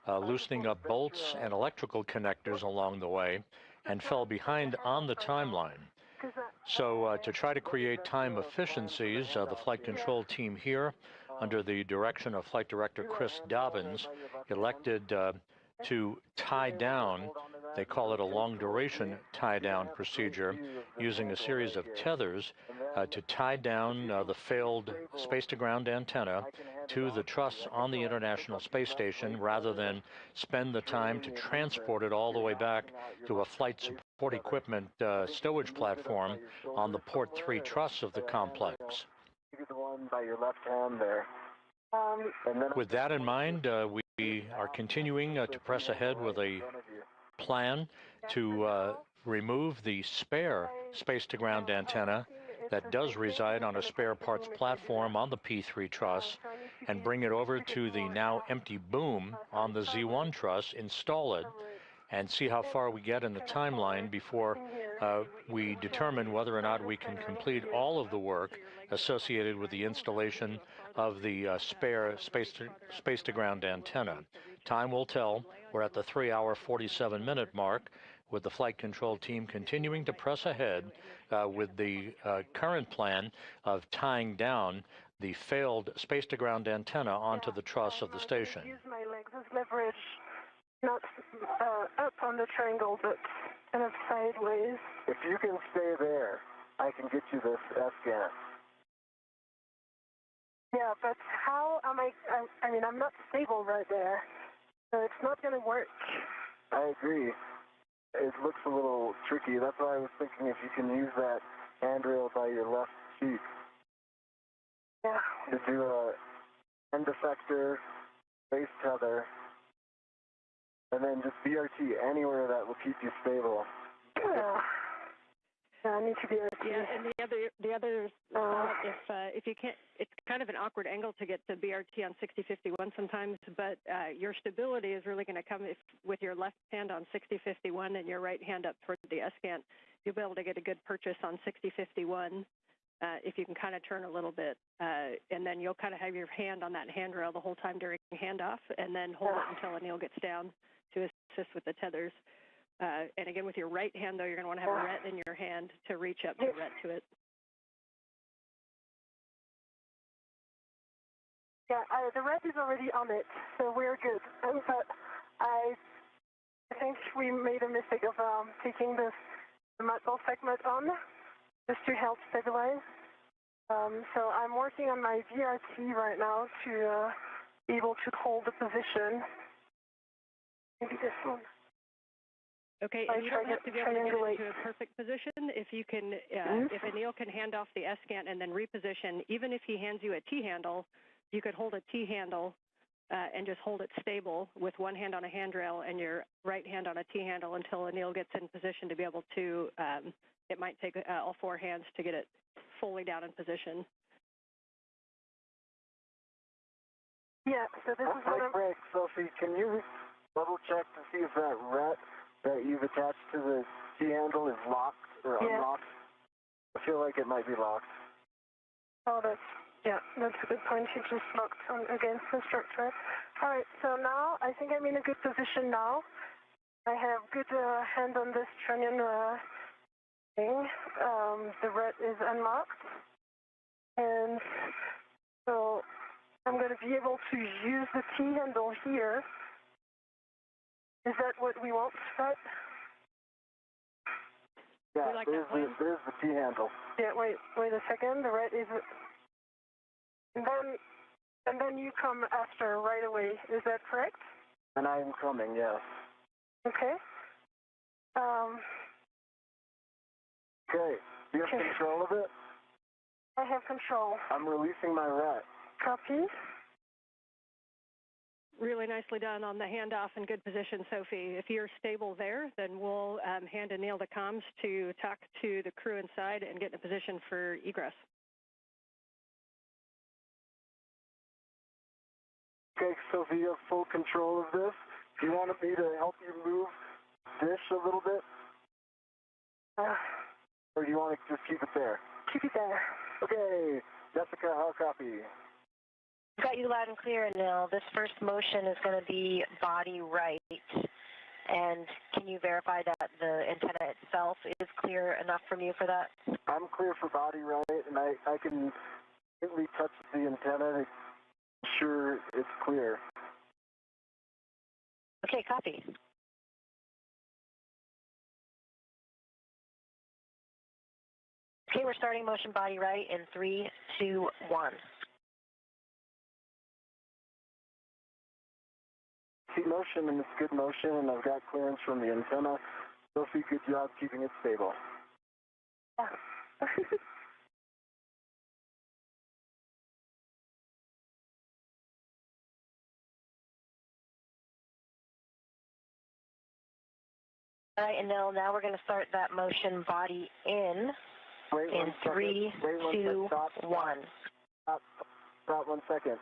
loosening up bolts and electrical connectors along the way and fell behind on the timeline. So to try to create time efficiencies, the flight control team here, under the direction of Flight Director Chris Dobbins, elected to tie down, they call it a long-duration tie-down procedure, using a series of tethers to tie down the failed space-to-ground antenna to the truss on the International Space Station, rather than spend the time to transport it all the way back to a flight support equipment stowage platform on the Port 3 truss of the complex.
You get the one by your left hand there.
With that in mind, we are continuing to press ahead with a plan to remove the spare space-to-ground antenna that does reside on a spare parts platform on the P3 truss, and bring it over to the now empty boom on the Z1 truss, install it, and see how far we get in the timeline before we determine whether or not we can complete all of the work associated with the installation of the spare space-to-ground antenna. Time will tell. We're at the 3-hour, 47-minute mark, with the flight control team continuing to press ahead with the current plan of tying down the failed space-to-ground antenna onto the truss of the station.
Use my legs as leverage, not up on the triangle, but kind of sideways.
If you can stay there, I can get you this S-scan.
Yeah, but how am I mean, I'm not stable right there, so it's not going to work.
I agree. It looks a little tricky. That's why I was thinking if you can use that handrail by your left cheek.
Yeah.
To do a end effector, base tether, and then just BRT anywhere that will keep you stable.
Yeah, I need to be RT.
Yeah, and the other if you can't, it's kind of an awkward angle to get to BRT on 6051 sometimes, but your stability is really going to come with your left hand on 6051 and your right hand up toward the S-scan. You'll be able to get a good purchase on 6051 if you can kind of turn a little bit, and then you'll kind of have your hand on that handrail the whole time during handoff, and then hold it until Anil gets down to assist with the tethers. And again, with your right hand, though, you're going to want to have a ret in your hand to reach up to ret to it.
Yeah, the ret is already on it, so we're good. But I think we made a mistake of taking the metal segment on just to help stabilize. So I'm working on my VRT right now to be able to hold the position. Maybe this one.
Okay, and you don't have to be able to get into a perfect position. If you can, if Anil can hand off the S-scan and then reposition, even if he hands you a T-handle, you could hold a T-handle and just hold it stable with one hand on a handrail and your right hand on a T-handle until Anil gets in position to be able to, it might take all four hands to get it fully down in position.
Yeah, so this is what I'm...
Break, Sophie, can you double check to see if that ret that you've attached to the T-handle is locked or unlocked? I feel like it might be locked.
Oh, that's a good point. It just locked on against the structure. All right, so now I think I'm in a good position now. I have good hand on this trunnion thing. The ret is unlocked. And so I'm going to be able to use the T-handle here. Is that what we want, right?
Yeah, there's the T-handle.
Yeah, wait a second. The red is... And then you come after right away. Is that correct?
And I'm coming, yes.
Okay.
Okay. Do you have control of it?
I have control.
I'm releasing my ret.
Copy.
Really nicely done on the handoff in good position, Sophie. If you're stable there, then we'll hand Anil the comms to talk to the crew inside and get in a position for egress.
Okay, Sophie, you have full control of this. Do you want me to help you move this a little bit? Or do you want to just keep it there?
Keep it there.
Okay, Jessica, how copy?
Got you loud and clear, Anil. This first motion is going to be body right. And can you verify that the antenna itself is clear enough from you for that?
I'm clear for body right, and I can gently touch the antenna to ensure it's clear.
Okay, copy. Okay, we're starting motion body right in 3, 2, 1.
See motion, and it's good motion, and I've got clearance from the antenna. Sophie, good job keeping it stable.
Yeah.
All right, Anil, now we're going to start that motion body in
Wait
in 3, 2, 1.
Stop 1 second.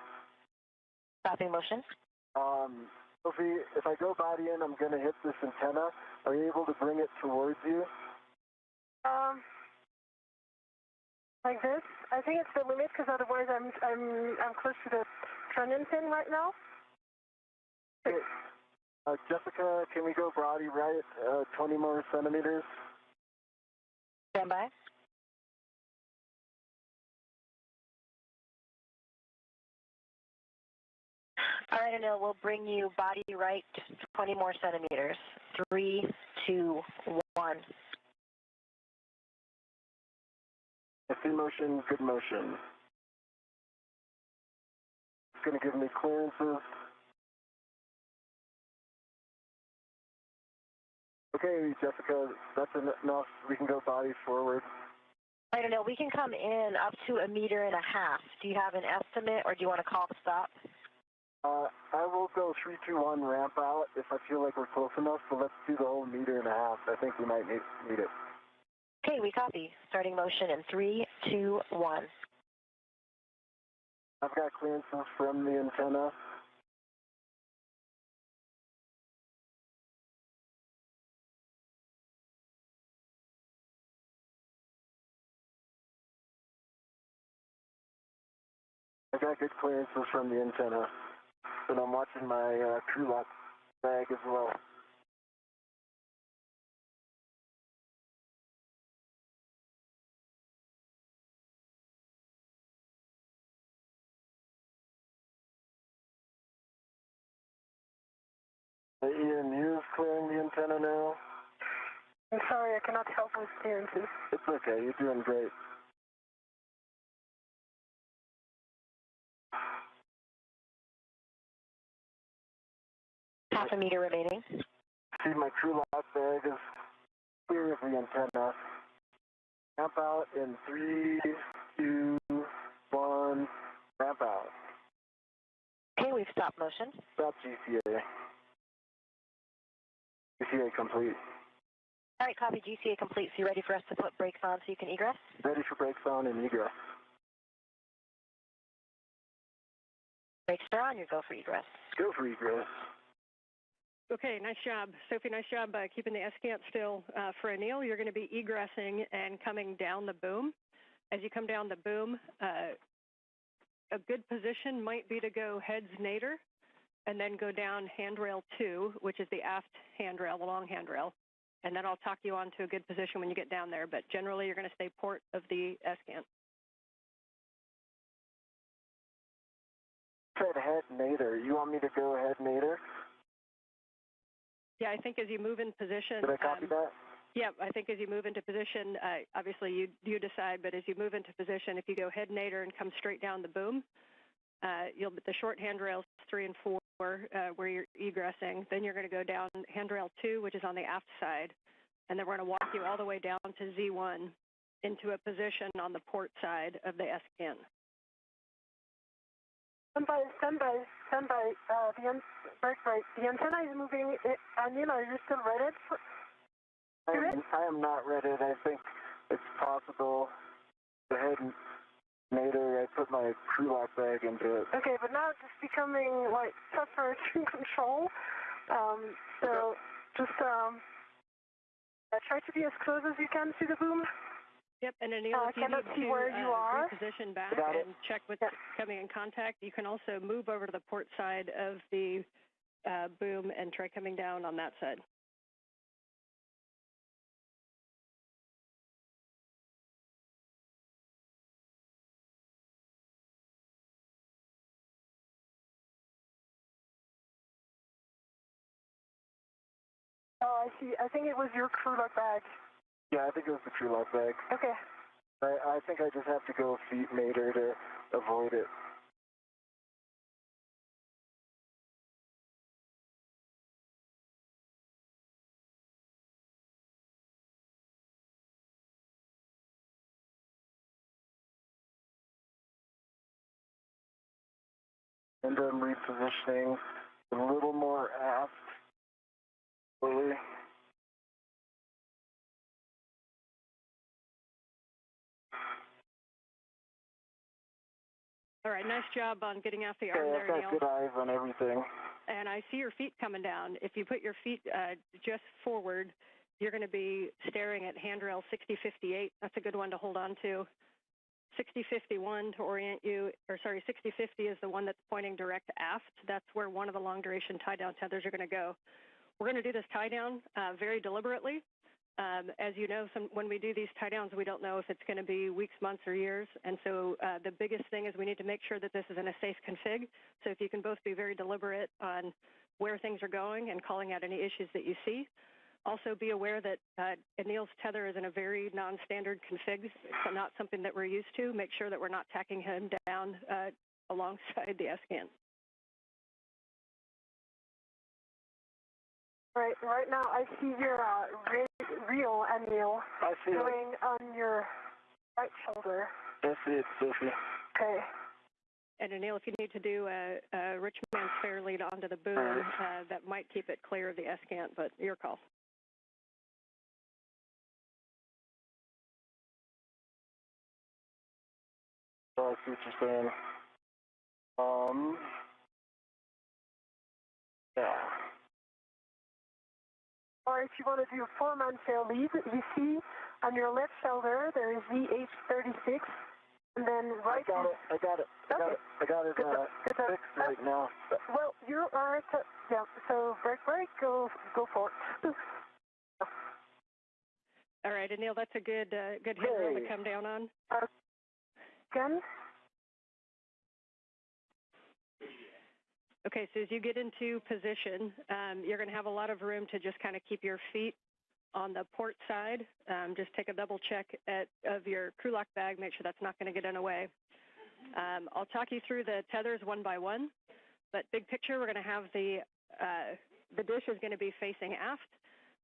Stopping motion.
Sophie, if I go body in, I'm going to hit this antenna. Are you able to bring it towards you?
Like this? I think it's the limit because otherwise I'm close to the trunnion pin right now.
Okay. Jessica, can we go body right 20 more centimeters?
Stand by. All right, Anil, we'll bring you body right 20 more centimeters. 3, 2, 1.
I see motion, good motion. It's going to give me clearances. Okay, Jessica, that's enough. We can go body forward.
I don't know. We can come in up to 1.5 meters. Do you have an estimate, or do you want to call the stop?
I will go 3, 2, 1 ramp out if I feel like we're close enough, but let's do the whole 1.5 meters. I think we might need it.
Okay, we copy. Starting motion in 3, 2, 1.
I've got clearances from the antenna. I got good clearances from the antenna, and I'm watching my crew lock bag as well. Ian, you're clearing the antenna now?
I'm sorry, I cannot help with clearances.
It's okay, you're doing great.
Half a meter remaining.
See, my crew lock bag is clear of the antenna. Ramp out in 3, 2, 1, ramp out.
Okay, we've stopped motion.
Stop GCA. GCA complete.
All right, copy. GCA complete. So you ready for us to put brakes on so you can egress?
Ready for brakes on and egress.
Brakes are on. You go for egress.
Go for egress.
Okay, nice job. Sophie, nice job keeping the S-cant still. For Anil, you're going to be egressing and coming down the boom. As you come down the boom, a good position might be to go heads nadir and then go down handrail 2, which is the aft handrail, the long handrail. And then I'll talk you on to a good position when you get down there. But generally, you're going to stay port of the S-cant.
Said head nadir. You want me to go head nadir?
Yeah, I think as you move in position.
Did I copy that?
Yeah, I think as you move into position, obviously you decide, but as you move into position, if you go head nadir and come straight down the boom, the short handrails 3 and 4 where you're egressing, then you're going to go down handrail 2, which is on the aft side, and then we're going to walk you all the way down to Z1 into a position on the port side of the S-cant.
Stand by. The antenna is moving. Anil, are you still ready?
I am not ready. I think it's possible to head nadir. I put my crew lock bag into it.
Okay, but now it's just becoming like tougher to control. So just try to be as close as you can to the boom.
Yep, and Anil, if you need to reposition back and check what's coming in contact, you can also move over to the port side of the boom and try coming down on that side.
I see. I think it was your crew lock bag.
Yeah, I think it was the crew lock bag.
Okay.
I think I just have to go a feet meter to avoid it. And I'm repositioning a little more aft. Slowly.
All right, nice job on getting off the arm
Okay,
there,
I've
Neil.
got good eyes on everything.
And I see your feet coming down. If you put your feet just forward, you're going to be staring at handrail 6058. That's a good one to hold on to. 6051 to orient you, or sorry, 6050 is the one that's pointing direct aft. That's where one of the long duration tie down tethers are going to go. We're going to do this tie down very deliberately. As you know, when we do these tie downs, we don't know if it's going to be weeks, months, or years. And so the biggest thing is we need to make sure that this is in a safe config. So if you can both be very deliberate on where things are going and calling out any issues that you see. Also be aware that Anil's tether is in a very non-standard config. It's not something that we're used to. Make sure that we're not tacking him down alongside the S-can.
Right now I see your reel, Anil, going on your right shoulder.
That's it, Sophie.
Okay.
And Anil, if you need to do a rich man's fair lead onto the boom, that might keep it clear of the S-can, but your call.
I see what you're saying. Yeah.
Or if you want to do a 4-man fair lead, you see on your left shoulder there is VH36, and then right.
I got it. Fixed right now.
Well, you are. Yeah. So break. Go for it.
All right, Anil, that's a good handrail to come down on.
Again.
Okay, so as you get into position, you're going to have a lot of room to just kind of keep your feet on the port side. Just take a double check of your crew lock bag, make sure that's not going to get in the way. I'll talk you through the tethers one by one, but big picture, we're going to have the dish is going to be facing aft.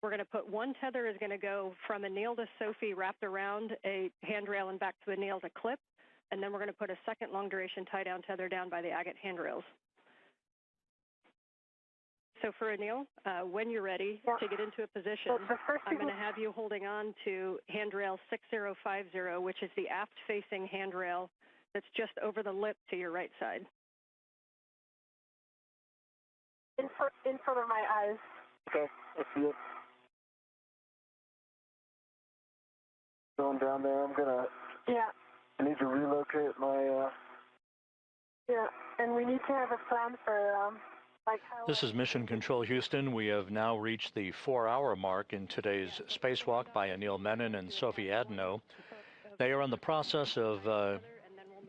We're going to put one tether is going to go from Anil to Sophie wrapped around a handrail and back to Anil to clip, and then we're going to put a second long duration tie down tether down by the agate handrails. So for Anil, when you're ready to get into a position, I'm going to have you holding on to handrail 6050, which is the aft-facing handrail that's just over the lip to your right side.
In front of my eyes.
Okay, I see it. Going down there, I'm gonna.
Yeah.
I need to relocate my.
Yeah, and we need to have a plan for.
This is Mission Control Houston. We have now reached the 4-hour mark in today's spacewalk by Anil Menon and Sophie Adenot. They are in the process of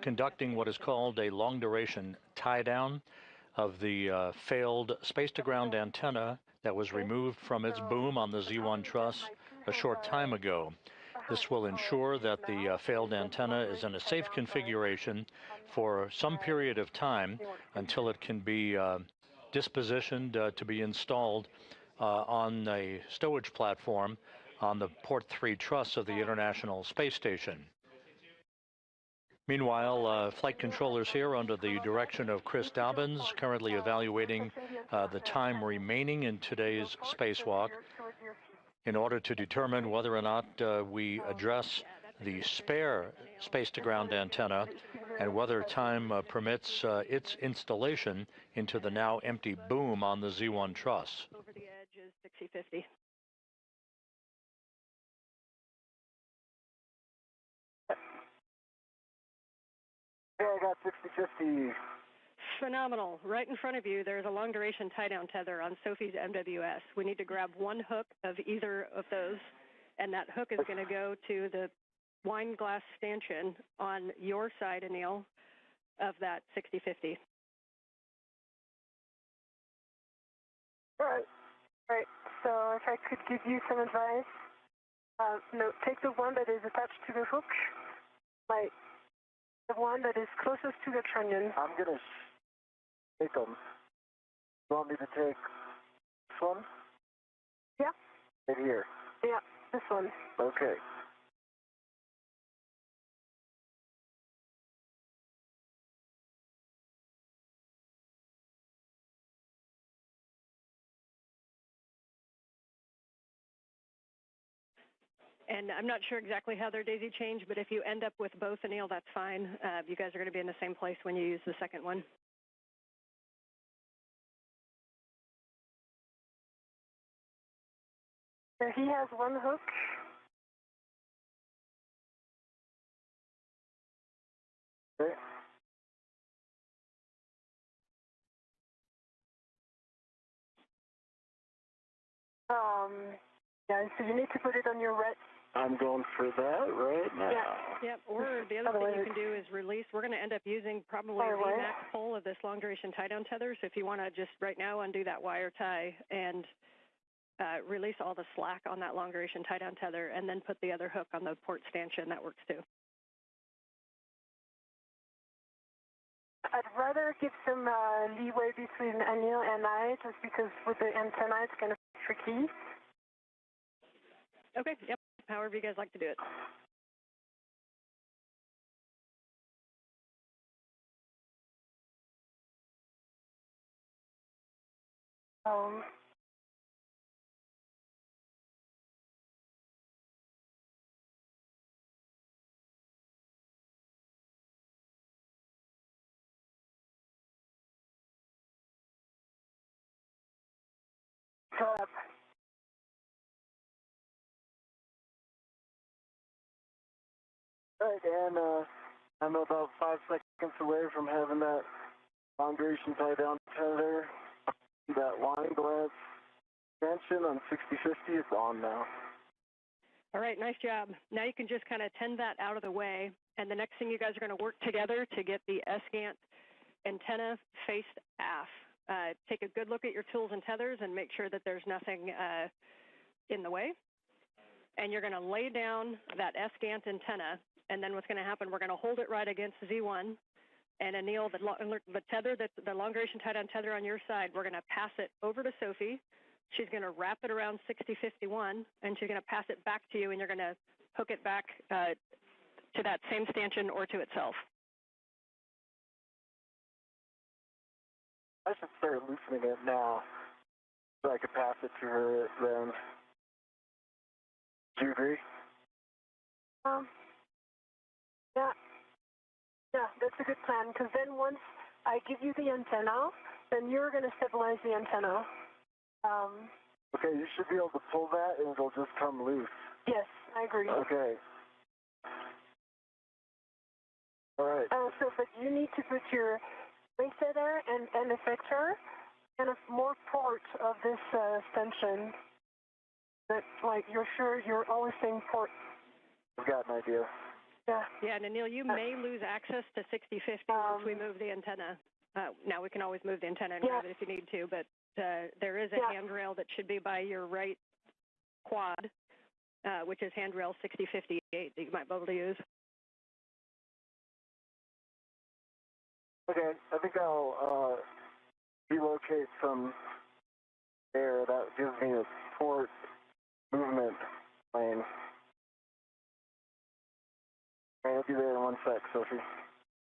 conducting what is called a long-duration tie-down of the failed space-to-ground antenna that was removed from its boom on the Z1 truss a short time ago. This will ensure that the failed antenna is in a safe configuration for some period of time until it can be dispositioned to be installed on a stowage platform on the Port 3 truss of the International Space Station. Meanwhile, flight controllers here under the direction of Chris Dobbins currently evaluating the time remaining in today's spacewalk in order to determine whether or not we address the spare space-to-ground antenna and whether time permits its installation into the now empty boom on the Z1 truss.
Over the edge is 6050.
Yeah, I got 6050.
Phenomenal. Right in front of you, there's a long-duration tie-down tether on Sophie's MWS. We need to grab one hook of either of those, and that hook is going to go to the wine glass stanchion on your side, Anil, of that 6050.
All right. So if I could give you some advice, no, take the one that is attached to the hook, like the one that is closest to the trunnion.
I'm going to take them. You want me to take this one?
Yeah.
Right here.
Yeah, this one.
Okay.
And I'm not sure exactly how their daisy changed, but if you end up with both, Anil, that's fine. You guys are going to be in the same place when you use the second one.
So he has one hook.
Okay.
Yeah, so you need to put it on your right.
I'm going for that right now.
Yeah. Or the other thing you can do is release. We're going to end up using probably the max pull of this long duration tie down tether. So if you want to just right now undo that wire tie and release all the slack on that long duration tie down tether and then put the other hook on the port stanchion, that works too.
I'd rather give some leeway between Anil and I, just because with the antenna it's kind of tricky.
Okay, yep, however you guys like to do it.
Up.
All right, and I'm about 5 seconds away from having that long duration tie down tether. That line glance extension on 6050 is on now.
All right, nice job. Now you can just kind of tend that out of the way, and the next thing you guys are going to work together to get the SGANT antenna faced aft. Take a good look at your tools and tethers and make sure that there's nothing in the way. And you're going to lay down that SGANT antenna, and then what's going to happen, we're going to hold it right against Z1. And Anil, the tether, the long duration tie down tether on your side, we're going to pass it over to Sophie. She's going to wrap it around 6051, and she's going to pass it back to you, and you're going to hook it back to that same stanchion or to itself.
I should start loosening it now so I could pass it to her then. Do you agree?
Yeah, that's a good plan, because then once I give you the antenna, then you're going to stabilize the antenna.
Okay, you should be able to pull that and it'll just come loose.
Yes, I agree.
Okay. All right.
So, but you need to put your link tether and effector and a more port of this stanchion. That, like, you're sure you're always saying port.
I've got an idea.
Yeah.
Yeah, and Anil, you may lose access to 6050 once we move the antenna. Now, we can always move the antenna and grab it if you need to, but there is a handrail that should be by your right quad, which is handrail 6058 that you might be able to use.
Okay, I think I'll relocate some air. That gives me a port movement lane. I'll be there in 1 sec, Sophie.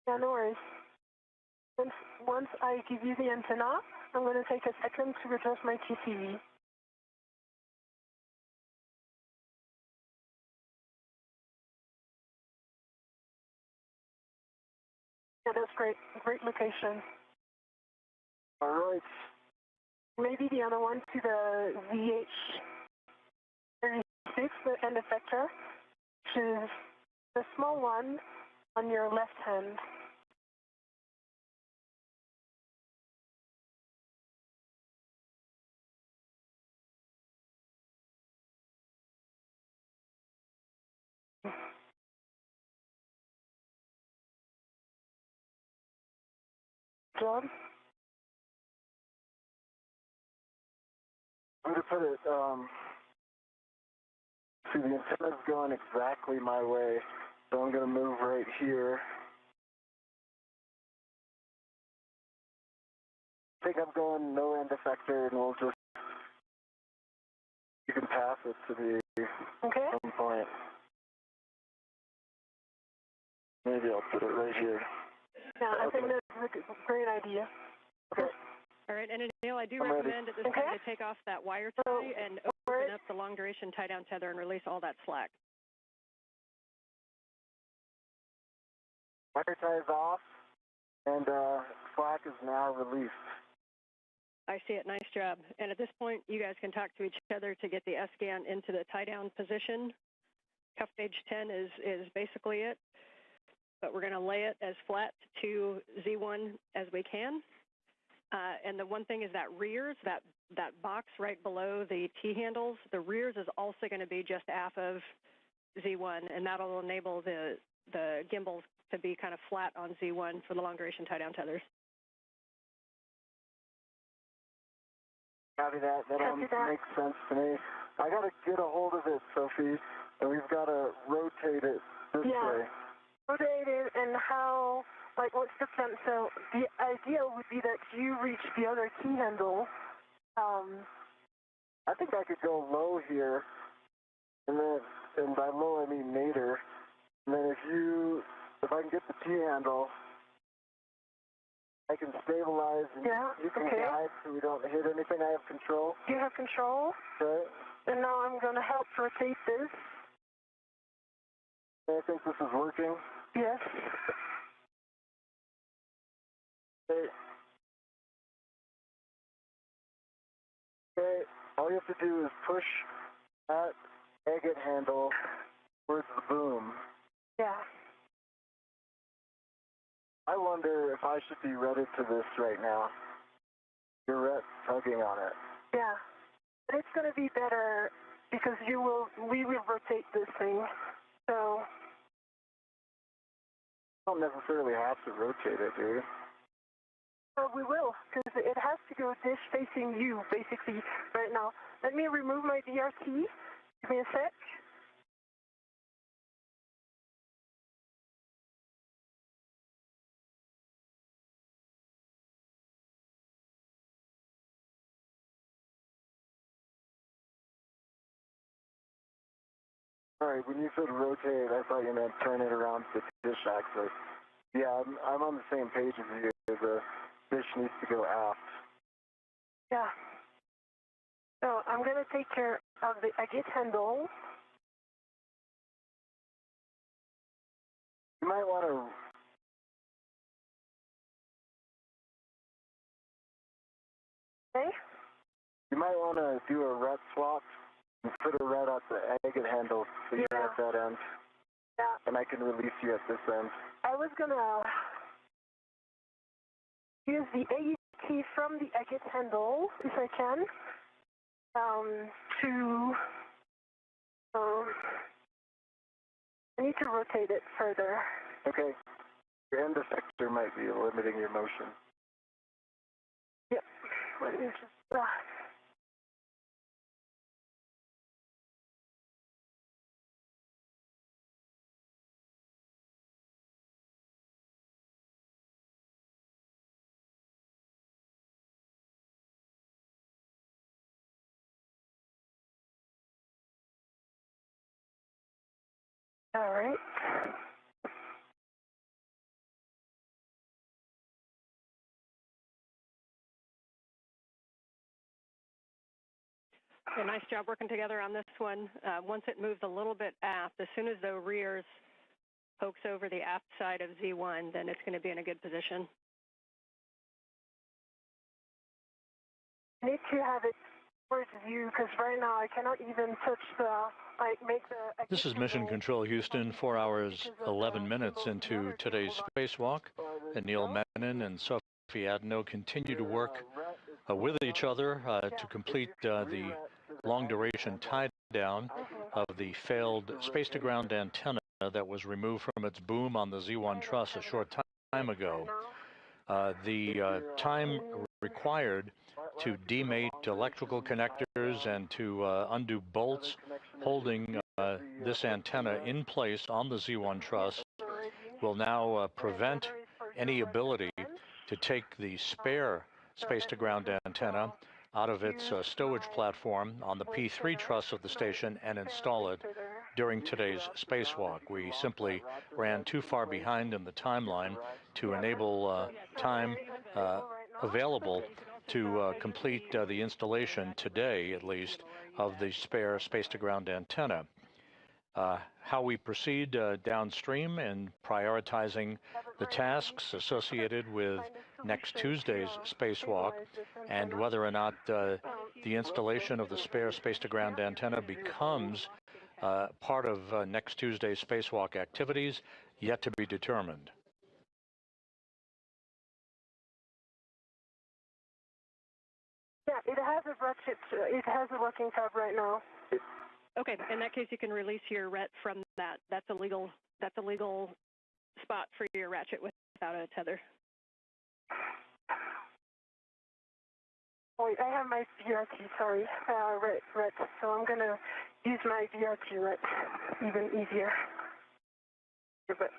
Yeah, no worries. Once I give you the antenna, I'm going to take a second to adjust my TCV. Yeah, that's great. Great location.
All right.
Maybe the other one to the VH36, the end effector, which is the small one on your left hand. Job.
I'm going to put it, see, the antenna's going exactly my way, so I'm going to move right here. I think I'm going no end effector, and we'll just, you can pass it to the home point. Maybe I'll put it right here.
Yeah, I think that's a great idea. Okay.
All right, and Anil, I do recommend at this time to take off that wire tie and open up the long-duration tie-down tether and release all that slack.
Wire tie is off, and slack is now released.
I see it. Nice job. And at this point, you guys can talk to each other to get the S-scan into the tie-down position. Cuff page 10 is basically it, but we're going to lay it as flat to Z1 as we can. And the one thing is that rears, that box right below the T-handles, the rears is also going to be just aft of Z1, and that'll enable the gimbals to be kind of flat on Z1 for the long-duration tie-down tethers.
Copy that. That all makes sense to me. I got to get a hold of it, Sophie, and we've got to rotate it this way.
Rotate it, and how, like, what's the plan? So the idea would be that you reach the other key handle.
I think I could go low here, and by low I mean nadir. And then if I can get the T handle, I can stabilize and you can guide so we don't hit anything. I have control.
You have control.
Okay.
And now I'm going to help rotate this.
I think this is working.
Yes.
Okay. Okay. All you have to do is push that agate handle towards the boom.
Yeah.
I wonder if I should be wedded to this right now. You're tugging on it.
Yeah. But it's going to be better because we will rotate this thing. So.
Don't necessarily have to rotate it, do you?
We will, because it has to go dish facing you, basically, right now. Let me remove my DRT. Give me a sec.
All right, when you said rotate, I thought you meant turn it around to the dish axis. Yeah, I'm on the same page as you. The dish needs to go aft.
Yeah. So I'm going to take care of the agate handle.
You might want to...
Okay.
You might want to do a red swap and put a red at the agate handle so you're at that end.
Yeah.
And I can release you at this end.
I was going to use the AET from the agate handle, if I can, I need to rotate it further.
Okay. Your end effector might be limiting your motion.
Yep. Let me just... All right.
Okay, nice job working together on this one. Once it moves a little bit aft, as soon as the rears pokes over the aft side of Z1, then it's going to be in a good position.
I need to have it towards you because right now I cannot even touch
This is Mission Control Houston, 4 hours, 11 minutes into today's spacewalk. Anil Menon and Sophie Adenot continue to work with each other to complete the long-duration tie-down of the failed space-to-ground antenna that was removed from its boom on the Z1 truss a short time ago. The time required to demate electrical connectors and to undo bolts holding this antenna in place on the Z1 truss will now prevent any ability to take the spare space-to-ground antenna out of its stowage platform on the P3 truss of the station and install it during today's spacewalk. We simply ran too far behind in the timeline to enable time available to complete the installation today, at least, of the spare space-to-ground antenna. How we proceed downstream in prioritizing the tasks associated with next Tuesday's spacewalk and whether or not the installation of the spare space-to-ground antenna becomes part of next Tuesday's spacewalk activities, yet to be determined.
Yeah, it has a ratchet. It has a working tab right now.
Okay, in that case, you can release your RET from that. That's a legal spot for your ratchet without a tether.
Wait, I have my VRT, sorry, RET. So I'm going to use my VRT RET, even easier. But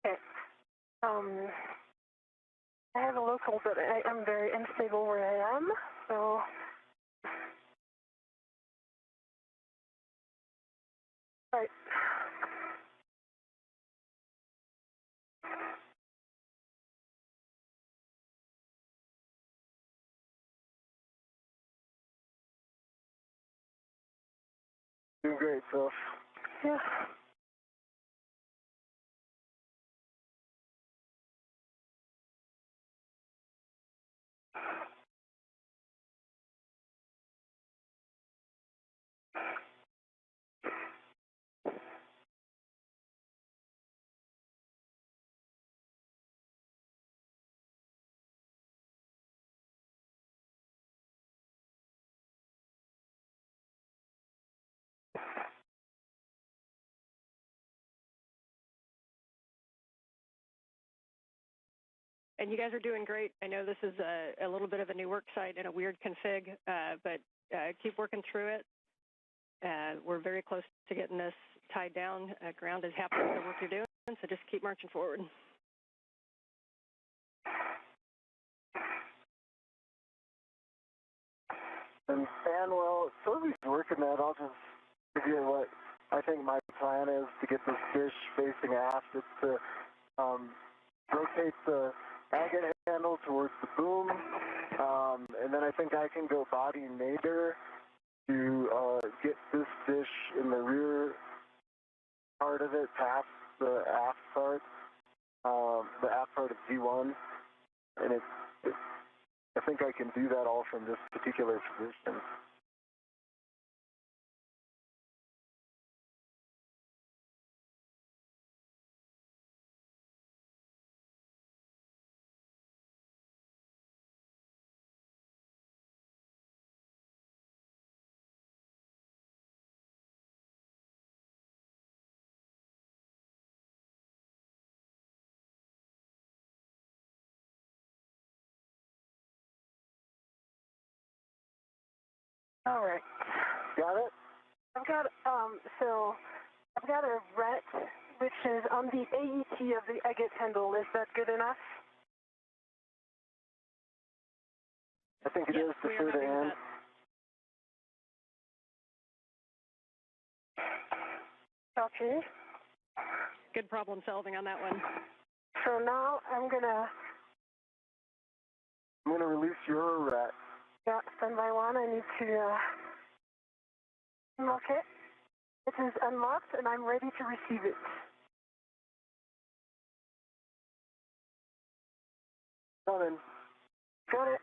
okay. I have a local, but I'm very unstable where I am, so. Right.
Doing great, Soph.
Yeah.
And you guys are doing great. I know this is a little bit of a new work site and a weird config, but keep working through it. We're very close to getting this tied down. Ground is happy with the work you're doing, so just keep marching forward.
And well, Sophie's working that. I'll just give you what I think my plan is to get this dish facing aft. It's to rotate the agate handle towards the boom, and then I think I can go body nadir to get this dish in the rear part of it past the aft part of G1, and I think I can do that all from this particular position.
All right.
Got it?
I've got I've got a RET, which is on the AET of the agate handle. Is that good enough?
I think it is for sure to end.
Copy.
Good problem solving on that one.
So now I'm gonna
release your RET.
Yeah, standby one. I need to unlock it. It is unlocked, and I'm ready to receive it.
Coming.
Got it.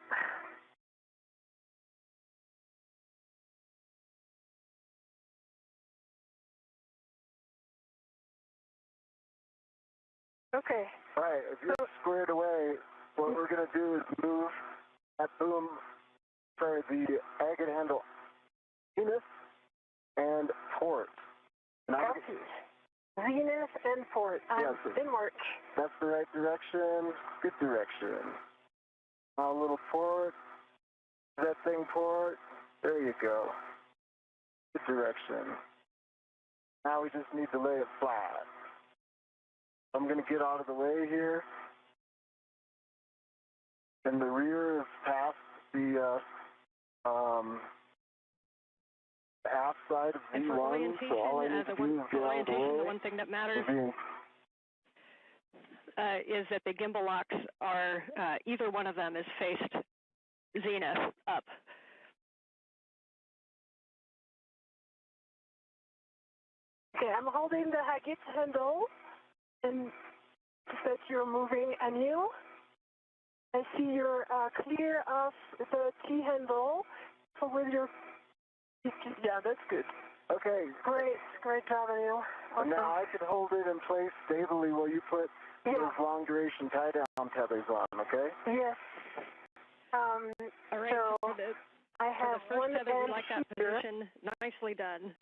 Okay.
All right, if you're squared away, what we're going to do is move that boom, the agate handle penis and port.
Copy. Zenith and port. I'm in march.
That's the right direction. Good direction. A little port. That thing port. There you go. Good direction. Now we just need to lay it flat. I'm going to get out of the way here. And the rear is past the aft side of
and for
V1,
orientation,
so all I need to do is get out of the way.
The one thing that matters is that the gimbal locks are, either one of them is faced zenith up.
Okay, I'm holding the Haggett handle, and that you're moving Anil. I see you're clear of the T handle, so with your, yeah, that's good.
Okay.
Great job, Anil. Awesome.
Now I can hold it in place stably while you put those long duration tie down tethers on, okay?
Yes.
All right,
so I have
for the
one
first tether, we like that
here.
position. Nicely done.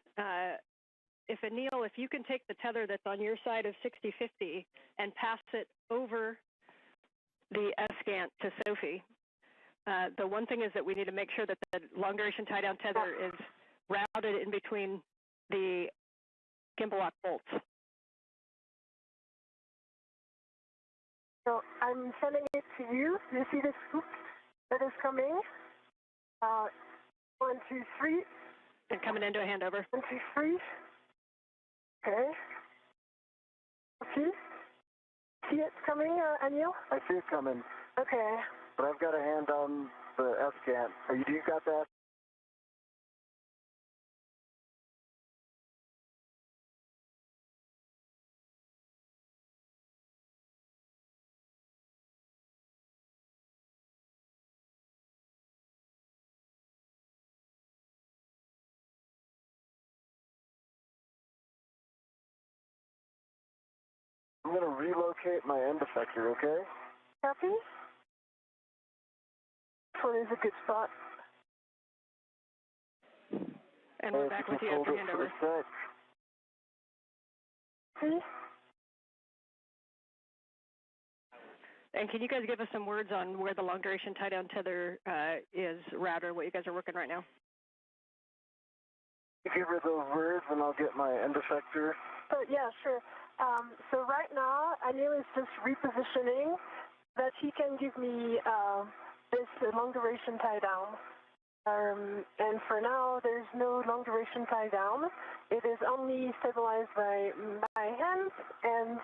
Anil, if you can take the tether that's on your side of 6050 and pass it over the S-Scant to Sophie. The one thing is that we need to make sure that the long-duration tie-down tether is routed in between the gimbal lock bolts.
So I'm sending it to you. You see the scoop that is coming? 1, 2, 3.
And coming into a handover.
1, 2, 3. Okay. Okay. See it coming, Anil?
I see it coming.
Okay.
But I've got a hand on the S-Scant. You got that? I'm going to relocate my end effector, okay?
Copy. This one is a good spot.
And we're back with you after handover.
See?
And can you guys give us some words on where the long-duration tie-down tether is routed, what you guys are working right now?
Give her those words and I'll get my end effector.
Yeah, sure. So right now, Anil is just repositioning that he can give me this long-duration tie-down. And for now, there's no long-duration tie-down. It is only stabilized by my hands and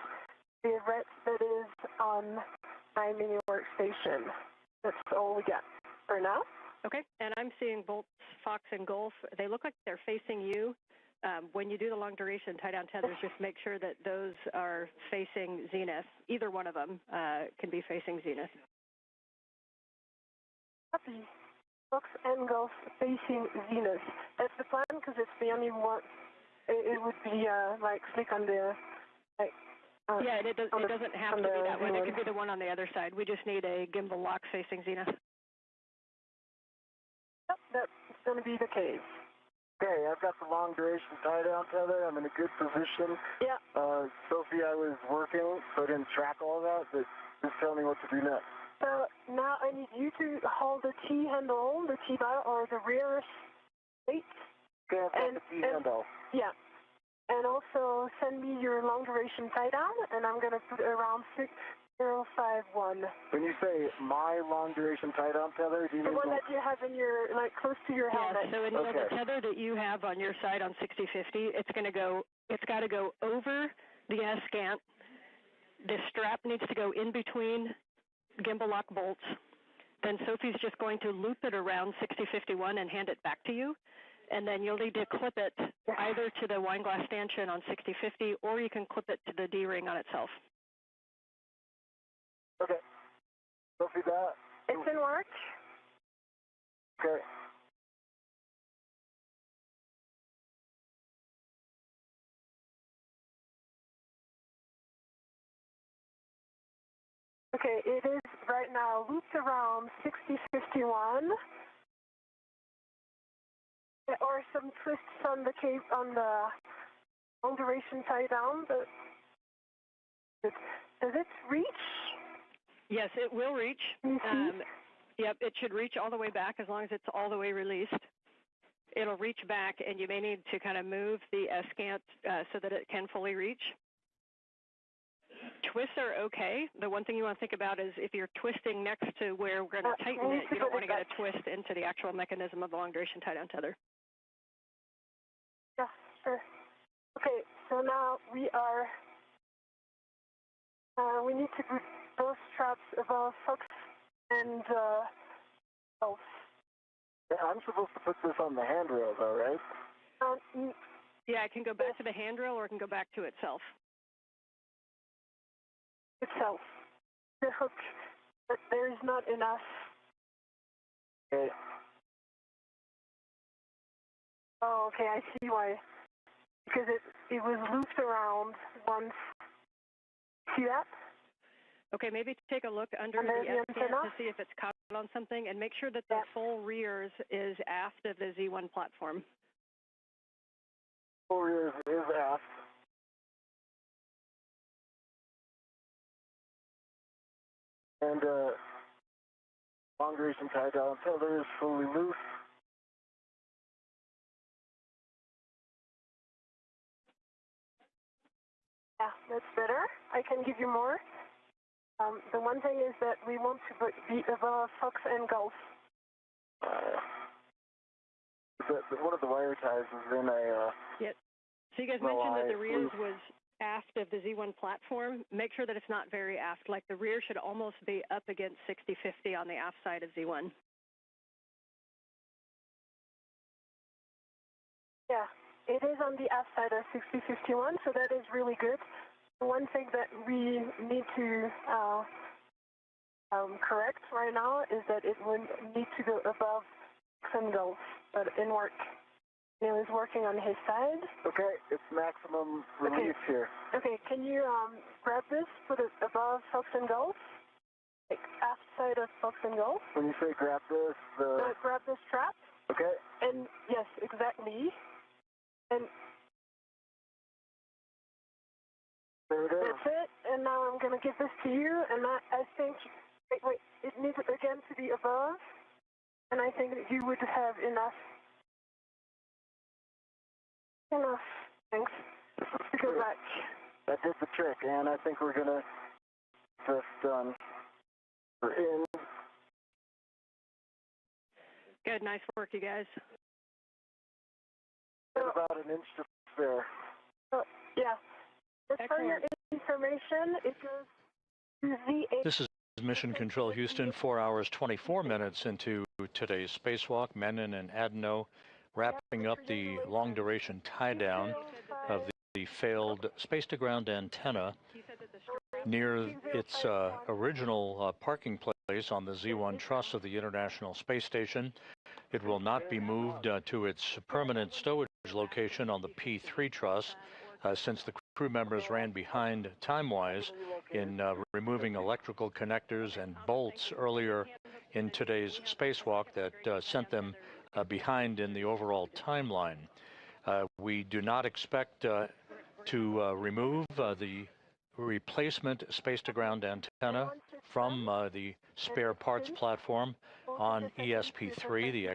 the rest that is on my mini workstation. That's all we got for now.
Okay, and I'm seeing bolts, Fox, and Golf. They look like they're facing you. When you do the long-duration tie-down tethers, just make sure that those are facing zenith. Either one of them can be facing zenith.
Copy. Fox and Golf facing zenith. That's the plan because it's the only one. It would be like click on the
yeah, it doesn't have to be that one. It could be the one on the other side. We just need a gimbal lock facing zenith.
Yep, that's going to be the case.
Okay, I've got the long duration tie down tether. I'm in a good position.
Yeah.
Sophie, I was working, so I didn't track all that, but just tell me what to do next.
So now I need you to hold the T handle, the T bar, or the rear plate.
Okay, I've got the T handle.
Yeah. And also send me your long duration tie down, and I'm going to put around 6051.
When you say my long duration tie down tether, do you mean
the one that you have in your, like, close to your helmet?
Yeah, so the tether that you have on your side on 6050, it's got to go over the S-Scant. The strap needs to go in between gimbal lock bolts. Then Sophie's just going to loop it around 6051 and hand it back to you. And then you'll need to clip it either to the wine glass stanchion on 6050, or you can clip it to the D-ring on itself.
Okay. Sophie, that?
It's in work.
Okay.
Okay, it is right now looped around 6051. or some twists on the cape on the long duration tie down. But does it reach?
Yes, it will reach. Yep, it should reach all the way back as long as it's all the way released. It'll reach back, and you may need to kind of move the scant so that it can fully reach. Twists are okay. The one thing you want to think about is if you're twisting next to where we're going to tighten it, you don't want to get a twist into the actual mechanism of the long duration tie down tether.
Yeah, sure. Okay, so now we need to put both straps above Fox and Elf.
Yeah, I'm supposed to put this on the handrail, though, right?
Yeah, it can go back to the handrail or it can go back to itself.
Itself. The hook, but there is not enough.
Okay.
Oh, okay, I see why. Because it was looped around once. See that?
Okay, maybe take a look under the F-scan to see if it's caught on something, and make sure that the full rears is aft of the Z1 platform.
Full rears is aft. And long duration tie down tether is fully loose.
Yeah, that's better. I can give you more. The one thing is that we want to be above Fox and Gulf.
One of the wire ties is in a...
Yep. So you guys mentioned that the rears was aft of the Z1 platform. Make sure that it's not very aft. Like the rear should almost be up against 60-50 on the aft side of Z1.
Yeah, it is on the aft side of 60-51, so that is really good. The one thing that we need to correct right now is that it would need to go above Fox and Gulf, but it didn't work. Neil is working on his side.
Okay, it's maximum release here.
Okay, can you grab this, put it above Fox and Gulf? Like aft side of Fox and Gulf?
When you say grab this,
grab the strap.
Okay.
And yes, exactly. And
there it is.
That's it. And now I'm going to give this to you. And I think, wait, it needs again to be above. And I think that you would have enough. Thanks. To go back.
That did the trick, and I think we're going to get this done. We're in.
Good, nice work, you guys.
About an inch to spare.
Yeah. As for your information, it goes to Z8.
This is Mission Control Houston, 4 hours, 24 minutes into today's spacewalk. Menon and Adenot wrapping up the long-duration tie-down of the failed space-to-ground antenna near its original parking place on the Z1 truss of the International Space Station. It will not be moved to its permanent stowage location on the P3 truss since the crew members ran behind time-wise in removing electrical connectors and bolts earlier in today's spacewalk that sent them behind in the overall timeline. We do not expect to remove the replacement space-to-ground antenna from the spare parts platform on ESP3, the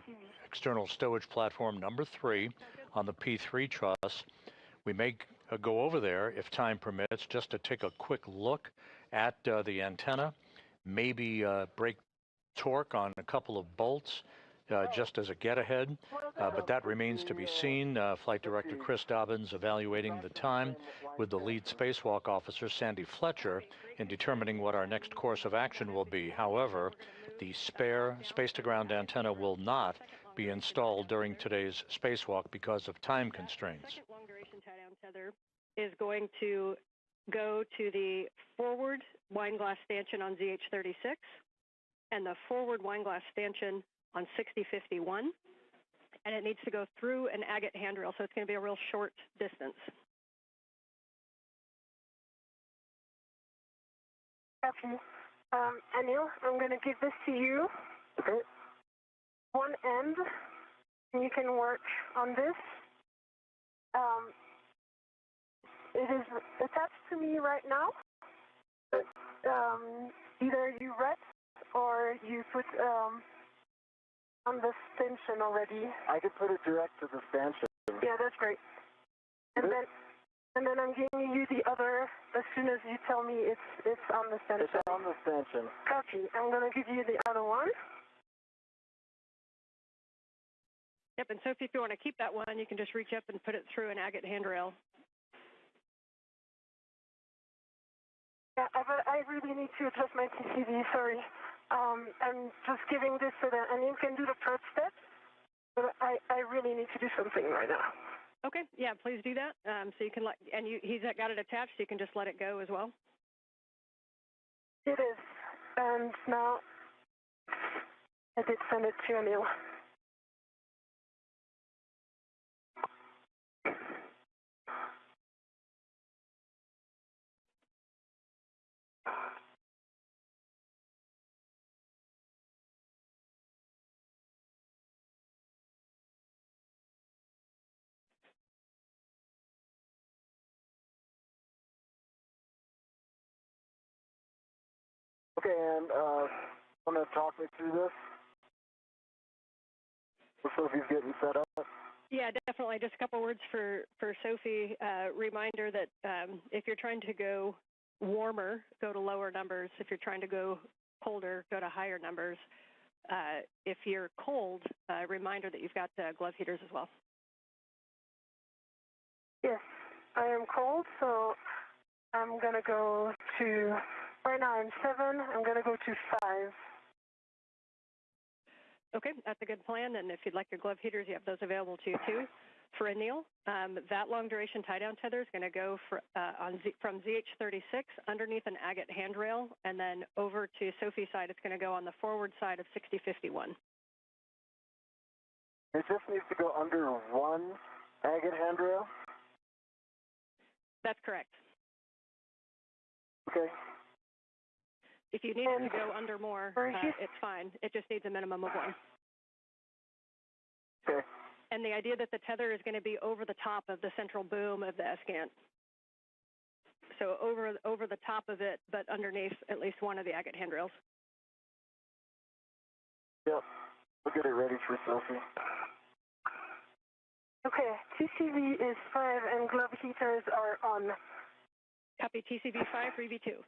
external stowage platform number 3 on the P3 truss. We may go over there, if time permits, just to take a quick look at the antenna, maybe break torque on a couple of bolts, just as a get-ahead, but that remains to be seen. Flight Director Chris Dobbins evaluating the time with the lead spacewalk officer, Sandy Fletcher, in determining what our next course of action will be. However, the spare space-to-ground antenna will not be installed during today's spacewalk because of time constraints.
The second long-duration tie-down tether is going to go to the forward wine glass stanchion on ZH-36 and the forward wine glass stanchion on 6051, and it needs to go through an agate handrail, so it's going to be a real short distance.
Okay. Anil, I'm going to give this to you.
Okay.
One end You can work on this. It is attached to me right now. But, either you rest or you put on the stanchion already.
I could put it direct to the stanchion.
Yeah, that's great. And then I'm giving you the other as soon as you tell me it's on the stanchion.
It's on the stanchion.
Copy. I'm going to give you the other one.
Yep, and Sophie, if you want to keep that one, you can just reach up and put it through an agate handrail.
Yeah, but I really need to adjust my TCV, sorry. I'm just giving this so that Anil can do the first step, but I really need to do something right now.
Okay, yeah, please do that. So you can let, and he's got it attached, so you can just let it go as well.
It is, and now I did send it to Anil.
Okay, and want to talk me through this? So Sophie's getting set up.
Yeah, definitely. Just a couple words for Sophie. Reminder that if you're trying to go warmer, go to lower numbers. If you're trying to go colder, go to higher numbers. If you're cold, reminder that you've got glove heaters as well.
Yes, I am cold, so I'm going to go to, right now I'm 7, I'm going to go to 5.
Okay, that's a good plan. And if you'd like your glove heaters, you have those available to you too. For Anil, that long duration tie down tether is going to go from ZH36 underneath an agate handrail, and then over to Sophie's side, it's going to go on the forward side of 6051.
It just needs to go under one agate handrail?
That's correct.
Okay.
If you need it to go under more, it's fine. It just needs a minimum of one.
Okay.
And the idea that the tether is going to be over the top of the central boom of the S-Gant. So over the top of it, but underneath at least one of the agate handrails.
Yep. We'll get it ready for Sophie.
Okay, TCV is 5 and glove heaters are on.
Copy TCV 5 for EV2.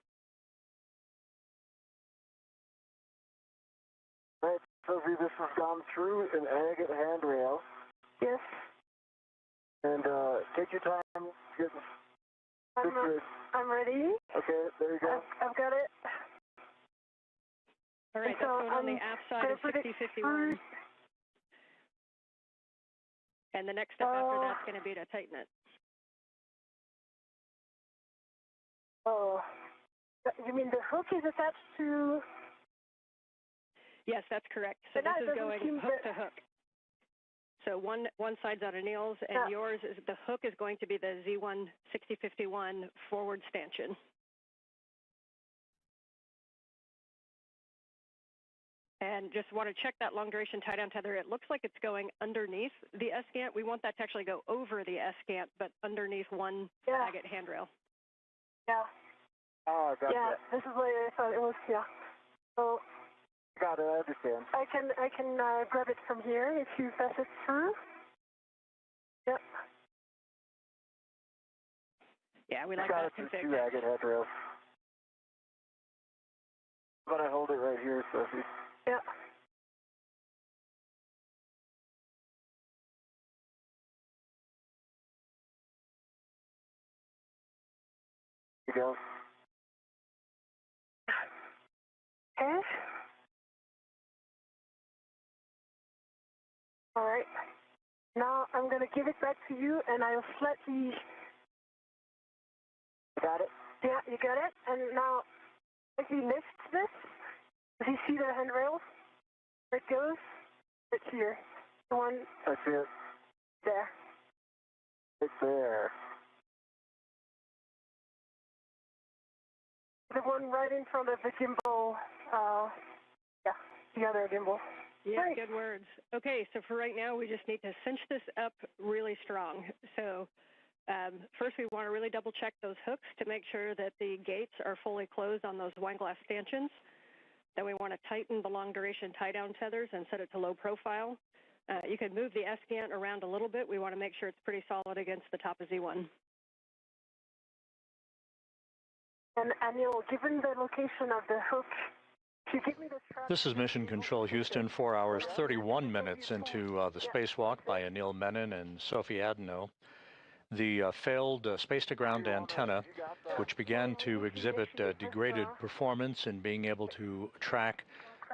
Right, Sophie, this has gone through an agate handrail.
Yes.
And take your time getting situated.
I'm ready.
Okay, there you go.
I've got it.
All right, that's going on the aft side of 6051. And the next step after that's going to be to tighten it.
Oh, you mean the hook is attached to?
Yes, that's correct. So this is going hook to hook. So one side's on Anil's, and yours is the hook is going to be the Z1 6051 forward stanchion. And just want to check that long duration tie down tether. It looks like it's going underneath the S-Gant. We want that to actually go over the S-Gant, but underneath one agate handrail.
Yeah.
Oh, I got that.
This is what I thought it was. Yeah. So.
Got it. I understand.
I can grab it from here if you pass it through. Yep.
Yeah, we like that config.
2 agate handrails. But I hold it right here, Sophie.
Yeah.
Here you go.
Okay. All right. Now I'm going to give it back to you, and I'll slightly.
Got it?
Yeah, you got it. And now, if you lift this, do you see the handrail? Where it goes? It's here. The one.
I see it.
There.
It's there.
The one right in front of the gimbal. Yeah, the other gimbal.
Yeah, good words. Okay, so for right now, we just need to cinch this up really strong. So first, we want to really double check those hooks to make sure that the gates are fully closed on those wine glass stanchions. Then we want to tighten the long duration tie down tethers and set it to low profile. You can move the S-gant around a little bit. We want to make sure it's pretty solid against the top of Z1.
And Anil, given the location of the hook, can you give me the track?
This is Mission Control Houston, 4 hours, 31 minutes into the spacewalk by Anil Menon and Sophie Adenot. The failed space-to-ground antenna, which began to exhibit degraded performance in being able to track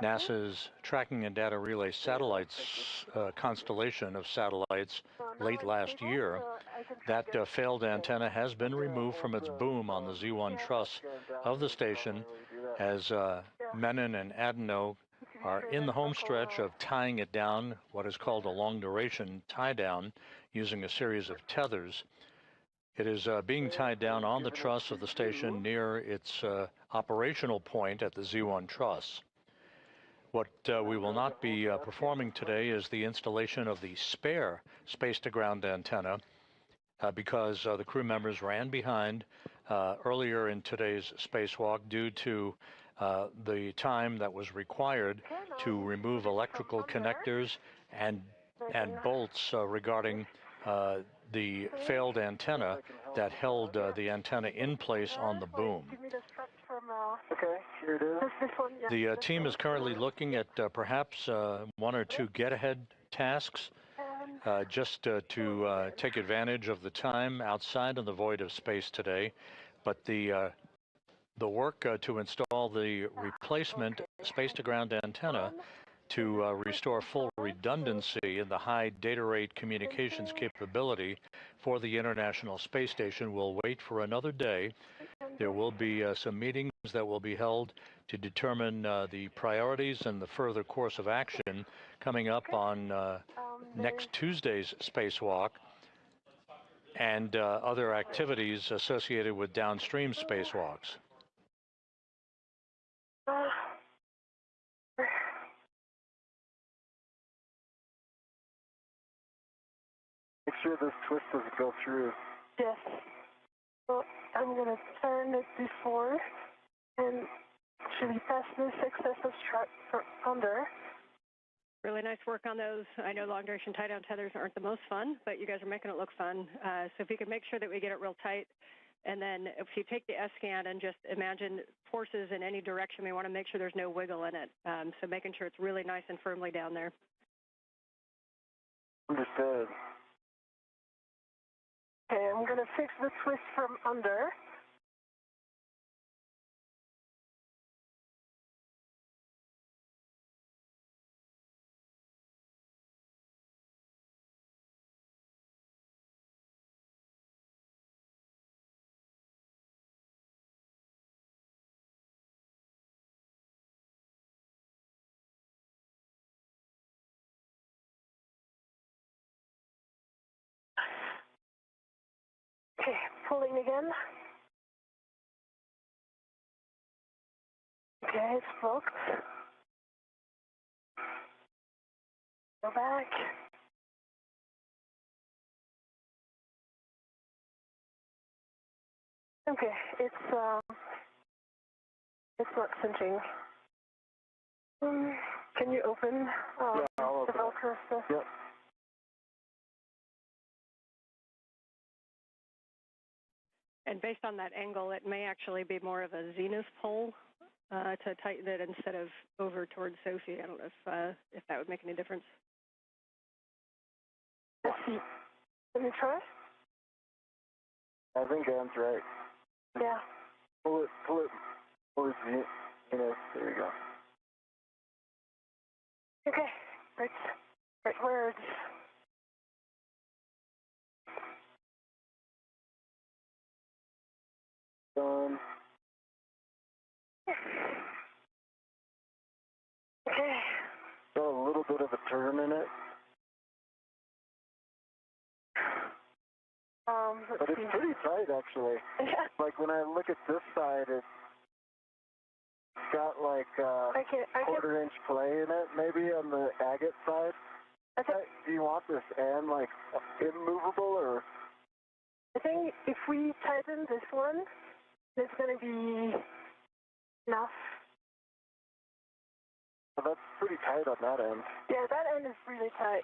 NASA's Tracking and Data Relay satellites constellation of satellites late last year. That failed antenna has been removed from its boom on the Z1 truss of the station as Menon and Adenot are in the home stretch of tying it down, what is called a long-duration tie-down, using a series of tethers. It is being tied down on the truss of the station near its operational point at the Z1 truss. What we will not be performing today is the installation of the spare space-to-ground antenna because the crew members ran behind earlier in today's spacewalk due to the time that was required to remove electrical connectors and bolts regarding the failed antenna that held the antenna in place on the boom.
Okay, here it is.
The team is currently looking at perhaps one or two get-ahead tasks just to take advantage of the time outside of the void of space today. But the work to install the replacement space-to-ground antenna to restore full redundancy in the high data rate communications capability for the International Space Station will wait for another day. There will be some meetings that will be held to determine the priorities and the further course of action coming up on next Tuesday's spacewalk and other activities associated with downstream spacewalks.
Make sure this twist doesn't go through.
Yes. So I'm going to turn it before and actually pass this excessive strap under.
Really nice work on those. I know long duration tie down tethers aren't the most fun, but you guys are making it look fun. So if you can make sure that we get it real tight, and then if you take the S-scan and just imagine forces in any direction, we want to make sure there's no wiggle in it. So making sure it's really nice and firmly down there.
Understood.
Okay, I'm going to fix the twist from under. Okay, pulling again. Okay, it's booked. Go back. Okay, it's not cinching. Can you open
yeah, I'll
the
open
Velcro stuff?
Yep.
And based on that angle, it may actually be more of a zenith pull to tighten it instead of over towards Sophie. I don't know if that would make any difference.
Let's see. Let me try.
I think Anne's right.
Yeah.
Pull it towards the, there you go.
Okay, right words.
Done.
Okay.
Got a little bit of a turn in it. But it's pretty tight, actually.
Yeah.
Like when I look at this side, It's got like quarter-inch play in it, maybe on the agate side. Do you want this end like immovable or?
I think if we tighten this one, it's going to be enough.
Well, that's pretty tight on that end.
Yeah, that end is really tight.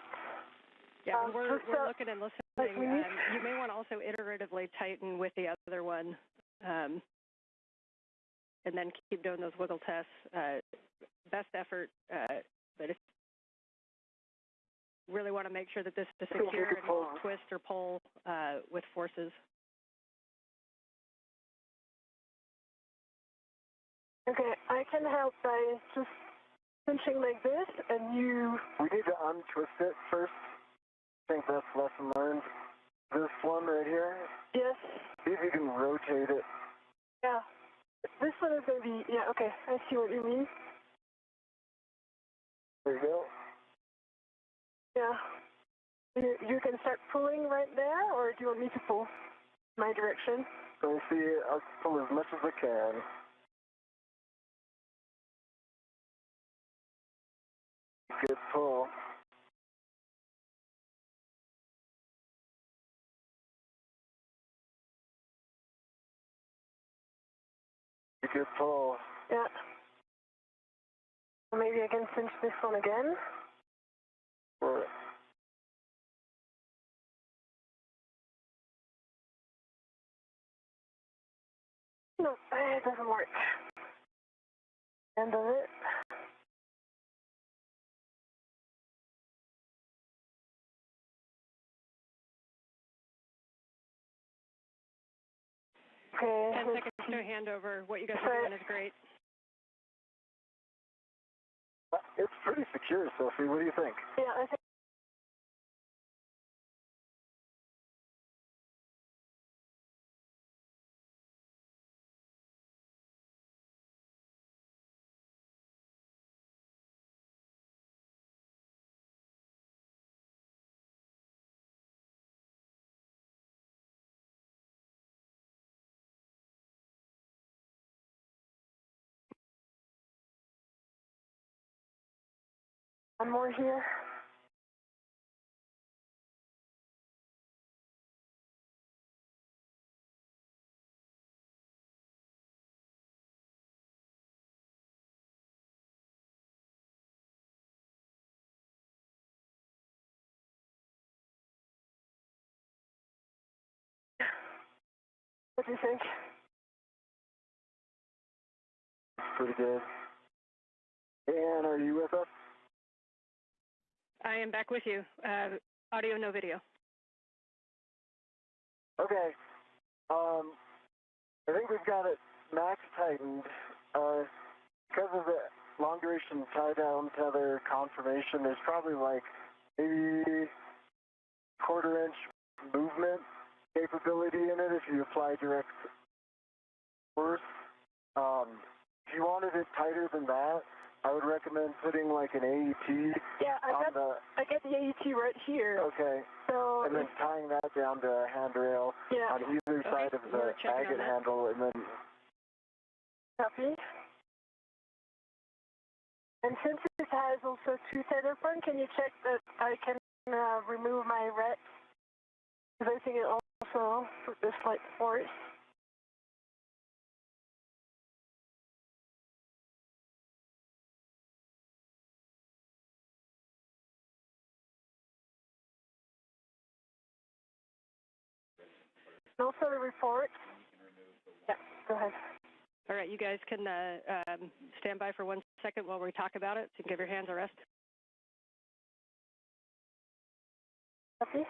Yeah, we're looking and listening. You may want to also iteratively tighten with the other one, and then keep doing those wiggle tests. Best effort, but if really want to make sure that this is secure and won't twist or pull with forces.
Okay, I can help by just pinching like this, and you...
We need to untwist it first. I think that's lesson learned. This one right here?
Yes.
See if you can rotate it.
Yeah. This one is going to be... Yeah, okay, I see what you mean.
There you go.
Yeah. You can start pulling right there, or do you want me to pull my direction?
Let me see. I'll pull as much as I can. Good pull. Good pull.
Yeah. Maybe I can cinch this one again.
Or
no, it doesn't work. End of it. Okay.
10 seconds to handover. What you guys are doing is great.
It's pretty secure, Sophie. What do you think?
Yeah, I think. One more here. What do you think?
Pretty good. And are you with us?
I am back with you. Audio, no video.
Okay. I think we've got it max tightened. Because of the long duration tie down tether confirmation, there's probably like maybe quarter-inch movement capability in it if you apply direct force. If you wanted it tighter than that, I would recommend putting like an AET.
Yeah, I get the AET right here.
Okay.
So
and then tying that down to a handrail on either side of the agate handle, and then.
Copy. And since it has also two tether points, can you check that I can remove my ret? Because I think it also put this slight force. And also the report. Yeah, go ahead.
All right, you guys can stand by for 1 second while we talk about it, so you can give your hands a rest.
Copy.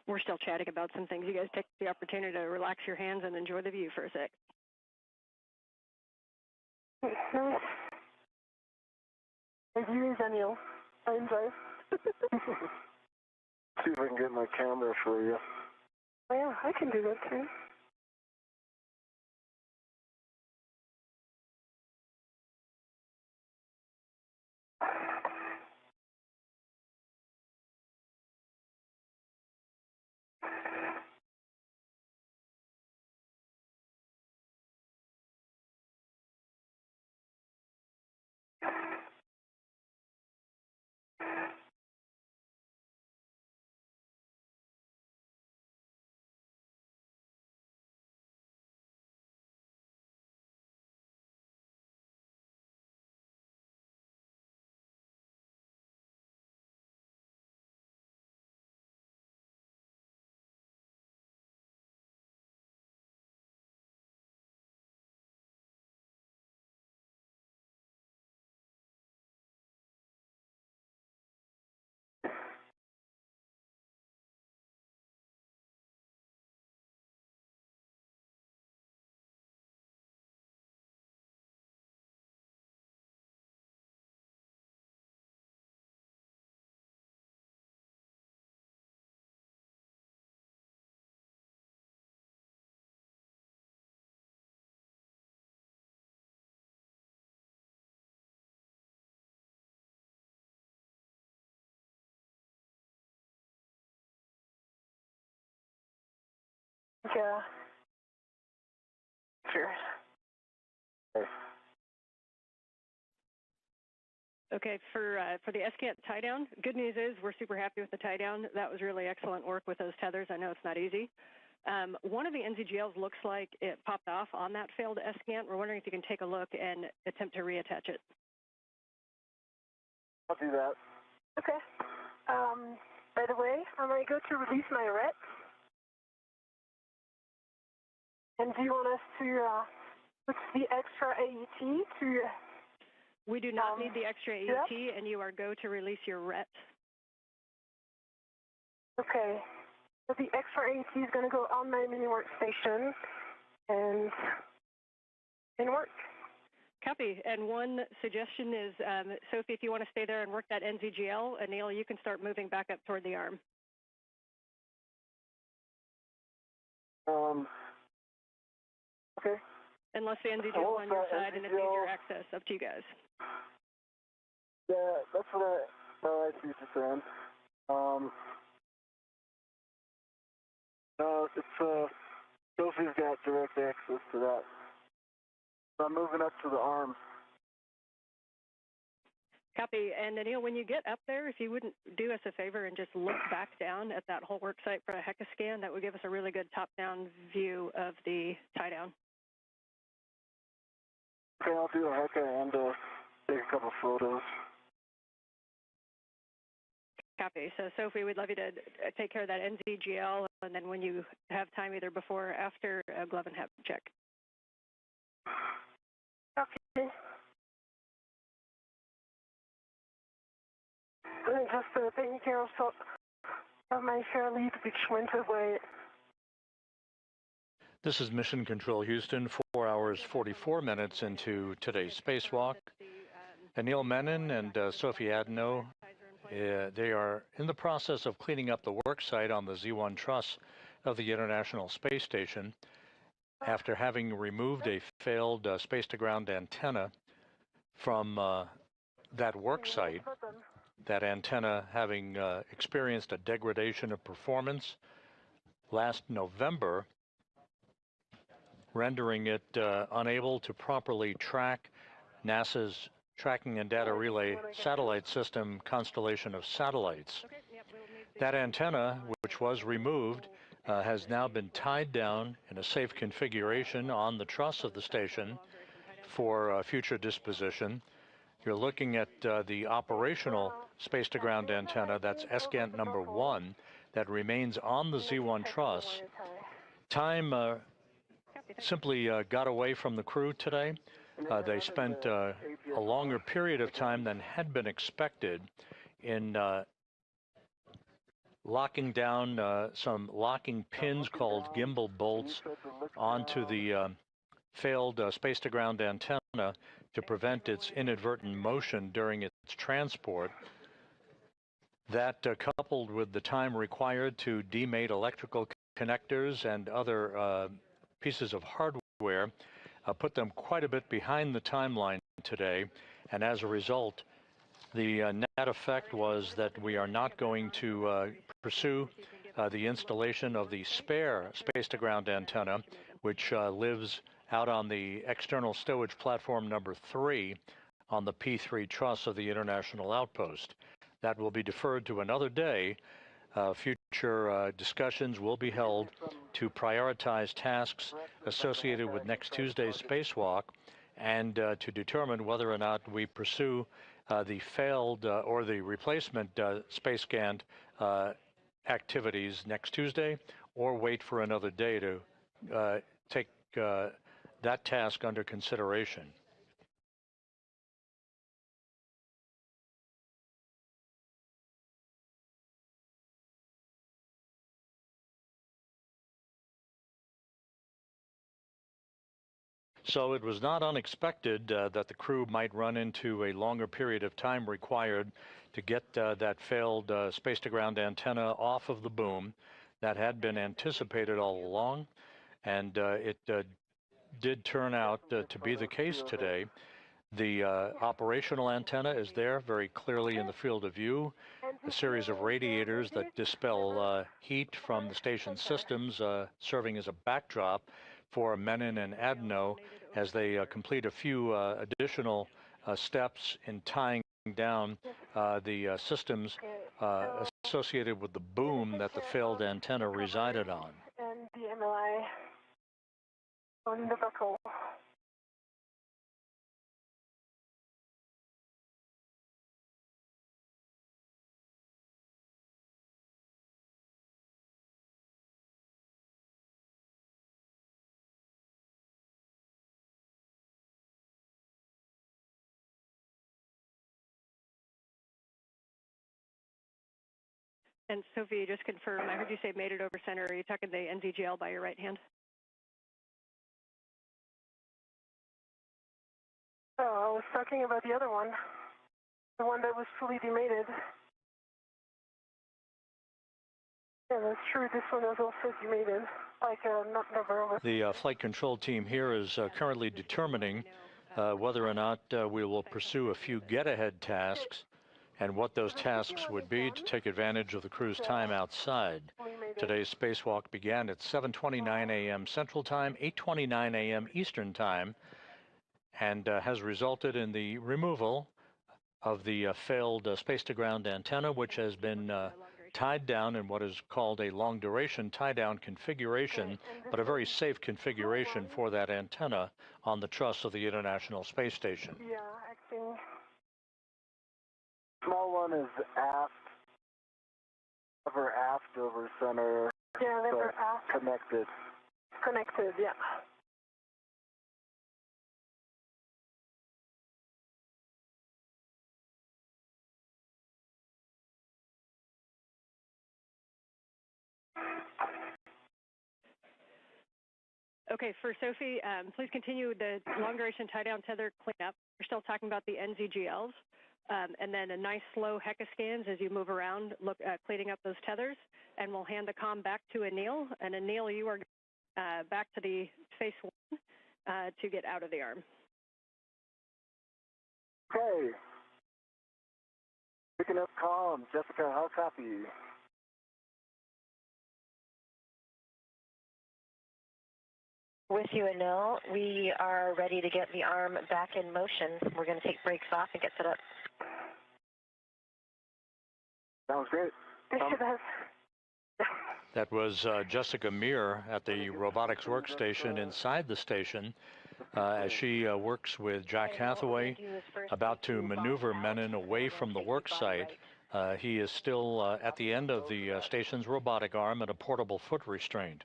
we're still chatting about some things. You guys take the opportunity to relax your hands and enjoy the view for a sec.
Nice. The view is Anil. I enjoy.
See if I can get my camera for you.
Oh yeah, I can do that too. Yeah. Sure.
Okay, for the SCANT tie down, good news is we're super happy with the tie down. That was really excellent work with those tethers. I know it's not easy. One of the NZGLs looks like it popped off on that failed SCANT. We're wondering if you can take a look and attempt to reattach it.
I'll do that.
Okay. By the way, I'm going to go to release my RET. And do you want us to put the extra AET to...
We do not need the extra AET, and you are go to release your RET.
Okay. So the extra AET is going to go on my mini workstation and work.
Copy. And one suggestion is, Sophie, if you want to stay there and work that NZGL, Anil, you can start moving back up toward the arm.
Okay.
Unless the NZGL is on your side and it's easier access, up to you guys.
Yeah, that's what I see what you're saying. No, it's, Sophie's got direct access to that. So I'm moving up to the arm.
Copy. And Anil, when you get up there, if you wouldn't do us a favor and just look back down at that whole work site for a HECA scan, that would give us a really good top-down view of the tie-down.
Okay, I'll do a HECA and take a couple photos.
Copy. So, Sophie, we'd love you to take care of that NZGL, and then when you have time, either before or after, glove and hat check.
Okay. I'm just taking care of my Shirley, which went away.
This is Mission Control Houston, 4 hours 44 minutes into today's spacewalk. Anil Menon and Sophie Adenot, they are in the process of cleaning up the work site on the Z1 truss of the International Space Station after having removed a failed space-to-ground antenna from that work site. That antenna having experienced a degradation of performance last November, rendering it unable to properly track NASA's Tracking and Data Relay Satellite System constellation of satellites. That antenna, which was removed, has now been tied down in a safe configuration on the truss of the station for future disposition. You're looking at the operational space-to-ground antenna, that's SCANT number 1, that remains on the Z1 truss. Time simply got away from the crew today. They spent a longer period of time than had been expected in locking down some locking pins called gimbal bolts onto the failed space-to-ground antenna to prevent its inadvertent motion during its transport. That, coupled with the time required to demate electrical connectors and other pieces of hardware, put them quite a bit behind the timeline today. And as a result, the net effect was that we are not going to pursue the installation of the spare space-to-ground antenna, which lives out on the external stowage platform number 3 on the P3 truss of the International Outpost. That will be deferred to another day. Future discussions will be held to prioritize tasks associated with next Tuesday's spacewalk and to determine whether or not we pursue the failed or the replacement space gant activities next Tuesday, or wait for another day to take that task under consideration. So it was not unexpected that the crew might run into a longer period of time required to get that failed space-to-ground antenna off of the boom. That had been anticipated all along, and it did turn out to be the case today. The operational antenna is there very clearly in the field of view. A series of radiators that dispel heat from the station systems serving as a backdrop for Menon and Adenot as they complete a few additional steps in tying down the systems associated with the boom that the failed antenna resided on.
And the MLI on the buckle.
And Sophie, just confirm, I heard you say made it over center. Are you talking the NZGL by your right hand?
Oh, I was talking about the other one. The one that was fully demated. Yeah, that's true. This one was also demated, like not over.
The flight control team here is currently determining whether or not we will pursue a few get-ahead tasks and what those tasks would be to take advantage of the crew's time outside. Today's spacewalk began at 7:29 a.m. Central Time, 8:29 a.m. Eastern Time, and has resulted in the removal of the failed space-to-ground antenna, which has been tied down in what is called a long-duration tie-down configuration, but a very safe configuration for that antenna on the truss of the International Space Station.
Yeah, acting.
Small one is aft, over center.
Yeah, they were aft.
Connected.
Connected, yeah.
Okay, for Sophie, please continue the long-duration tie-down tether cleanup. We're still talking about the NZGLs, and then a nice slow HECA scans as you move around, cleaning up those tethers, and we'll hand the comm back to Anil. And Anil, you are back to the Space One to get out of the arm.
Okay. Picking up comm. Jessica, how copy?
With you, Anil. We are ready to get the arm back in motion. We're going to take brakes off and get set up.
Sounds great.
That was Jessica Meir at the robotics workstation inside the station as she works with Jack Hathaway, about to maneuver Menon away from the work site. He is still at the end of the station's robotic arm and a portable foot restraint.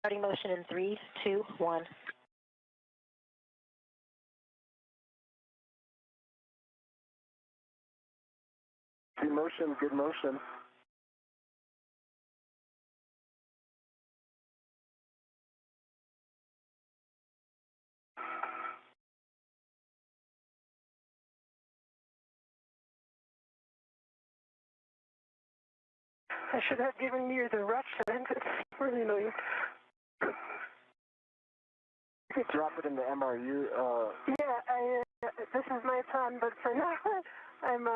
Starting motion in 3, 2, 1.
Good motion, good motion.
I should have given you the right hand. It's really annoying.
Drop it in the MRU.
Yeah, this is my plan, but for now, I'm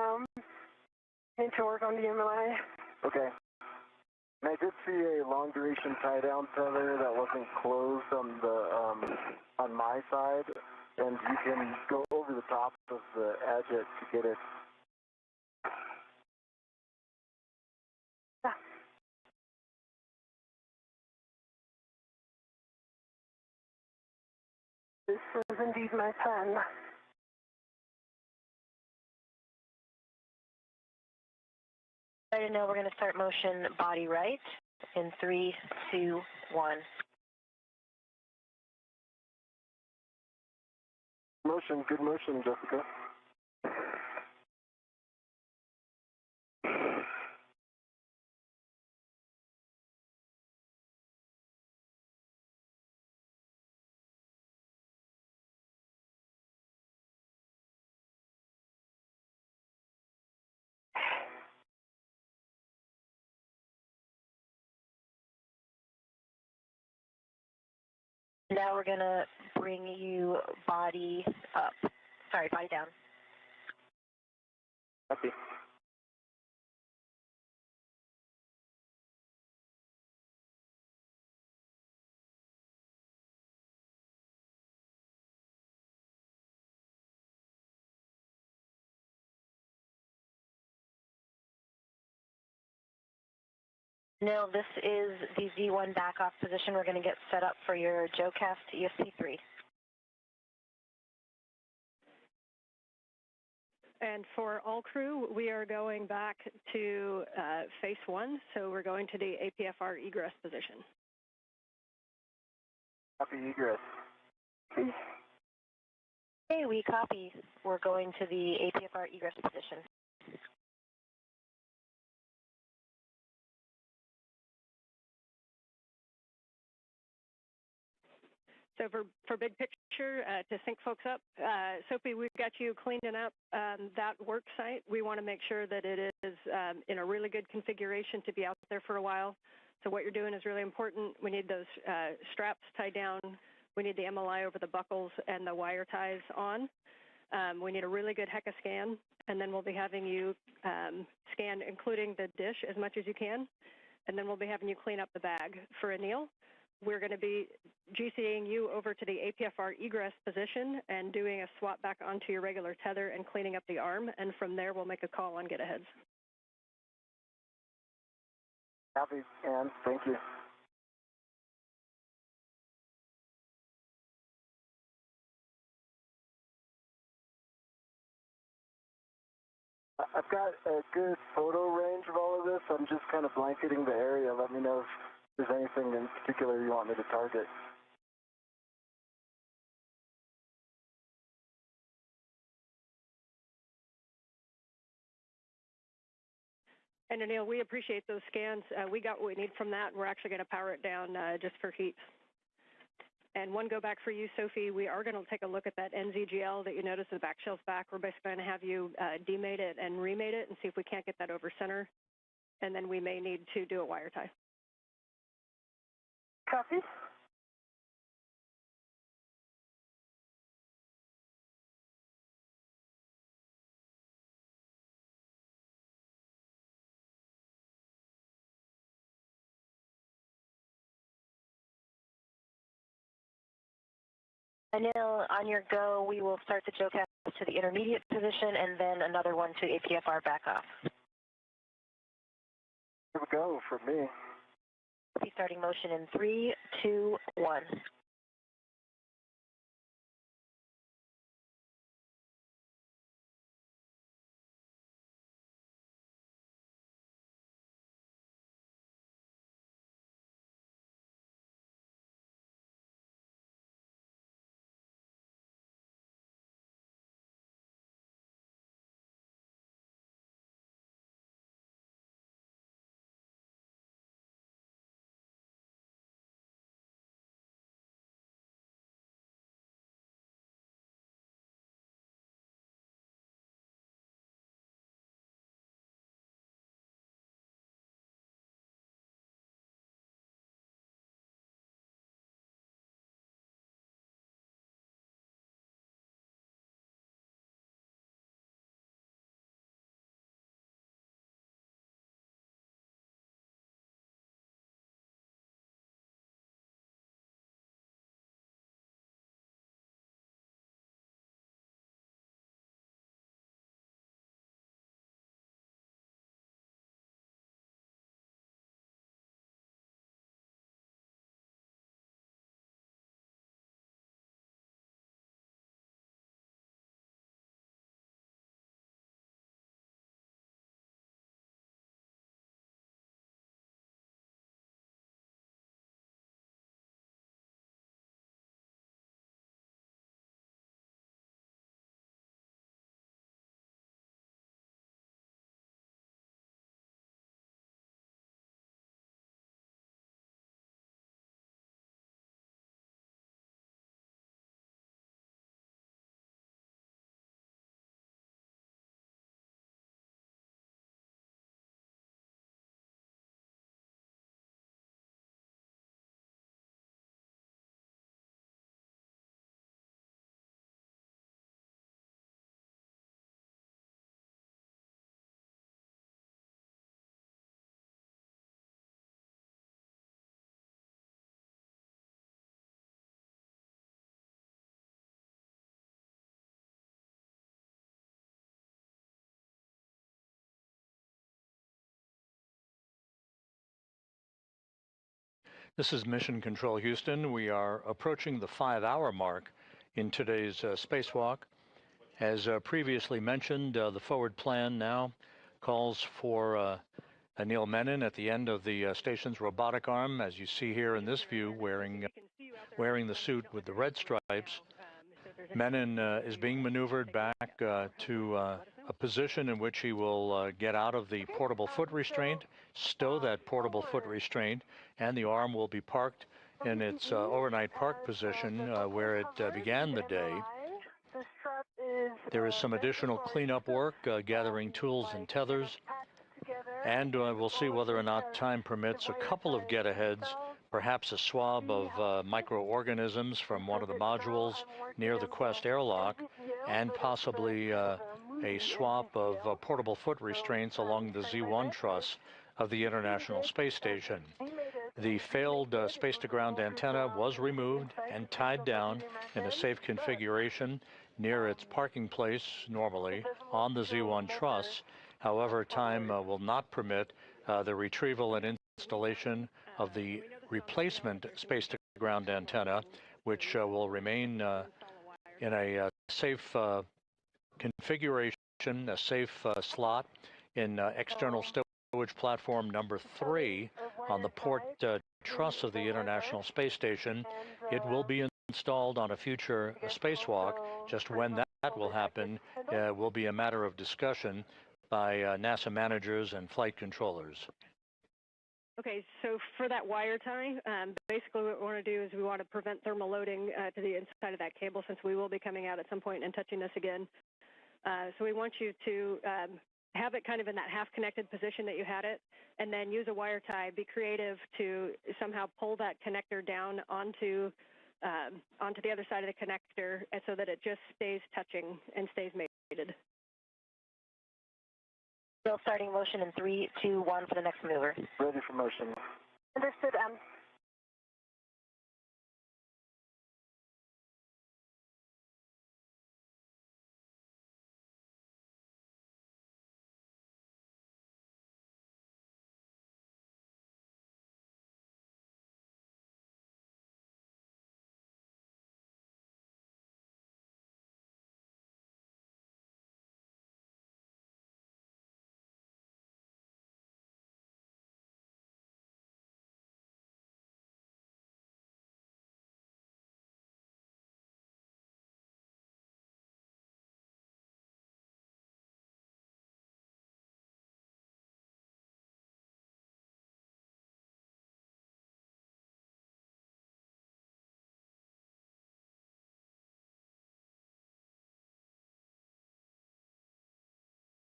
need to work on the MLI.
Okay. And I did see a long duration tie down tether that wasn't closed on the on my side, and you can go over the top of the edge to get it.
Yeah. This is indeed my plan.
Right now, we're going to start motion body right in 3, 2, 1.
Motion, good motion, Jessica.
Now we're going to bring you body up. Sorry, body down.
Copy.
Now this is the Z1 back off position. We're going to get set up for your JoeCast ESP3.
And for all crew, we are going back to phase 1, so we're going to the APFR egress position.
Copy egress.
Okay, we copy. We're going to the APFR egress position.
So for big picture, to sync folks up, Sophie, we've got you cleaning up that work site. We want to make sure that it is in a really good configuration to be out there for a while. So what you're doing is really important. We need those straps tied down. We need the MLI over the buckles and the wire ties on. We need a really good HECA scan, and then we'll be having you scan, including the dish, as much as you can. And then we'll be having you clean up the bag. For Anil, we're going to be GCAing you over to the APFR egress position and doing a swap back onto your regular tether and cleaning up the arm. And from there, we'll make a call on get-aheads.
Copy, and thank you. I've got a good photo range of all of this. I'm just kind of blanketing the area. Let me know if there's anything in particular you want me to target.
And Anil, we appreciate those scans. We got what we need from that, and we're actually going to power it down just for heat. And one go back for you, Sophie, we are going to take a look at that NZGL that you noticed the back shelf back. We're basically going to have you demate it and remate it and see if we can't get that over center. And then we may need to do a wire tie.
Copy.
Anil, on your go, we will start the JoeCast to the intermediate position and then another one to APFR back off.
Here we go for me.
Be starting motion in 3, 2, 1.
This is Mission Control Houston. We are approaching the 5-hour mark in today's spacewalk. As previously mentioned, the forward plan now calls for Anil Menon at the end of the station's robotic arm, as you see here in this view, wearing the suit with the red stripes. Menon is being maneuvered back to a position in which he will get out of the portable foot restraint, stow that portable foot restraint, and the arm will be parked in its overnight park position where it began the day. There is some additional cleanup work, gathering tools and tethers, and we'll see whether or not time permits a couple of get-aheads, perhaps a swab of microorganisms from one of the modules near the Quest airlock, and possibly a swap of portable foot restraints along the Z1 truss of the International Space Station. The failed space-to-ground antenna was removed and tied down in a safe configuration near its parking place, normally, on the Z1 truss. However, time will not permit the retrieval and installation of the replacement space-to-ground antenna, which will remain in a safe configuration, a safe slot in external stowage platform number 3 on the port truss of the International Space Station. It will be installed on a future spacewalk. Just when that will happen will be a matter of discussion by NASA managers and flight controllers.
Okay, so for that wire tie, basically what we want to do is we want to prevent thermal loading to the inside of that cable, since we will be coming out at some point and touching this again. So we want you to have it kind of in that half-connected position that you had it, and then use a wire tie. Be creative to somehow pull that connector down onto the other side of the connector, and so that it just stays touching and stays mated.
Still starting motion in 3, 2, 1 for the next maneuver.
Ready for motion.
Understood,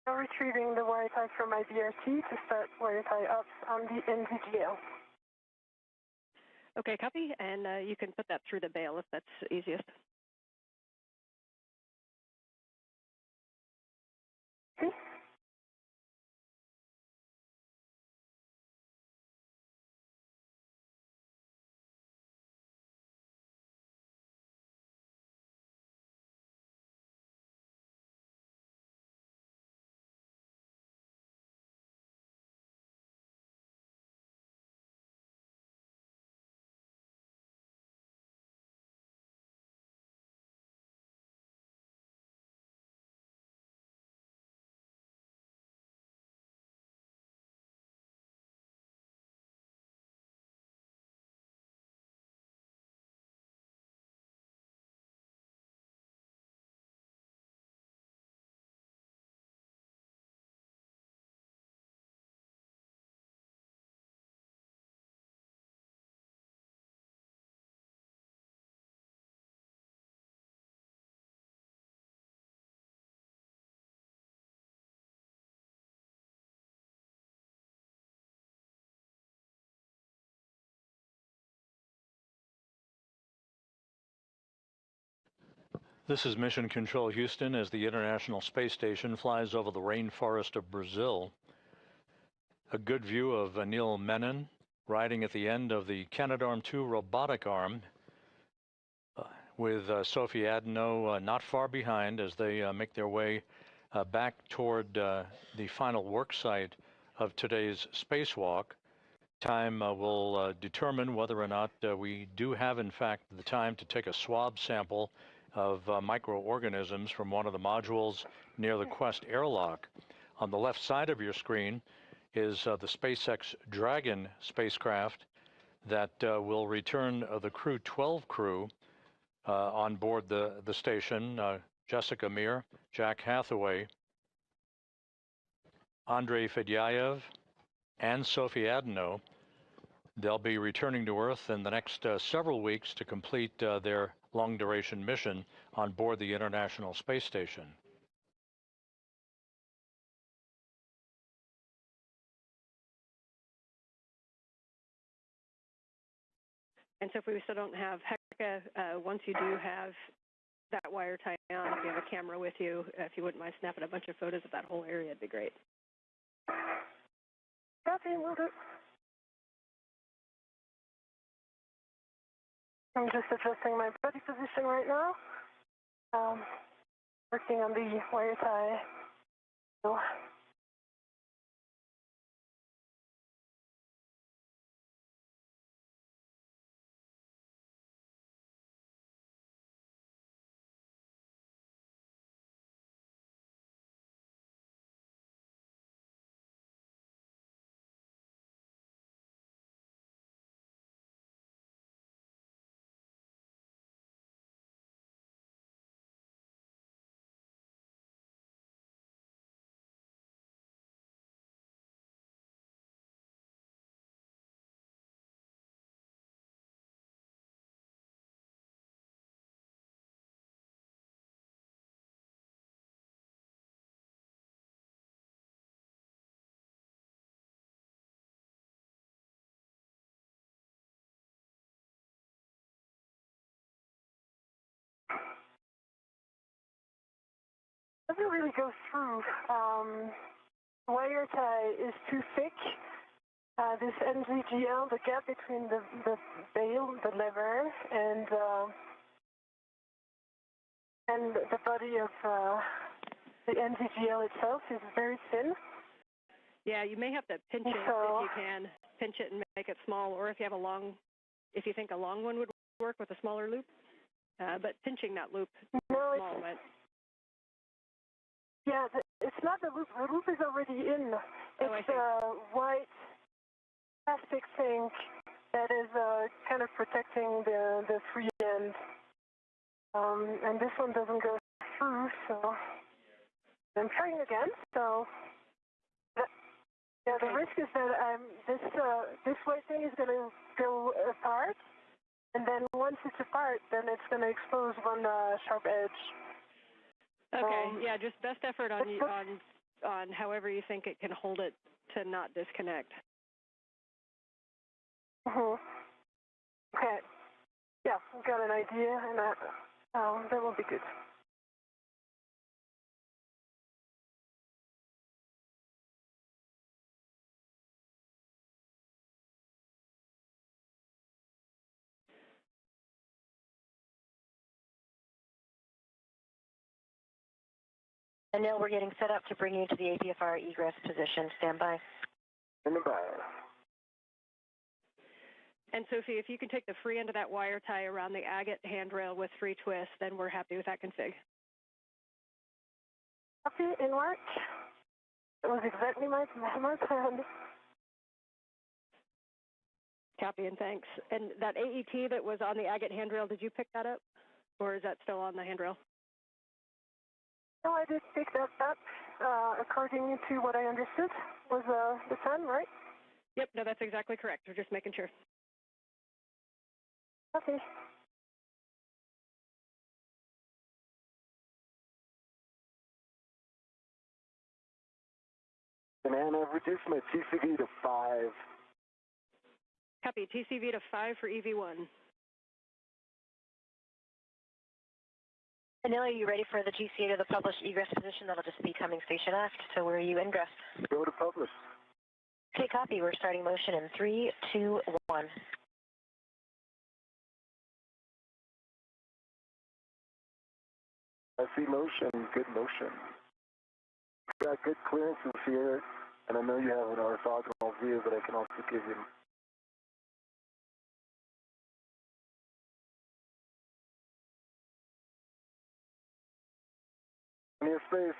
Now retrieving the wire tie from my BRT to start wire tie up on the NVGL.
Okay, copy, and you can put that through the bail if that's easiest.
Okay.
This is Mission Control Houston as the International Space Station flies over the rainforest of Brazil. A good view of Anil Menon riding at the end of the Canadarm2 robotic arm with Sophie Adenot not far behind as they make their way back toward the final work site of today's spacewalk. Time will determine whether or not we do have, in fact, the time to take a swab sample of microorganisms from one of the modules near the Quest airlock. On the left side of your screen is the SpaceX Dragon spacecraft that will return the Crew 12 crew on board the station, Jessica Meir, Jack Hathaway, Andrei Fedyaev, and Sophie Adenot. They'll be returning to Earth in the next several weeks to complete their long-duration mission on board the International Space Station.
And so if we still don't have Hecka, once you do have that wire tie on, if you have a camera with you, if you wouldn't mind snapping a bunch of photos of that whole area, it'd be great.
Copy, will do. I'm just adjusting my body position right now. Working on the wire tie. So. Doesn't really go through. Wire tie is too thick. This NZGL, the gap between the bail, the lever, and the body of the NZGL itself is very thin.
Yeah, you may have to pinch it if you can. Pinch it and make it small, or if you have if you think a long one would work with a smaller loop. But pinching that loop small.
Yeah, it's not the loop. The loop is already in. It's a white plastic thing that is kind of protecting the free end. And this one doesn't go through, so I'm trying again. So yeah, the risk is that this white thing is going to go apart, and then once it's apart, then it's going to expose one sharp edge.
Okay, yeah, just best effort on however you think it can hold it to not disconnect.
Okay. Yeah, I've got an idea, and that will be good.
Anil, we're getting set up to bring you to the APFR egress position. Stand by.
Stand by.
And Sophie, if you can take the free end of that wire tie around the agate handrail with free twist, then we're happy with that config.
Copy, in work. That was exactly my plan.
Copy and thanks. And that AET that was on the agate handrail, did you pick that up? Or is that still on the handrail?
No, I did pick that up. According to what I understood, was the plan, right?
Yep, no, that's exactly correct. We're just making sure.
Okay.
And I've reduced my TCV to 5.
Copy, TCV to 5 for EV1.
Anil, are you ready for the GCA to the published egress position? That'll just be coming station aft. So where are you ingress?
Go to publish.
Okay, copy. We're starting motion in 3, 2, 1.
I see motion, good motion. Got good clearances here, and I know you have an orthogonal view, but I can also give you Near space.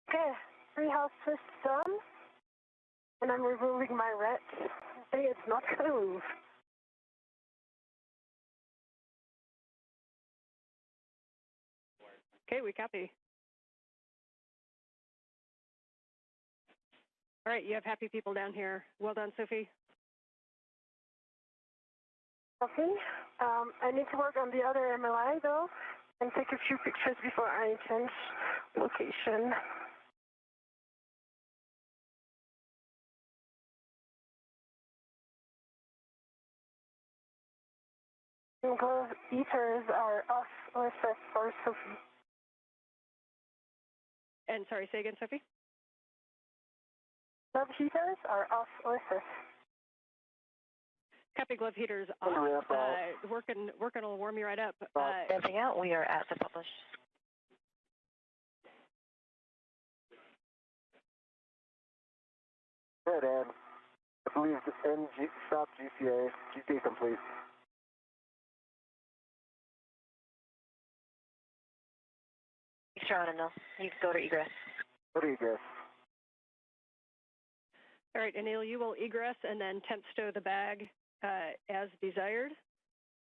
Okay, three-house twist done. And I'm removing my ret. Hey, it's not gonna move.
Okay, we copy. All right, you have happy people down here. Well done, Sophie.
Okay, I need to work on the other MLI though, and take a few pictures before I change location. And glove heaters are off OSS for Sophie.
And sorry, say again, Sophie?
Glove heaters are off OSS.
Copy, glove heaters off. Working will warm you right up.
Ramping out, we are at the publish.
Good, Ann. I believe the NG stop GCA. GCA complete.
Thanks, Anil. You can go to egress.
Go to egress.
All right, Anil, you will egress and then temp stow the bag as desired.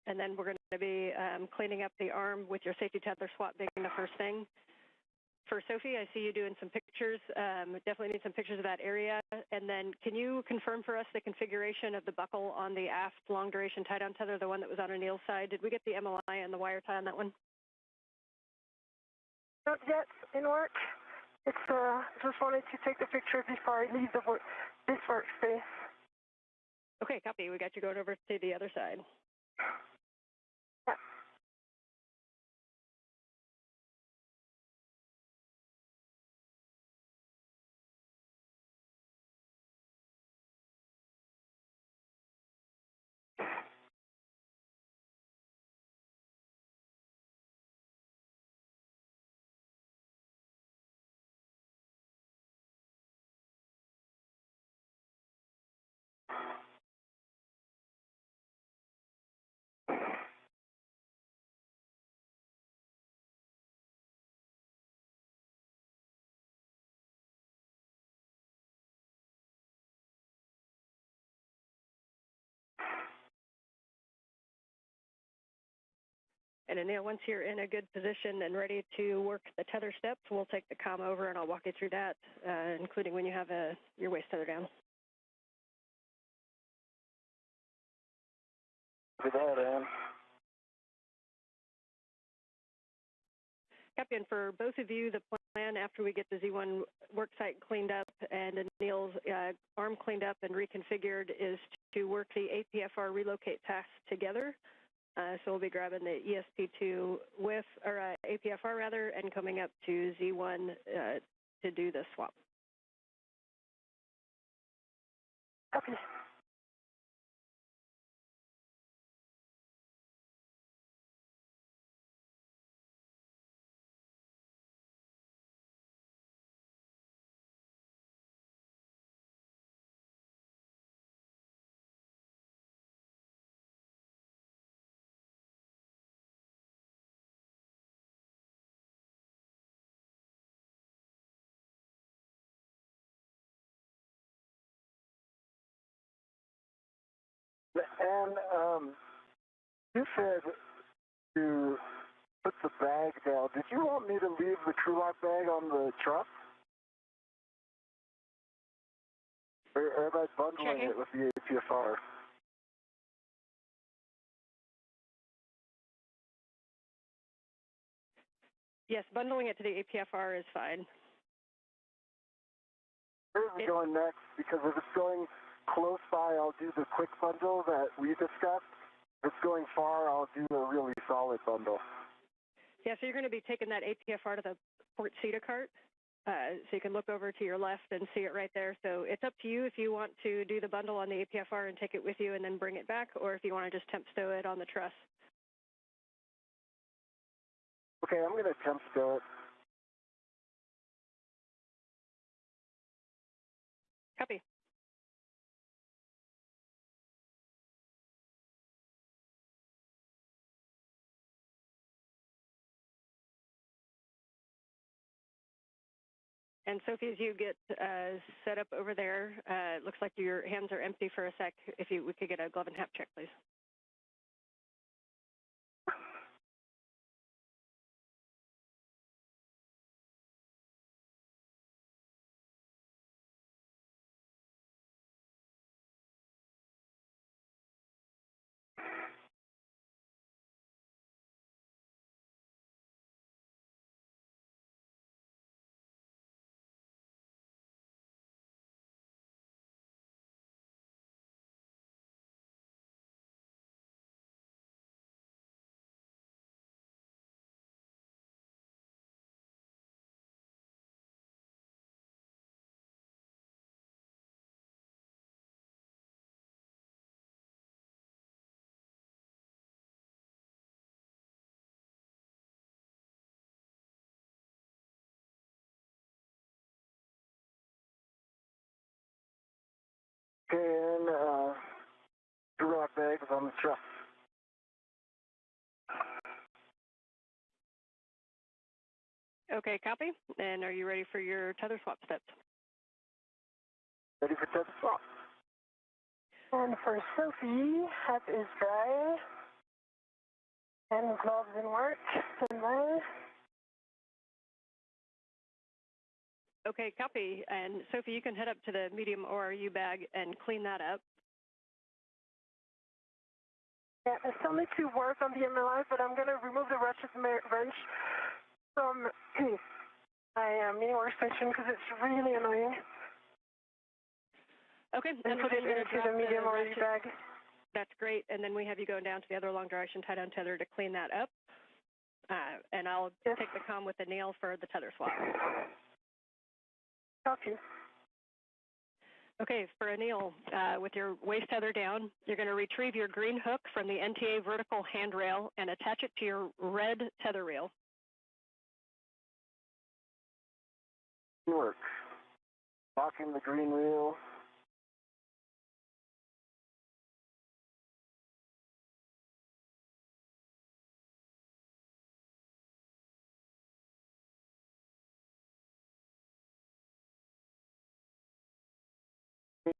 And then we're going to be cleaning up the arm with your safety tether swap being the first thing. For Sophie, I see you doing some pictures. Definitely need some pictures of that area. And then can you confirm for us the configuration of the buckle on the aft long duration tie down tether, the one that was on Anil's side? Did we get the MLI and the wire tie on that one?
Not yet in work. It's just wanted to take the picture before I leave this workspace.
Okay, copy. We got you going over to the other side.
Yeah.
And Anil, once you're in a good position and ready to work the tether steps, we'll take the comm over and I'll walk you through that, including when you have your waist tether down.
Good ahead, Ann.
Copy, and for both of you, the plan after we get the Z1 work site cleaned up and Anil's arm cleaned up and reconfigured is to work the APFR relocate task together. So we'll be grabbing the ESP2 with, or APFR rather, and coming up to Z1 to do the swap.
Copy.
And you said to put the bag down. Did you want me to leave the crew lock bag on the truck? Or am I bundling it with the APFR?
Yes, bundling it to the APFR is fine.
Where is it going next? Because if it's going close by, I'll do the quick bundle that we discussed. If it's going far, I'll do a really solid bundle.
Yeah, so you're going to be taking that APFR to the port CETA cart. So you can look over to your left and see it right there. So it's up to you if you want to do the bundle on the APFR and take it with you and then bring it back, or if you want to just temp stow it on the truss.
Okay, I'm going to temp stow it.
Copy. And Sophie, as you get set up over there, it looks like your hands are empty for a sec. If we could get a glove and hap check, please.
Okay, and the rock bag is on the truck.
Okay, copy. And are you ready for your tether swap steps?
Ready for tether swap.
And for Sophie, hap is dry. And gloves in work. Stand by.
Okay, copy. And Sophie, you can head up to the medium ORU bag and clean that up.
Yeah, I still need to work on the MLI, but I'm going to remove the ratchet wrench from my mini workstation because it's really annoying.
Okay,
And put it into the medium ORU bag.
That's great. And then we have you going down to the other long duration tie-down tether to clean that up. And I'll take the comm with Anil for the tether swap.
Copy.
Okay, for Anil, with your waist tether down, you're going to retrieve your green hook from the NTA vertical handrail and attach it to your red tether reel.
Work. Locking the green reel.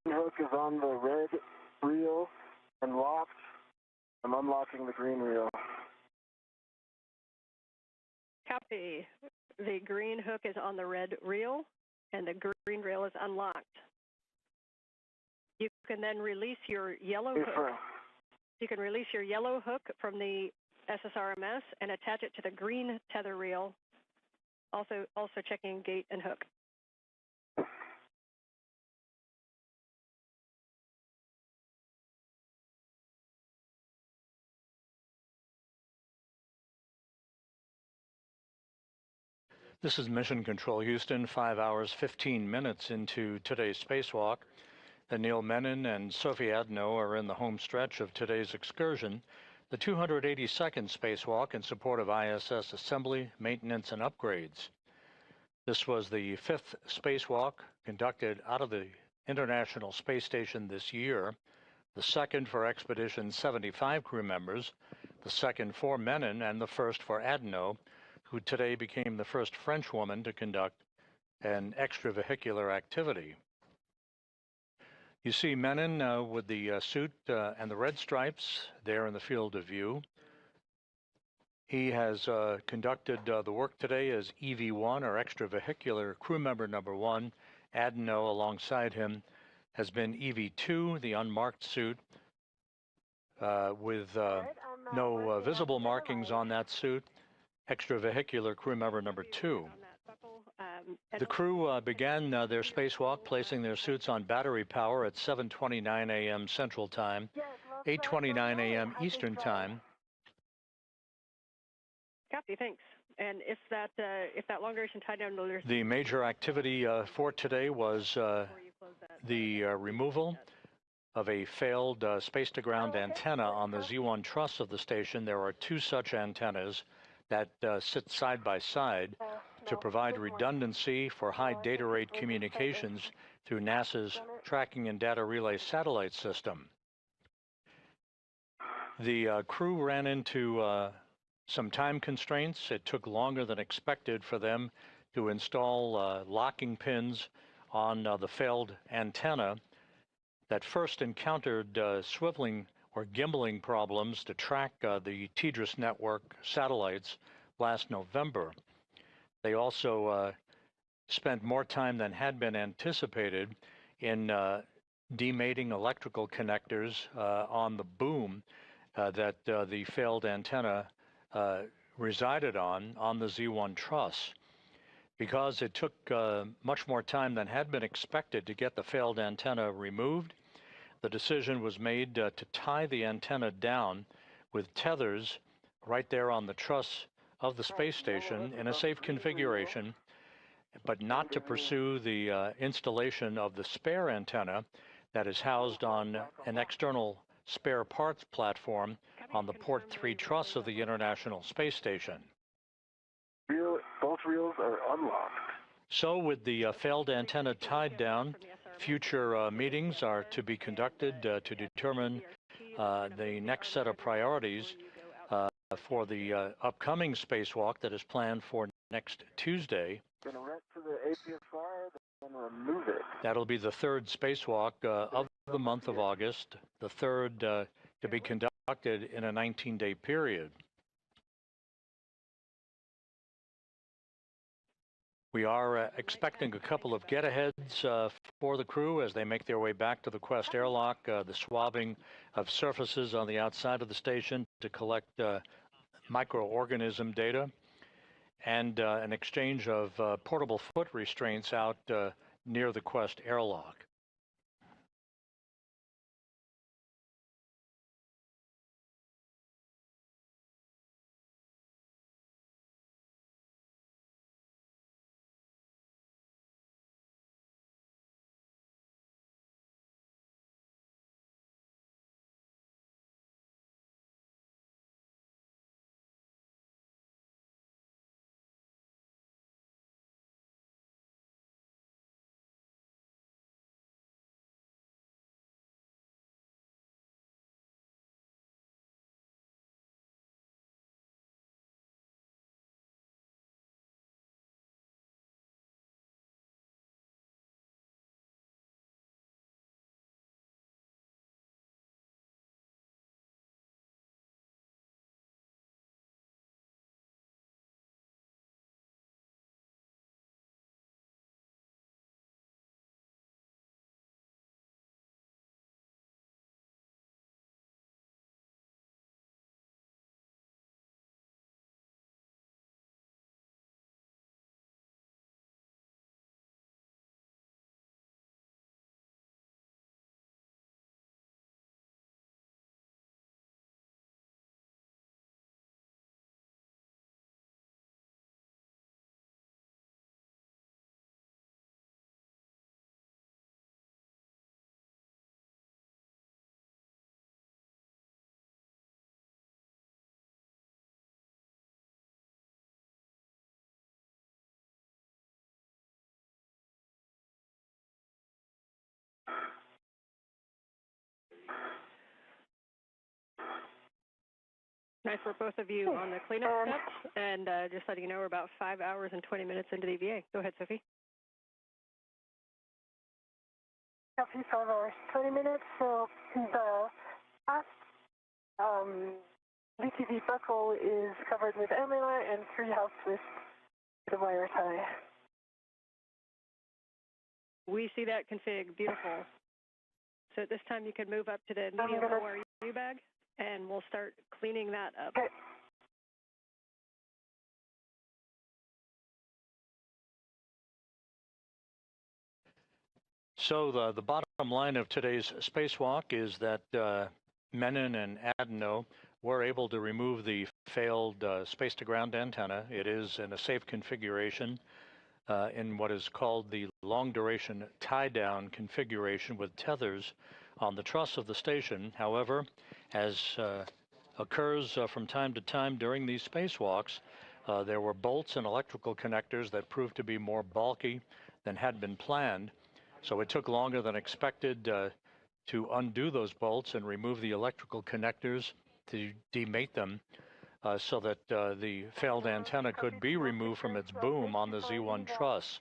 Green hook is on the red reel and locked. I'm unlocking the green reel.
Copy. The green hook is on the red reel, and the green reel is unlocked. You can then release your yellow hook. You can release your yellow hook from the SSRMS and attach it to the green tether reel, also checking gate and hook.
This is Mission Control Houston, 5 hours, 15 minutes into today's spacewalk. Anil Menon and Sophie Adenot are in the home stretch of today's excursion, the 282nd spacewalk in support of ISS assembly, maintenance, and upgrades. This was the 5th spacewalk conducted out of the International Space Station this year, the 2nd for Expedition 75 crew members, the 2nd for Menon, and the 1st for Adenot, who today became the first French woman to conduct an extravehicular activity. You see Menon with the suit and the red stripes there in the field of view. He has conducted the work today as EV1, or extravehicular crew member number 1. Adenot, alongside him, has been EV2, the unmarked suit, with no visible markings on that suit. Extravehicular crew member number 2. The crew began their spacewalk placing their suits on battery power at 7:29 a.m. Central Time, 8:29 a.m. Eastern Time.
Copy, thanks. And if that long duration tie down,
the major activity for today was the removal of a failed space-to-ground antenna on the Z1 truss of the station. There are 2 such antennas that sit side by side to provide redundancy for high data rate communications through NASA's Tracking and Data Relay Satellite System. The crew ran into some time constraints. It took longer than expected for them to install locking pins on the failed antenna that first encountered swiveling or gimbaling problems to track the TDRS network satellites last November. They also spent more time than had been anticipated in demating electrical connectors on the boom that the failed antenna resided on the Z1 truss. Because it took much more time than had been expected to get the failed antenna removed, the decision was made to tie the antenna down with tethers right there on the truss of the space station in a safe configuration, but not to pursue the installation of the spare antenna that is housed on an external spare parts platform on the Port 3 truss of the International Space Station.
Both reels are unlocked.
So with the failed antenna tied down, future meetings are to be conducted to determine the next set of priorities for the upcoming spacewalk that is planned for next Tuesday.
Gonna rent to the APSR, then remove it.
That'll be the third spacewalk of the month of August, the third to be conducted in a 19-day period. We are expecting a couple of get-aheads for the crew as they make their way back to the Quest airlock, the swabbing of surfaces on the outside of the station to collect microorganism data, and an exchange of portable foot restraints out near the Quest airlock.
Nice for both of you on the cleanup steps, and just letting you know we're about 5 hours and 20 minutes into the EVA. Go ahead, Sophie.
Copy, 5 hours, 20 minutes. So the last VTV buckle is covered with amylar and 3 helps with the wire tie.
We see that config. Beautiful. So at this time, you can move up to the medium ORU bag, and we'll start cleaning that up.
Okay.
So the bottom line of today's spacewalk is that Menon and Adenot were able to remove the failed space-to-ground antenna. It is in a safe configuration in what is called the long-duration tie-down configuration with tethers on the truss of the station. However, as occurs from time to time during these spacewalks, there were bolts and electrical connectors that proved to be more bulky than had been planned. So it took longer than expected to undo those bolts and remove the electrical connectors to demate them so that the failed antenna could be removed from its boom on the Z1 truss.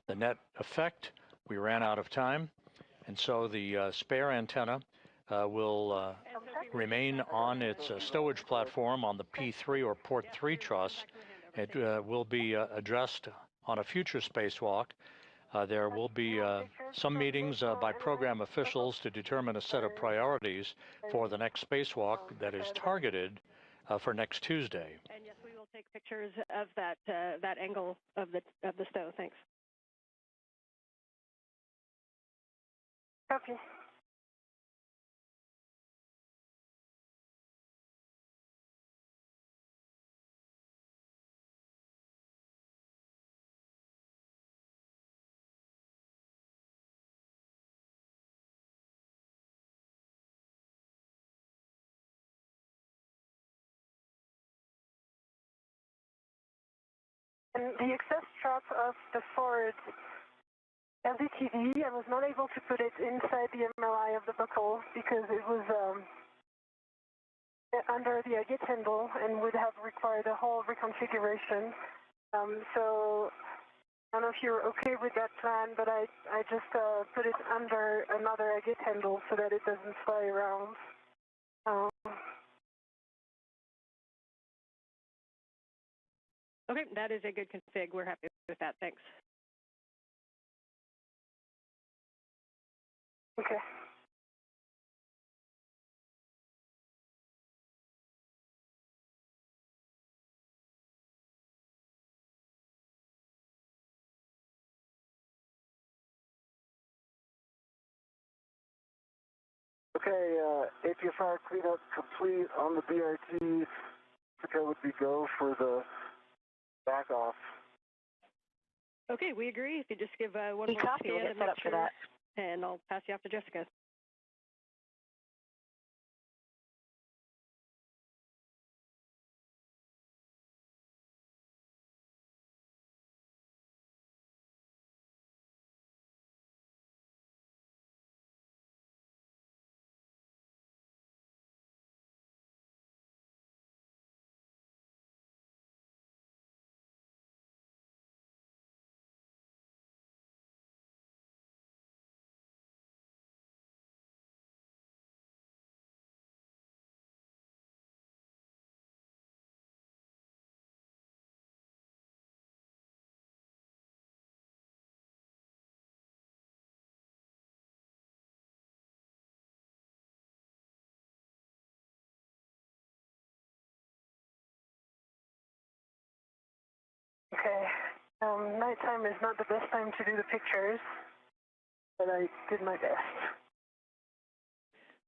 The net effect, we ran out of time, and so the spare antenna will remain on its stowage platform on the P3 or port 3 truss. It will be addressed on a future spacewalk. There will be some meetings by program officials to determine a set of priorities for the next spacewalk that is targeted for next Tuesday.
And yes, we will take pictures of that angle of the stow. Thanks.
Copy. And the excess strap of the forward LDTV, I was not able to put it inside the MLI of the buckle because it was under the agate handle and would have required a whole reconfiguration. So I don't know if you're okay with that plan, but I just put it under another agate handle so that it doesn't fly around.
Okay, that is a good config. We're happy with that. Thanks.
Okay.
Okay, APFR cleanup complete on the BRT. Africa would be go for the back off.
Okay, we agree. If you just give one
We
more
copy.
scan
We'll get
to
set
make
up for
sure,
that.
and I'll pass you off to Jessica.
Okay. Nighttime is not the best time to do the pictures, but I did my best.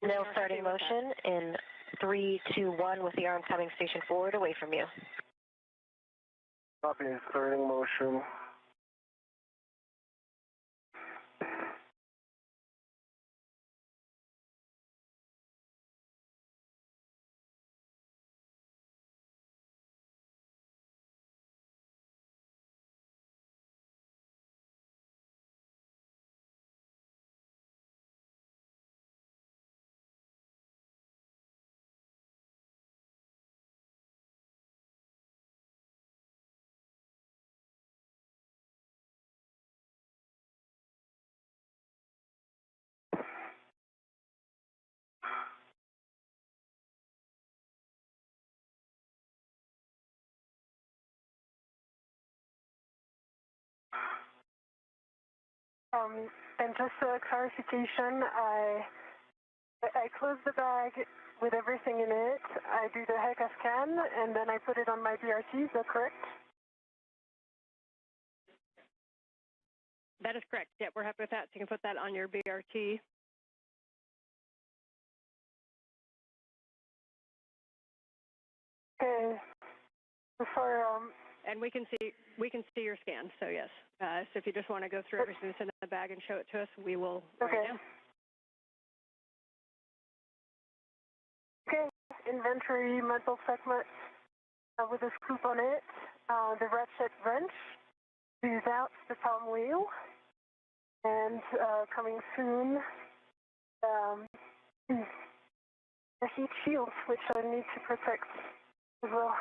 Now starting motion in 3, 2, 1 with the arm coming station forward away from you.
Copy, starting motion.
And just a clarification, I close the bag with everything in it. I do the HECA scan, and then I put it on my BRT. Is that correct?
That is correct. Yeah, we're happy with that. So you can put that on your BRT.
Okay. For
And we can see your scan. So yes. So if you just want to go through everything that's in the bag and show it to us, we will.
okay.
Right now.
Okay. Inventory metal segment with a scoop on it. The ratchet wrench. Use out the palm wheel. And coming soon, the heat shield, which I need to protect Well,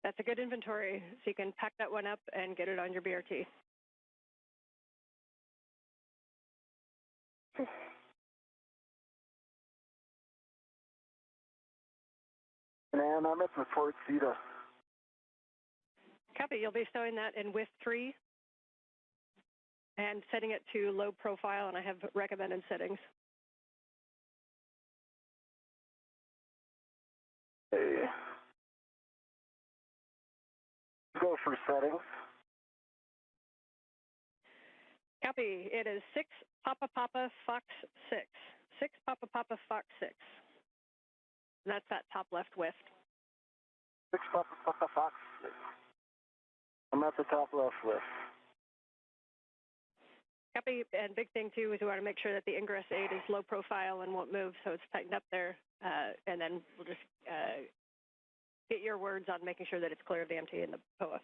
That's a good inventory, so you can pack that one up and get it on your BRT.
And I'm at the Fort Theta.
Copy. You'll be showing that in WIF 3 and setting it to low profile, and I have recommended settings.
Hey. Go for settings.
Copy. It is 6 Papa Papa Fox 6. 6 Papa Papa Fox 6. And that's that top left WIF.
6 Papa Papa Fox 6. I'm at the top left list.
Copy. And big thing too is we want to make sure that the ingress aid is low profile and won't move, so it's tightened up there. And then we'll just get your words on making sure that it's clear of the MT and the POA.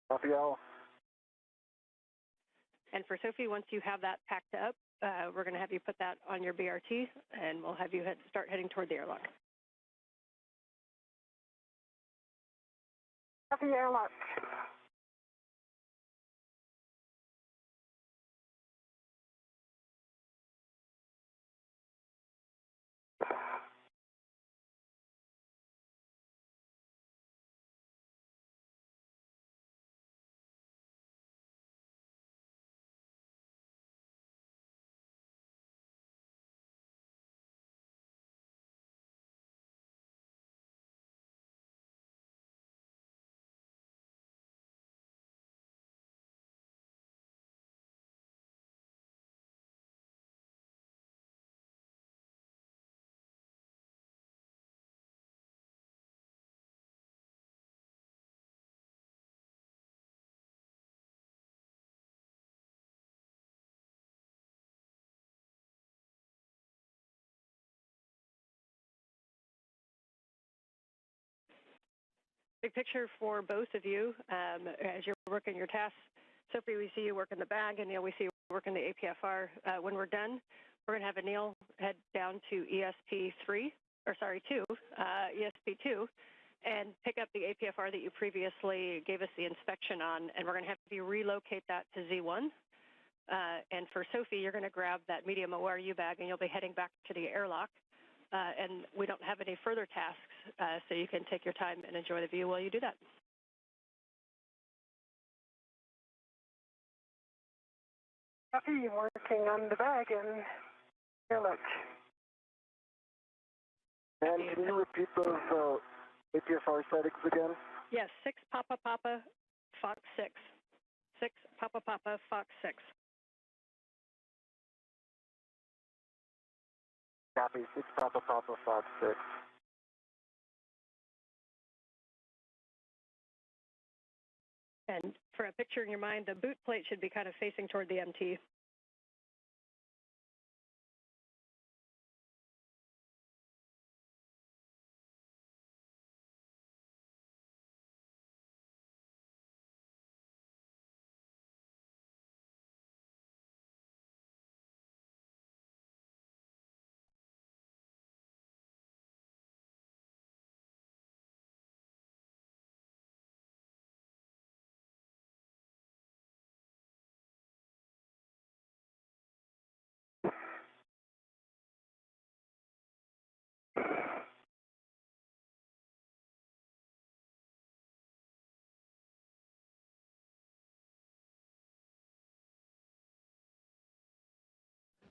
Copy all.
And for Sophie, once you have that packed up, we're going to have you put that on your BRT, and we'll have you start heading toward the airlock.
copy airlock.
Big picture for both of you as you're working your tasks. Sophie, we see you working the bag, and Anil, we see you working the APFR. When we're done, we're going to have Anil head down to ESP2, and pick up the APFR that you previously gave us the inspection on, and we're going to have you relocate that to Z1. And for Sophie, you're going to grab that medium ORU bag, and you'll be heading back to the airlock. And we don't have any further tasks, so you can take your time and enjoy the view while you do that.
Copy, working on the bag and airlock.
And can you repeat those APFR settings again?
Yes, 6 Papa Papa Fox 6. 6 Papa Papa Fox 6.
Copy, 6 Papa Papa Fox 6.
And for a picture in your mind, the boot plate should be kind of facing toward the MT.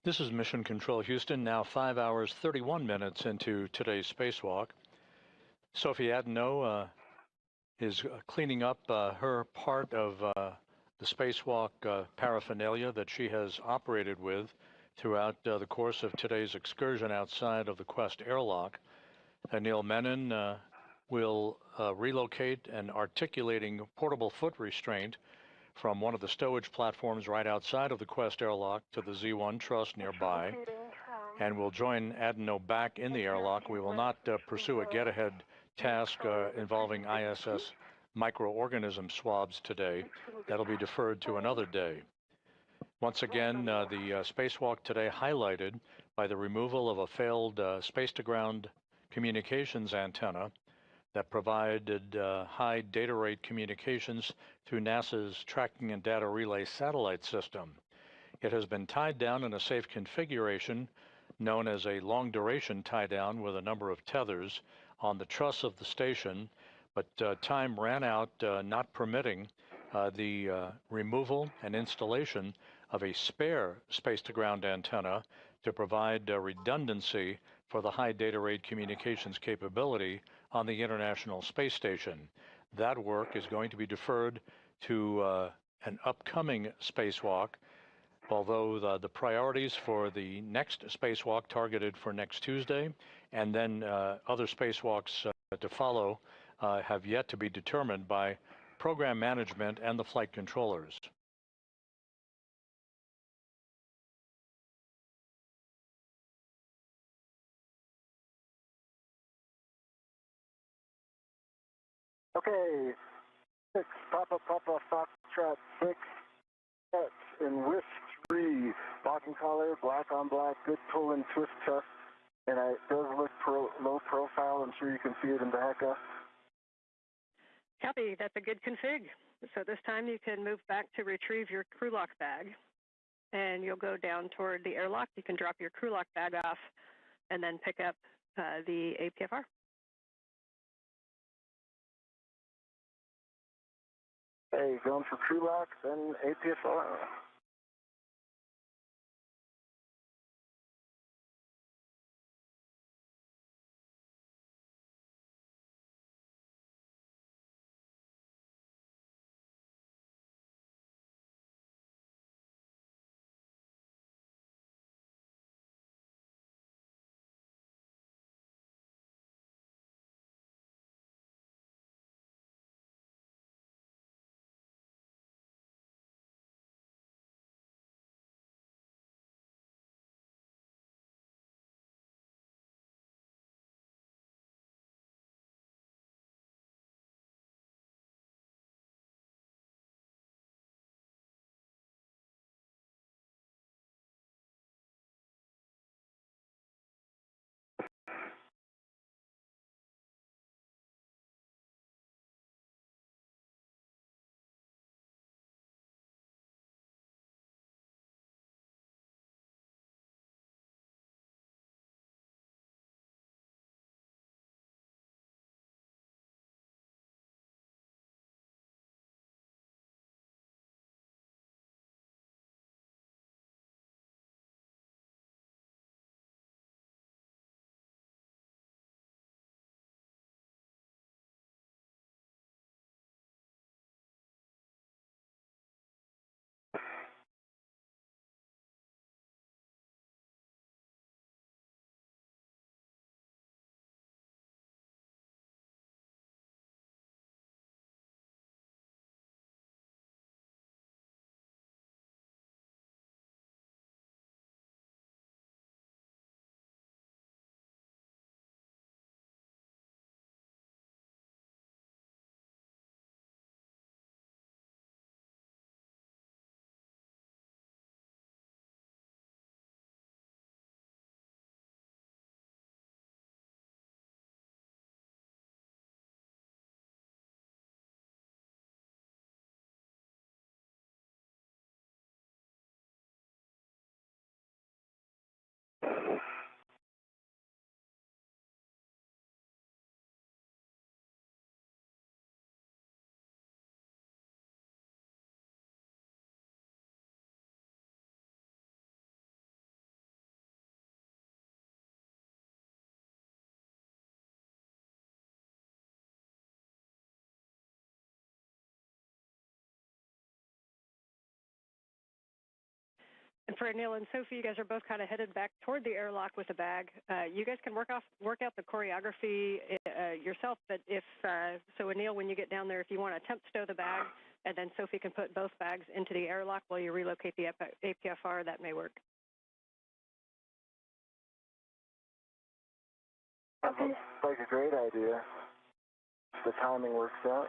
This is Mission Control Houston, now 5 hours, 31 minutes into today's spacewalk. Sophie Adenot is cleaning up her part of the spacewalk paraphernalia that she has operated with throughout the course of today's excursion outside of the Quest airlock. Anil Menon will relocate an articulating portable foot restraint from one of the stowage platforms right outside of the Quest airlock to the Z1 truss nearby, and will join Adenot back in the airlock. We will not pursue a get-ahead task involving ISS microorganism swabs today. That'll be deferred to another day. Once again, the spacewalk today highlighted by the removal of a failed space-to-ground communications antenna that provided high data rate communications through NASA's Tracking and Data Relay satellite system. It has been tied down in a safe configuration known as a long-duration tie-down with a number of tethers on the truss of the station, but time ran out, not permitting the removal and installation of a spare space-to-ground antenna to provide redundancy for the high data rate communications capability on the International Space Station. That work is going to be deferred to an upcoming spacewalk, although the priorities for the next spacewalk targeted for next Tuesday and then other spacewalks to follow have yet to be determined by program management and the flight controllers.
Okay, 6, Papa, Foxtrot 6, X, and Whisk 3, lock and collar, black on black, good pull and twist test, and it does look low profile. I'm sure you can see it in the HECA.
Copy, that's a good config. So this time you can move back to retrieve your crew lock bag, and you'll go down toward the airlock. You can drop your crew lock bag off and then pick up the APFR.
Hey, going for crew lock, then APFR.
And for Anil and Sophie, you guys are both kind of headed back toward the airlock with a bag. You guys can work out the choreography yourself, but so Anil, when you get down there, if you want to attempt stow the bag, and then Sophie can put both bags into the airlock while you relocate the APFR, that may work.
That looks like a great idea. The timing works out.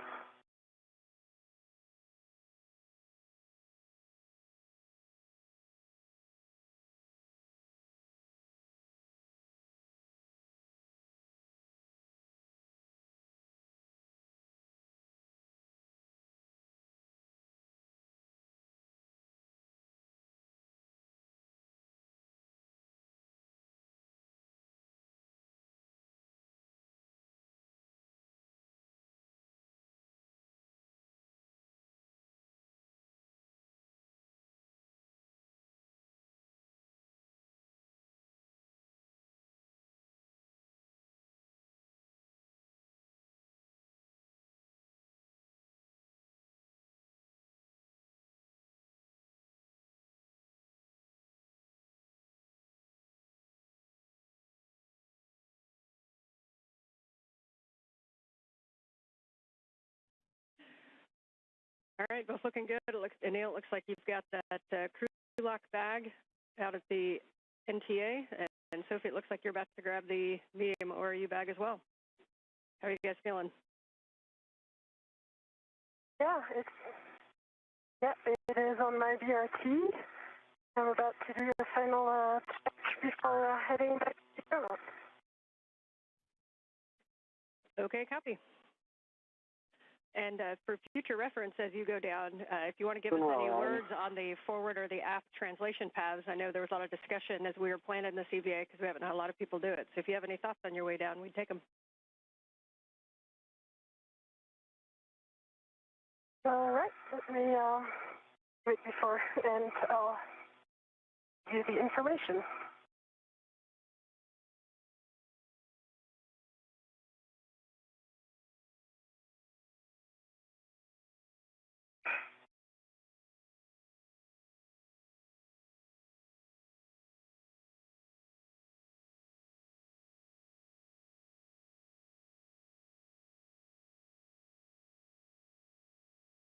All right, both looking good. Anil, it looks like you've got that crew lock bag out at the NTA, and Sophie, it looks like you're about to grab the medium ORU bag as well. How are you guys feeling?
Yeah, it is on my VRT. I'm about to do a final check before heading back to the airlock.
Okay, copy. And for future reference, as you go down, if you want to give us any words on the forward or the aft translation paths, I know there was a lot of discussion as we were planning this EVA because we haven't had a lot of people do it. So if you have any thoughts on your way down, we'd take them.
All right, let me wait before, and I'll give you the information.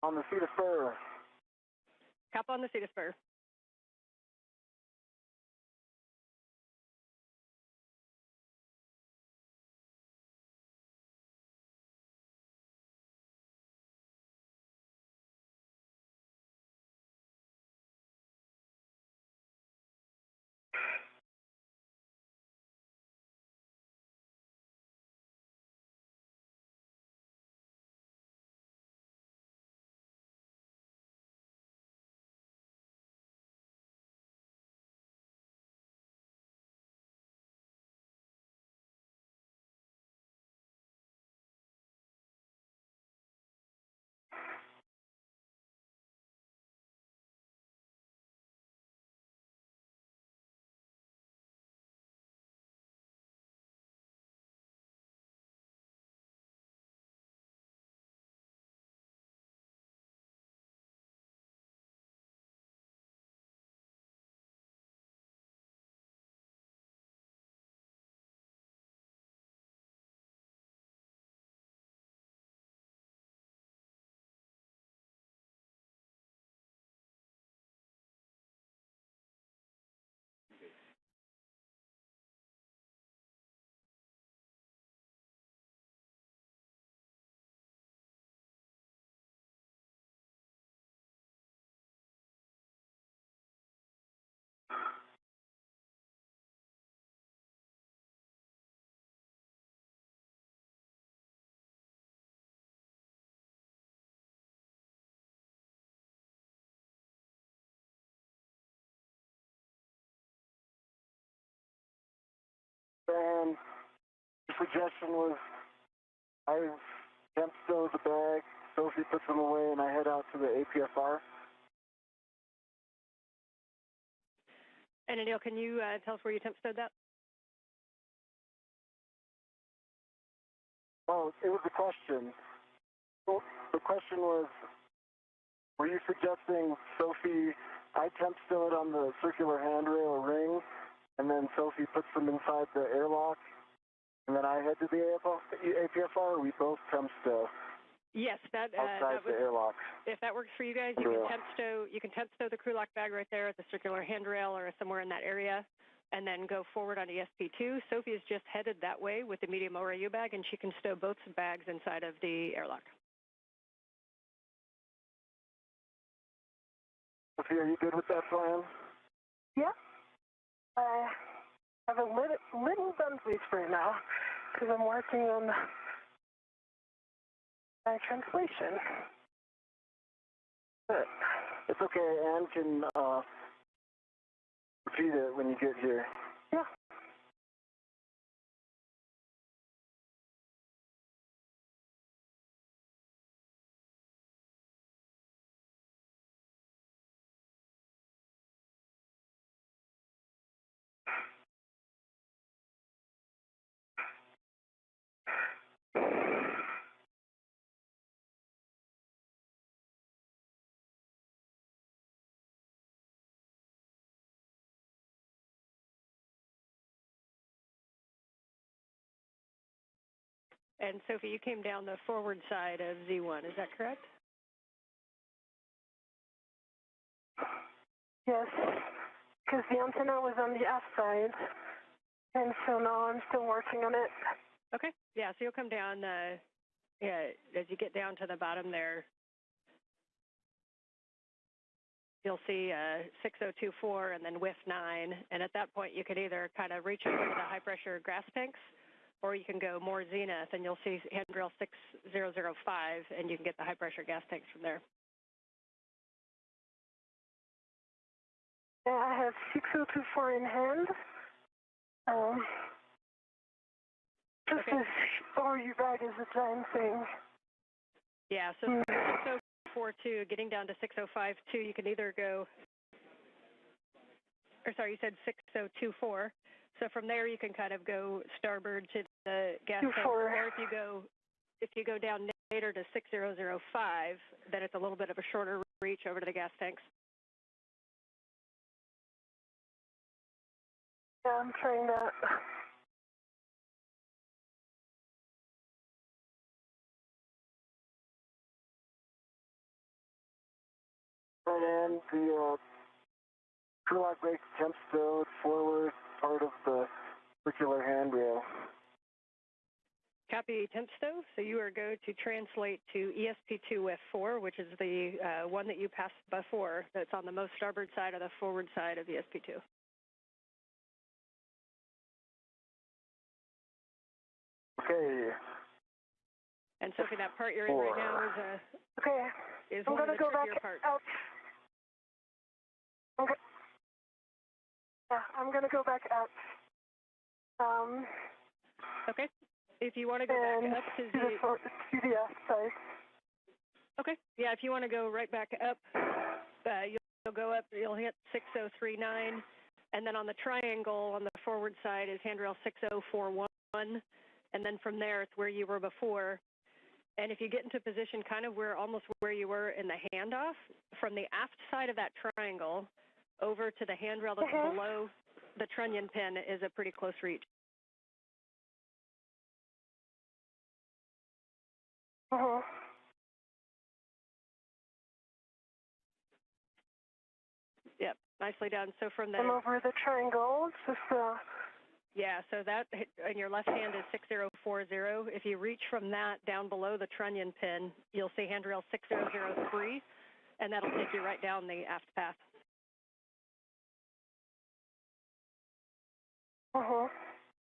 On the seat of spur.
Cap on the seat of spur.
And the suggestion was I temp stow the bag, Sophie puts them away, and I head out to the APFR.
And Anil, can you tell us where you temp stowed that?
Oh, it was a question. Well, the question was, were you suggesting Sophie, I temp stow it on the circular handrail or ring, and then Sophie puts them inside the airlock, and then I head to the APFR, or we both temp stow?
Yes, that
outside
was,
the airlock.
If that works for you guys, you can temp stow the crew lock bag right there at the circular handrail or somewhere in that area, and then go forward on ESP2. Sophie has just headed that way with the medium ORU bag, and she can stow both bags inside of the airlock.
Sophie, are you good with that plan?
Yeah. I have a little done please right now because I'm working on my translation. But
it's okay. Anne can repeat it when you get here.
Yeah.
And Sophie, you came down the forward side of Z1, is that correct?
Yes, because the antenna was on the aft side, and so now I'm still working on it.
Okay, yeah, so you'll come down, yeah, as you get down to the bottom there, you'll see 6024 and then WIF 9, and at that point you could either kind of reach over to the high-pressure gas tanks, or you can go more zenith, and you'll see handrail 6005, and you can get the high-pressure gas tanks from there.
Yeah, I have 6024 in hand. Just
Okay.
as or you bag is the same thing.
Yeah, so 6042, getting down to 6052, you can either go, or sorry, you said 6024. So from there you can kind of go starboard to the gas tank, or if you go down later to 6005, then it's a little bit of a shorter reach over to the gas tanks.
Yeah, I'm trying that. And the Turlock brake jump stowed forward part of the circular handrail.
Copy, temp stow. So you are going to translate to ESP2 F4, which is the one that you passed before. That's on the most starboard side of the forward side of ESP2.
Okay.
And Sophie, that part you're in right now is
I'm
one of
gonna
the
go back
trickier parts.
out. Okay. Yeah, I'm gonna go back out.
Okay. If you want to go back up to
the aft side.
Okay. Yeah, if you want to go right back up, you'll go up. You'll hit 6039, and then on the triangle on the forward side is handrail 6041, and then from there it's where you were before. And if you get into position kind of almost where you were in the handoff, from the aft side of that triangle over to the handrail that's below the trunnion pin is a pretty close reach. Yep, nicely done. So from the...
I'm over the triangle, just
Yeah, so that in your left hand is 6040. If you reach from that down below the trunnion pin, you'll see handrail 6003, and that'll take you right down the aft path.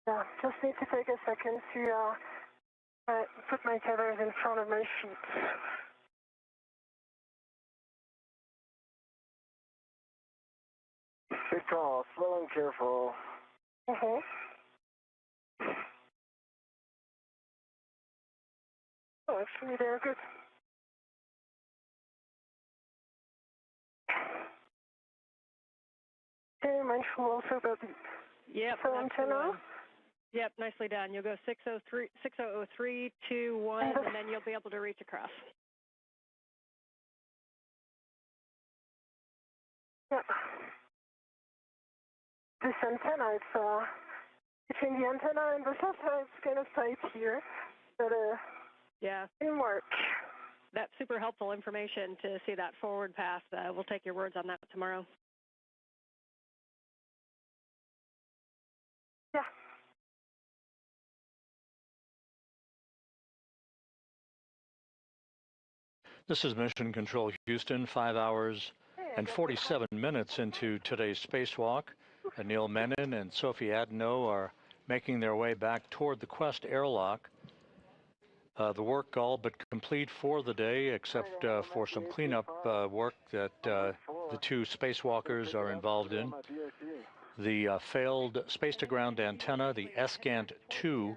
Yeah, just need to take a second to put my tethers in front of my feet. Good call, slow and careful. Oh, actually, they're good. Okay, mindful also about the antenna.
Yep, nicely done. You'll go 603, 6003, 2, 1, and then you'll be able to reach across.
Yeah. This antenna, it's between the antenna and the satellite, it's kind of tight here, but
yeah,
it can work.
That's super helpful information to see that forward path. We'll take your words on that tomorrow.
Yeah.
This is Mission Control Houston, 5 hours and 47 minutes into today's spacewalk. Anil Menon and Sophie Adenot are making their way back toward the Quest airlock. The work all but complete for the day, except for some cleanup work that the two spacewalkers are involved in. The failed space-to-ground antenna, the SCANT-2,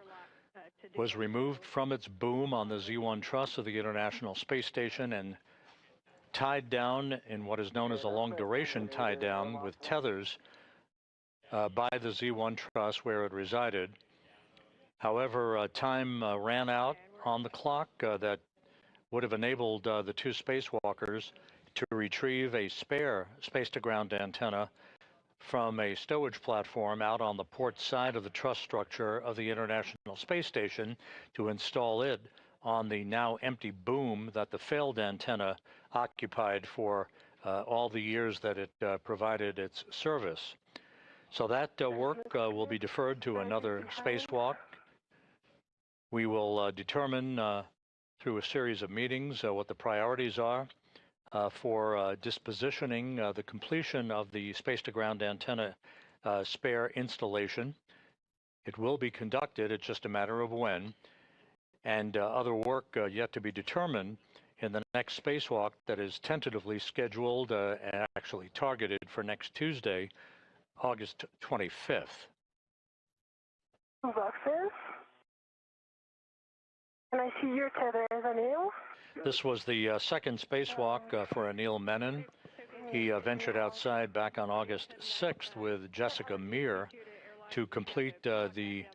was removed from its boom on the Z1 truss of the International Space Station and tied down in what is known as a long-duration tie-down with tethers by the Z1 truss where it resided. However, time ran out on the clock that would have enabled the two spacewalkers to retrieve a spare space-to-ground antenna from a stowage platform out on the port side of the truss structure of the International Space Station to install it on the now empty boom that the failed antenna occupied for all the years that it provided its service. So that work will be deferred to another spacewalk. We will determine through a series of meetings what the priorities are for dispositioning the completion of the space-to-ground antenna spare installation. It will be conducted, it's just a matter of when, and other work yet to be determined in the next spacewalk that is tentatively scheduled and actually targeted for next Tuesday, August 25th.
Boxes. And I see your tether, Anil.
This was the second spacewalk for Anil Menon. He ventured outside back on August 6th with Jessica Meir to complete the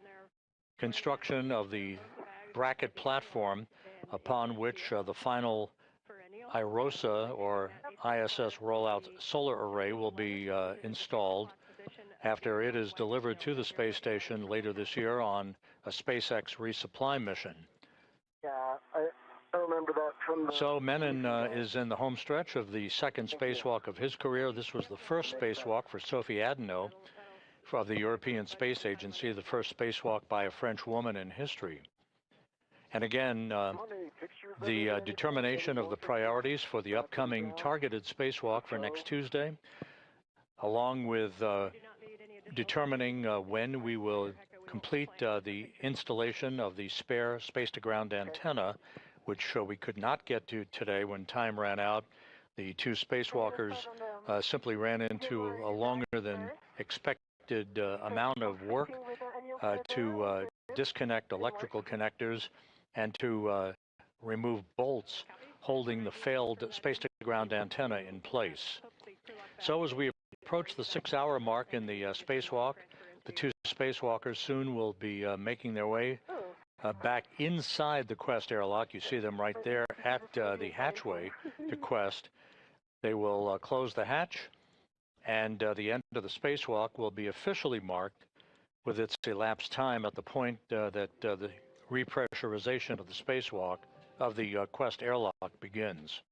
construction of the bracket platform upon which the final IROSA or ISS rollout solar array will be installed after it is delivered to the space station later this year on a SpaceX resupply mission.
Yeah, I remember that from the...
So Menon is in the home stretch of the second spacewalk of his career. This was the first spacewalk for Sophie Adenot of the European Space Agency, the first spacewalk by a French woman in history. And again, the determination of the priorities for the upcoming targeted spacewalk for next Tuesday, along with determining when we will complete the installation of the spare space-to-ground antenna, which we could not get to today when time ran out. The two spacewalkers simply ran into a longer than expected amount of work to disconnect electrical connectors and to remove bolts holding the failed space-to-ground antenna in place. So as we approach the 6-hour mark in the spacewalk, the two spacewalkers soon will be making their way back inside the Quest airlock. You see them right there at the hatchway to Quest. They will close the hatch, and the end of the spacewalk will be officially marked with its elapsed time at the point that the repressurization of the spacewalk of the Quest airlock begins.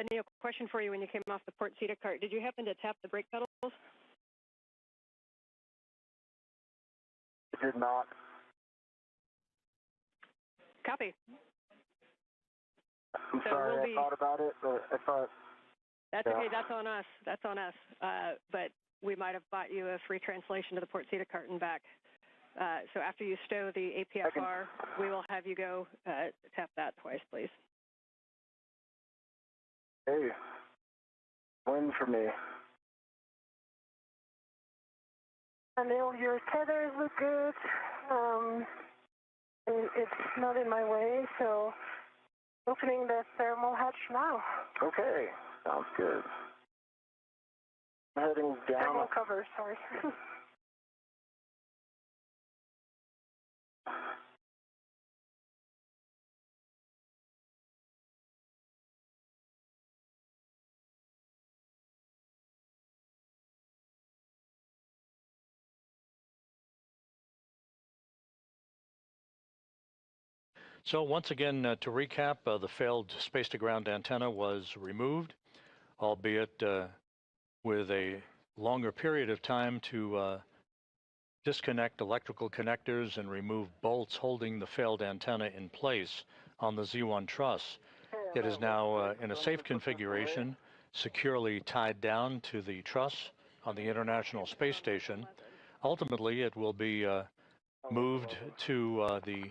Anil, question for you when you came off the port seat cart. Did you happen to tap the brake pedals?
It did not.
Copy.
I'm
So
sorry, I thought about it, but I thought...
That's okay, that's on us. That's on us. But we might have bought you a free translation to the port seat cart and back. So after you stow the APFR, we will have you go tap that twice, please.
Hey, win for me.
Anil, your tethers look good. And it's not in my way, so opening the thermal hatch now.
Okay, sounds good. I'm heading down.
Thermal cover, sorry.
So once again, to recap, the failed space-to-ground antenna was removed, albeit with a longer period of time to disconnect electrical connectors and remove bolts holding the failed antenna in place on the Z1 truss. It is now in a safe configuration, securely tied down to the truss on the International Space Station. Ultimately, it will be moved to the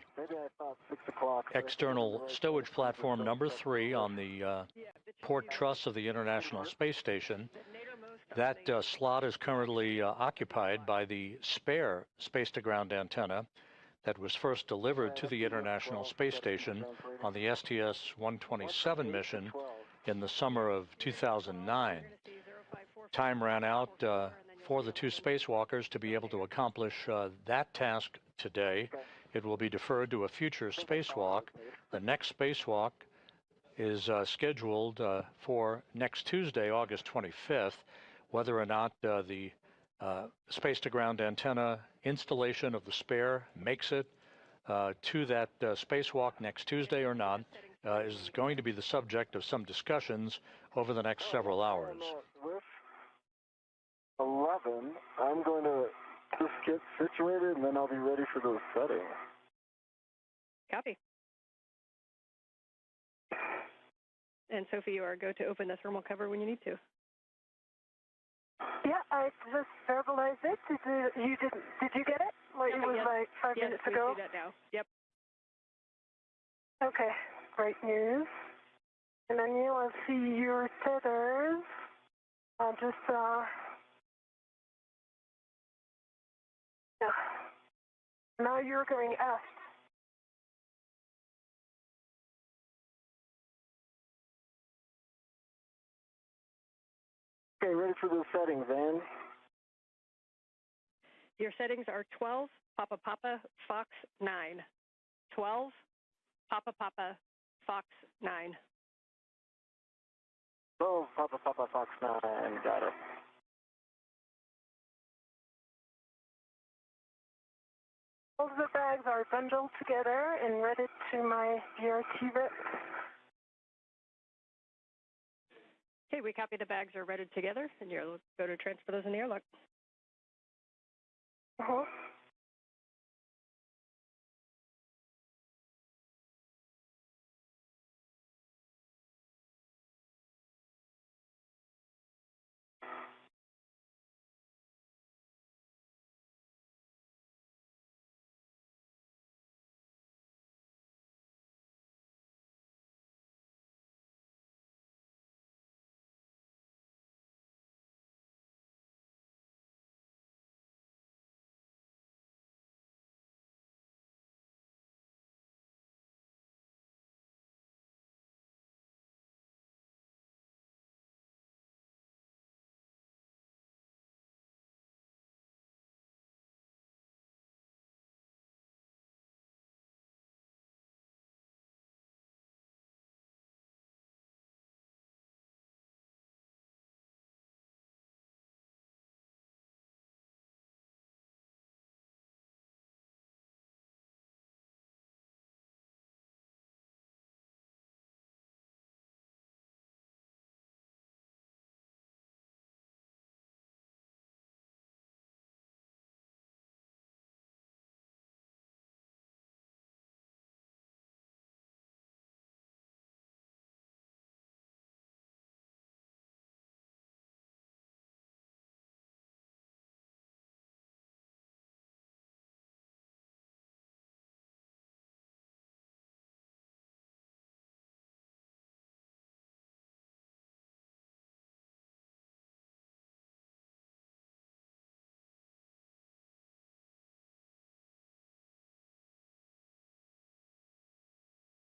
external stowage platform number 3 on the port truss of the International Space Station. That slot is currently occupied by the spare space-to-ground antenna that was first delivered to the International Space Station on the STS-127 mission in the summer of 2009. Time ran out for the two spacewalkers to be able to accomplish that task today. It will be deferred to a future spacewalk The next spacewalk is scheduled for next Tuesday, August 25th. Whether or not the space-to-ground antenna installation of the spare makes it to that spacewalk next Tuesday or not is going to be the subject of some discussions over the next several hours.
With 11, I'm going to just get situated, and then I'll be ready for those settings.
Copy. And Sophie, you are go to open the thermal cover when you need to.
Yeah, I just verbalized it. Did you get it? Like, it was like 5 minutes ago?
Yes, we see that now. Yep.
Okay, great news. And Anil, I see your tethers. Yeah. Now you're going aft.
Okay, ready for those settings, Van?
Your settings are 12, Papa Papa, Fox 9. 12, Papa Papa, Fox 9.
Oh, Papa Papa Fox 9, got it.
All the bags are bundled together and ready to my BRT rep.
Okay, we copy the bags are ready together, and you'll go to transfer those in the airlock.
Uh-huh.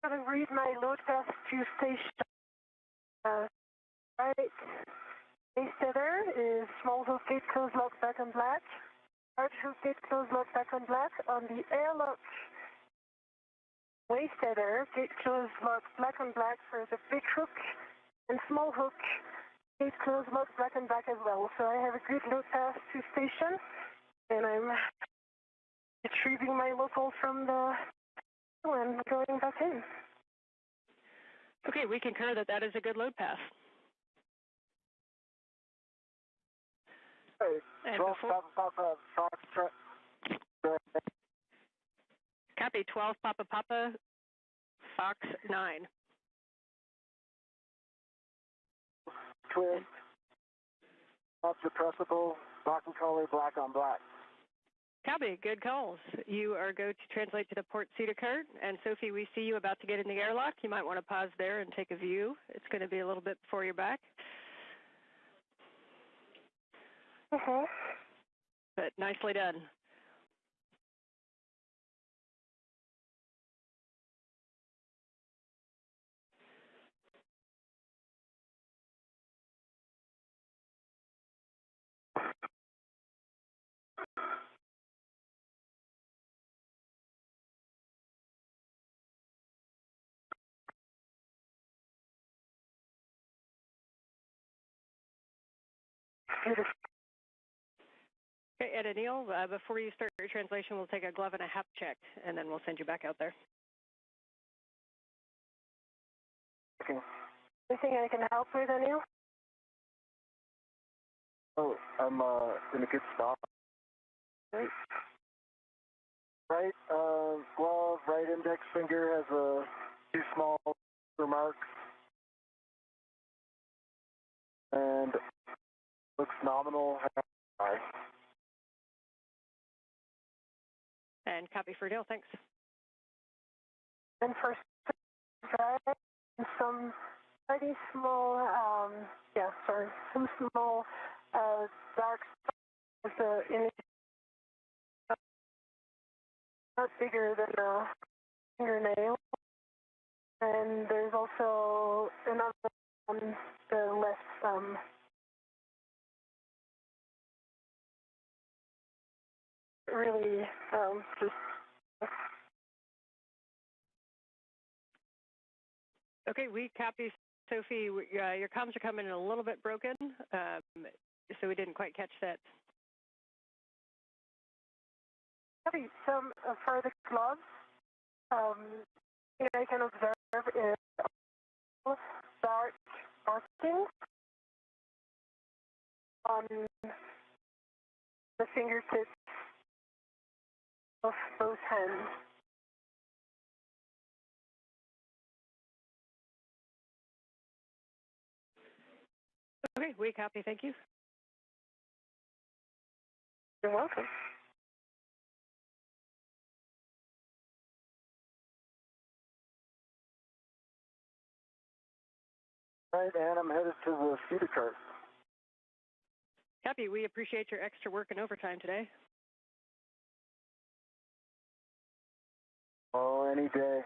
I'm going to read my load path to station. Right. Base tether is small hook gate close lock back on black. Large hook gate close lock back on black. On the airlock waist tether, gate close lock black on black for the big hook, and small hook gate close lock black and black as well. So I have a good load path to station, and I'm retrieving my local from the and going back in.
Okay, we concur that that is a good load path.
Hey,
And
12 Papa Fox
copy 12 Papa Papa, Fox 9.
twist, off depressible, black and color, black on black.
Copy, good calls. You are go to translate to the port seat occurred. And Sophie, we see you about to get in the airlock. You might want to pause there and take a view. It's going to be a little bit before you're back. But nicely done.
beautiful.
Okay, and Anil, before you start your translation, we'll take a glove and a hat check, and then we'll send you back out there.
Okay. Anything I can help with, Anil? Oh, I'm in a good spot. Right. Right glove, right index finger has two small marks, and looks nominal.
And copy for Anil, thanks.
And for some pretty small, some small dark spots with the image not bigger than a fingernail. And there's also another on the left thumb. Really, just.
Okay, we copy, Sophie. Your comms are coming in a little bit broken, so we didn't quite catch that.
Copy. Some for the gloves, I can observe is dark markings on the fingertips of both hands.
Okay, we copy. Thank you.
You're welcome. Right, and I'm headed to the feeder cart.
Copy. We appreciate your extra work and overtime today.
Oh, any day.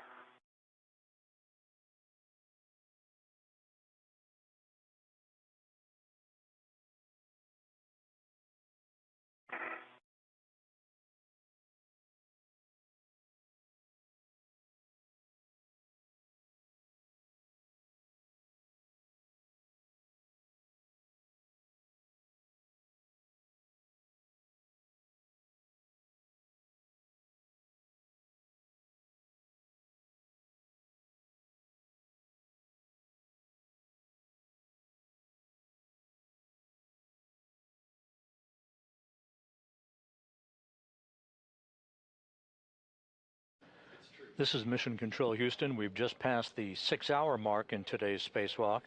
This is Mission Control Houston. We've just passed the 6-hour mark in today's spacewalk.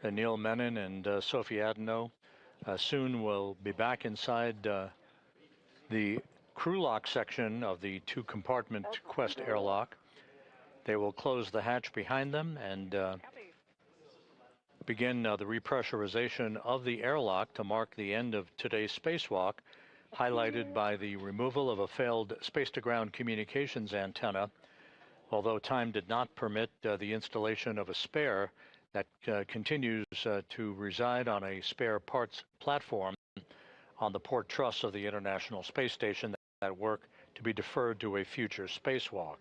Anil Menon and Sophie Adenot soon will be back inside the crew lock section of the 2-compartment Quest airlock. They will close the hatch behind them and begin the repressurization of the airlock to mark the end of today's spacewalk, highlighted by the removal of a failed space-to-ground communications antenna, although time did not permit the installation of a spare that continues to reside on a spare parts platform on the port truss of the International Space Station. That work to be deferred to a future spacewalk.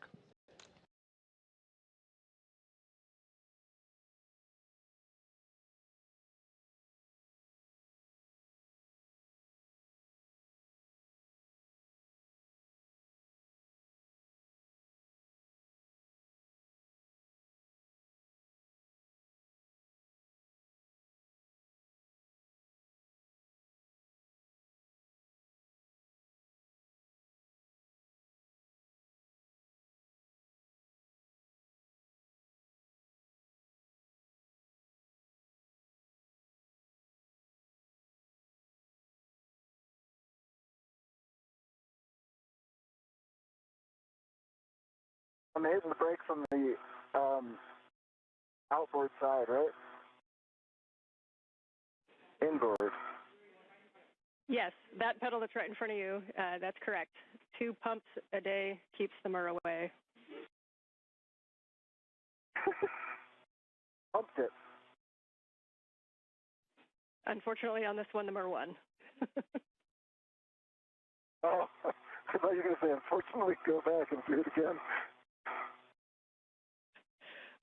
I'm hitting the brakes on the outboard side, right? Inboard.
Yes, that pedal that's right in front of you, that's correct. 2 pumps a day keeps the myrrh away.
Pumped it.
Unfortunately, on this one, the myrrh won.
Oh, I thought you were going to say, unfortunately, go back and do it again.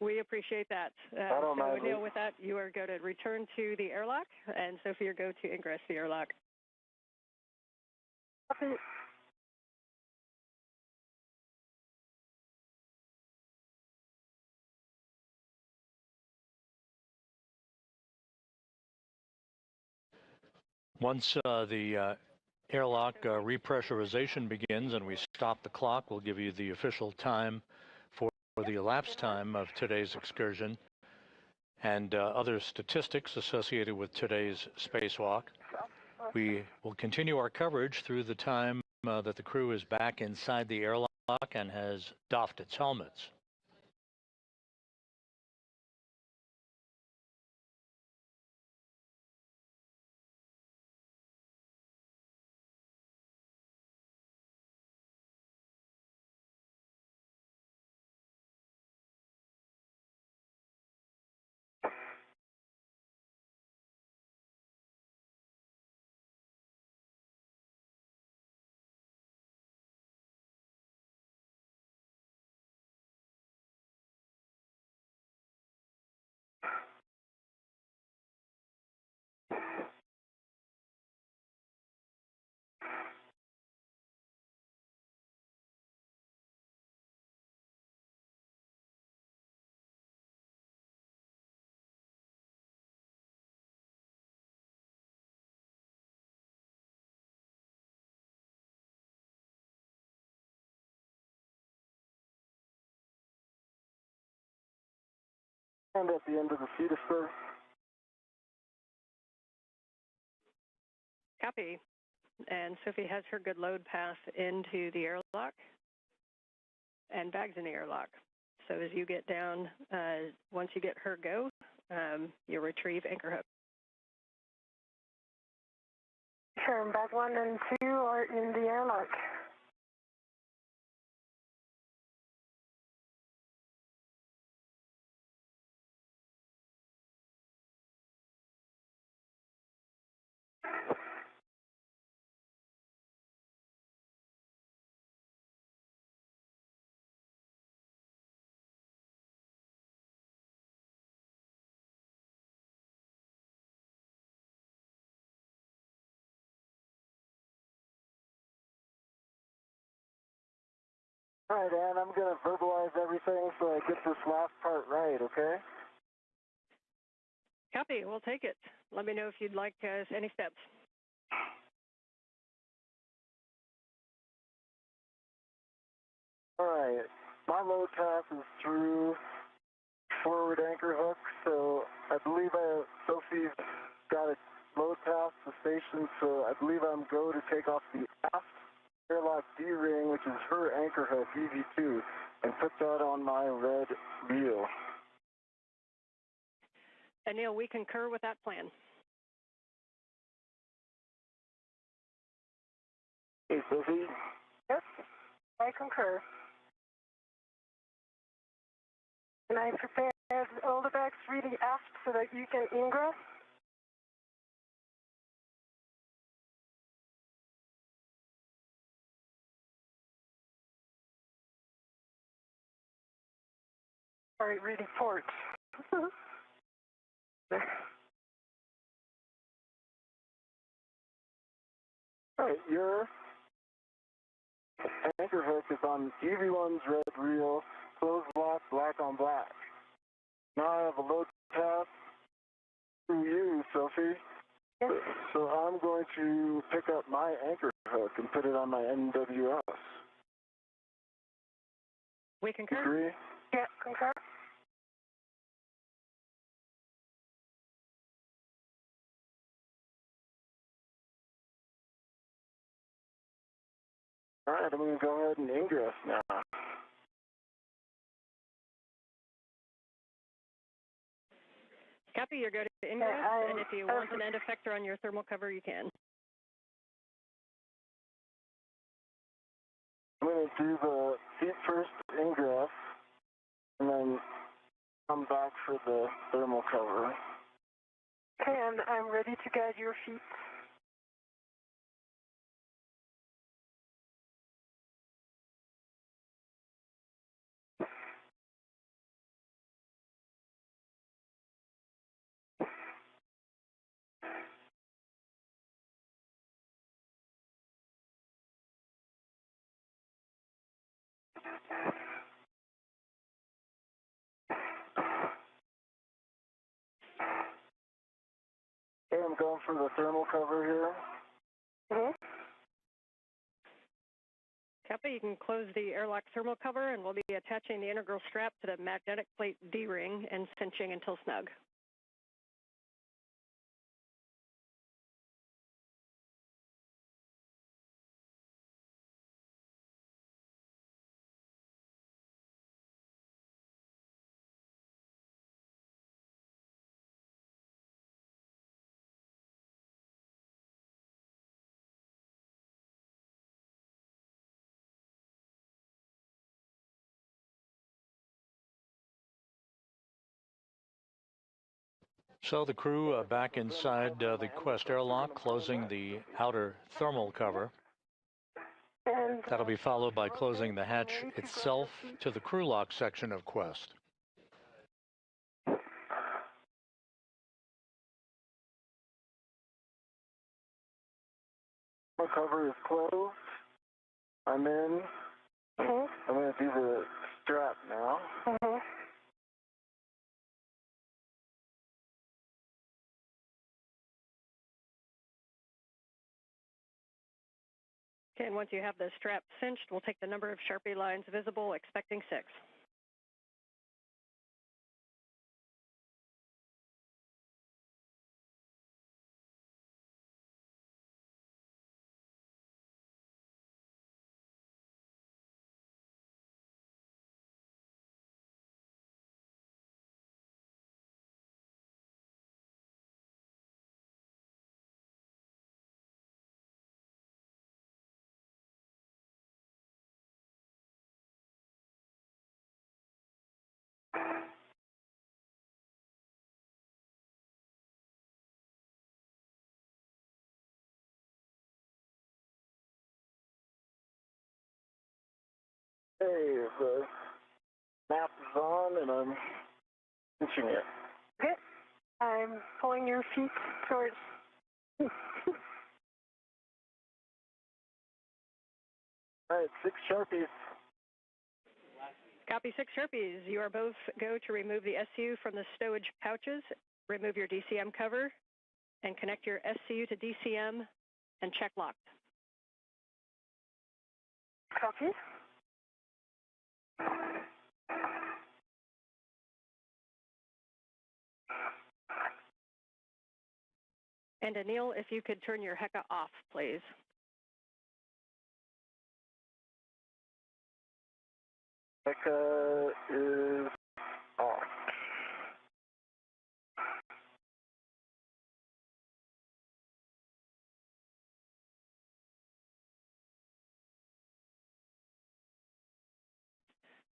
We appreciate that.
don't
so,
mind
Anil, with that, you are going to return to the airlock, and Sophie, you're going to ingress the airlock.
Copy.
Once the airlock repressurization begins and we stop the clock, we'll give you the official time for the elapsed time of today's excursion and other statistics associated with today's spacewalk. We will continue our coverage through the time that the crew is back inside the airlock and has doffed its helmets.
And at the end of the feeder, sir.
Copy. And Sophie has her good load pass into the airlock and bags in the airlock. So as you get down, once you get her go, you retrieve anchor hook.
Sure, bag 1 and 2 are in the airlock.
All right, Ann, I'm going to verbalize everything so I get this last part right, okay?
Copy. We'll take it. Let me know if you'd like any steps.
All right, my load pass is through forward anchor hook, so I believe Sophie's got a load pass to station, so I believe I'm go to take off the aft airlock D-ring, which is her anchor hook, EV2, and put that on my red reel.
Anil, we concur with that plan.
Hey, Sophie?
Yes, I concur. And I prepared all the bags really aft so that you can ingress. Sorry, really port.
All right, your anchor hook is on EV1's red reel, closed lock, black on black. Now I have a load pass through you, Sophie.
Yes.
So I'm going to pick up my anchor hook and put it on my NWS.
We concur.
Agree?
Yeah, concur.
All right, I'm going to go ahead and ingress now.
Copy. You're going to ingress,
Yeah,
and if you want an end effector on your thermal cover, you can.
I'm going to do the feet first ingress, and then come back for the thermal cover.
Okay, and I'm ready to guide your feet.
Okay, I'm going for the thermal cover here.
Mm-hmm.
Copy, you can close the airlock thermal cover, and we'll be attaching the integral strap to the magnetic plate D-ring and cinching until snug.
So the crew back inside the Quest airlock, closing the outer thermal cover.
And
That'll be followed by closing the hatch itself to the crew lock section of Quest.
My cover is closed. I'm in.
mm-hmm.
I'm going to do the strap now.
Mm-hmm.
Okay, and once you have the strap cinched, we'll take the number of Sharpie lines visible, expecting 6.
Hey, the map is on and I'm pinching it.
Okay. I'm pulling your feet towards.
All right, 6 Sharpies.
Copy, 6 Sharpies. You are both go to remove the SCU from the stowage pouches, remove your DCM cover, and connect your SCU to DCM and check locked.
Copy.
And Anil, if you could turn your HECA off, please.
HECA is off.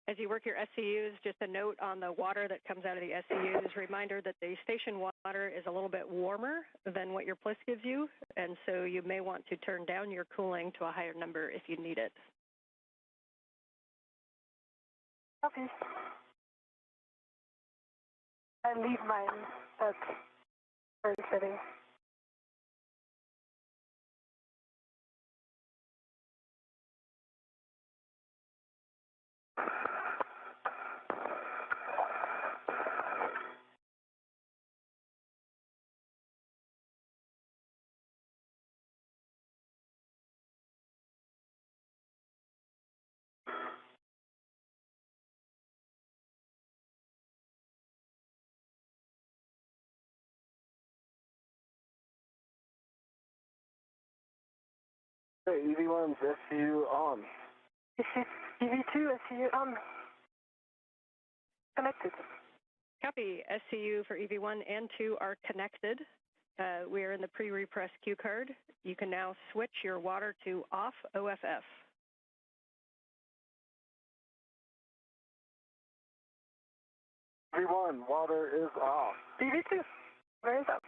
As you work your SCUs, just a note on the water that comes out of the SCUs, reminder that the station water is a little bit warmer than what your PLIS gives you, and so you may want to turn down your cooling to a higher number if you need it.
Copy. I leave mine at current setting.
Okay, EV1's SCU on.
EV2 SCU on. Connected.
Copy. SCU for EV1 and 2 are connected. We are in the pre-repressed cue card. You can now switch your water to off OFF.
EV1, water is off.
EV2, where is that?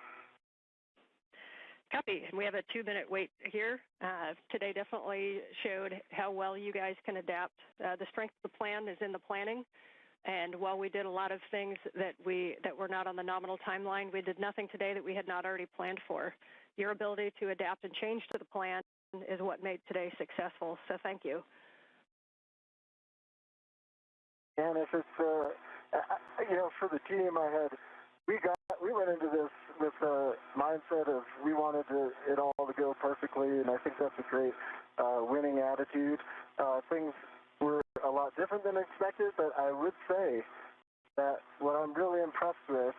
Copy. We have a 2-minute wait here. Today definitely showed how well you guys can adapt. The strength of the plan is in the planning. And while we did a lot of things that were not on the nominal timeline, we did nothing today that we had not already planned for. Your ability to adapt and change to the plan is what made today successful. So thank you.
And if it's, for the team, we went into this with a mindset of we wanted it all to go perfectly, and I think that's a great winning attitude. Things were a lot different than expected, but I would say that what I'm really impressed with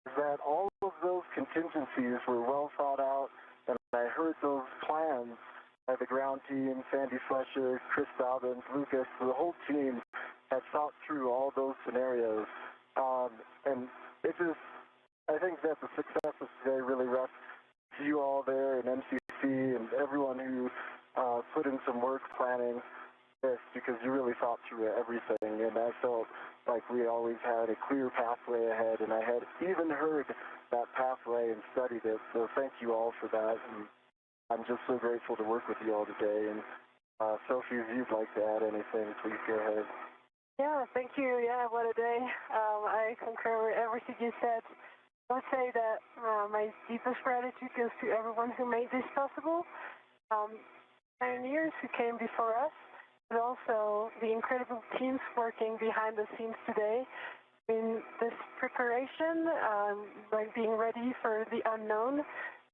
is that all of those contingencies were well thought out, and I heard those plans by the ground team, Sandy Fletcher, Chris Dobbins, Lucas, the whole team had thought through all those scenarios. And I think that the success of today really rests to you all there and MCC and everyone who put in some work planning this, because you really thought through everything, and I felt like we always had a clear pathway ahead, and I had even heard that pathway and studied it, so thank you all for that, and I'm just so grateful to work with you all today. And Sophie, if you'd like to add anything, please go ahead.
Yeah, thank you. Yeah, what a day. I concur with everything you said. I would say that my deepest gratitude goes to everyone who made this possible, pioneers who came before us, but also the incredible teams working behind the scenes today. In this preparation, like being ready for the unknown,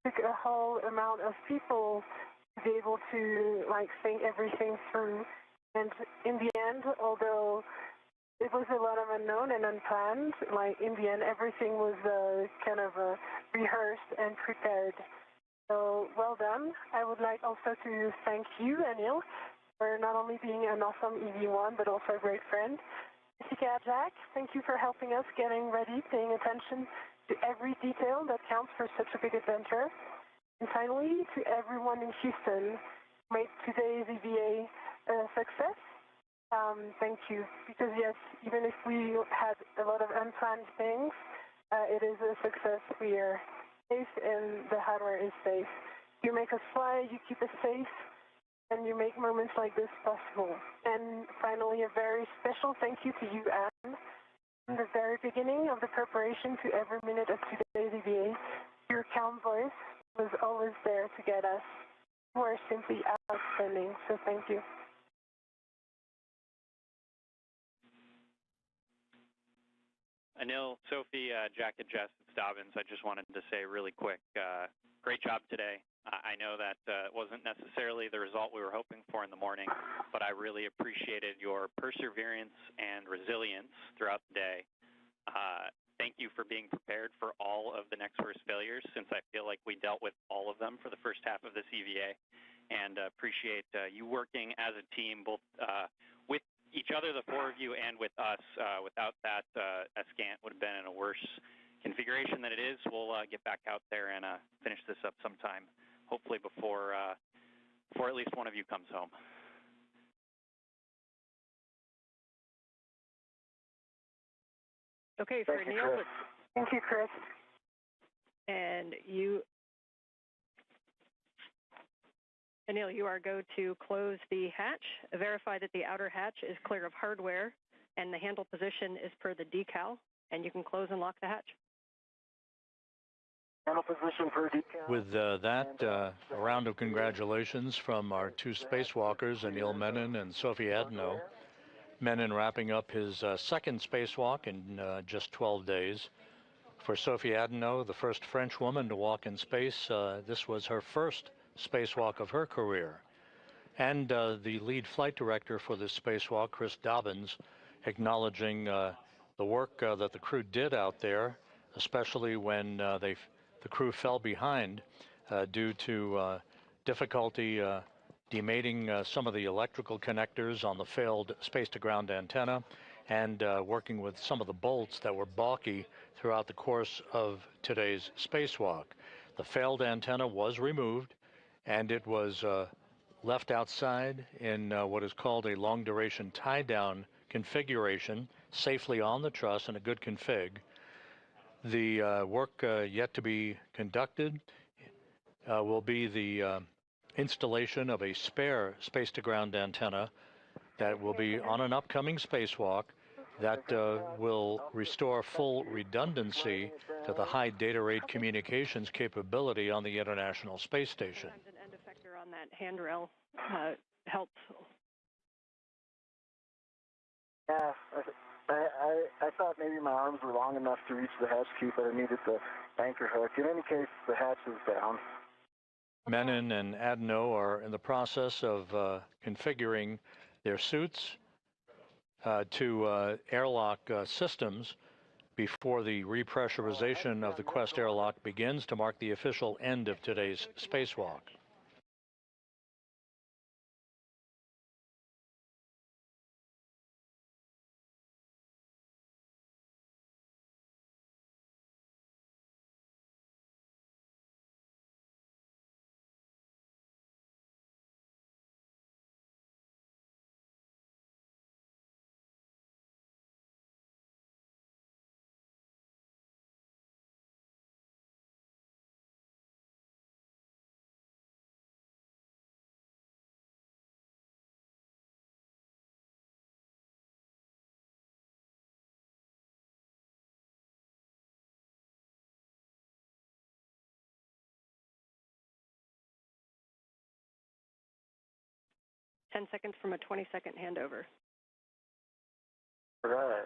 took a whole amount of people to be able to think everything through. And in the end, although it was a lot of unknown and unplanned, in the end, everything was kind of rehearsed and prepared. So well done. I would like also to thank you, Anil, for not only being an awesome EV1, but also a great friend. Jessica, Jack, thank you for helping us getting ready, paying attention to every detail that counts for such a big adventure. And finally, to everyone in Houston who made today's EVA a success, thank you. Because yes, even if we had a lot of unplanned things, it is a success. We are safe and the hardware is safe. You make us fly, you keep us safe, and you make moments like this possible. And finally, a very special thank you to you, Anne. From the very beginning of the preparation to every minute of today's EVA, your calm voice was always there to get us. You are simply outstanding, so thank you.
Anil, Sophie, Jack, and Jess, it's Dobbins. I just wanted to say really quick, great job today. I know that it wasn't necessarily the result we were hoping for in the morning, but I really appreciated your perseverance and resilience throughout the day. Thank you for being prepared for all of the next first failures, since I feel like we dealt with all of them for the first half of this EVA, and appreciate you working as a team, both with each other, the four of you, and with us. Without that, Escant would have been in a worse configuration than it is. We'll get back out there and finish this up sometime, hopefully before at least one of you comes home.
Okay, for Anil.
Thank you, Chris.
And you, Anil, you are go to close the hatch, verify that the outer hatch is clear of hardware, and the handle position is per the decal, and you can close and lock the hatch.
Handle position per decal.
With that, a round of congratulations from our two spacewalkers, Anil Menon and Sophie Adenot. Menon wrapping up his second spacewalk in just 12 days. For Sophie Adenot, the first French woman to walk in space, this was her first spacewalk of her career. And the lead flight director for this spacewalk, Chris Dobbins, acknowledging the work that the crew did out there, especially when the crew fell behind due to difficulty demating some of the electrical connectors on the failed space-to-ground antenna, and working with some of the bolts that were balky throughout the course of today's spacewalk. The failed antenna was removed, and it was left outside in what is called a long-duration tie-down configuration, safely on the truss in a good config. The work yet to be conducted will be the installation of a spare space-to-ground antenna that will be on an upcoming spacewalk that will restore full redundancy to the high data rate communications capability on the International Space Station.
Sometimes an end effector on that handrail helps.
Yeah, I thought maybe my arms were long enough to reach the hatch key, but I needed the anchor hook. In any case, the hatch is down.
Menon and Adenot are in the process of configuring their suits to airlock systems before the repressurization of the Quest airlock begins to mark the official end of today's spacewalk.
Ten seconds from a 20-second handover.
Right.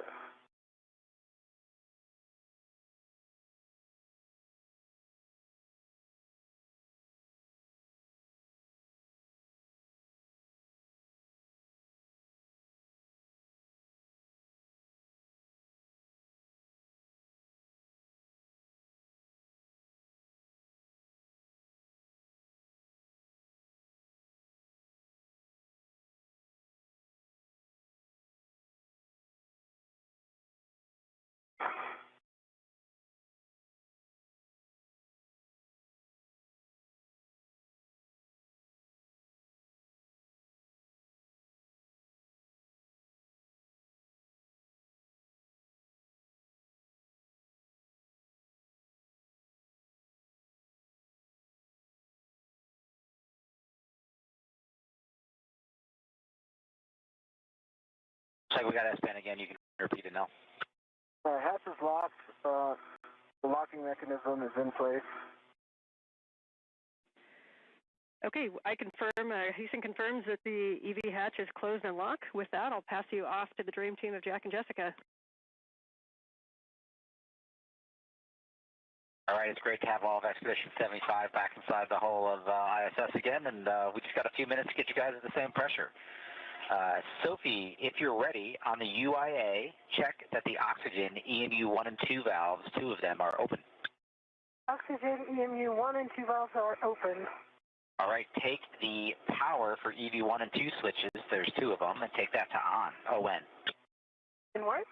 Looks like we got S-band again. You can repeat it now.
Hatch is locked. The locking mechanism is in place.
Okay, I confirm, Houston confirms that the EV hatch is closed and locked. With that, I'll pass you off to the dream team of Jack and Jessica.
All right, it's great to have all of Expedition 75 back inside the hull of ISS again, and we just got a few minutes to get you guys at the same pressure. Sophie, if you're ready, on the UIA, check that the oxygen EMU 1 and 2 valves, 2 of them, are open.
Oxygen EMU 1 and 2 valves are open.
All right, take the power for EV 1 and 2 switches, there's 2 of them, and take that to on, ON.
In what?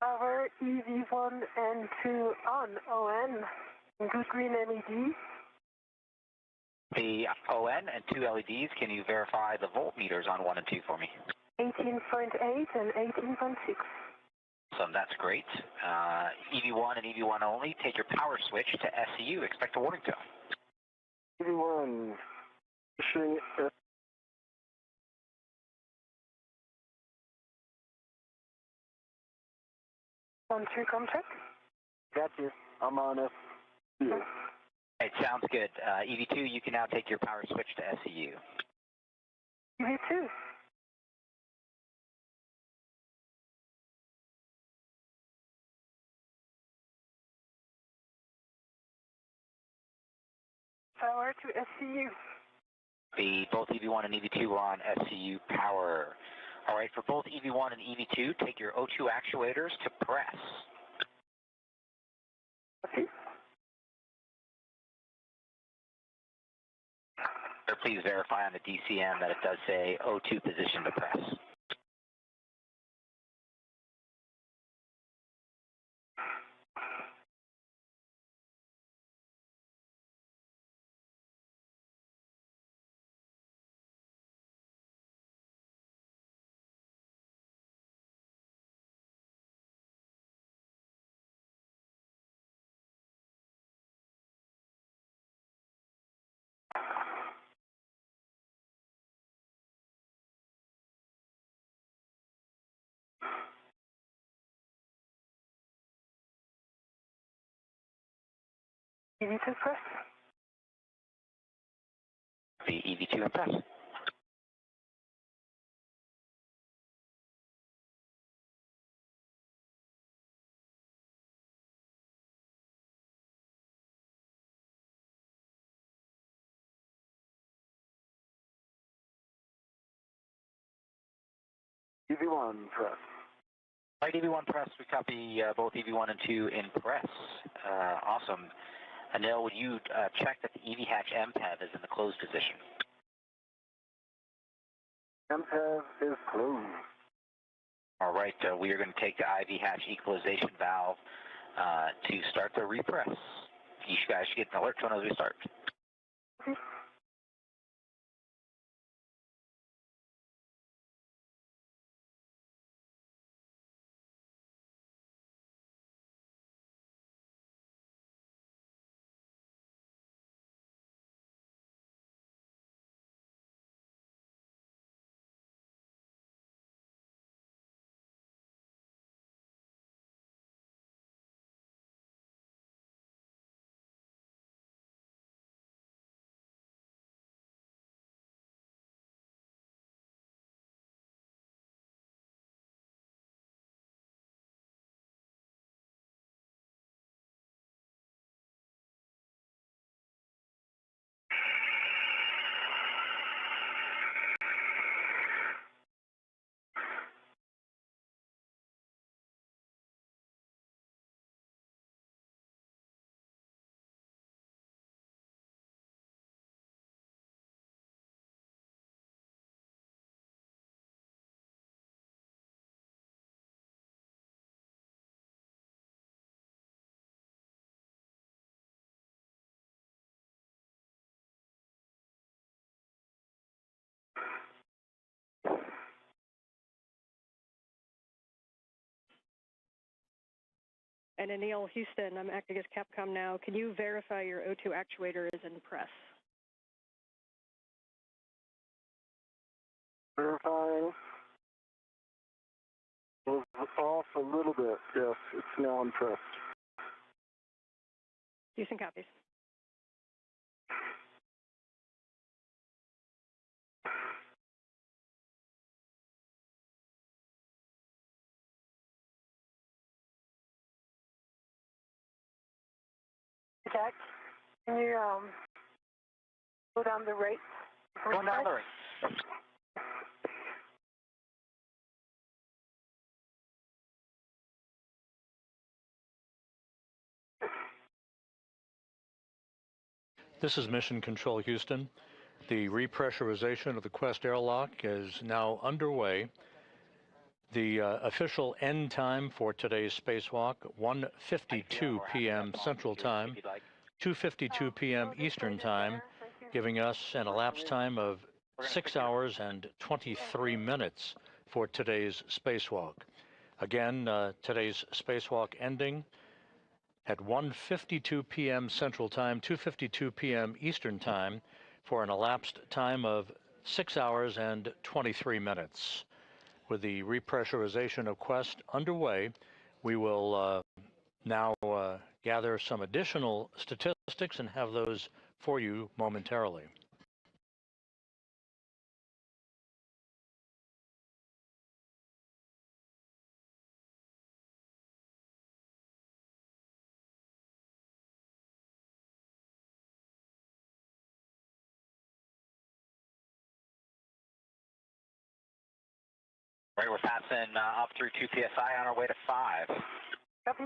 Power EV 1 and 2 on, ON. Good green LED.
The ON and 2 LEDs, can you verify the voltmeters on 1 and 2 for me?
18.8 and 18.6.
So that's great. EV1 and EV1 only, take your power switch to SCU. Expect a warning tone.
EV1, pushing
1-2 contact.
got you. I'm on it. Yeah.
It sounds good. EV2, you can now take your power switch to SCU.
EV2. Power to SCU.
Both EV1 and EV2 are on SCU power. All right, for both EV1 and EV2, take your O2 actuators to press.
Okay.
Or please verify on the DCM that it does say O2 position to press.
EV2 press.
The EV2 and press.
EV1, press.
Right, EV1 press. We copy both EV1 and 2 in press. Awesome. Anil, would you check that the EV hatch MPEV is in the closed position?
MPEV is closed.
All right, we are going to take the IV hatch equalization valve to start the repress. You guys should get an alert tone as we start.
And Anil, Houston, I'm acting as Capcom now. Can you verify your O2 actuator is in press?
Verifying. Was off a little bit. Yes, it's now in press.
Houston copies.
Jack, can you go down the rate?
Going down the rate.
This is Mission Control Houston. The repressurization of the Quest airlock is now underway. The official end time for today's spacewalk, 1:52 p.m. Central Time, 2:52 p.m. Eastern Time, giving us an elapsed time of 6 hours and 23 minutes for today's spacewalk. Again, today's spacewalk ending at 1:52 p.m. Central Time, 2:52 p.m. Eastern Time, for an elapsed time of 6 hours and 23 minutes. With the repressurization of Quest underway, we will now gather some additional statistics and have those for you momentarily.
Right, we're passing up through 2 PSI on our way to 5.
Copy.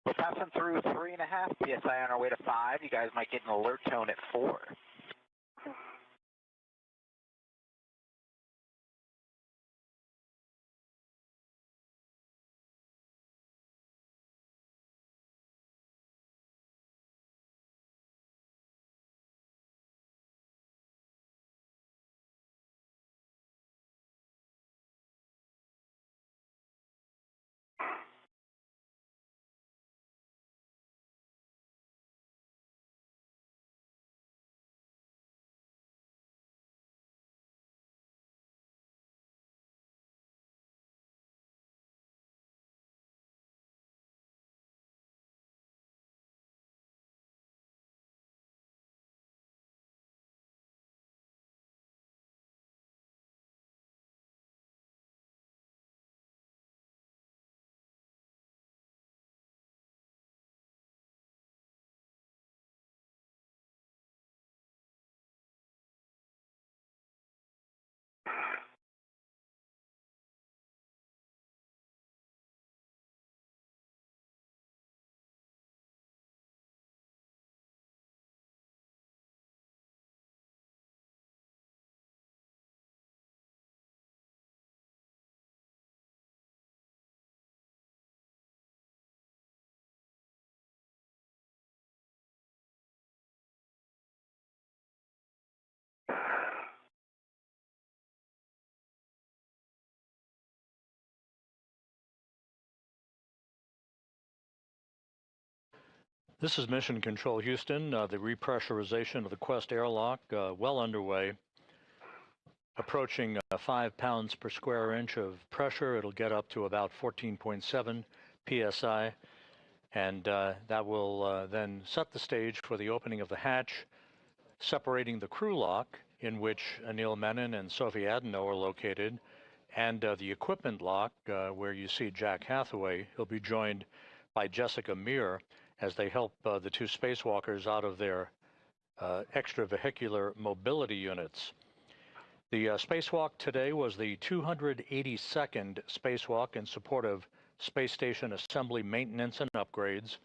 We're passing through 3.5 PSI on our way to 5. You guys might get an alert tone at 4.
This is Mission Control Houston. The repressurization of the Quest airlock well underway, approaching 5 pounds per square inch of pressure. It'll get up to about 14.7 psi, and that will then set the stage for the opening of the hatch, separating the crew lock, in which Anil Menon and Sophie Adenot are located, and the equipment lock, where you see Jack Hathaway. He'll be joined by Jessica Meir as they help the two spacewalkers out of their extravehicular mobility units. The spacewalk today was the 282nd spacewalk in support of space station assembly maintenance and upgrades,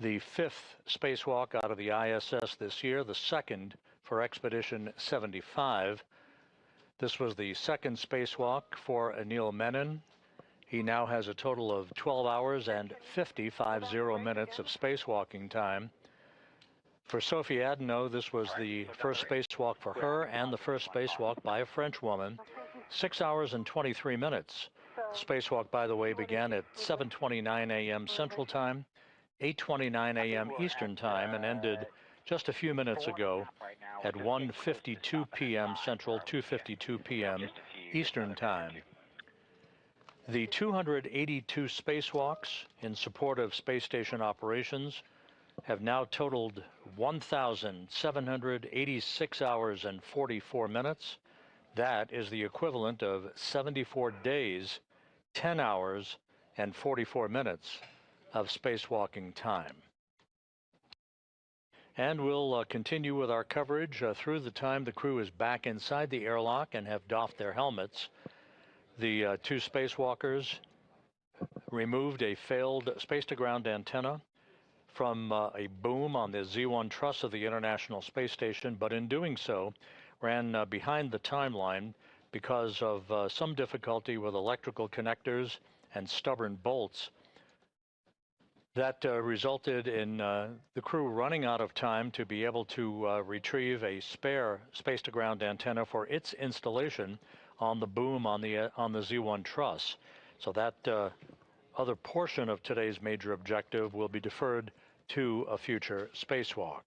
the 5th spacewalk out of the ISS this year, the 2nd for Expedition 75. This was the 2nd spacewalk for Anil Menon. He now has a total of 12 hours and 50 minutes of spacewalking time. For Sophie Adenot, this was the first spacewalk for her and the first spacewalk by a French woman, 6 hours and 23 minutes. The spacewalk, by the way, began at 7:29 a.m. Central Time, 8:29 a.m. Eastern Time, and ended just a few minutes ago at 1:52 p.m. Central, 2:52 p.m. Eastern Time. The 282 spacewalks in support of space station operations have now totaled 1,786 hours and 44 minutes. That is the equivalent of 74 days, 10 hours, and 44 minutes of spacewalking time. And we'll continue with our coverage through the time the crew is back inside the airlock and have doffed their helmets. The two spacewalkers removed a failed space-to-ground antenna from a boom on the Z1 truss of the International Space Station, but in doing so, ran behind the timeline because of some difficulty with electrical connectors and stubborn bolts. That resulted in the crew running out of time to be able to retrieve a spare space-to-ground antenna for its installation on the boom on the Z1 truss. So that other portion of today's major objective will be deferred to a future spacewalk.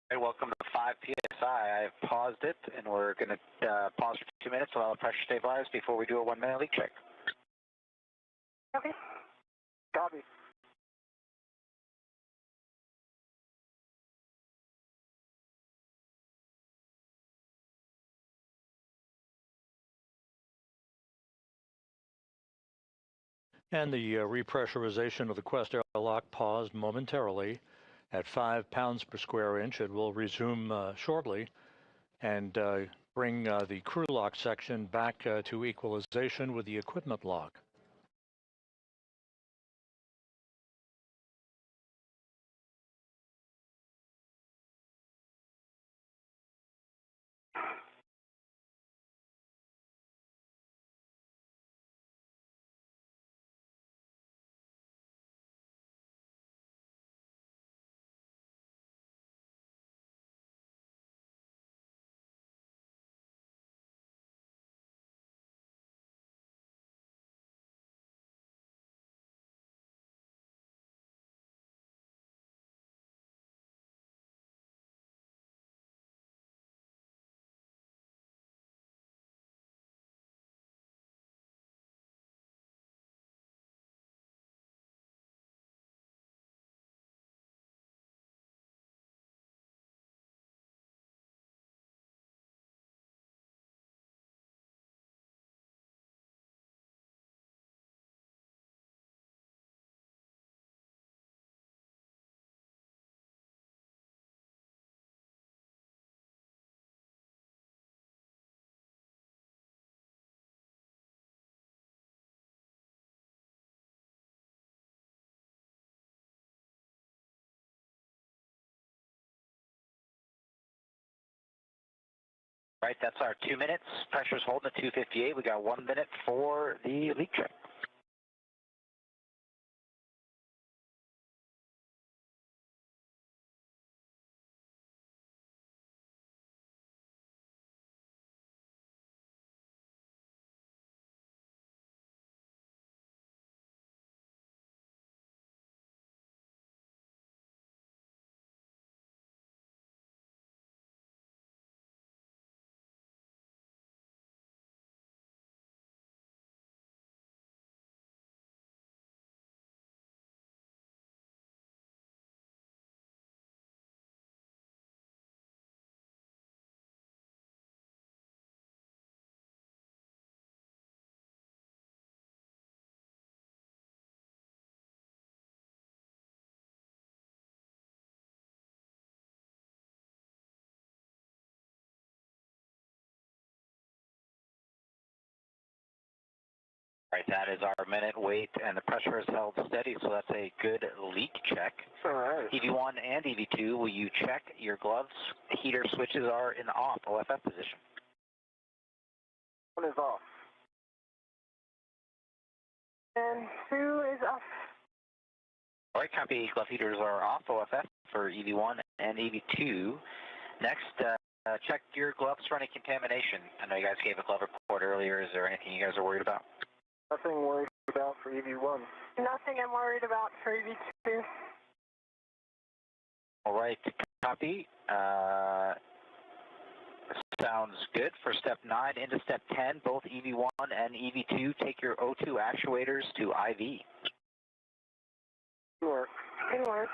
Hey, welcome to 5 PSI. I've paused it, and we're going to pause for 2 minutes, allow the pressure stabilize before we do a 1-minute leak check.
Copy.
Copy.
And the repressurization of the Quest airlock paused momentarily at 5 pounds per square inch. It will resume shortly and bring the crew lock section back to equalization with the equipment lock.
Right, that's our 2 minutes. Pressure's holding at 258. We got 1 minute for the leak check. Right, that is our minute wait, and the pressure is held steady, so that's a good leak check.
All right.
EV1 and EV2, will you check your gloves? Heater switches are in off OFF position.
One is off.
And 2 is off.
All right, copy. Glove heaters are off OFF for EV1 and EV2. Next, check your gloves for any contamination. I know you guys gave a glove report earlier. Is there anything you guys are worried about?
Nothing worried about for EV1.
Nothing I'm worried about for EV2.
All right, copy. Sounds good. For step 9 into step 10, both EV1 and EV2, take your O2 actuators to IV.
Good work.
Good work.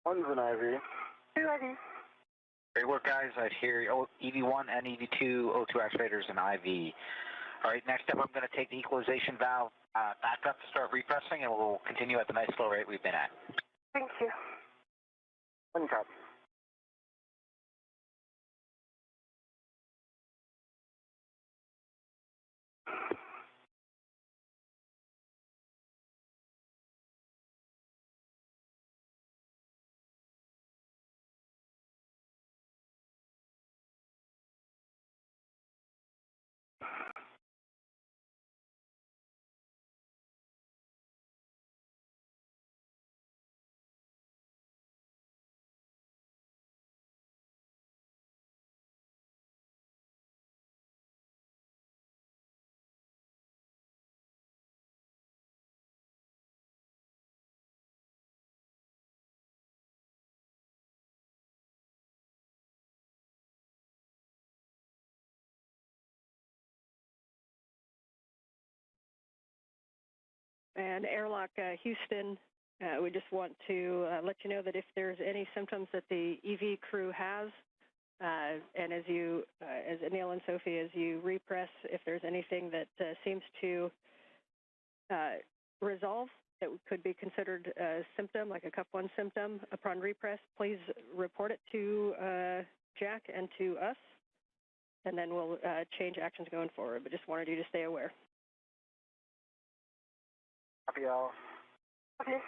One's an IV.
2 IV.
Great work, guys. I hear EV1 and EV2 O2 actuators and IV. All right, next up, I'm going to take the equalization valve back up to start repressing, and we'll continue at the nice flow rate we've been at.
Thank you.
One copy.
And Airlock Houston, we just want to let you know that if there's any symptoms that the EV crew has, and as Anil and Sophie, as you repress, if there's anything that seems to resolve that could be considered a symptom, like a Cup 1 symptom, upon repress, please report it to Jack and to us, and then we'll change actions going forward. But just wanted you to stay aware.
Copy all.
Okay.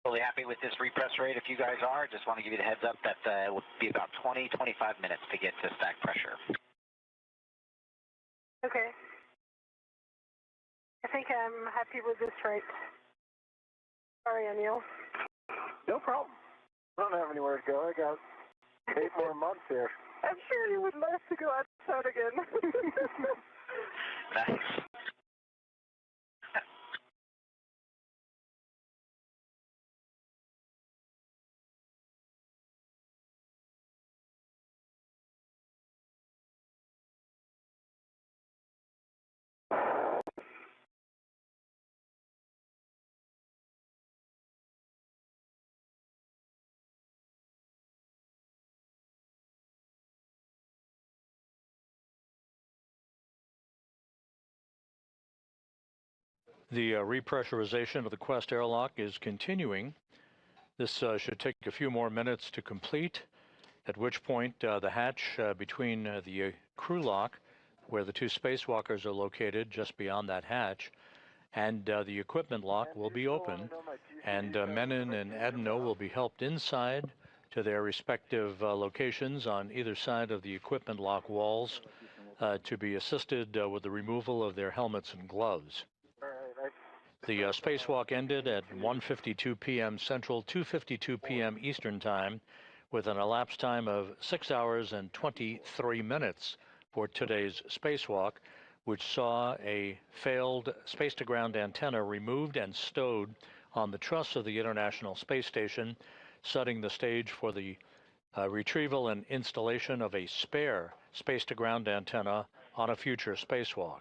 Totally happy with this repress rate. If you guys are, just want to give you the heads up that it will be about 20, 25 minutes to get to stack pressure.
Okay. I think I'm happy with this rate. Sorry, Anil.
No problem. I don't have anywhere to go. I got 8 more months here.
I'm sure you would love to go outside again.
Nice.
The repressurization of the Quest airlock is continuing. This should take a few more minutes to complete, at which point the hatch between the crew lock, where the 2 spacewalkers are located just beyond that hatch, and the equipment lock will be open, and Menon and Adenot will be helped inside to their respective locations on either side of the equipment lock walls to be assisted with the removal of their helmets and gloves. The spacewalk ended at 1:52 p.m. Central, 2:52 p.m. Eastern Time, with an elapsed time of 6 hours and 23 minutes for today's spacewalk, which saw a failed space-to-ground antenna removed and stowed on the truss of the International Space Station, setting the stage for the retrieval and installation of a spare space-to-ground antenna on a future spacewalk.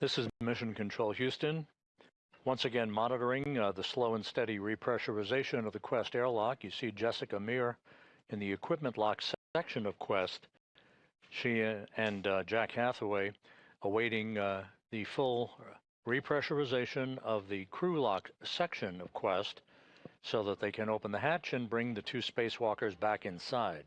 This is Mission Control Houston. Once again, monitoring the slow and steady repressurization of the Quest airlock. You see Jessica Meir in the equipment lock section of Quest. She and Jack Hathaway awaiting the full repressurization of the crew lock section of Quest so that they can open the hatch and bring the 2 spacewalkers back inside.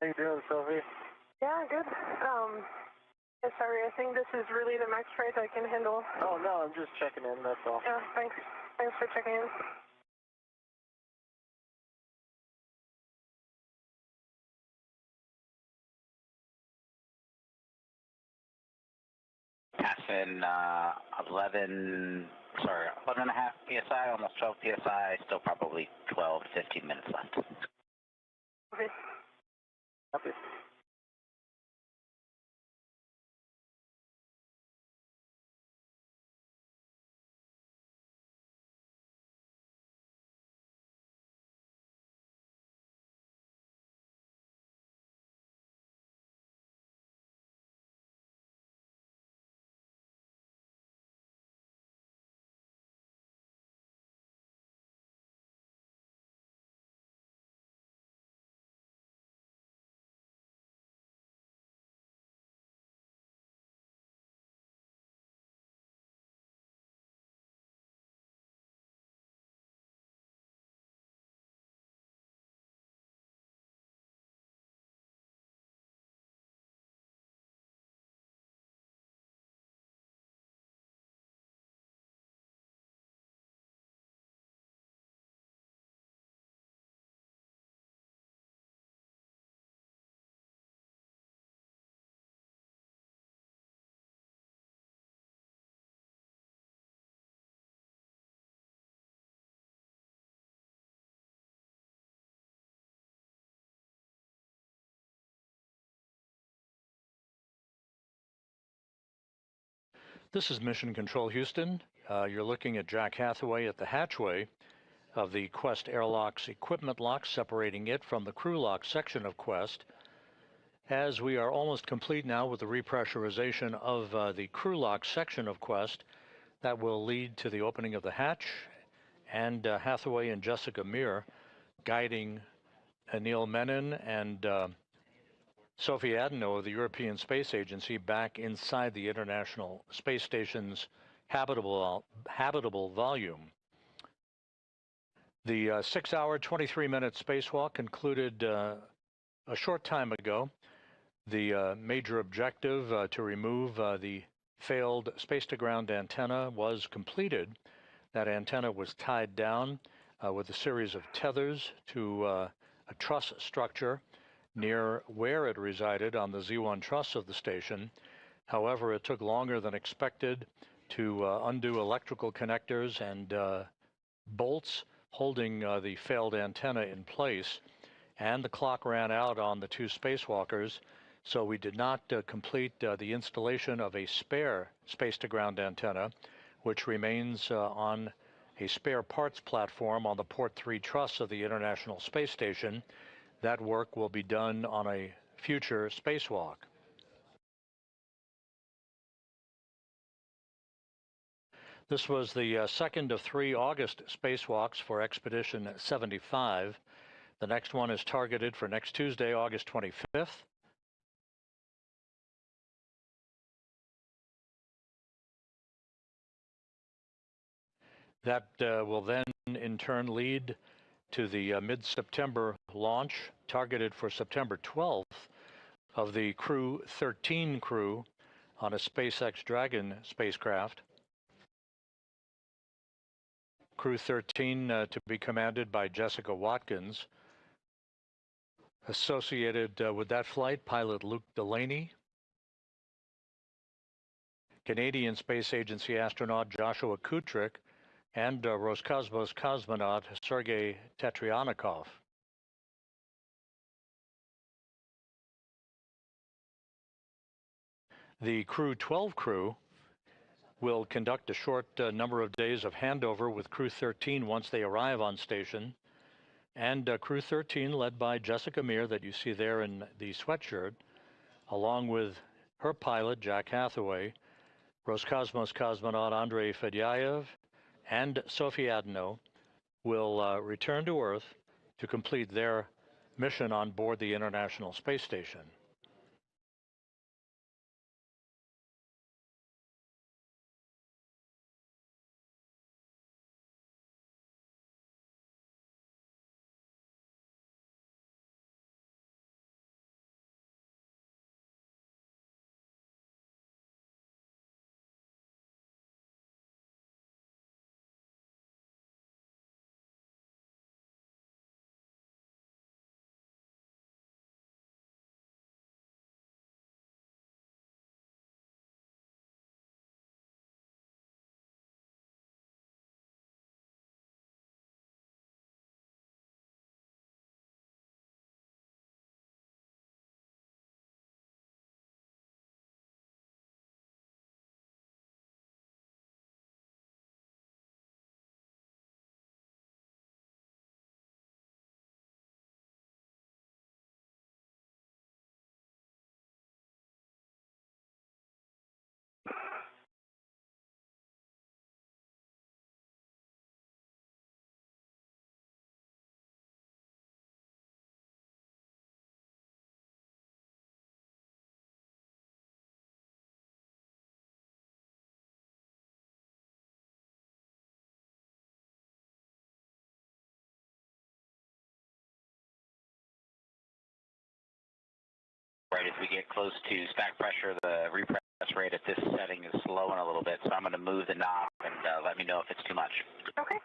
How you doing, Sophie?
Yeah, good. Sorry, I think this is really the max rate I can handle.
Oh, no, I'm just checking in, that's all.
Yeah, thanks. Thanks for checking in.
Passing 11 and a half PSI, almost 12 PSI, still probably 12, 15 minutes left.
Okay.
Copy.
This is Mission Control Houston. You're looking at Jack Hathaway at the hatchway of the Quest airlock's equipment lock, separating it from the crew lock section of Quest. As we are almost complete now with the repressurization of the crew lock section of Quest, that will lead to the opening of the hatch and Hathaway and Jessica Meir guiding Anil Menon and Sophie Adenot of the European Space Agency back inside the International Space Station's habitable volume. The 6-hour, 23-minute spacewalk concluded a short time ago. The major objective to remove the failed space-to-ground antenna was completed. That antenna was tied down with a series of tethers to a truss structure near where it resided on the Z1 truss of the station. However, it took longer than expected to undo electrical connectors and bolts holding the failed antenna in place, and the clock ran out on the two spacewalkers, so we did not complete the installation of a spare space-to-ground antenna, which remains on a spare parts platform on the Port 3 truss of the International Space Station. That work will be done on a future spacewalk. This was the second of 3 August spacewalks for Expedition 75. The next one is targeted for next Tuesday, August 25th. That will then in turn lead to the mid-September launch, targeted for September 12th, of the Crew 13 crew on a SpaceX Dragon spacecraft. Crew 13 to be commanded by Jessica Watkins. Associated with that flight, pilot Luke Delaney, Canadian Space Agency astronaut Joshua Kutrick, and Roscosmos cosmonaut Sergei Tetryanikov. The Crew 12 crew will conduct a short number of days of handover with Crew 13 once they arrive on station. And Crew 13, led by Jessica Meir, that you see there in the sweatshirt, along with her pilot, Jack Hathaway, Roscosmos cosmonaut Andrei Fedyaev, and Sophie Adenot, will return to Earth to complete their mission on board the International Space Station.
If we get close to stack pressure, the repress rate at this setting is slowing a little bit, so I'm going to move the knob and let me know if it's too much.
Okay.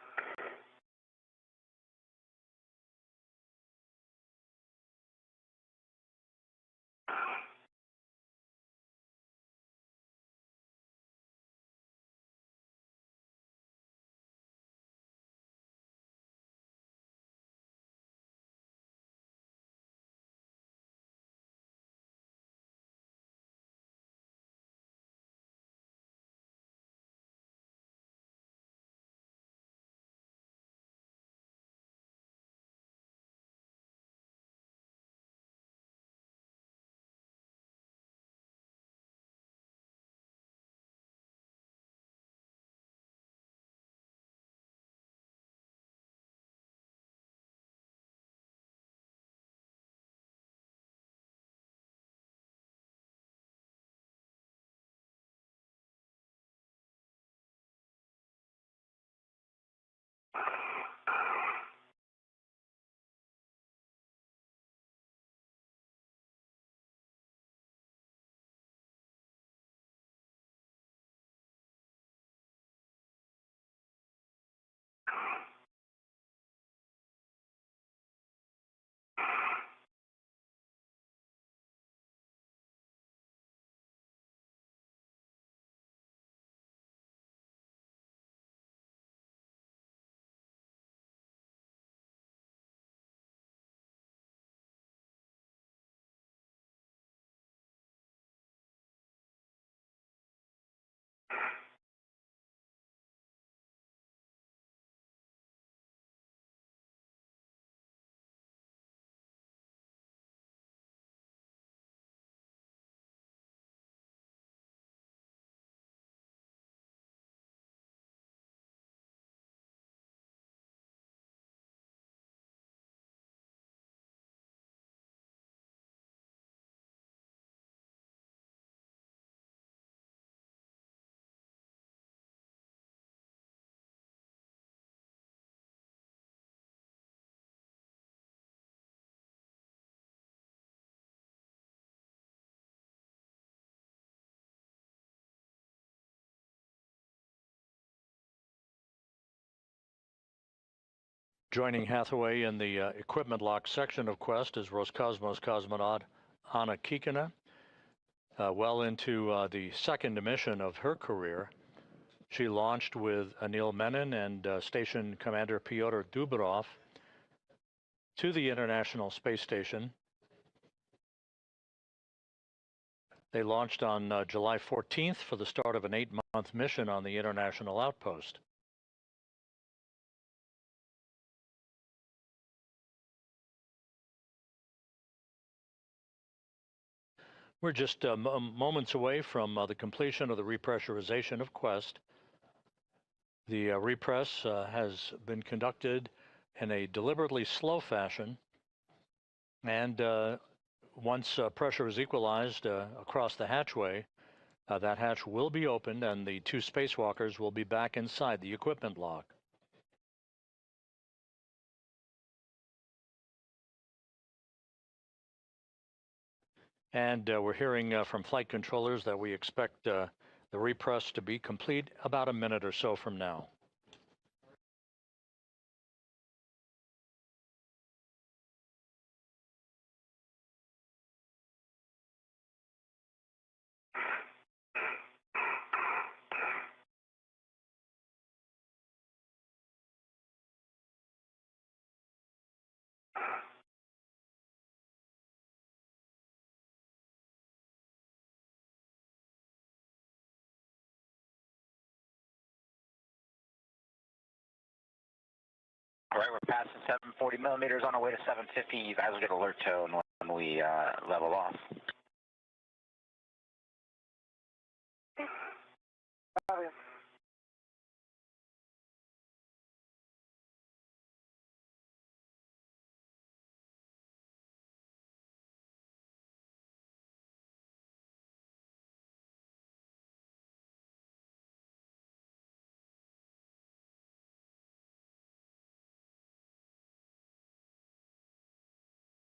Joining Hathaway in the equipment lock section of Quest is Roscosmos cosmonaut Anna Kikina, well into the second mission of her career. She launched with Anil Menon and Station Commander Pyotr Dubrov to the International Space Station. They launched on July 14th for the start of an 8-month mission on the International Outpost. We're just moments away from the completion of the repressurization of Quest. The repress has been conducted in a deliberately slow fashion, and once pressure is equalized across the hatchway, that hatch will be opened and the 2 spacewalkers will be back inside the equipment lock. And we're hearing from flight controllers that we expect the repress to be complete about a minute or so from now.
All right, we're passing 740 millimeters on our way to 750. You guys will get alert tone when we level off.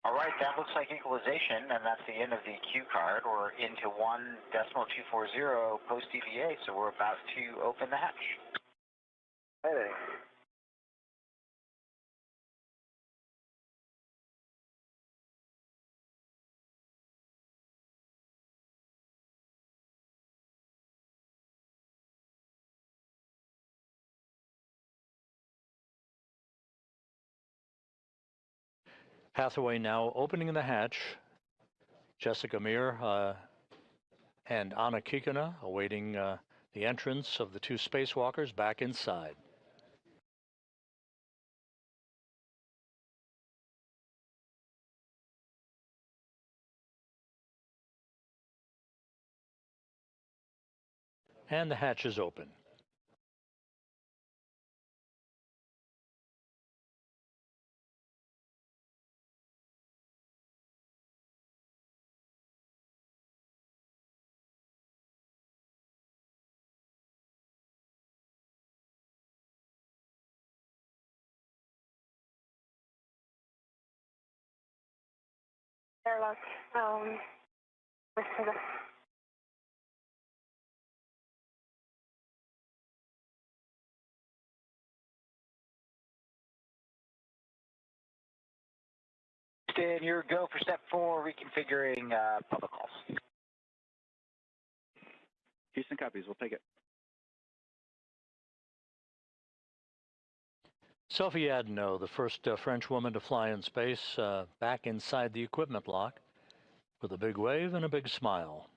All right, that looks like equalization, and that's the end of the cue card. We're into 1.240 post EVA, so we're about to open the hatch.
Hey.
Hathaway now opening the hatch. Jessica Meir and Anna Kikina awaiting the entrance of the two spacewalkers back inside. And the hatch is open.
Airlock, listen.
Then your go for step 4, reconfiguring public calls.
Houston copies. We'll take it.
Sophie Adenot, the first French woman to fly in space, back inside the equipment lock with a big wave and a big smile.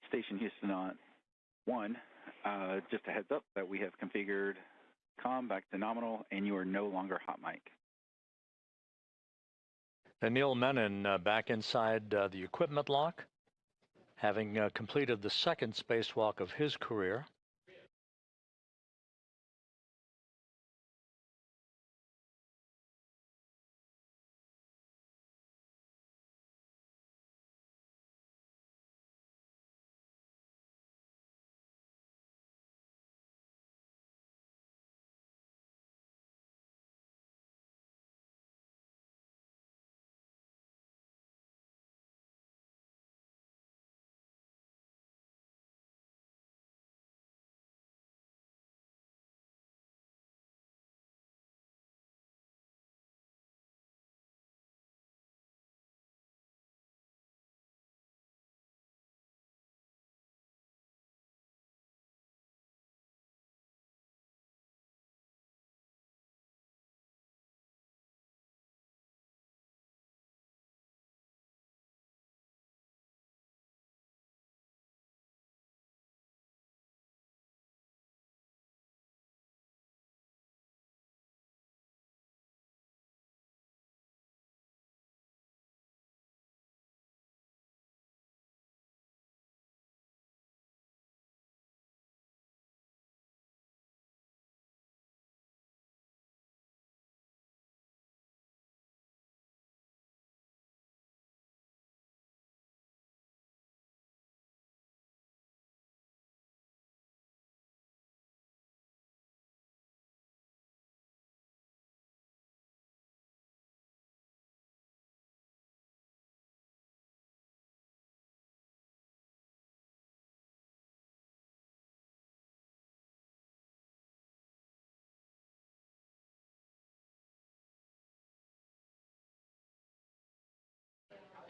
Station Houston on 1. Just a heads up that we have configured comm back to nominal, and you are no longer hot mic.
Anil Menon back inside the equipment lock, having completed the second spacewalk of his career.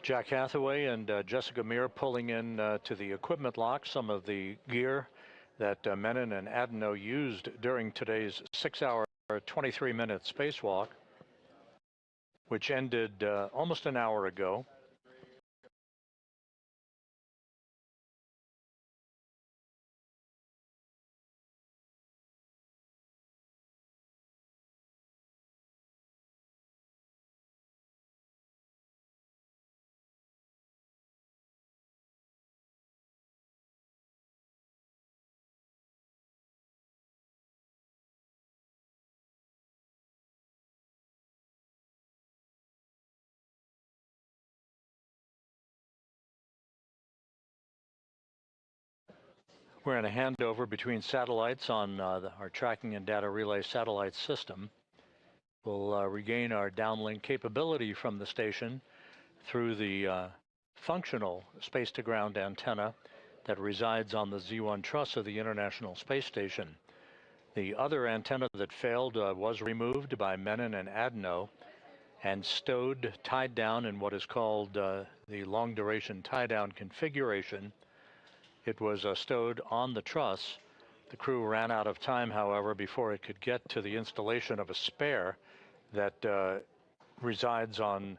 Jack Hathaway and Jessica Meir pulling in to the equipment lock some of the gear that Menon and Adenot used during today's 6-hour, 23-minute spacewalk, which ended almost an hour ago. We're in a handover between satellites on our tracking and data relay satellite system. We'll regain our downlink capability from the station through the functional space-to-ground antenna that resides on the Z1 truss of the International Space Station. The other antenna that failed was removed by Menon and Adenot and stowed, tied down in what is called the long-duration tie-down configuration. It was stowed on the truss. The crew ran out of time, however, before it could get to the installation of a spare that resides on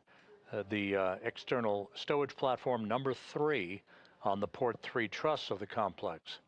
the external stowage platform number 3 on the port 3 truss of the complex.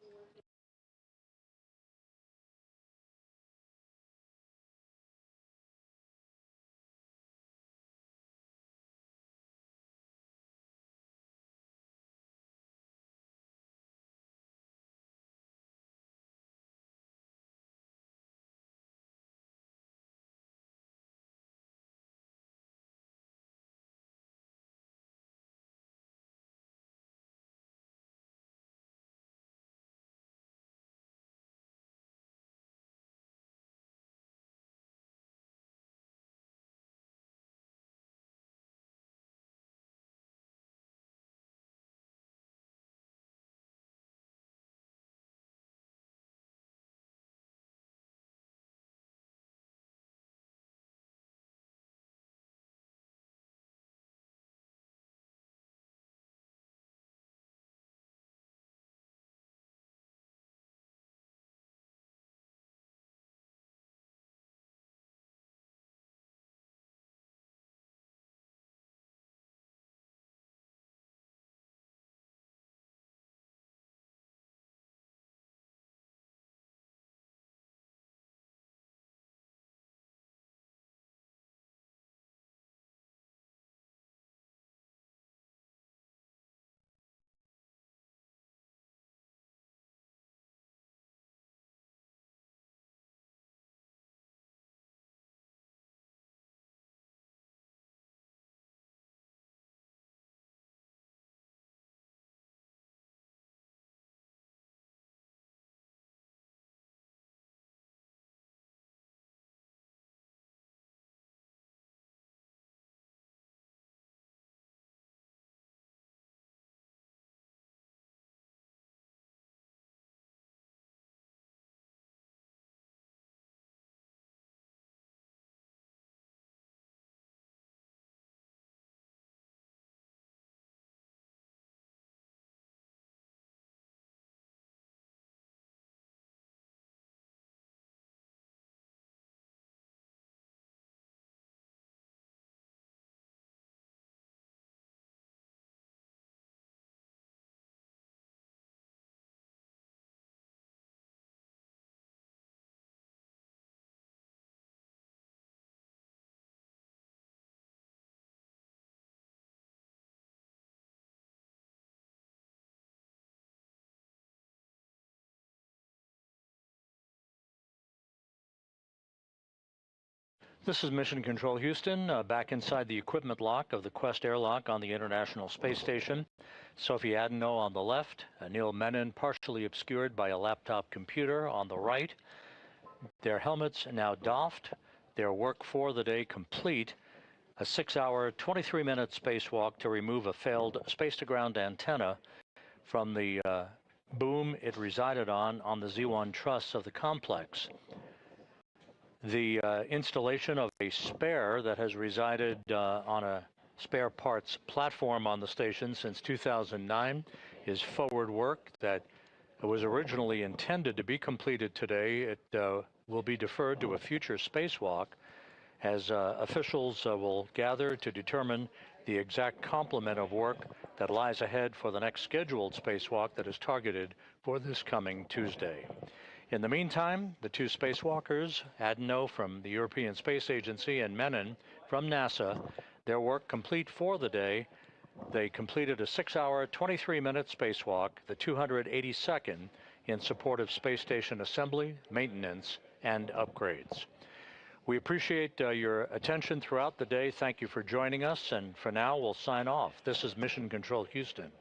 This is Mission Control Houston, back inside the equipment lock of the Quest airlock on the International Space Station. Sophie Adenot on the left, Anil Menon partially obscured by a laptop computer on the right. Their helmets now doffed, their work for the day complete. A 6-hour, 23-minute spacewalk to remove a failed space-to-ground antenna from the boom it resided on the Z1 truss of the complex. The installation of a spare that has resided on a spare parts platform on the station since 2009 is forward work that was originally intended to be completed today. It will be deferred to a future spacewalk as officials will gather to determine the exact complement of work that lies ahead for the next scheduled spacewalk that is targeted for this coming Tuesday. In the meantime, the two spacewalkers, Adenot from the European Space Agency and Menon from NASA, their work complete for the day. They completed a 6-hour, 23-minute spacewalk, the 282nd in support of space station assembly, maintenance, and upgrades. We appreciate your attention throughout the day. Thank you for joining us, and for now, we'll sign off. This is Mission Control Houston.